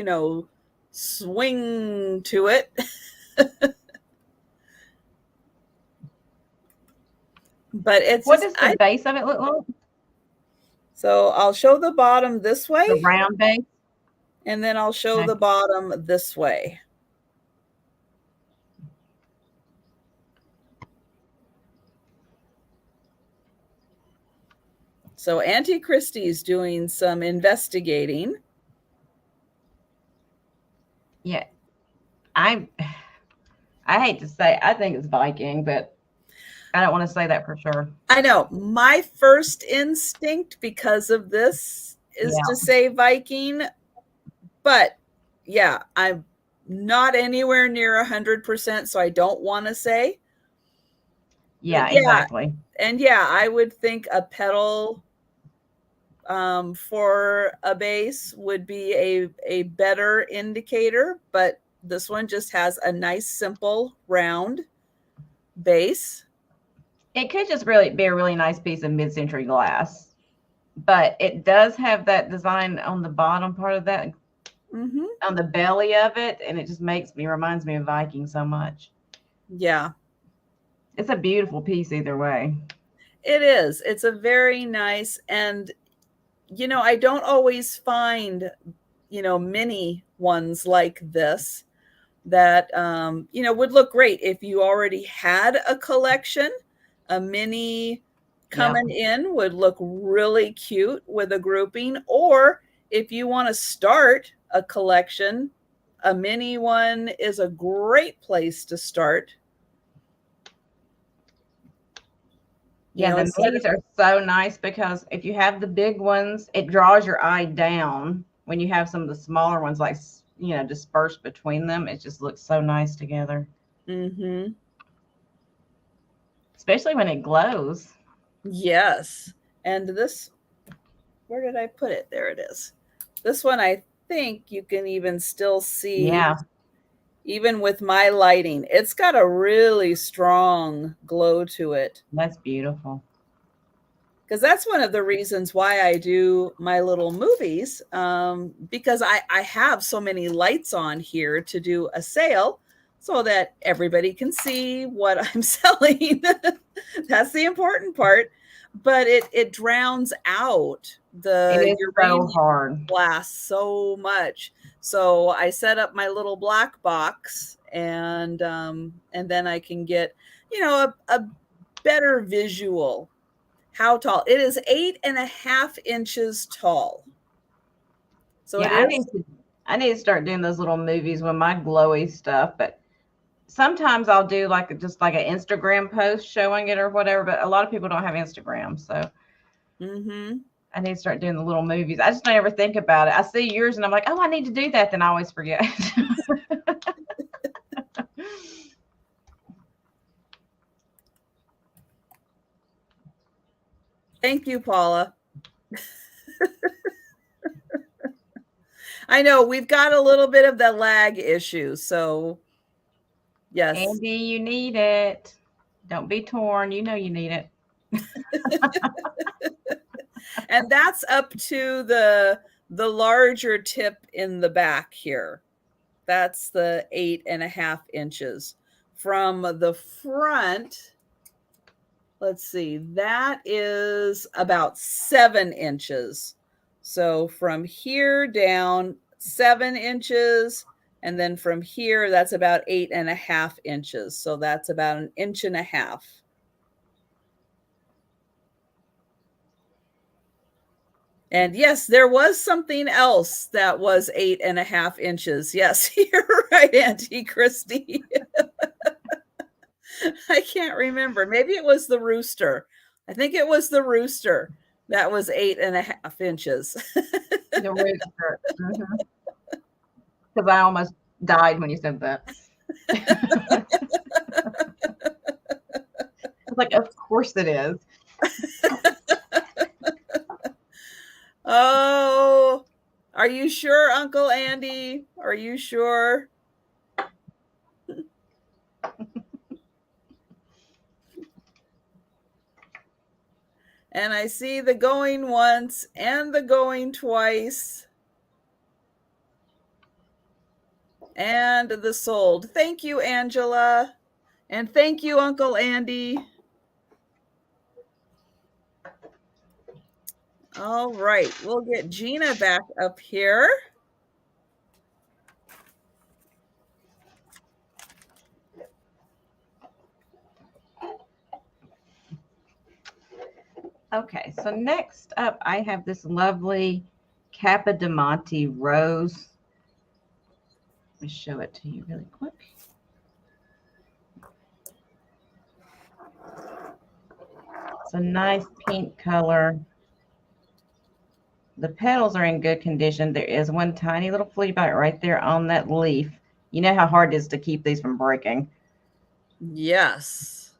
swing to it. But it's what does the base of it look like? So I'll show the bottom this way. The round base. And then I'll show the bottom this way. So Auntie Christie's doing some investigating. Yeah. I hate to say, I think it's Viking, but I don't want to say that for sure. I know. My first instinct because of this is to say Viking. But yeah, I'm not anywhere near 100%, so I don't want to say. Yeah, exactly. And yeah, I would think a petal for a base would be a better indicator, but this one just has a nice, simple, round base. It could just really be a really nice piece of mid-century glass, but it does have that design on the bottom part of that, on the belly of it, and it just reminds me of Viking so much. Yeah. It's a beautiful piece either way. It is. It's a very nice, and you know, I don't always find, you know, mini ones like this that, you know, would look great if you already had a collection. A mini Yeah. coming in would look really cute with a grouping. Or if you want to start a collection, a mini one is a great place to start. You Yeah, know, the instead minis are so nice because if you have the big ones, it draws your eye down. When you have some of the smaller ones, like, you know, dispersed between them, it just looks so nice together. Mm-hmm. Especially when it glows. Yes. And this, where did I put it? There it is. This one, I think you can even still see, Yeah, even with my lighting, it's got a really strong glow to it. that's beautiful. Because that's one of the reasons why I do my little movies, because I have so many lights on here to do a sale so that everybody can see what I'm selling. That's the important part. But it drowns out It the is so uranium hard. blast so much. So I set up my little black box, and then I can get, you know, a better visual. How tall? It is 8.5 inches tall. So it Yeah, is. I need to start doing those little movies with my glowy stuff, but sometimes I'll do like just like an Instagram post showing it or whatever, but a lot of people don't have Instagram, so Mm-hmm. I need to start doing the little movies. I just don't ever think about it. I see yours and I'm like, oh, I need to do that. Then I always forget. Thank you, Paula. I know we've got a little bit of the lag issue. So, yes. Andy, you need it. Don't be torn. You know you need it. And that's up to the larger tip in the back here. That's the 8.5 inches. From the front, let's see, that is about 7 inches. So from here down 7 inches, and then from here, that's about 8.5 inches. So that's about 1.5 inches. And yes, there was something else that was 8.5 inches. Yes, you're right, Auntie Christy. I can't remember. Maybe it was the rooster. I think it was the rooster that was 8.5 inches. The rooster. Because I almost died when you said that. I was like, of course it is. Oh, are you sure, Uncle Andy? Are you sure? And I see the going once and the going twice. And the sold. Thank you, Angela. And thank you, Uncle Andy. All right, we'll get Jeana back up here. Okay, so next up, I have this lovely Capodimonte rose. Let me show it to you really quick. It's a nice pink color. The petals are in good condition. There is one tiny little flea bite right there on that leaf. You know how hard it is to keep these from breaking. Yes.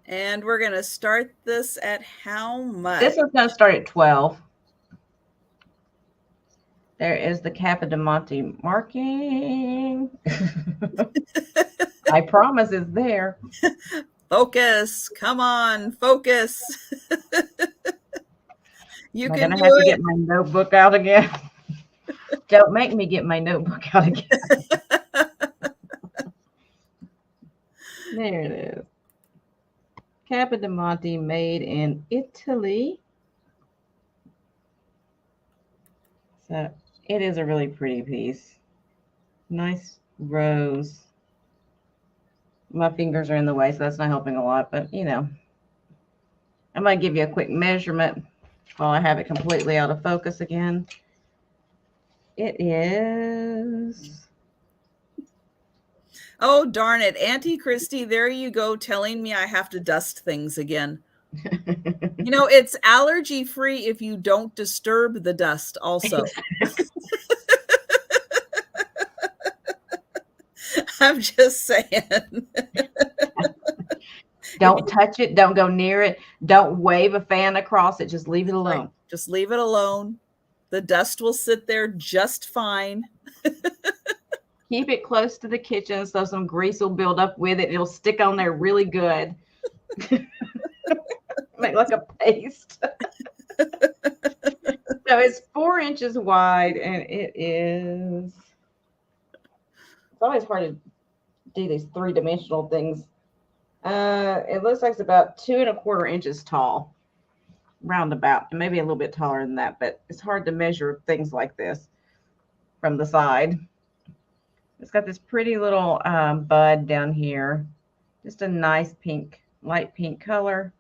And we're going to start this at how much? This one's going to start at 12. There is the Capodimonte marking. I promise it's there. Focus. Come on, focus. You Am I can going do to have to it. get my notebook out again? Don't make me get my notebook out again. There it is. Capodimonte made in Italy. So it is a really pretty piece. Nice rose. My fingers are in the way, so that's not helping a lot, but you know. I might give you a quick measurement while I have it completely out of focus again. It is... Oh, darn it. Auntie Christy, there you go telling me I have to dust things again. You know, it's allergy free if you don't disturb the dust also. I'm just saying. Don't touch it. Don't go near it. Don't wave a fan across it. Just leave it alone. Right. Just leave it alone. The dust will sit there just fine. Keep it close to the kitchen so some grease will build up with it. It'll stick on there really good. Make like a paste. So it's 4 inches wide, and it is... It's always hard to do these 3-dimensional things. It looks like it's about 2 1/4 inches tall, roundabout, and maybe a little bit taller than that, but it's hard to measure things like this from the side. It's got this pretty little bud down here, just a nice pink, light pink color.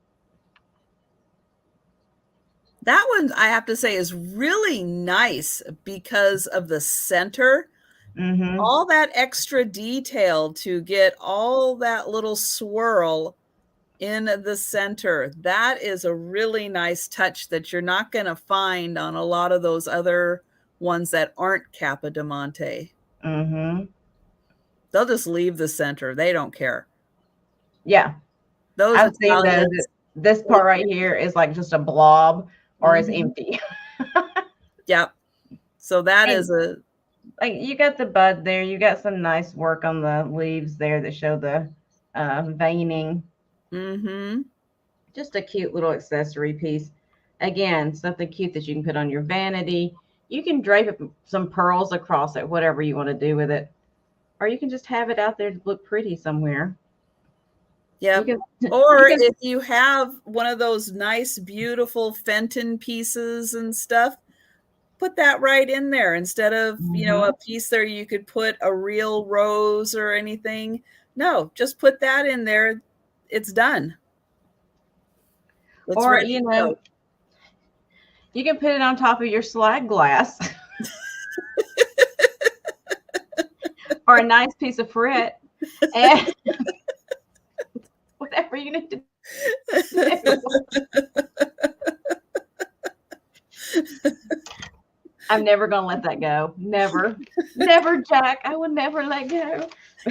That one, I have to say, is really nice because of the center. Mm-hmm. All that extra detail to get all that little swirl in the center. That is a really nice touch that you're not going to find on a lot of those other ones that aren't Capodimonte. Mm-hmm. They'll just leave the center. They don't care. Yeah. Those I've seen Italians, those. This part right here is like just a blob or it's empty. Yep. So that is a... Like you got the bud there. You got some nice work on the leaves there that show the veining. Mm-hmm. Just a cute little accessory piece. Again, something cute that you can put on your vanity. You can drape some pearls across it, whatever you want to do with it. Or you can just have it out there to look pretty somewhere. Yeah. Or if you have one of those nice, beautiful Fenton pieces and stuff, put that right in there instead of, you know, a piece there you could put a real rose or anything. No, just put that in there. It's done. Or, you know, you can put it on top of your slag glass. Or a nice piece of frit. And whatever you need to do. I'm never going to let that go. Never. Never, Jack. I will never let go.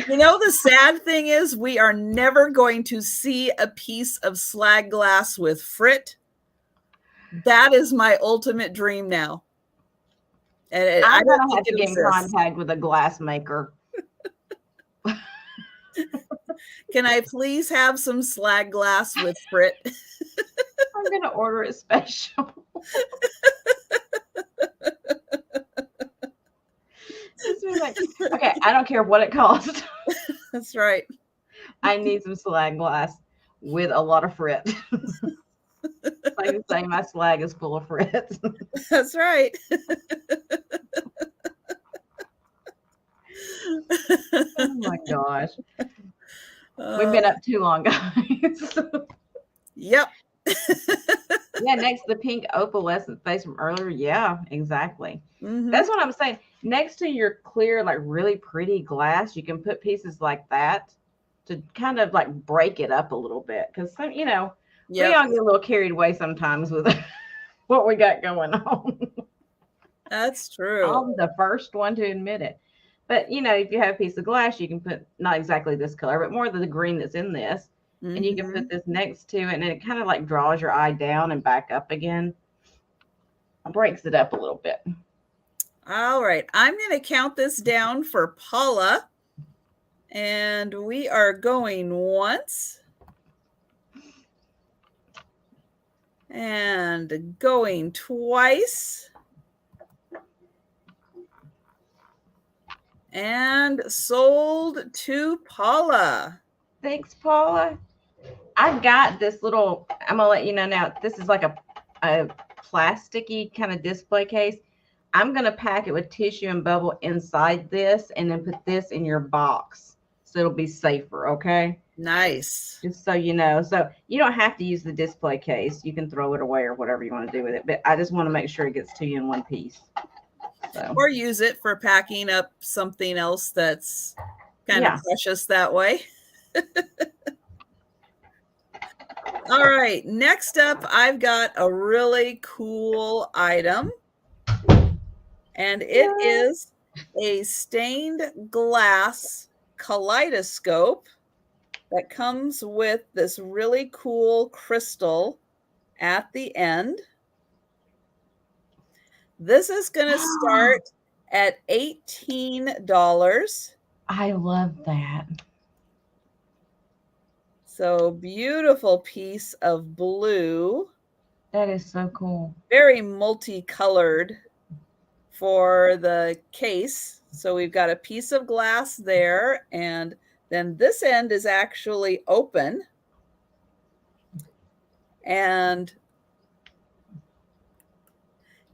You know, the sad thing is we are never going to see a piece of slag glass with frit. That is my ultimate dream now. And I'm going to have to get in contact with a glass maker. Can I please have some slag glass with frit? I'm going to order it special. Like, okay, I don't care what it costs. That's right. I need some slag glass with a lot of frit. Like I say, my slag is full of frit. That's right. Oh my gosh. We've been up too long, guys. Yep. Yeah, next to the pink opalescent face from earlier. Yeah, exactly. That's what I'm saying. Next to your clear, like really pretty glass, you can put pieces like that to kind of like break it up a little bit. Because, you know, we all get a little carried away sometimes with what we got going on. That's true. I'm the first one to admit it. But, you know, if you have a piece of glass, you can put not exactly this color, but more of the green that's in this. And you can put this next to it, and it kind of like draws your eye down and back up again. It breaks it up a little bit. All right. I'm going to count this down for Paula. And we are going once. And going twice. And sold to Paula. Thanks, Paula. I've got this little, I'm going to let you know now, this is like a plasticky kind of display case. I'm going to pack it with tissue and bubble inside this and then put this in your box. So it'll be safer, okay? Nice. Just so you know. So you don't have to use the display case. You can throw it away or whatever you want to do with it. But I just want to make sure it gets to you in one piece. So. Or use it for packing up something else that's kind of precious that way. All right, next up, I've got a really cool item, and it is a stained glass kaleidoscope that comes with this really cool crystal at the end. This is going to start at $18. I love that. So beautiful piece of blue. That is so cool. Very multicolored for the case. So we've got a piece of glass there, and then this end is actually open. And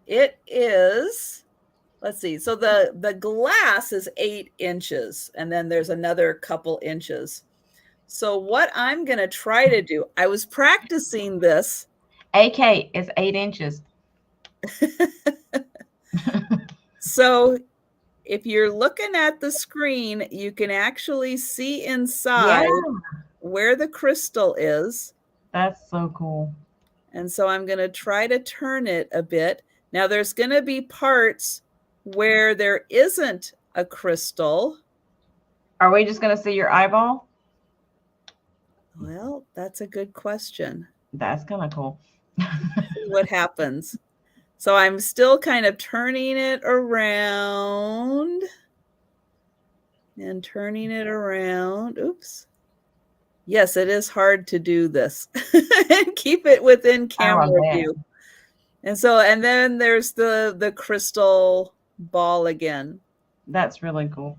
it is, let's see, so the glass is 8 inches, and then there's another couple inches. So what I'm going to try to do, I was practicing this. AK is 8 inches. So if you're looking at the screen, you can actually see inside where the crystal is. That's so cool. And so I'm going to try to turn it a bit. Now there's going to be parts where there isn't a crystal. Are we just going to see your eyeball? Well, that's a good question. That's kind of cool. See what happens. So I'm still kind of turning it around and turning it around. Oops. Yes, it is hard to do this and keep it within camera view. And so, and then there's the crystal ball again. That's really cool.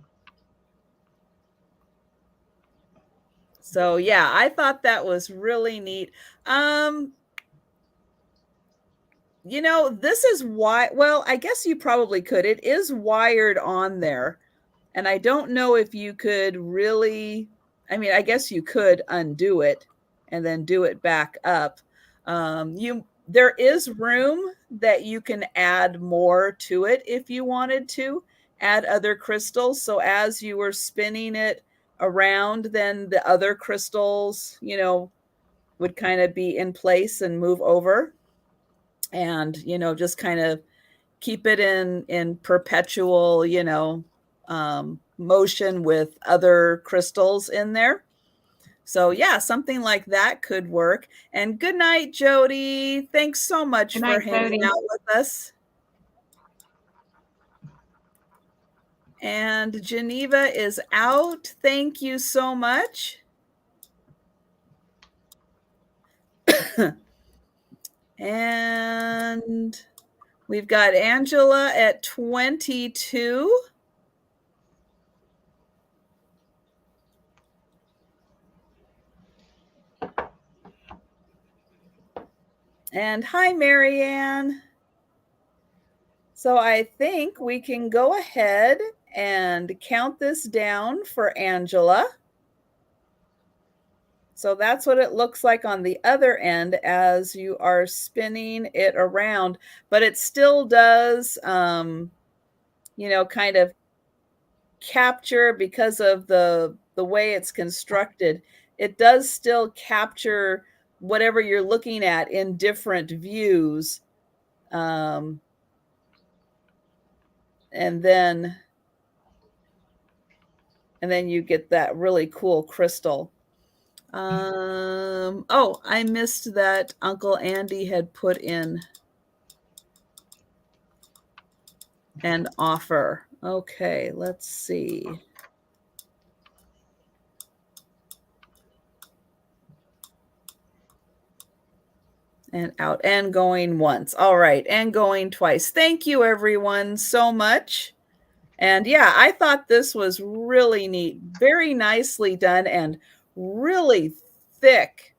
So yeah, I thought that was really neat. You know, this is why, well, I guess you probably could. It is wired on there. And I don't know if you could really, I mean, I guess you could undo it and then do it back up. There is room that you can add more to it if you wanted to, add other crystals. So as you were spinning it around, then the other crystals, you know, would kind of be in place and move over. And, you know, just kind of keep it in perpetual, you know, motion with other crystals in there. So yeah, something like that could work. And good night, Jody. Thanks so much for hanging out with us. And Geneva is out. Thank you so much. And we've got Angela at 22. And hi, Marianne. So I think we can go ahead and count this down for Angela. So that's what it looks like on the other end as you are spinning it around, but it still does, you know, kind of capture, because of the way it's constructed, it does still capture whatever you're looking at in different views. And then you get that really cool crystal. Oh, I missed that Uncle Andy had put in an offer. Okay, let's see. And out and going once. All right, and going twice. Thank you, everyone, so much. And yeah, I thought this was really neat, very nicely done, and really thick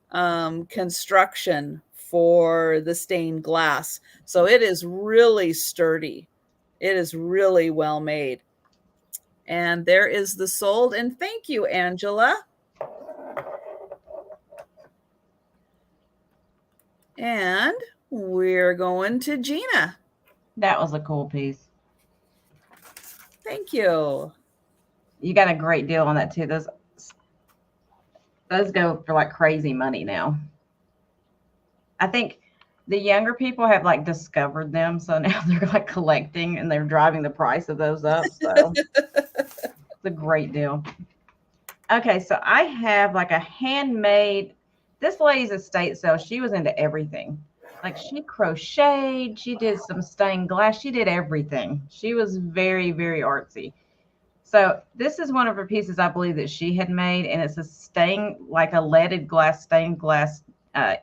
construction for the stained glass. So it is really sturdy. It is really well made. And there is the sold. And thank you, Angela. And we're going to Jeana. That was a cool piece. Thank you. You got a great deal on that too. Those go for like crazy money now. I think the younger people have like discovered them, so now they're like collecting and they're driving the price of those up. So it's a great deal. Okay, so I have like a handmade. This lady's estate sale. She was into everything. Like she crocheted, she did some stained glass, she did everything. She was very, very artsy. So this is one of her pieces, I believe, that she had made, and it's a like a leaded glass, stained glass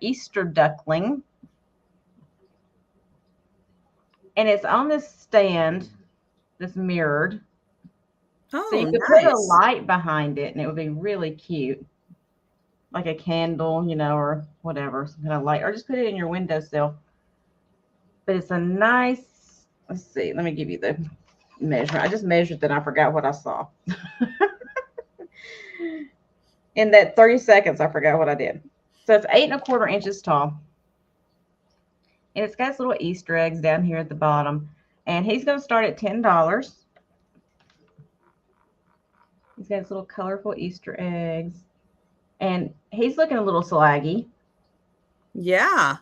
Easter duckling. And it's on this stand that's mirrored. Oh, so you could put a light behind it, and it would be really cute. Like a candle, you know, or whatever, some kind of light, or just put it in your windowsill. But it's a nice, let's see, let me give you the measurement. I just measured that, I forgot what I saw. In that 30 seconds, I forgot what I did. So it's 8¼ inches tall. And it's got little Easter eggs down here at the bottom. And he's going to start at $10. He's got his little colorful Easter eggs. And he's looking a little slaggy. Yeah.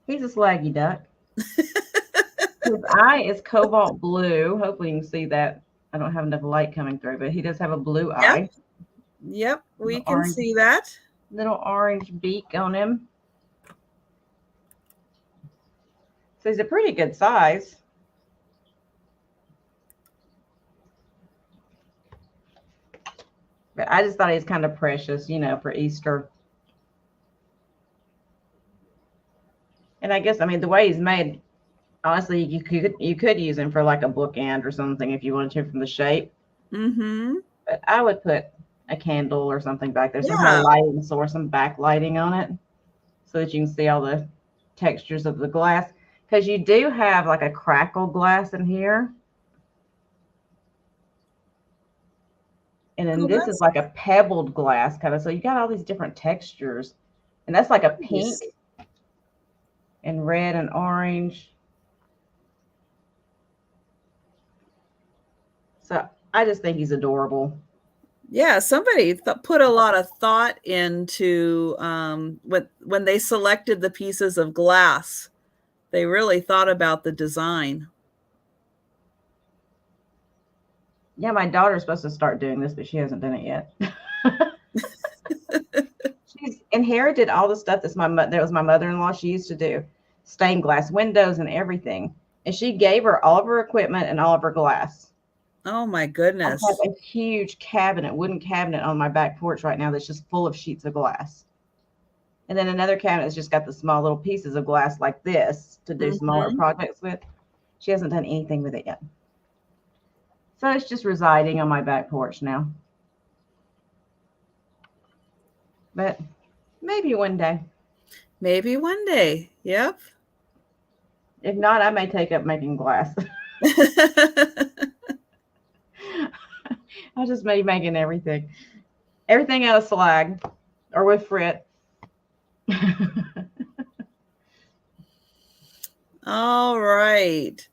He's a slaggy duck. His eye is cobalt blue. Hopefully you can see that. I don't have enough light coming through, but he does have a blue eye. Yep, we can see that. Little orange beak on him. So he's a pretty good size. But I just thought he's kind of precious, you know, for Easter. And I guess, I mean, the way he's made, honestly, you could use him for like a bookend or something if you wanted to from the shape. Mm-hmm. But I would put a candle or something back there, some kind of lighting source, some backlighting on it, so that you can see all the textures of the glass. Because you do have like a crackle glass in here. And then this is like a pebbled glass kind of. So you got all these different textures. And that's like a pink and red and orange. So I just think he's adorable. Yeah, somebody put a lot of thought into when they selected the pieces of glass. They really thought about the design. Yeah, my daughter's supposed to start doing this, but she hasn't done it yet. She's inherited all the stuff that was my mother-in-law. She used to do stained glass windows and everything. And she gave her all of her equipment and all of her glass. Oh my goodness. I have a huge wooden cabinet on my back porch right now that's just full of sheets of glass. And then another cabinet has just got the small little pieces of glass like this to do smaller projects with. She hasn't done anything with it yet. So it's just residing on my back porch now. But maybe one day. Maybe one day. Yep. If not, I may take up making glass. I'll just be making everything. Everything out of slag or with frit. All right.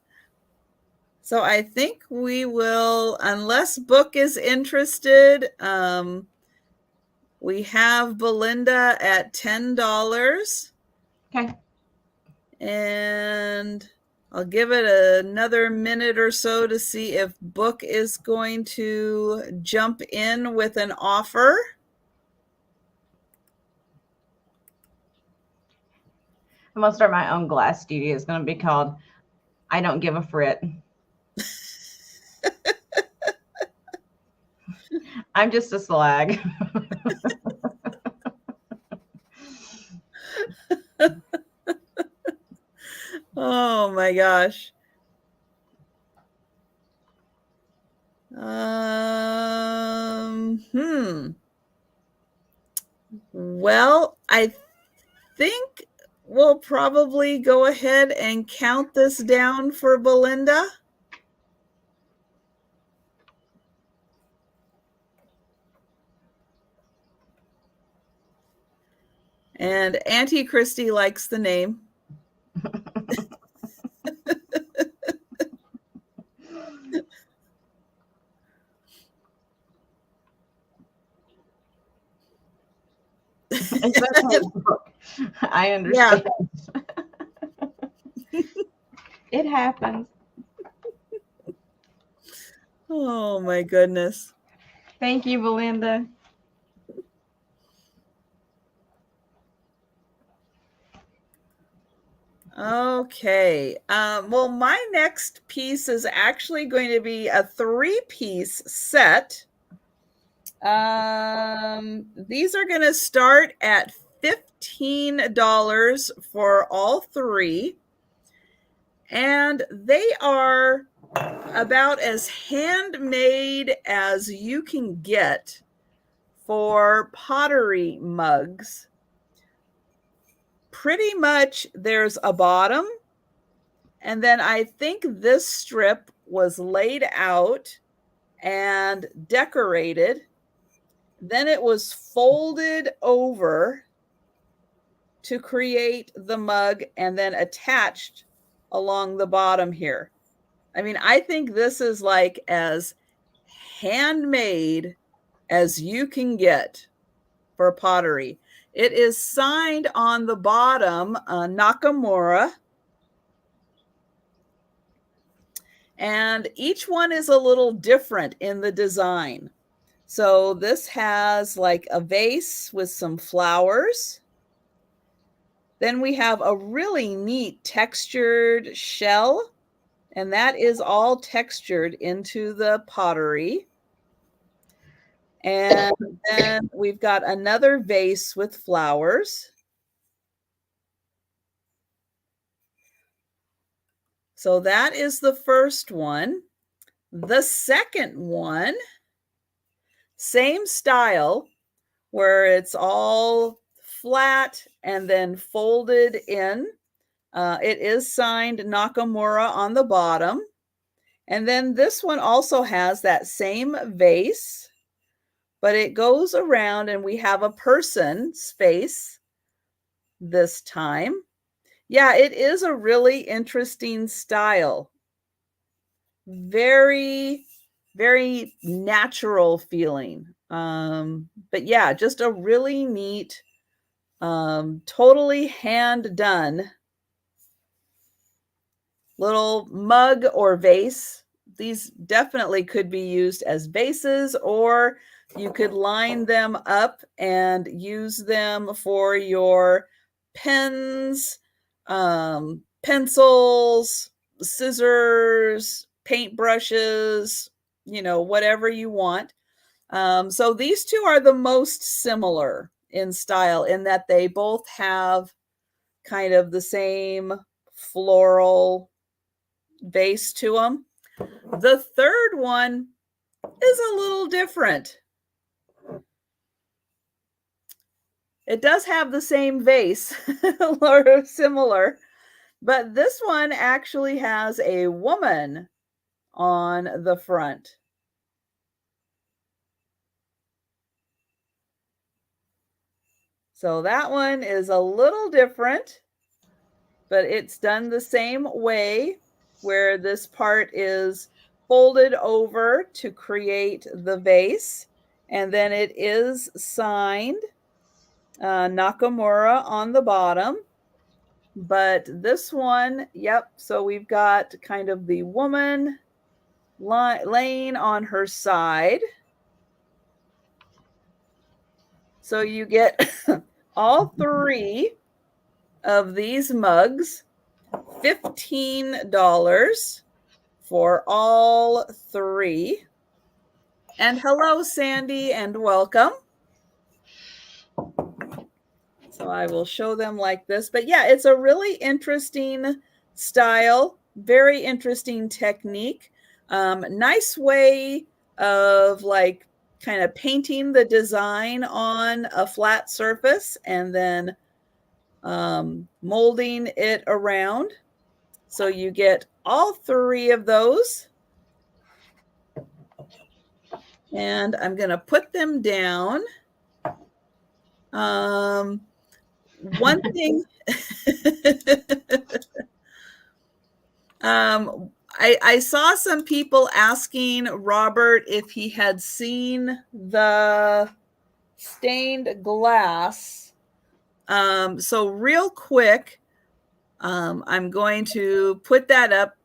So I think we will, unless Book is interested, we have Belinda at $10. Okay. And I'll give it another minute or so to see if Book is going to jump in with an offer. I'm going to start my own glass studio. It's going to be called I Don't Give a Frit. I'm just a slag. Oh my gosh. Well, I think we'll probably go ahead and count this down for Belinda. And Auntie Christy likes the name. I understand. Yeah. It happens. Oh my goodness. Thank you, Belinda. Okay. Well, my next piece is actually going to be a 3-piece set. These are going to start at $15 for all 3. And they are about as handmade as you can get for pottery mugs. Pretty much there's a bottom, and then I think this strip was laid out and decorated. Then it was folded over to create the mug and then attached along the bottom here. I mean, I think this is like as handmade as you can get for pottery. It is signed on the bottom, Nakamura. And each one is a little different in the design. So this has like a vase with some flowers. Then we have a really neat textured shell, and that is all textured into the pottery. And then we've got another vase with flowers. So that is the first one. The second one, same style, where it's all flat and then folded in. It is signed Nakamura on the bottom. And then this one also has that same vase, but it goes around and we have a person's face this time. Yeah, it is a really interesting style. Very, very natural feeling. But yeah, just a really neat, totally hand done little mug or vase. These definitely could be used as vases, or you could line them up and use them for your pens, pencils, scissors, paintbrushes, whatever you want. So these two are the most similar in style in that they both have kind of the same floral base to them. The third one is a little different. It does have the same vase or similar, but this one actually has a woman on the front. So that one is a little different, but it's done the same way, where this part is folded over to create the vase, and then it is signed Nakamura on the bottom. But this one, yep, so we've got kind of the woman laying on her side. So you get all 3 of these mugs, $15 for all 3. And hello, Sandy, and welcome. So I will show them like this. But yeah, it's a really interesting style, very interesting technique. Nice way of like kind of painting the design on a flat surface and then molding it around. So you get all 3 of those. And I'm going to put them down. One thing, I saw some people asking Robert if he had seen the stained glass. So real quick, I'm going to put that up.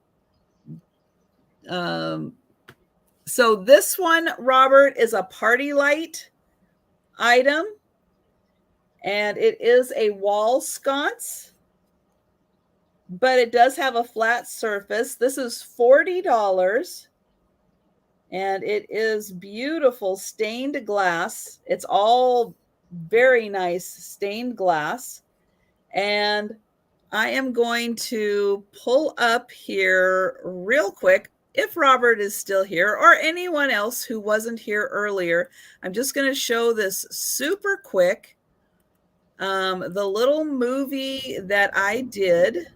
So this one, Robert, is a party light item, and it is a wall sconce, but it does have a flat surface. This is $40, and it is beautiful stained glass. It's all very nice stained glass. And I am going to pull up here real quick. If Robert is still here, or anyone else who wasn't here earlier, I'm just going to show this super quick. The little movie that I did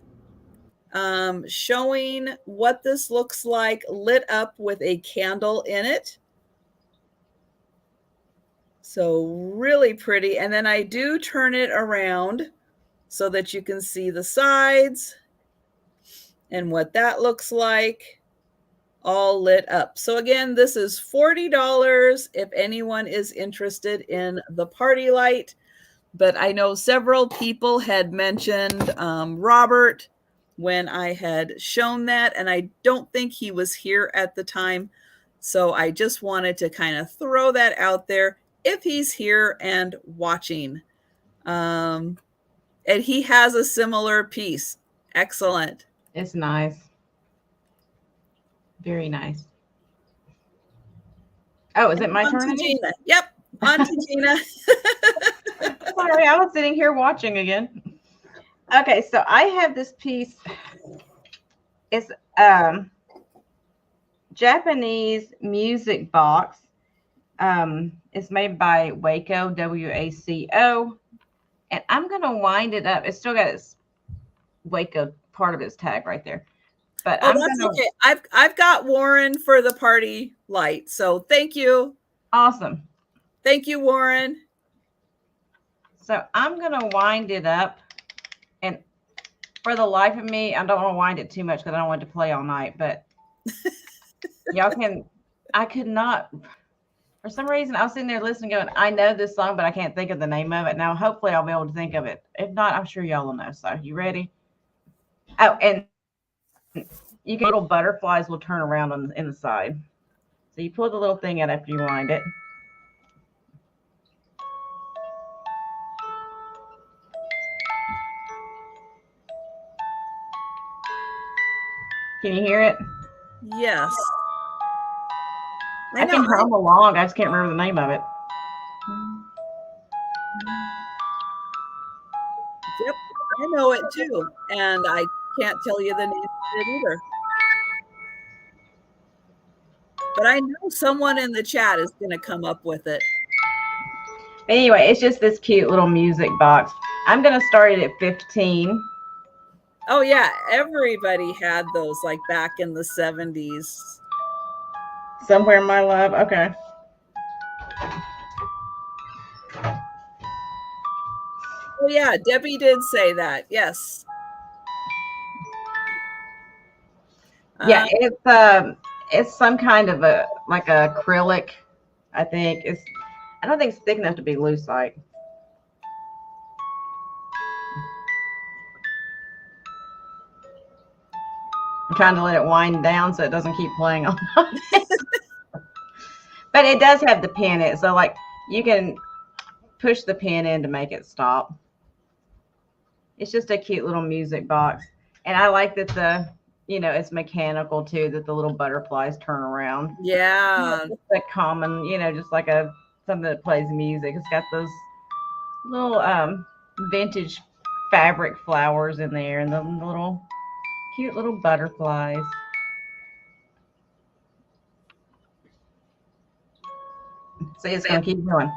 showing what this looks like lit up with a candle in it. So really pretty. And then I do turn it around so that you can see the sides and what that looks like, all lit up. So again, this is $40 if anyone is interested in the party light. But I know several people had mentioned Robert when I had shown that, and I don't think he was here at the time. So I just wanted to kind of throw that out there if he's here and watching. And he has a similar piece. Excellent. It's nice. Very nice. Oh, is it my turn? Jeana. Yep. On to Jeana. Sorry, I was sitting here watching again. Okay, so I have this piece. It's Japanese music box. It's made by Waco, W-A-C-O. And I'm going to wind it up. It's still got its Waco part of its tag right there. But that's okay. I've got Warren for the party light. So thank you. Awesome. Thank you, Warren. So I'm going to wind it up. And for the life of me, I don't want to wind it too much because I don't want it to play all night. But y'all can, I could not, for some reason, I was sitting there listening going, I know this song, but I can't think of the name of it. Now, hopefully I'll be able to think of it. If not, I'm sure y'all will know. So you ready? Oh, and you get little butterflies will turn around on in the side. So you pull the little thing out after you wind it. Can you hear it? Yes. I can hum along. I just can't remember the name of it. Yep, I know it too. And I can't tell you the name of it either. But I know someone in the chat is going to come up with it. Anyway, it's just this cute little music box. I'm going to start it at 15. Oh, yeah. Everybody had those like back in the 70s. Somewhere, my love. Okay. Oh, yeah. Debbie did say that. Yes. Yeah, it's some kind of a like acrylic. I think it's. I don't think it's thick enough to be lucite. I'm trying to let it wind down so it doesn't keep playing on. But it does have the pin in it, so like you can push the pin in to make it stop. It's just a cute little music box, and I like that it's mechanical too. That the little butterflies turn around. Yeah, it's a common, just like something that plays music. It's got those little vintage fabric flowers in there, and the little cute little butterflies. See, it's going to keep going.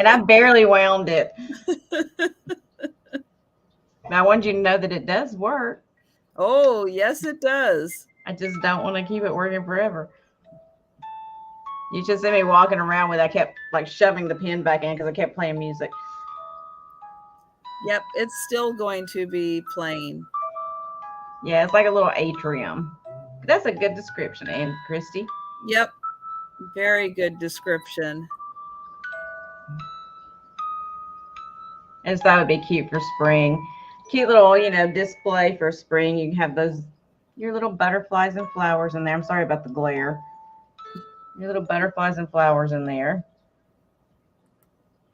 And I barely wound it. I wanted you to know that it does work. Oh, yes, it does. I just don't want to keep it working forever. You just see me walking around with, I kept like shoving the pin back in because I kept playing music. Yep, it's still going to be playing. Yeah, it's like a little atrium. That's a good description, Aunt Christy. Yep, very good description. And so that would be cute for spring. Cute little, display for spring. You can have your little butterflies and flowers in there. I'm sorry about the glare. Your little butterflies and flowers in there.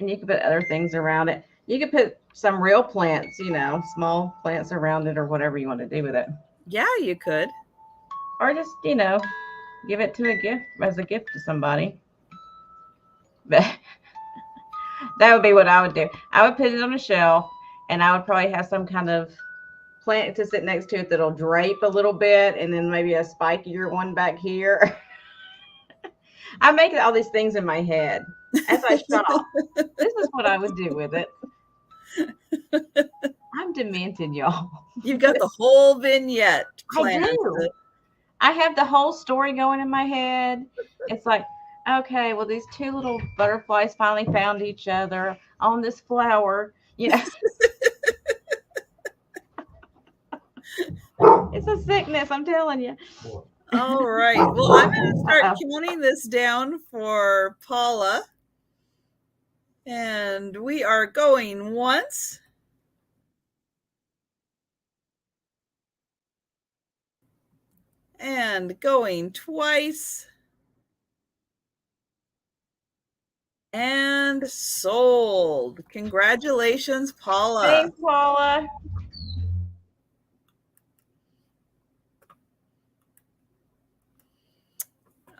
And you can put other things around it. You could put some real plants, small plants around it or whatever you want to do with it. Yeah, you could. Or just, give it to as a gift to somebody. But that would be what I would do. I would put it on a shelf, and I would probably have some kind of plant to sit next to it that'll drape a little bit, and then maybe a spikier one back here. I make all these things in my head as I shop. This is what I would do with it. I'm demented, y'all. You've got the whole vignette planned. I do. I have the whole story going in my head. It's like, okay, well, these two little butterflies finally found each other on this flower. It's a sickness, I'm telling you. All right. Well, I'm going to start counting this down for Paula. And we are going once. And going twice. And sold. Congratulations, Paula. Thanks, Paula.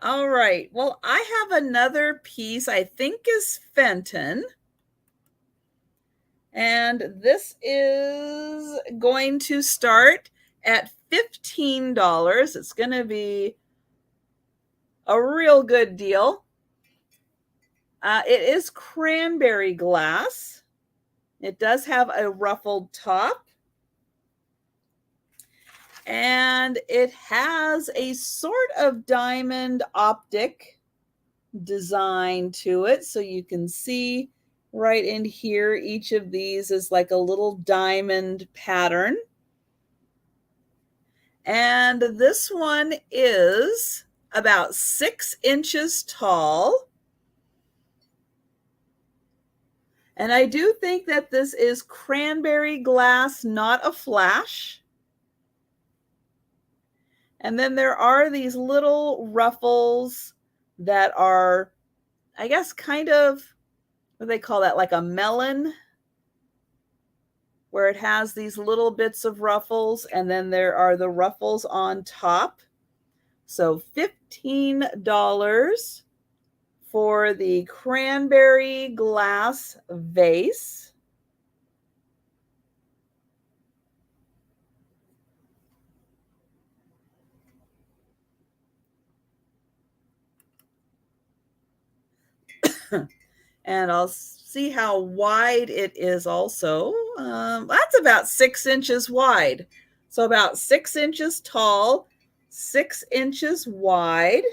All right. Well, I have another piece I think is Fenton. And this is going to start at $15. It's going to be a real good deal. It is cranberry glass. It does have a ruffled top. And it has a sort of diamond optic design to it. So you can see right in here, each of these is like a little diamond pattern. And this one is about 6 inches tall. And I do think that this is cranberry glass, not a flash. And then there are these little ruffles that are, I guess, kind of, what do they call that? Like a melon, where it has these little bits of ruffles, and then there are the ruffles on top. So $15 for the cranberry glass vase. And I'll see how wide it is also. That's about 6 inches wide. So about 6 inches tall, 6 inches wide.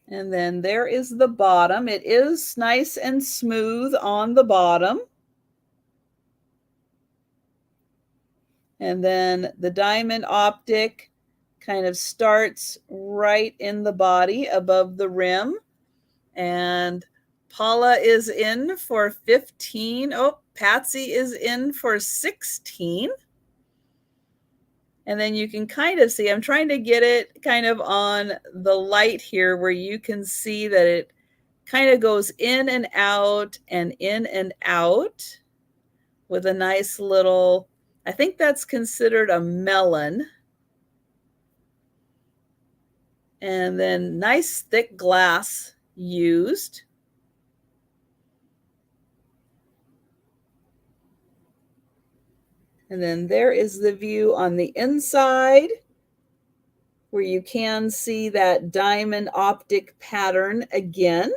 And then there is the bottom. It is nice and smooth on the bottom. And then the diamond optic kind of starts right in the body above the rim. And Paula is in for 15. Oh, Patsy is in for 16. And then you can kind of see, I'm trying to get it kind of on the light here where you can see that it kind of goes in and out and in and out with a nice little, I think that's considered a melon. And then nice thick glass used. And then there is the view on the inside. where you can see that diamond optic pattern again.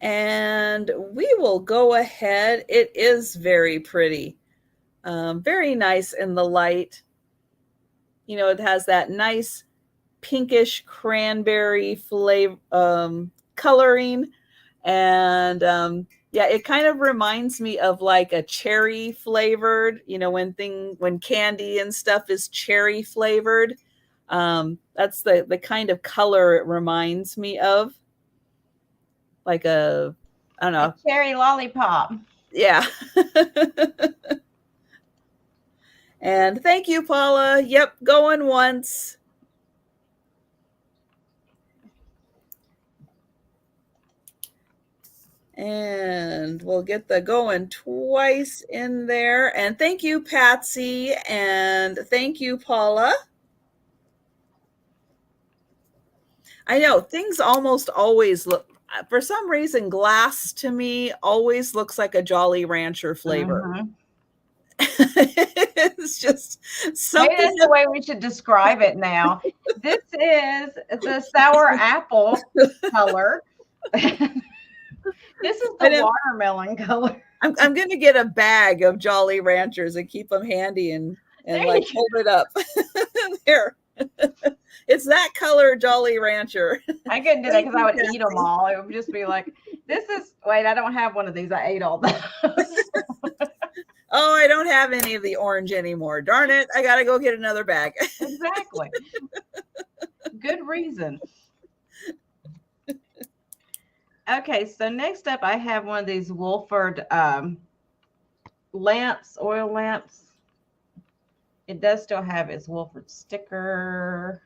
And we will go ahead. It is very pretty, very nice in the light. You know, it has that nice pinkish cranberry flavor coloring, and yeah, it kind of reminds me of like a cherry flavored, you know, when candy and stuff is cherry flavored. That's the kind of color it reminds me of, like a, I don't know, a cherry lollipop. Yeah. And thank you, Paula. Yep, going once. And we'll get the going twice in there. And thank you, Patsy. And thank you, Paula. I know things almost always look, for some reason, glass to me always looks like a Jolly Rancher flavor. Mm-hmm. It's just something. Maybe that's the way we should describe it now. This is the sour apple color. This is the watermelon color. I'm going to get a bag of Jolly Ranchers and keep them handy and like hold it up. There. It's that color Jolly Rancher. I couldn't do that because I would eat them all. It would just be like, this is, wait, I don't have one of these. I ate all those. Oh, I don't have any of the orange anymore. Darn it. I got to go get another bag. Exactly. Good reason. Okay, so next up, I have one of these Wolford lamps, oil lamps. It does still have its Wolford sticker.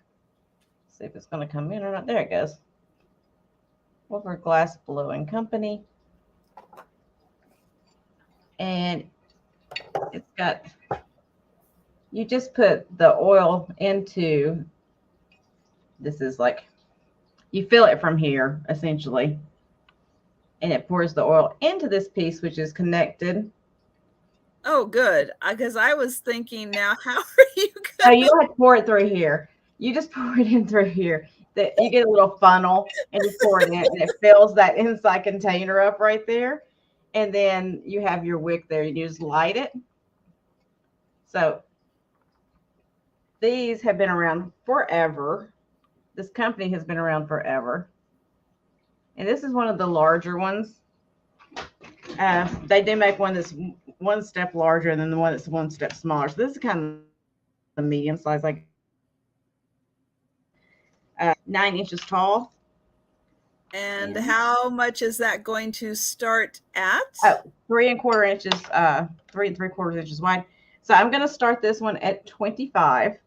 Let's see if it's going to come in or not. There it goes. Wolford Glass Blowing Company. And it's got, you just put the oil into, this is like, you fill it from here, essentially. And it pours the oil into this piece, which is connected. Oh, good. Because I was thinking now, how are you going to? Oh, you don't have to pour it through here. You just pour it in through here. You get a little funnel and just pour it in, and it fills that inside container up right there. And then you have your wick there. You just light it. So these have been around forever. This company has been around forever. And this is one of the larger ones. They do make one that's one step larger than the one that's one step smaller. So this is kind of the medium size, like 9 inches tall. And how much is that going to start at? 3 1/4 inches, 3 3/4 inches wide. So I'm going to start this one at 25.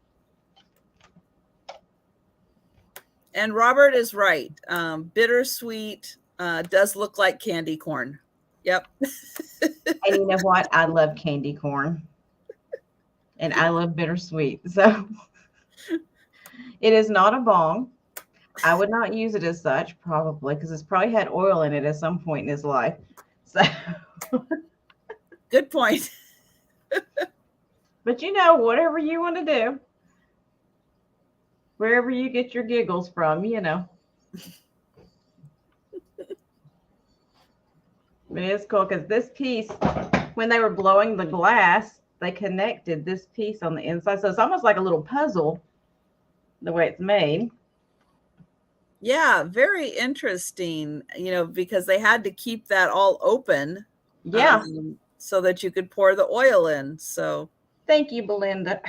And Robert is right. Bittersweet does look like candy corn. Yep. And you know what? I love candy corn. And I love bittersweet. So it is not a bong. I would not use it as such, probably, because it's probably had oil in it at some point in his life. So good point. But you know, whatever you want to do, wherever you get your giggles from, you know. But it's cool because this piece, when they were blowing the glass, they connected this piece on the inside. So it's almost like a little puzzle, the way it's made. Yeah, very interesting, you know, because they had to keep that all open. Yeah. So that you could pour the oil in. So thank you, Belinda.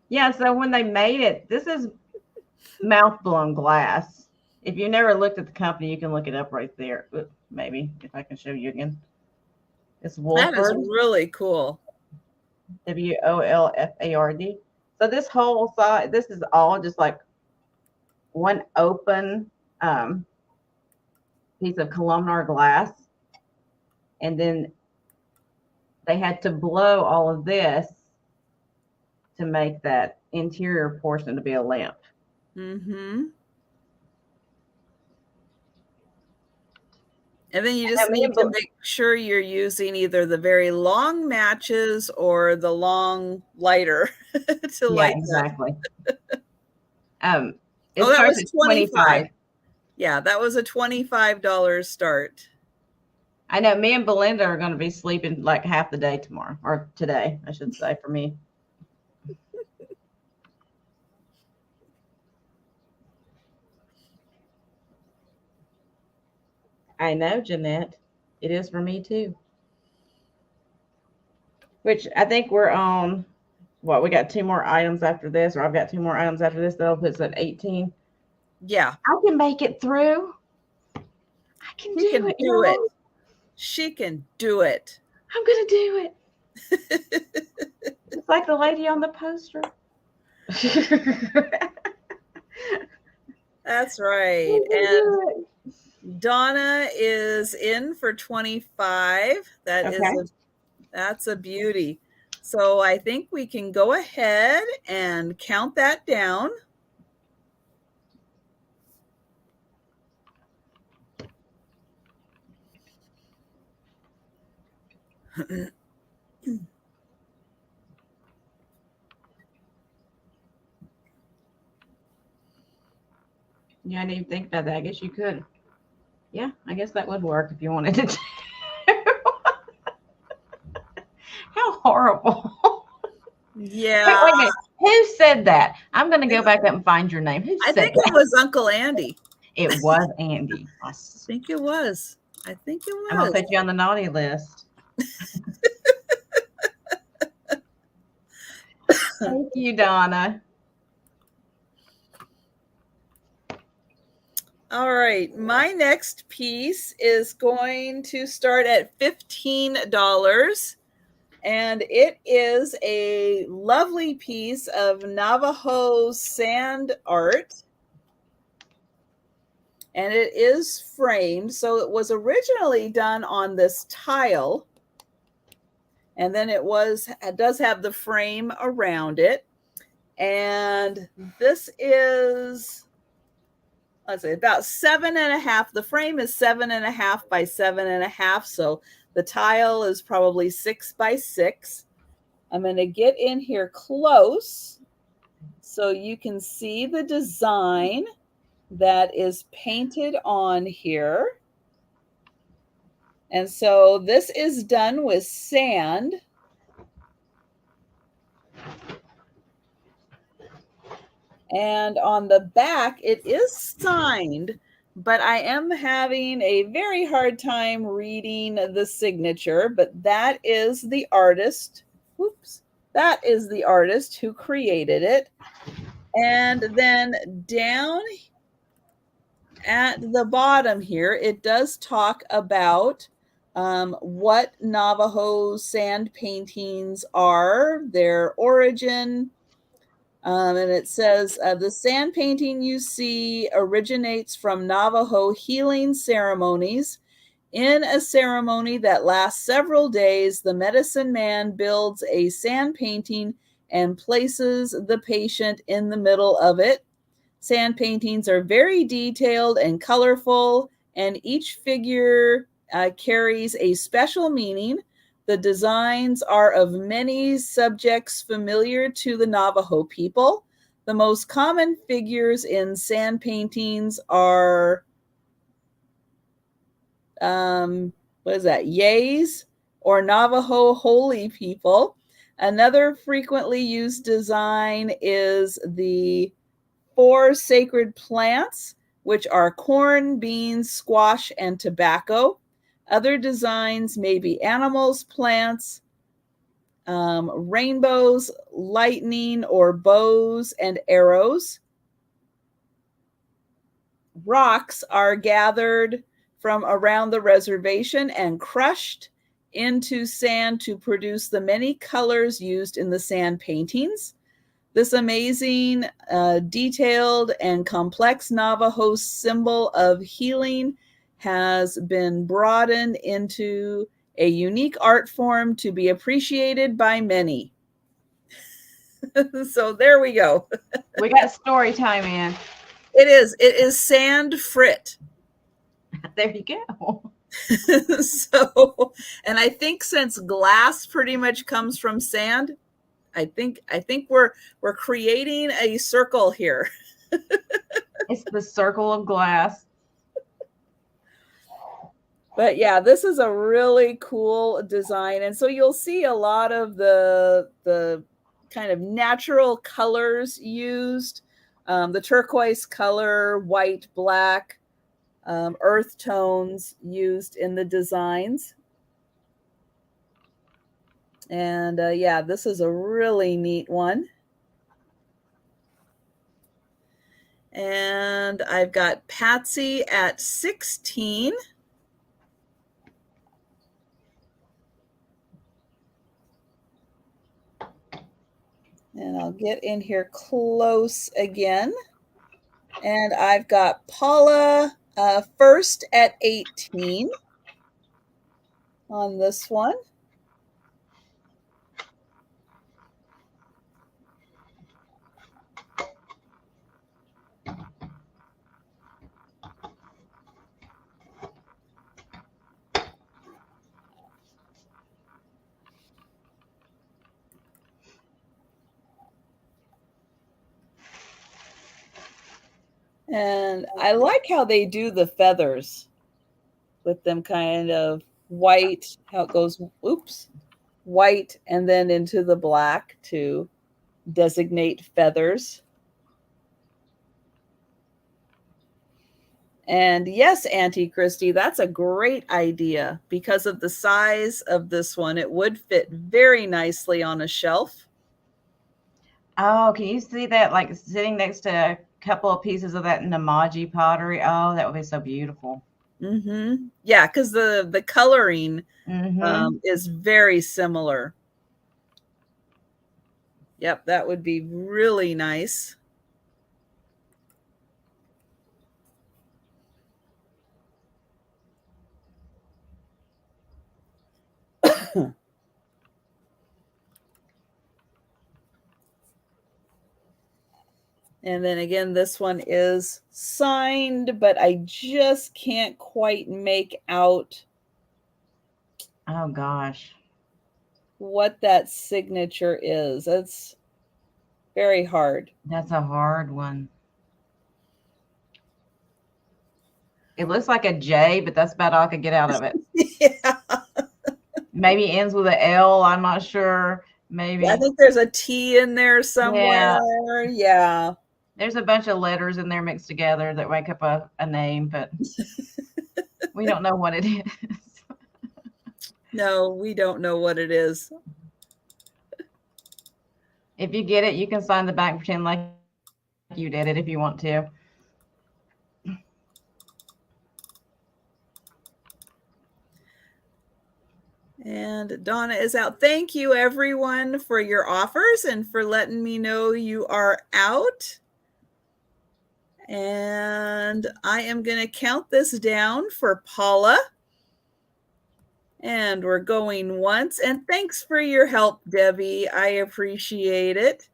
Yeah, so when they made it, this is mouth blown glass. If you never looked at the company, you can look it up right there. Maybe if I can show you again. It's Wolford. That is really cool. WOLFARD. So this whole side, this is all just like one open piece of columnar glass. And then they had to blow all of this to make that interior portion to be a lamp. Mm-hmm. And then you just me need and to make sure you're using either the very long matches or the long lighter to Yeah, light that. exactly. It that starts was at 25. Yeah, that was a $25 start. I know me and Belinda are going to be sleeping like half the day tomorrow, or today, I should say, for me. I know, Jeanette. It is for me too. Which I think we're on, what, we got 2 more items after this, or I've got 2 more items after this. That'll put us at 18. Yeah. I can make it through. I can do it, y'all. She can do it. I'm going to do it. It's like the lady on the poster. That's right. And Donna is in for 25. That's a beauty. So I think we can go ahead and count that down. Yeah, I didn't even think about that. I guess you could. Yeah, I guess that would work if you wanted to. How horrible. Yeah. Wait a minute. Who said that? I'm going to go back up and find your name. Who said that? I think it was Uncle Andy. It was Andy. I think it was. I'm going to put you on the naughty list. Thank you, Donna. All right. My next piece is going to start at $15. And it is a lovely piece of Navajo sand art. And it is framed. So it was originally done on this tile. And then it does have the frame around it. And this is, let's say, about 7.5. The frame is 7.5 by 7.5. So the tile is probably 6 by 6. I'm going to get in here close so you can see the design that is painted on here. And so this is done with sand. And on the back, it is signed, but I am having a very hard time reading the signature, but that is the artist. Whoops. That is the artist who created it. And then down at the bottom here, it does talk about what Navajo sand paintings are, their origin. And it says, the sand painting you see originates from Navajo healing ceremonies. In a ceremony that lasts several days, the medicine man builds a sand painting and places the patient in the middle of it. Sand paintings are very detailed and colorful, and each figure carries a special meaning. The designs are of many subjects familiar to the Navajo people. The most common figures in sand paintings are, Yays, or Navajo holy people. Another frequently used design is the 4 sacred plants, which are corn, beans, squash, and tobacco. Other designs may be animals, plants, rainbows, lightning, or bows and arrows. Rocks are gathered from around the reservation and crushed into sand to produce the many colors used in the sand paintings. This amazing, detailed, and complex Navajo symbol of healing has been broadened into a unique art form to be appreciated by many. So there we go. We got story time in. It is sand frit. There you go. So, and I think since glass pretty much comes from sand, I think we're creating a circle here. It's the circle of glass. But yeah, this is a really cool design. And so you'll see a lot of the kind of natural colors used. The turquoise color, white, black, earth tones used in the designs. And yeah, this is a really neat one. And I've got Patsy at 16. And I'll get in here close again. And I've got Paula first at 18 on this one. And I like how they do the feathers with them kind of white, how it goes, oops, white and then into the black to designate feathers. And yes, Auntie Christy, that's a great idea because of the size of this one. It would fit very nicely on a shelf. Oh, can you see that like sitting next to a couple of pieces of that Namaji pottery? Oh, that would be so beautiful. Mm-hmm. Yeah, because the coloring Mm-hmm. is very similar. Yep, that would be really nice. And then again, this one is signed, but I just can't quite make out Oh gosh. what that signature is. It's very hard. That's a hard one. It looks like a J, but that's about all I could get out of it. Yeah. Maybe ends with a L. I'm not sure. Maybe. I think there's a T in there somewhere. Yeah. Yeah. There's a bunch of letters in there mixed together that make up a name, but we don't know what it is. No, we don't know what it is. If you get it, you can sign the back, pretend like you did it if you want to. And Donna is out. Thank you, everyone, for your offers and for letting me know you are out. And I am going to count this down for Paula. And we're going once. And thanks for your help, Debbie. I appreciate it.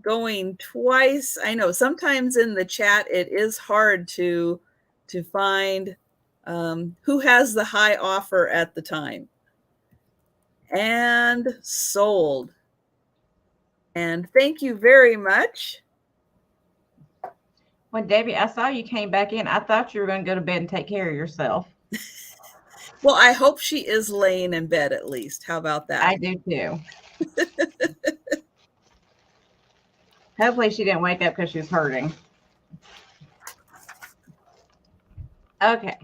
Going twice. I know sometimes in the chat it is hard to find who has the high offer at the time. And sold. And thank you very much. When Debbie, I saw you came back in, I thought you were going to go to bed and take care of yourself. Well, I hope she is laying in bed at least. How about that? I do too. Hopefully she didn't wake up because she was hurting. Okay.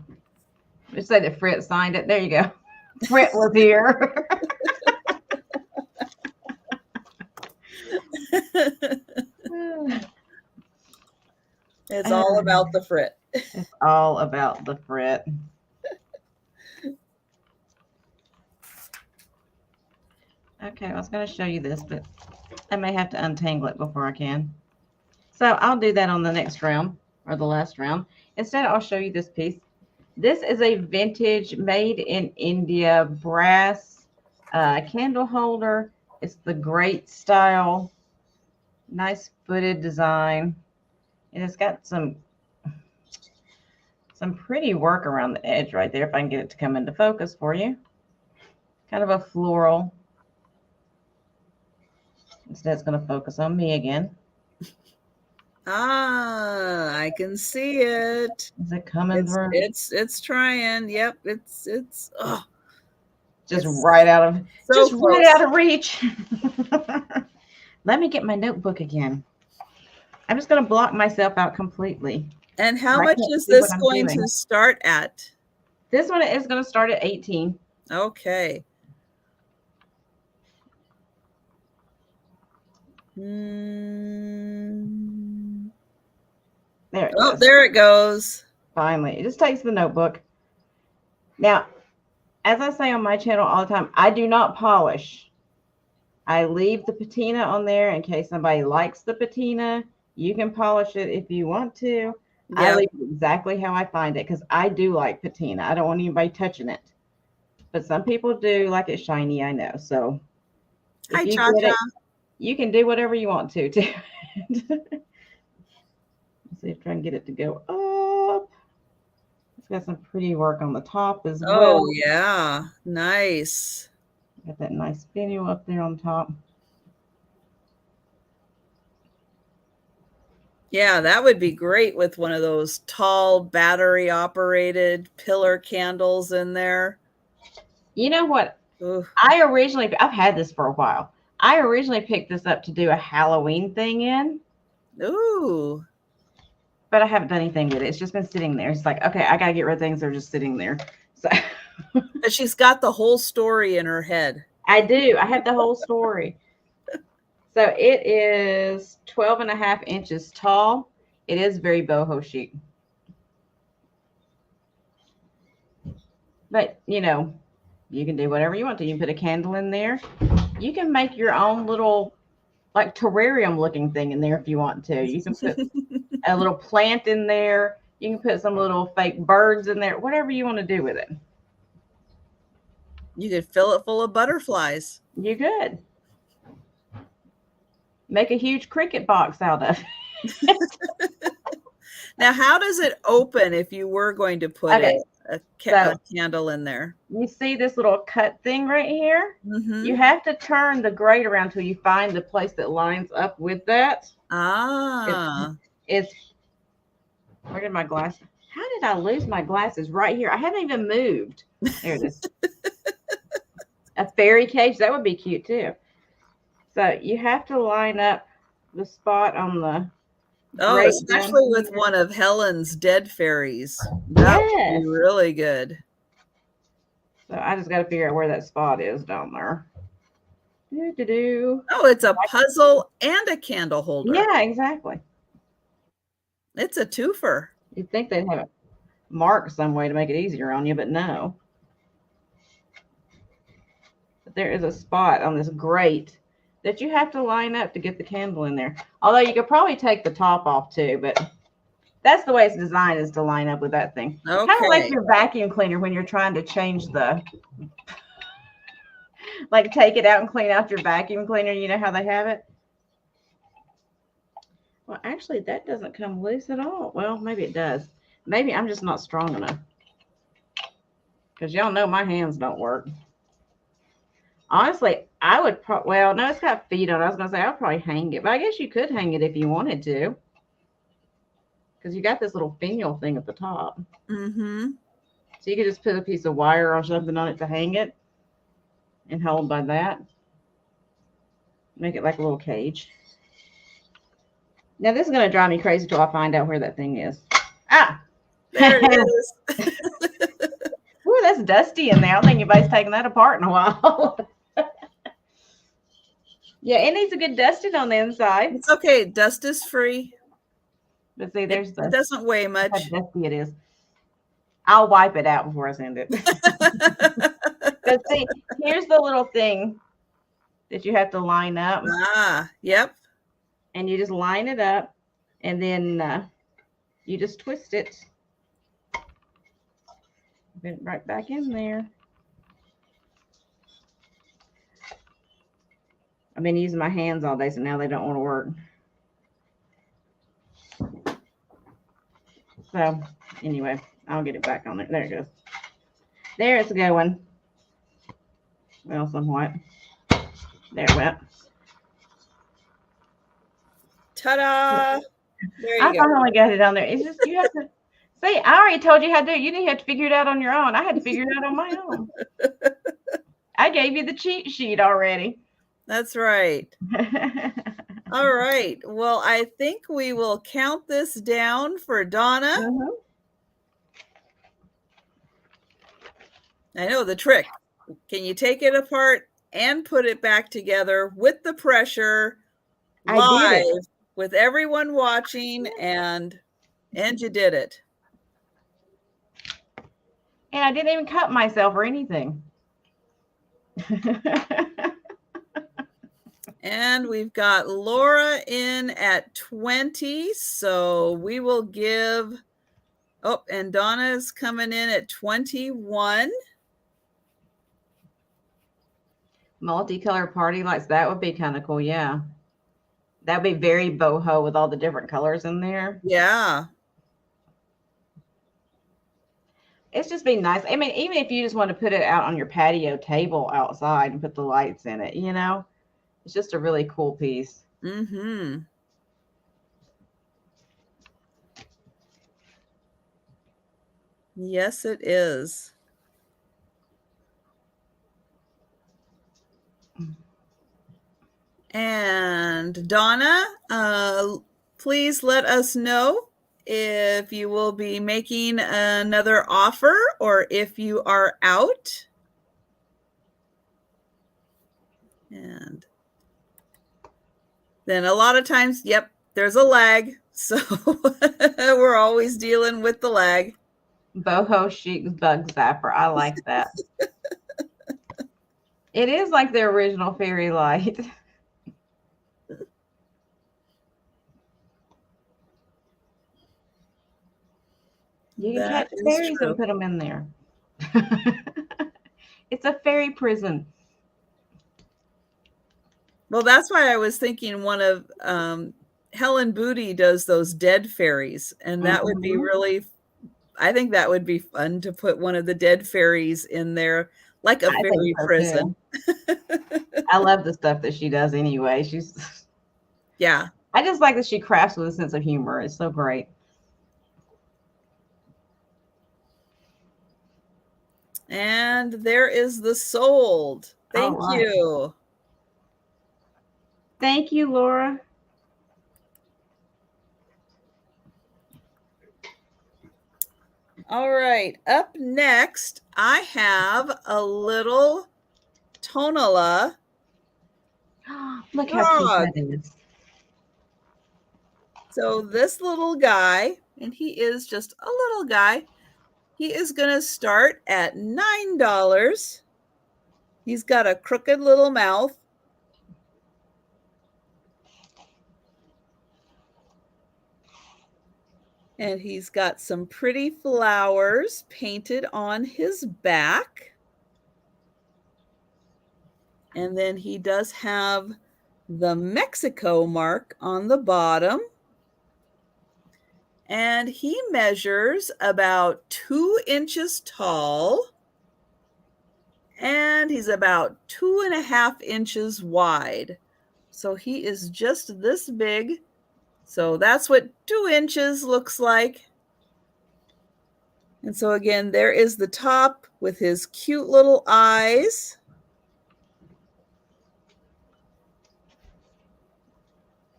Just say that Fritz signed it. There you go. Fritz was here. It's all about the Frit. It's all about the Frit. Okay, I was going to show you this, but I may have to untangle it before I can. So I'll do that on the next round or the last round. Instead, I'll show you this piece. This is a vintage made in India brass candle holder. It's the great style, nice footed design. And it's got some some pretty work around the edge right there. If I can get it to come into focus for you. Kind of a floral. Instead, it's going to focus on me again. Ah, I can see it. Is it coming through? It's trying. Yep, it's oh, just right out of right out of reach. Let me get my notebook again. I'm just going to block myself out completely. And how much is this going to start at? This one is going to start at 18. Okay. There it goes. There it goes. Finally, it just takes the notebook. Now, as I say on my channel all the time, I do not polish. I leave the patina on there in case somebody likes the patina. You can polish it if you want to. Yep. I leave it exactly how I find it because I do like patina. I don't want anybody touching it. But some people do like it shiny, I know. So hi, Cha-Cha. You can do whatever you want to too. Let's see if I can get it to go up. It's got some pretty work on the top as well. Oh, yeah. Nice. Got that nice finial up there on top. Yeah, that would be great with one of those tall battery operated pillar candles in there. You know what? Ooh. I've had this for a while. I originally picked this up to do a Halloween thing in. Ooh. But I haven't done anything with it. It's just been sitting there. It's like, okay, I got to get rid of things that are just sitting there. So but she's got the whole story in her head. I do. I have the whole story. So it is 12.5 inches tall. It is very boho chic. But, you know, you can do whatever you want to. You can put a candle in there. You can make your own little, like, terrarium looking thing in there if you want to. You can put a little plant in there. You can put some little fake birds in there. Whatever you want to do with it. You could fill it full of butterflies. You could. Make a huge cricket box out of it. Now, how does it open if you were going to put a candle in there? You see this little cut thing right here? Mm-hmm. You have to turn the grate around till you find the place that lines up with that. Ah. Where did my glasses? How did I lose my glasses? Right here. I haven't even moved. There it is. A fairy cage. That would be cute too. So you have to line up the spot on the especially with one of Helen's dead fairies. That would be really good. So I just got to figure out where that spot is down there. Oh, it's a puzzle and a candle holder. Yeah, exactly. It's a twofer. You'd think they'd have it marked some way to make it easier on you, but no. But there is a spot on this grate that you have to line up to get the candle in there. Although you could probably take the top off too, but that's the way it's designed, is to line up with that thing. Okay. Kind of like your vacuum cleaner when you're trying to change the, like take it out and clean out your vacuum cleaner. You know how they have it? Well, actually, that doesn't come loose at all. Well, maybe it does. Maybe I'm just not strong enough. Because y'all know my hands don't work. Honestly, I would well, no, it's got feet on it. I was going to say I'll probably hang it. But I guess you could hang it if you wanted to. Because you got this little finial thing at the top. Mm-hmm. So you could just put a piece of wire or something on it to hang it. And hold by that. Make it like a little cage. Now, this is going to drive me crazy till I find out where that thing is. Ah! There it is. Ooh, that's dusty in there. I don't think anybody's taken that apart in a while. Yeah, it needs to get dusted on the inside. It's okay. Dust is free. But see, there's it doesn't weigh much. How dusty it is. I'll wipe it out before I send it. But see, here's the little thing that you have to line up. Ah, yep. And you just line it up, and then you just twist it. Put it right back in there. I've been using my hands all day, so now they don't want to work. So anyway, I'll get it back on there. There it goes. There it's going. Well, somewhat. There it went. Ta-da! There you I go. finally got it on there. It's just you have to see. I already told you how to do it. You didn't have to figure it out on your own. I had to figure it out on my own. I gave you the cheat sheet already. That's right. All right. Well, I think we will count this down for Donna. I know the trick. Can you take it apart and put it back together with the pressure live with everyone watching, and you did it. And I didn't even cut myself or anything. And we've got Laura in at 20. So we will give, oh, and Donna is coming in at 21. Multicolored party lights. That would be kind of cool. Yeah. That would be very boho with all the different colors in there. Yeah. It's just be nice. I mean, even if you just want to put it out on your patio table outside and put the lights in it, you know, it's just a really cool piece. Mm-hmm. Yes, it is. And Donna, please let us know if you will be making another offer or if you are out. And then a lot of times, yep, there's a lag. So we're always dealing with the lag. Boho chic bug zapper. I like that. It is like the original fairy light. You can catch fairies and put them in there. It's a fairy prison. Well, that's why I was thinking one of Helen Booty does those dead fairies, and that would be really, I think that would be fun to put one of the dead fairies in there, like a fairy prison. I love the stuff that she does anyway. Yeah. I just like that she crafts with a sense of humor. It's so great. And there is the sold. Thank you. Thank you, Laura. All right. Up next, I have a little Tonala. Look how cute that is. So this little guy, and he is just a little guy, he is going to start at $9. He's got a crooked little mouth. And he's got some pretty flowers painted on his back. And then he does have the Mexico mark on the bottom. And he measures about 2 inches tall. And he's about 2.5 inches wide. So he is just this big. So that's what 2 inches looks like. And so again, there is the top with his cute little eyes.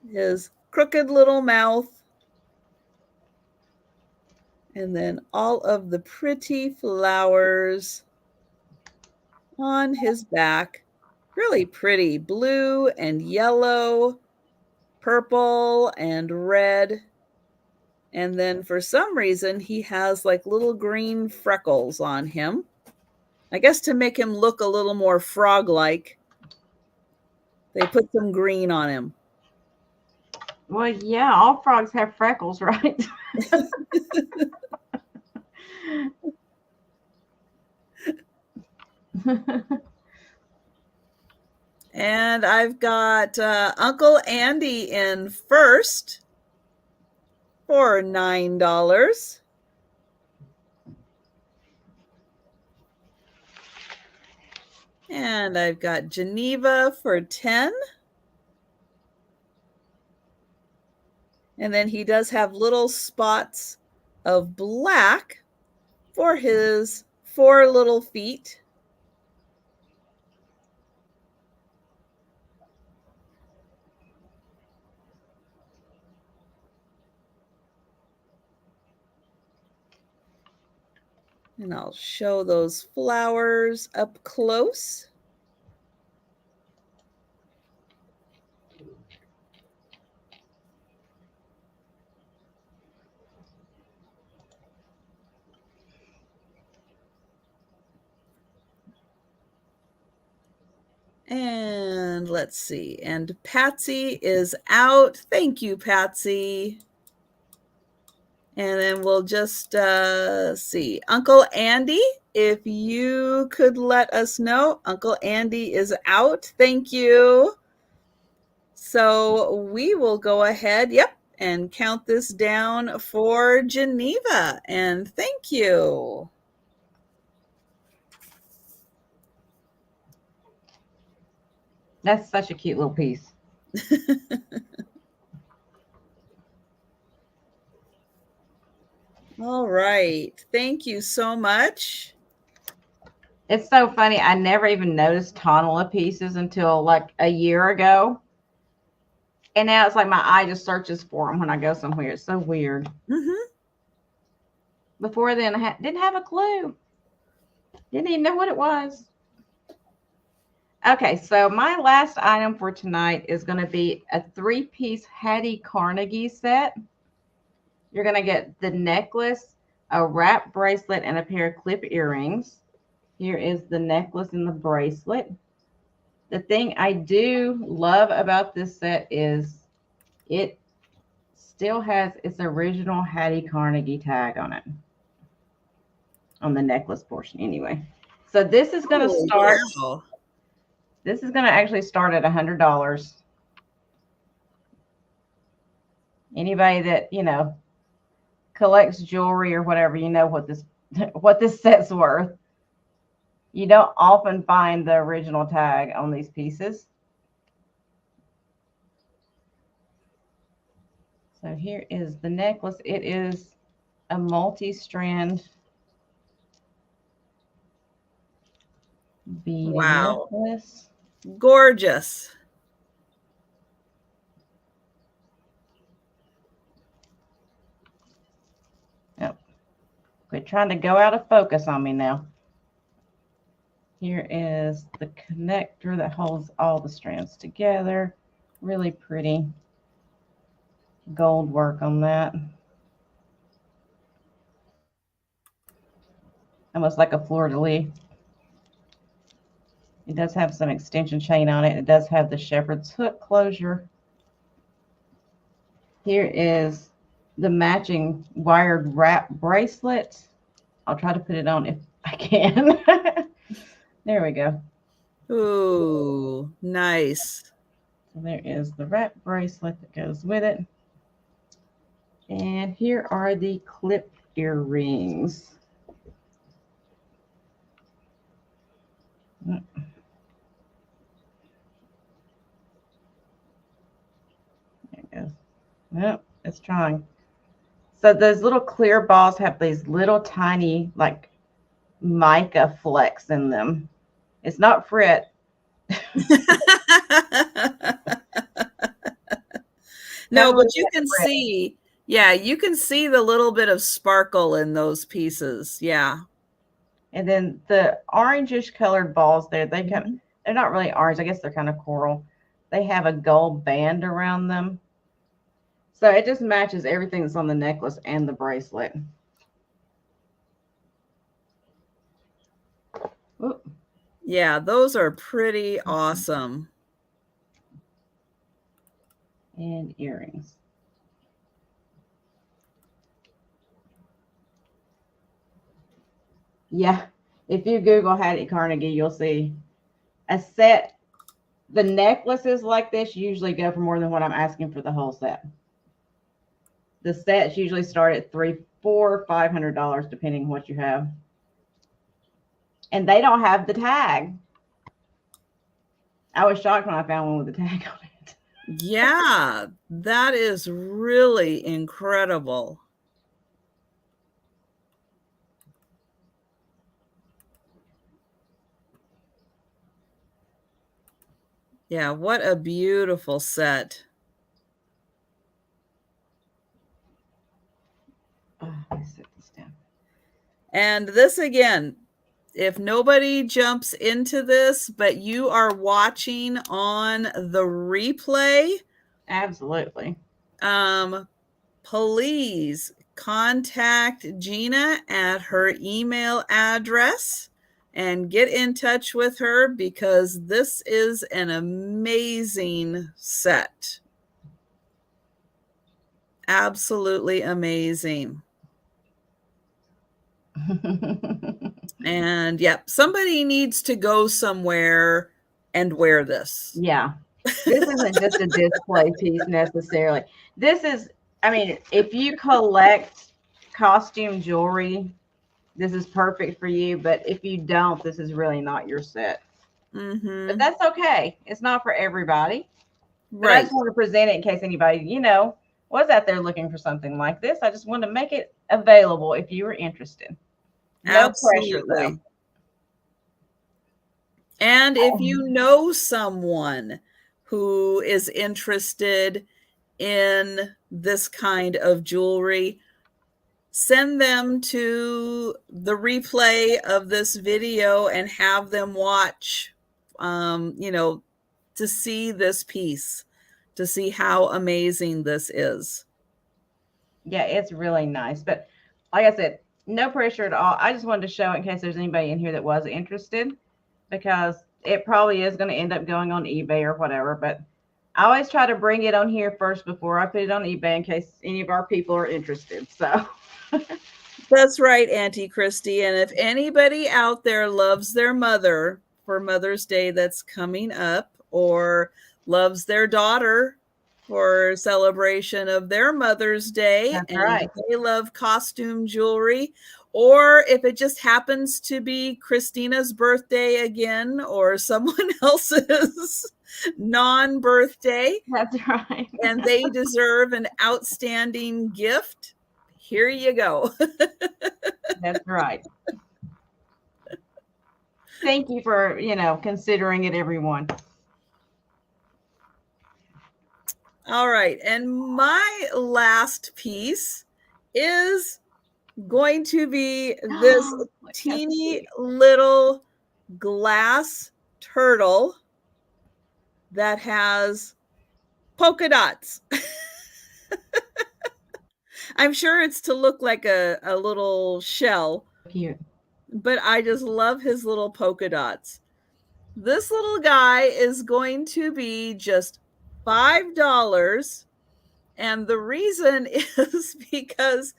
His crooked little mouth. And then all of the pretty flowers on his back. Really pretty. Blue and yellow, purple and red. And then for some reason, he has like little green freckles on him. I guess to make him look a little more frog-like. They put some green on him. Well, yeah, all frogs have freckles, right? And I've got Uncle Andy in first for $9. And I've got Geneva for 10. And then he does have little spots of black for his 4 little feet. And I'll show those flowers up close. And let's see. And Patsy is out. Thank you, Patsy. And then we'll just see. Uncle Andy, if you could let us know. Uncle Andy is out. Thank you. So we will go ahead, and count this down for Geneva. And thank you. That's such a cute little piece. All right. Thank you so much. It's so funny. I never even noticed tonala pieces until like a year ago. And now it's like my eye just searches for them when I go somewhere. It's so weird. Mm-hmm. Before then, I didn't have a clue. Didn't even know what it was. Okay, so my last item for tonight is going to be a 3-piece Hattie Carnegie set. You're going to get the necklace, a wrap bracelet, and a pair of clip earrings. Here is the necklace and the bracelet. The thing I do love about this set is it still has its original Hattie Carnegie tag on it. On the necklace portion anyway. So this is going to start. Wow. This is going to actually start at $100. Anybody that, you know, collects jewelry or whatever, you know what this set's worth. You don't often find the original tag on these pieces. So here is the necklace. It is a multi-strand beaded necklace. Gorgeous. Yep. Quit trying to go out of focus on me now. Here is the connector that holds all the strands together. Really pretty gold work on that. Almost like a fleur-de-lis. It does have some extension chain on it. It does have the shepherd's hook closure. Here is the matching wired wrap bracelet. I'll try to put it on if I can. There we go. Ooh, nice. So there is the wrap bracelet that goes with it. And here are the clip earrings. There it goes. Yep, it's trying. So those little clear balls have these little tiny, like, mica flecks in them. It's not frit. No, but you can see, you can see the little bit of sparkle in those pieces. Yeah. And then the orangish colored balls there, they're not really orange. I guess they're kind of coral. They have a gold band around them. So it just matches everything that's on the necklace and the bracelet. Ooh. Yeah, those are pretty awesome. And earrings. Yeah, if you Google Hattie Carnegie, you'll see a set. The necklaces like this usually go for more than what I'm asking for the whole set. The sets usually start at $300, $400, $500, depending on what you have. And they don't have the tag. I was shocked when I found one with a tag on it. Yeah, that is really incredible. Yeah, what a beautiful set. Oh, let me set this down. And this again, if nobody jumps into this, but you are watching on the replay, Absolutely. Please contact Jeana at her email address and get in touch with her because this is an amazing set. Absolutely amazing. And yep, somebody needs to go somewhere and wear this. Yeah. This isn't just a display piece necessarily. This is, I mean, if you collect costume jewelry, this is perfect for you. But if you don't, this is really not your set. Mm-hmm. But that's okay. It's not for everybody. But I Right. just want to present it in case anybody, was out there looking for something like this. I just wanted to make it available if you were interested. No pressure, though. And if you know someone who is interested in this kind of jewelry, send them to the replay of this video and have them watch, to see this piece, to see how amazing this is. Yeah, it's really nice. But like I said, no pressure at all. I just wanted to show it in case there's anybody in here that was interested, because it probably is going to end up going on eBay or whatever. But I always try to bring it on here first before I put it on eBay in case any of our people are interested. So that's right, Auntie Christy. And if anybody out there loves their mother for Mother's Day that's coming up, or loves their daughter for celebration of their Mother's Day, that's and right. they love costume jewelry, or if it just happens to be Christina's birthday again or someone else's non-birthday, That's right. and they deserve an outstanding gift, here you go. That's right. Thank you for, considering it, everyone. All right. And my last piece is going to be this teeny little glass turtle that has polka dots. I'm sure it's to look like a little shell. Cute. But I just love his little polka dots. This little guy is going to be just $5. And the reason is because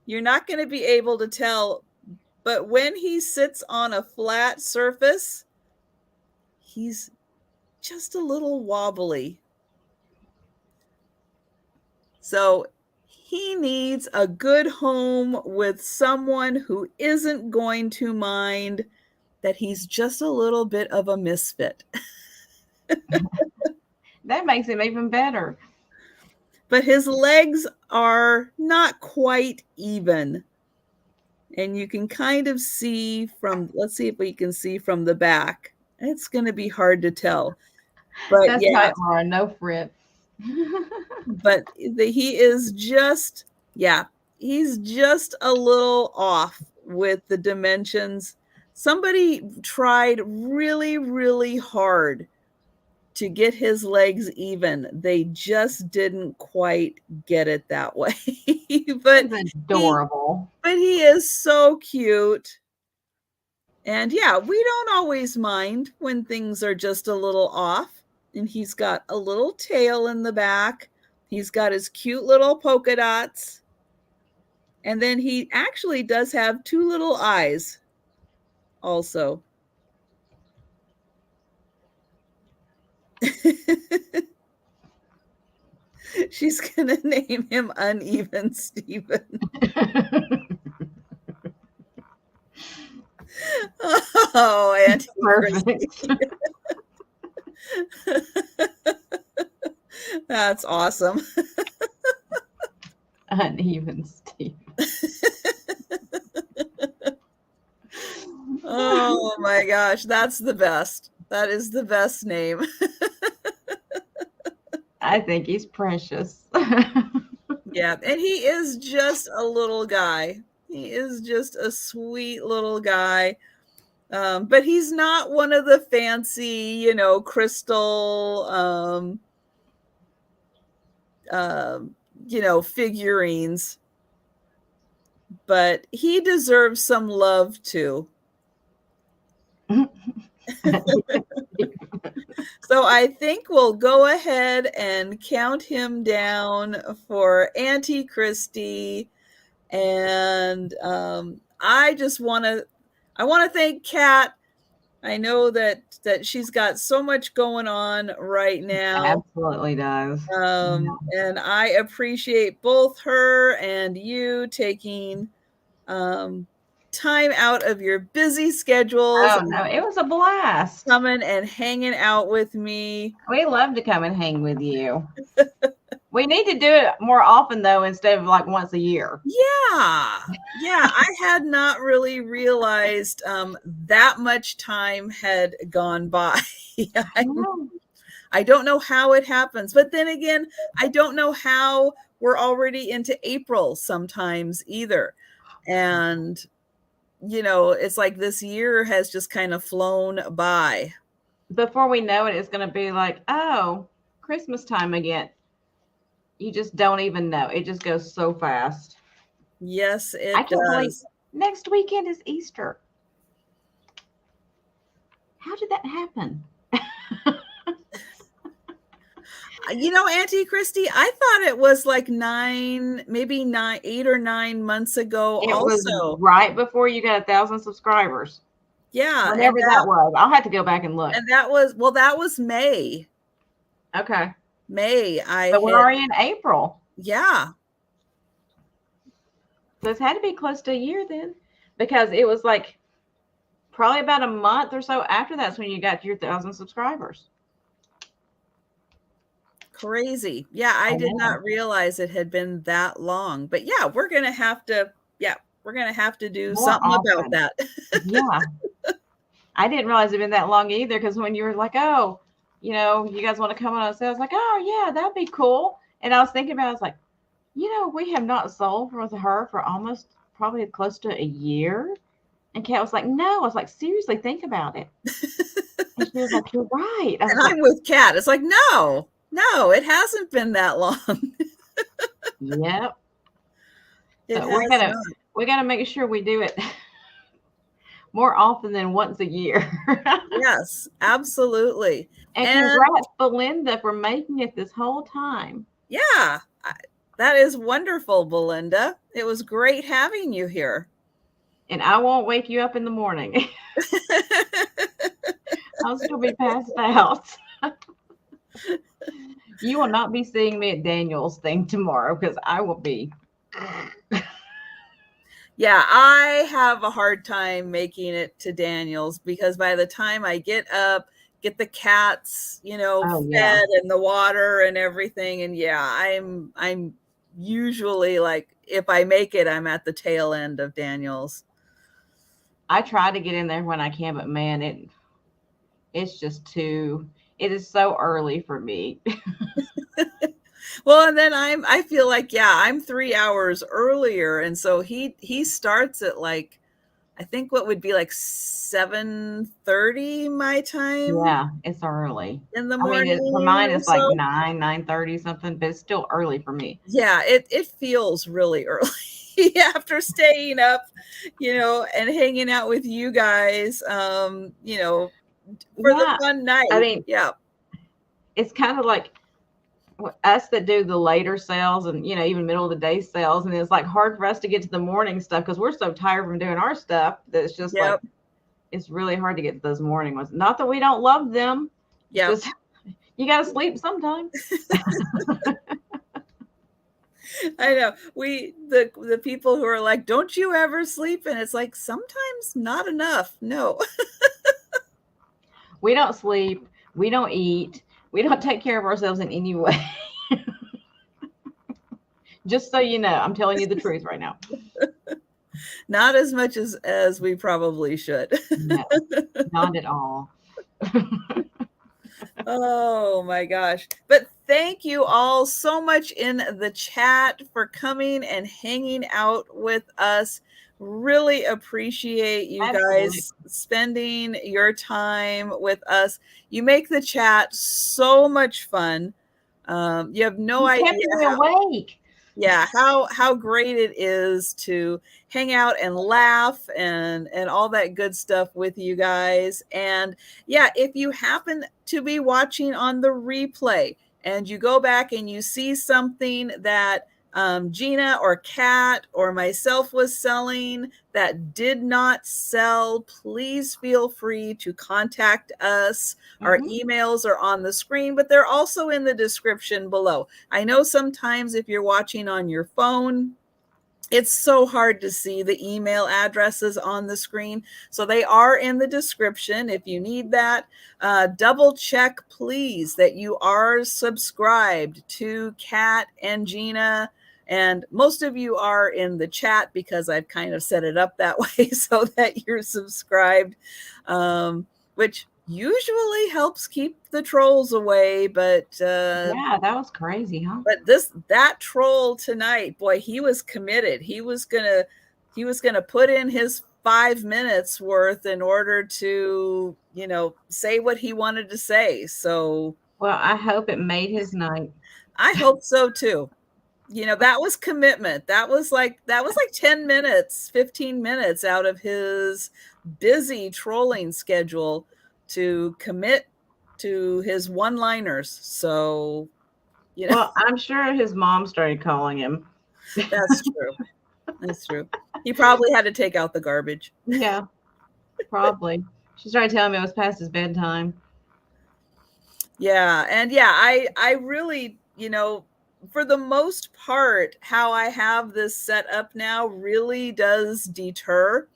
you're not going to be able to tell, but when he sits on a flat surface, he's just a little wobbly. So he needs a good home with someone who isn't going to mind that he's just a little bit of a misfit. That makes him even better. But his legs are not quite even. And you can kind of see from, let's see if we can see from the back. It's going to be hard to tell. But that's yeah, right, Laura, no fret. but he is just, he's just a little off with the dimensions. Somebody tried really, really hard to get his legs even. They just didn't quite get it that way. But it's adorable. But he is so cute. And yeah, we don't always mind when things are just a little off. And he's got a little tail in the back. He's got his cute little polka dots. And then he actually does have two little eyes also. She's going to name him Uneven Steven. Oh, Auntie perfect. That's awesome. Uneven Steve. Oh my gosh, that's the best. That is the best name. I think he's precious. Yeah, and he is just a little guy. He is just a sweet little guy. But he's not one of the fancy, crystal, figurines. But he deserves some love too. So I think we'll go ahead and count him down for Auntie Christy. And I want to thank Kat. I know that she's got so much going on right now. Absolutely does. And I appreciate both her and you taking time out of your busy schedules. Oh, no, it was a blast. Coming and hanging out with me. We love to come and hang with you. We need to do it more often, though, instead of like once a year. Yeah. I had not really realized that much time had gone by. I don't know how it happens. But then again, I don't know how we're already into April sometimes either. And, it's like this year has just kind of flown by. Before we know it, it's going to be like, oh, Christmas time again. You just don't even know. It just goes so fast. Yes, it I can't believe does. next weekend is Easter. How did that happen? Auntie Christy, I thought it was like 8 or 9 months ago. It also was right before you got 1,000 subscribers. Yeah. Whenever that was. I'll have to go back and look. And that was May. Okay. May. But we're already in April. Yeah. So it's had to be close to a year then, because it was like probably about a month or so after that's when you got your 1,000 subscribers. Crazy. Yeah, I did not realize it had been that long. But yeah, we're gonna have to do More something often. about that. Yeah. I didn't realize it'd been that long either, because when you were like, oh, you guys want to come on sale, I was like, oh yeah, that'd be cool. And I was thinking about it, I was like, we have not sold with her for almost probably close to a year. And Kat was like, no. I was like, seriously, think about it. And she was like, you're right. And I'm with Kat. It's like, no, it hasn't been that long. Yep. So we gotta make sure we do it more often than once a year. Yes, absolutely. And congrats, Belinda, for making it this whole time. Yeah, that is wonderful, Belinda. It was great having you here. And I won't wake you up in the morning. I'll still be passed out. You will not be seeing me at Daniel's thing tomorrow, because I will be. Yeah, I have a hard time making it to Daniel's, because by the time I get up, get the cats, fed and the water and everything. And yeah, I'm usually like, if I make it, I'm at the tail end of Daniel's. I try to get in there when I can, but man, it's just it is so early for me. Well, and then I feel like, I'm 3 hours earlier. And so he starts at like, I think what would be like 7:30 my time. Yeah, it's early in the morning. For mine, it's like 9:30 something, but it's still early for me. Yeah, it feels really early after staying up, and hanging out with you guys, for the fun night. I mean, yeah, it's kind of like us that do the later sales and even middle of the day sales, and it's like hard for us to get to the morning stuff because we're so tired from doing our stuff that it's just like it's really hard to get to those morning ones. Not that we don't love them. Yeah, you got to sleep sometime. I know. The people who are like, don't you ever sleep? And it's like, sometimes not enough. No. We don't sleep. We don't eat. We don't take care of ourselves in any way. Just so you know, I'm telling you the truth right now. Not as much as we probably should. No, not at all. Oh my gosh. But thank you all so much in the chat for coming and hanging out with us. Really appreciate you Absolutely. guys spending your time with us. You make the chat so much fun. You have no You idea kept me awake. how great it is to hang out and laugh and all that good stuff with you guys. And yeah, if you happen to be watching on the replay and you go back and you see something that Jeana or Cat or myself was selling that did not sell, please feel free to contact us. Our emails are on the screen, but they're also in the description below. I know sometimes if you're watching on your phone, it's so hard to see the email addresses on the screen. So they are in the description if you need that. Double check, please, that you are subscribed to Cat and Jeana. And most of you are in the chat because I've kind of set it up that way so that you're subscribed, which usually helps keep the trolls away. But Yeah, that was crazy, huh? but that troll tonight, boy, he was committed. He was gonna put in his 5 minutes worth in order to, say what he wanted to say. So Well, I hope it made his night. I hope so too. That was commitment. That was like 10 minutes, 15 minutes out of his busy trolling schedule to commit to his one-liners. So, Well, I'm sure his mom started calling him. that's true. That's true. He probably had to take out the garbage. Yeah, probably. She started telling me it was past his bedtime. Yeah. And yeah, I really, for the most part, how I have this set up now really does deter.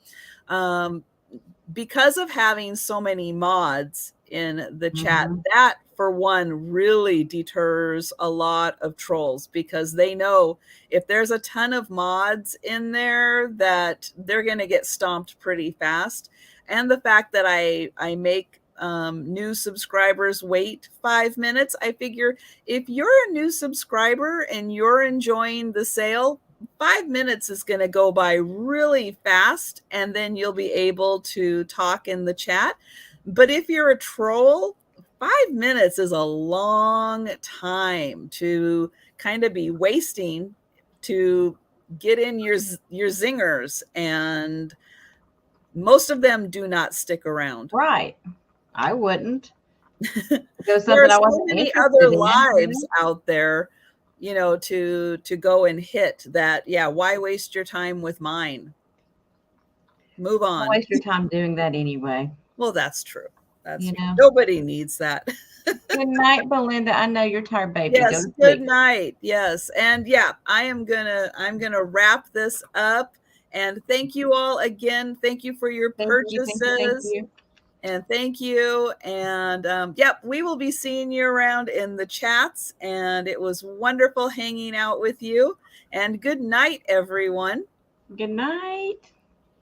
Because of having so many mods in the chat, that for one really deters a lot of trolls, because they know if there's a ton of mods in there that they're going to get stomped pretty fast. And the fact that I make new subscribers wait 5 minutes, I figure if you're a new subscriber and you're enjoying the sale, 5 minutes is going to go by really fast, and then you'll be able to talk in the chat. But if you're a troll, 5 minutes is a long time to kind of be wasting to get in your zingers, and most of them do not stick around. Right. I wouldn't. There are so many other lives out there, to go and hit that. Yeah, why waste your time with mine? Move on. Don't waste your time doing that anyway. Well, that's true. That's true. know. Nobody needs that. Good night, Belinda. I know you're tired, baby. Yes, Go to good sleep. night. Yes. And yeah, I'm gonna wrap this up. And thank you all again. Thank you for your purchases. Thank you. And thank you. And yep, we will be seeing you around in the chats. And it was wonderful hanging out with you. And good night, everyone. Good night.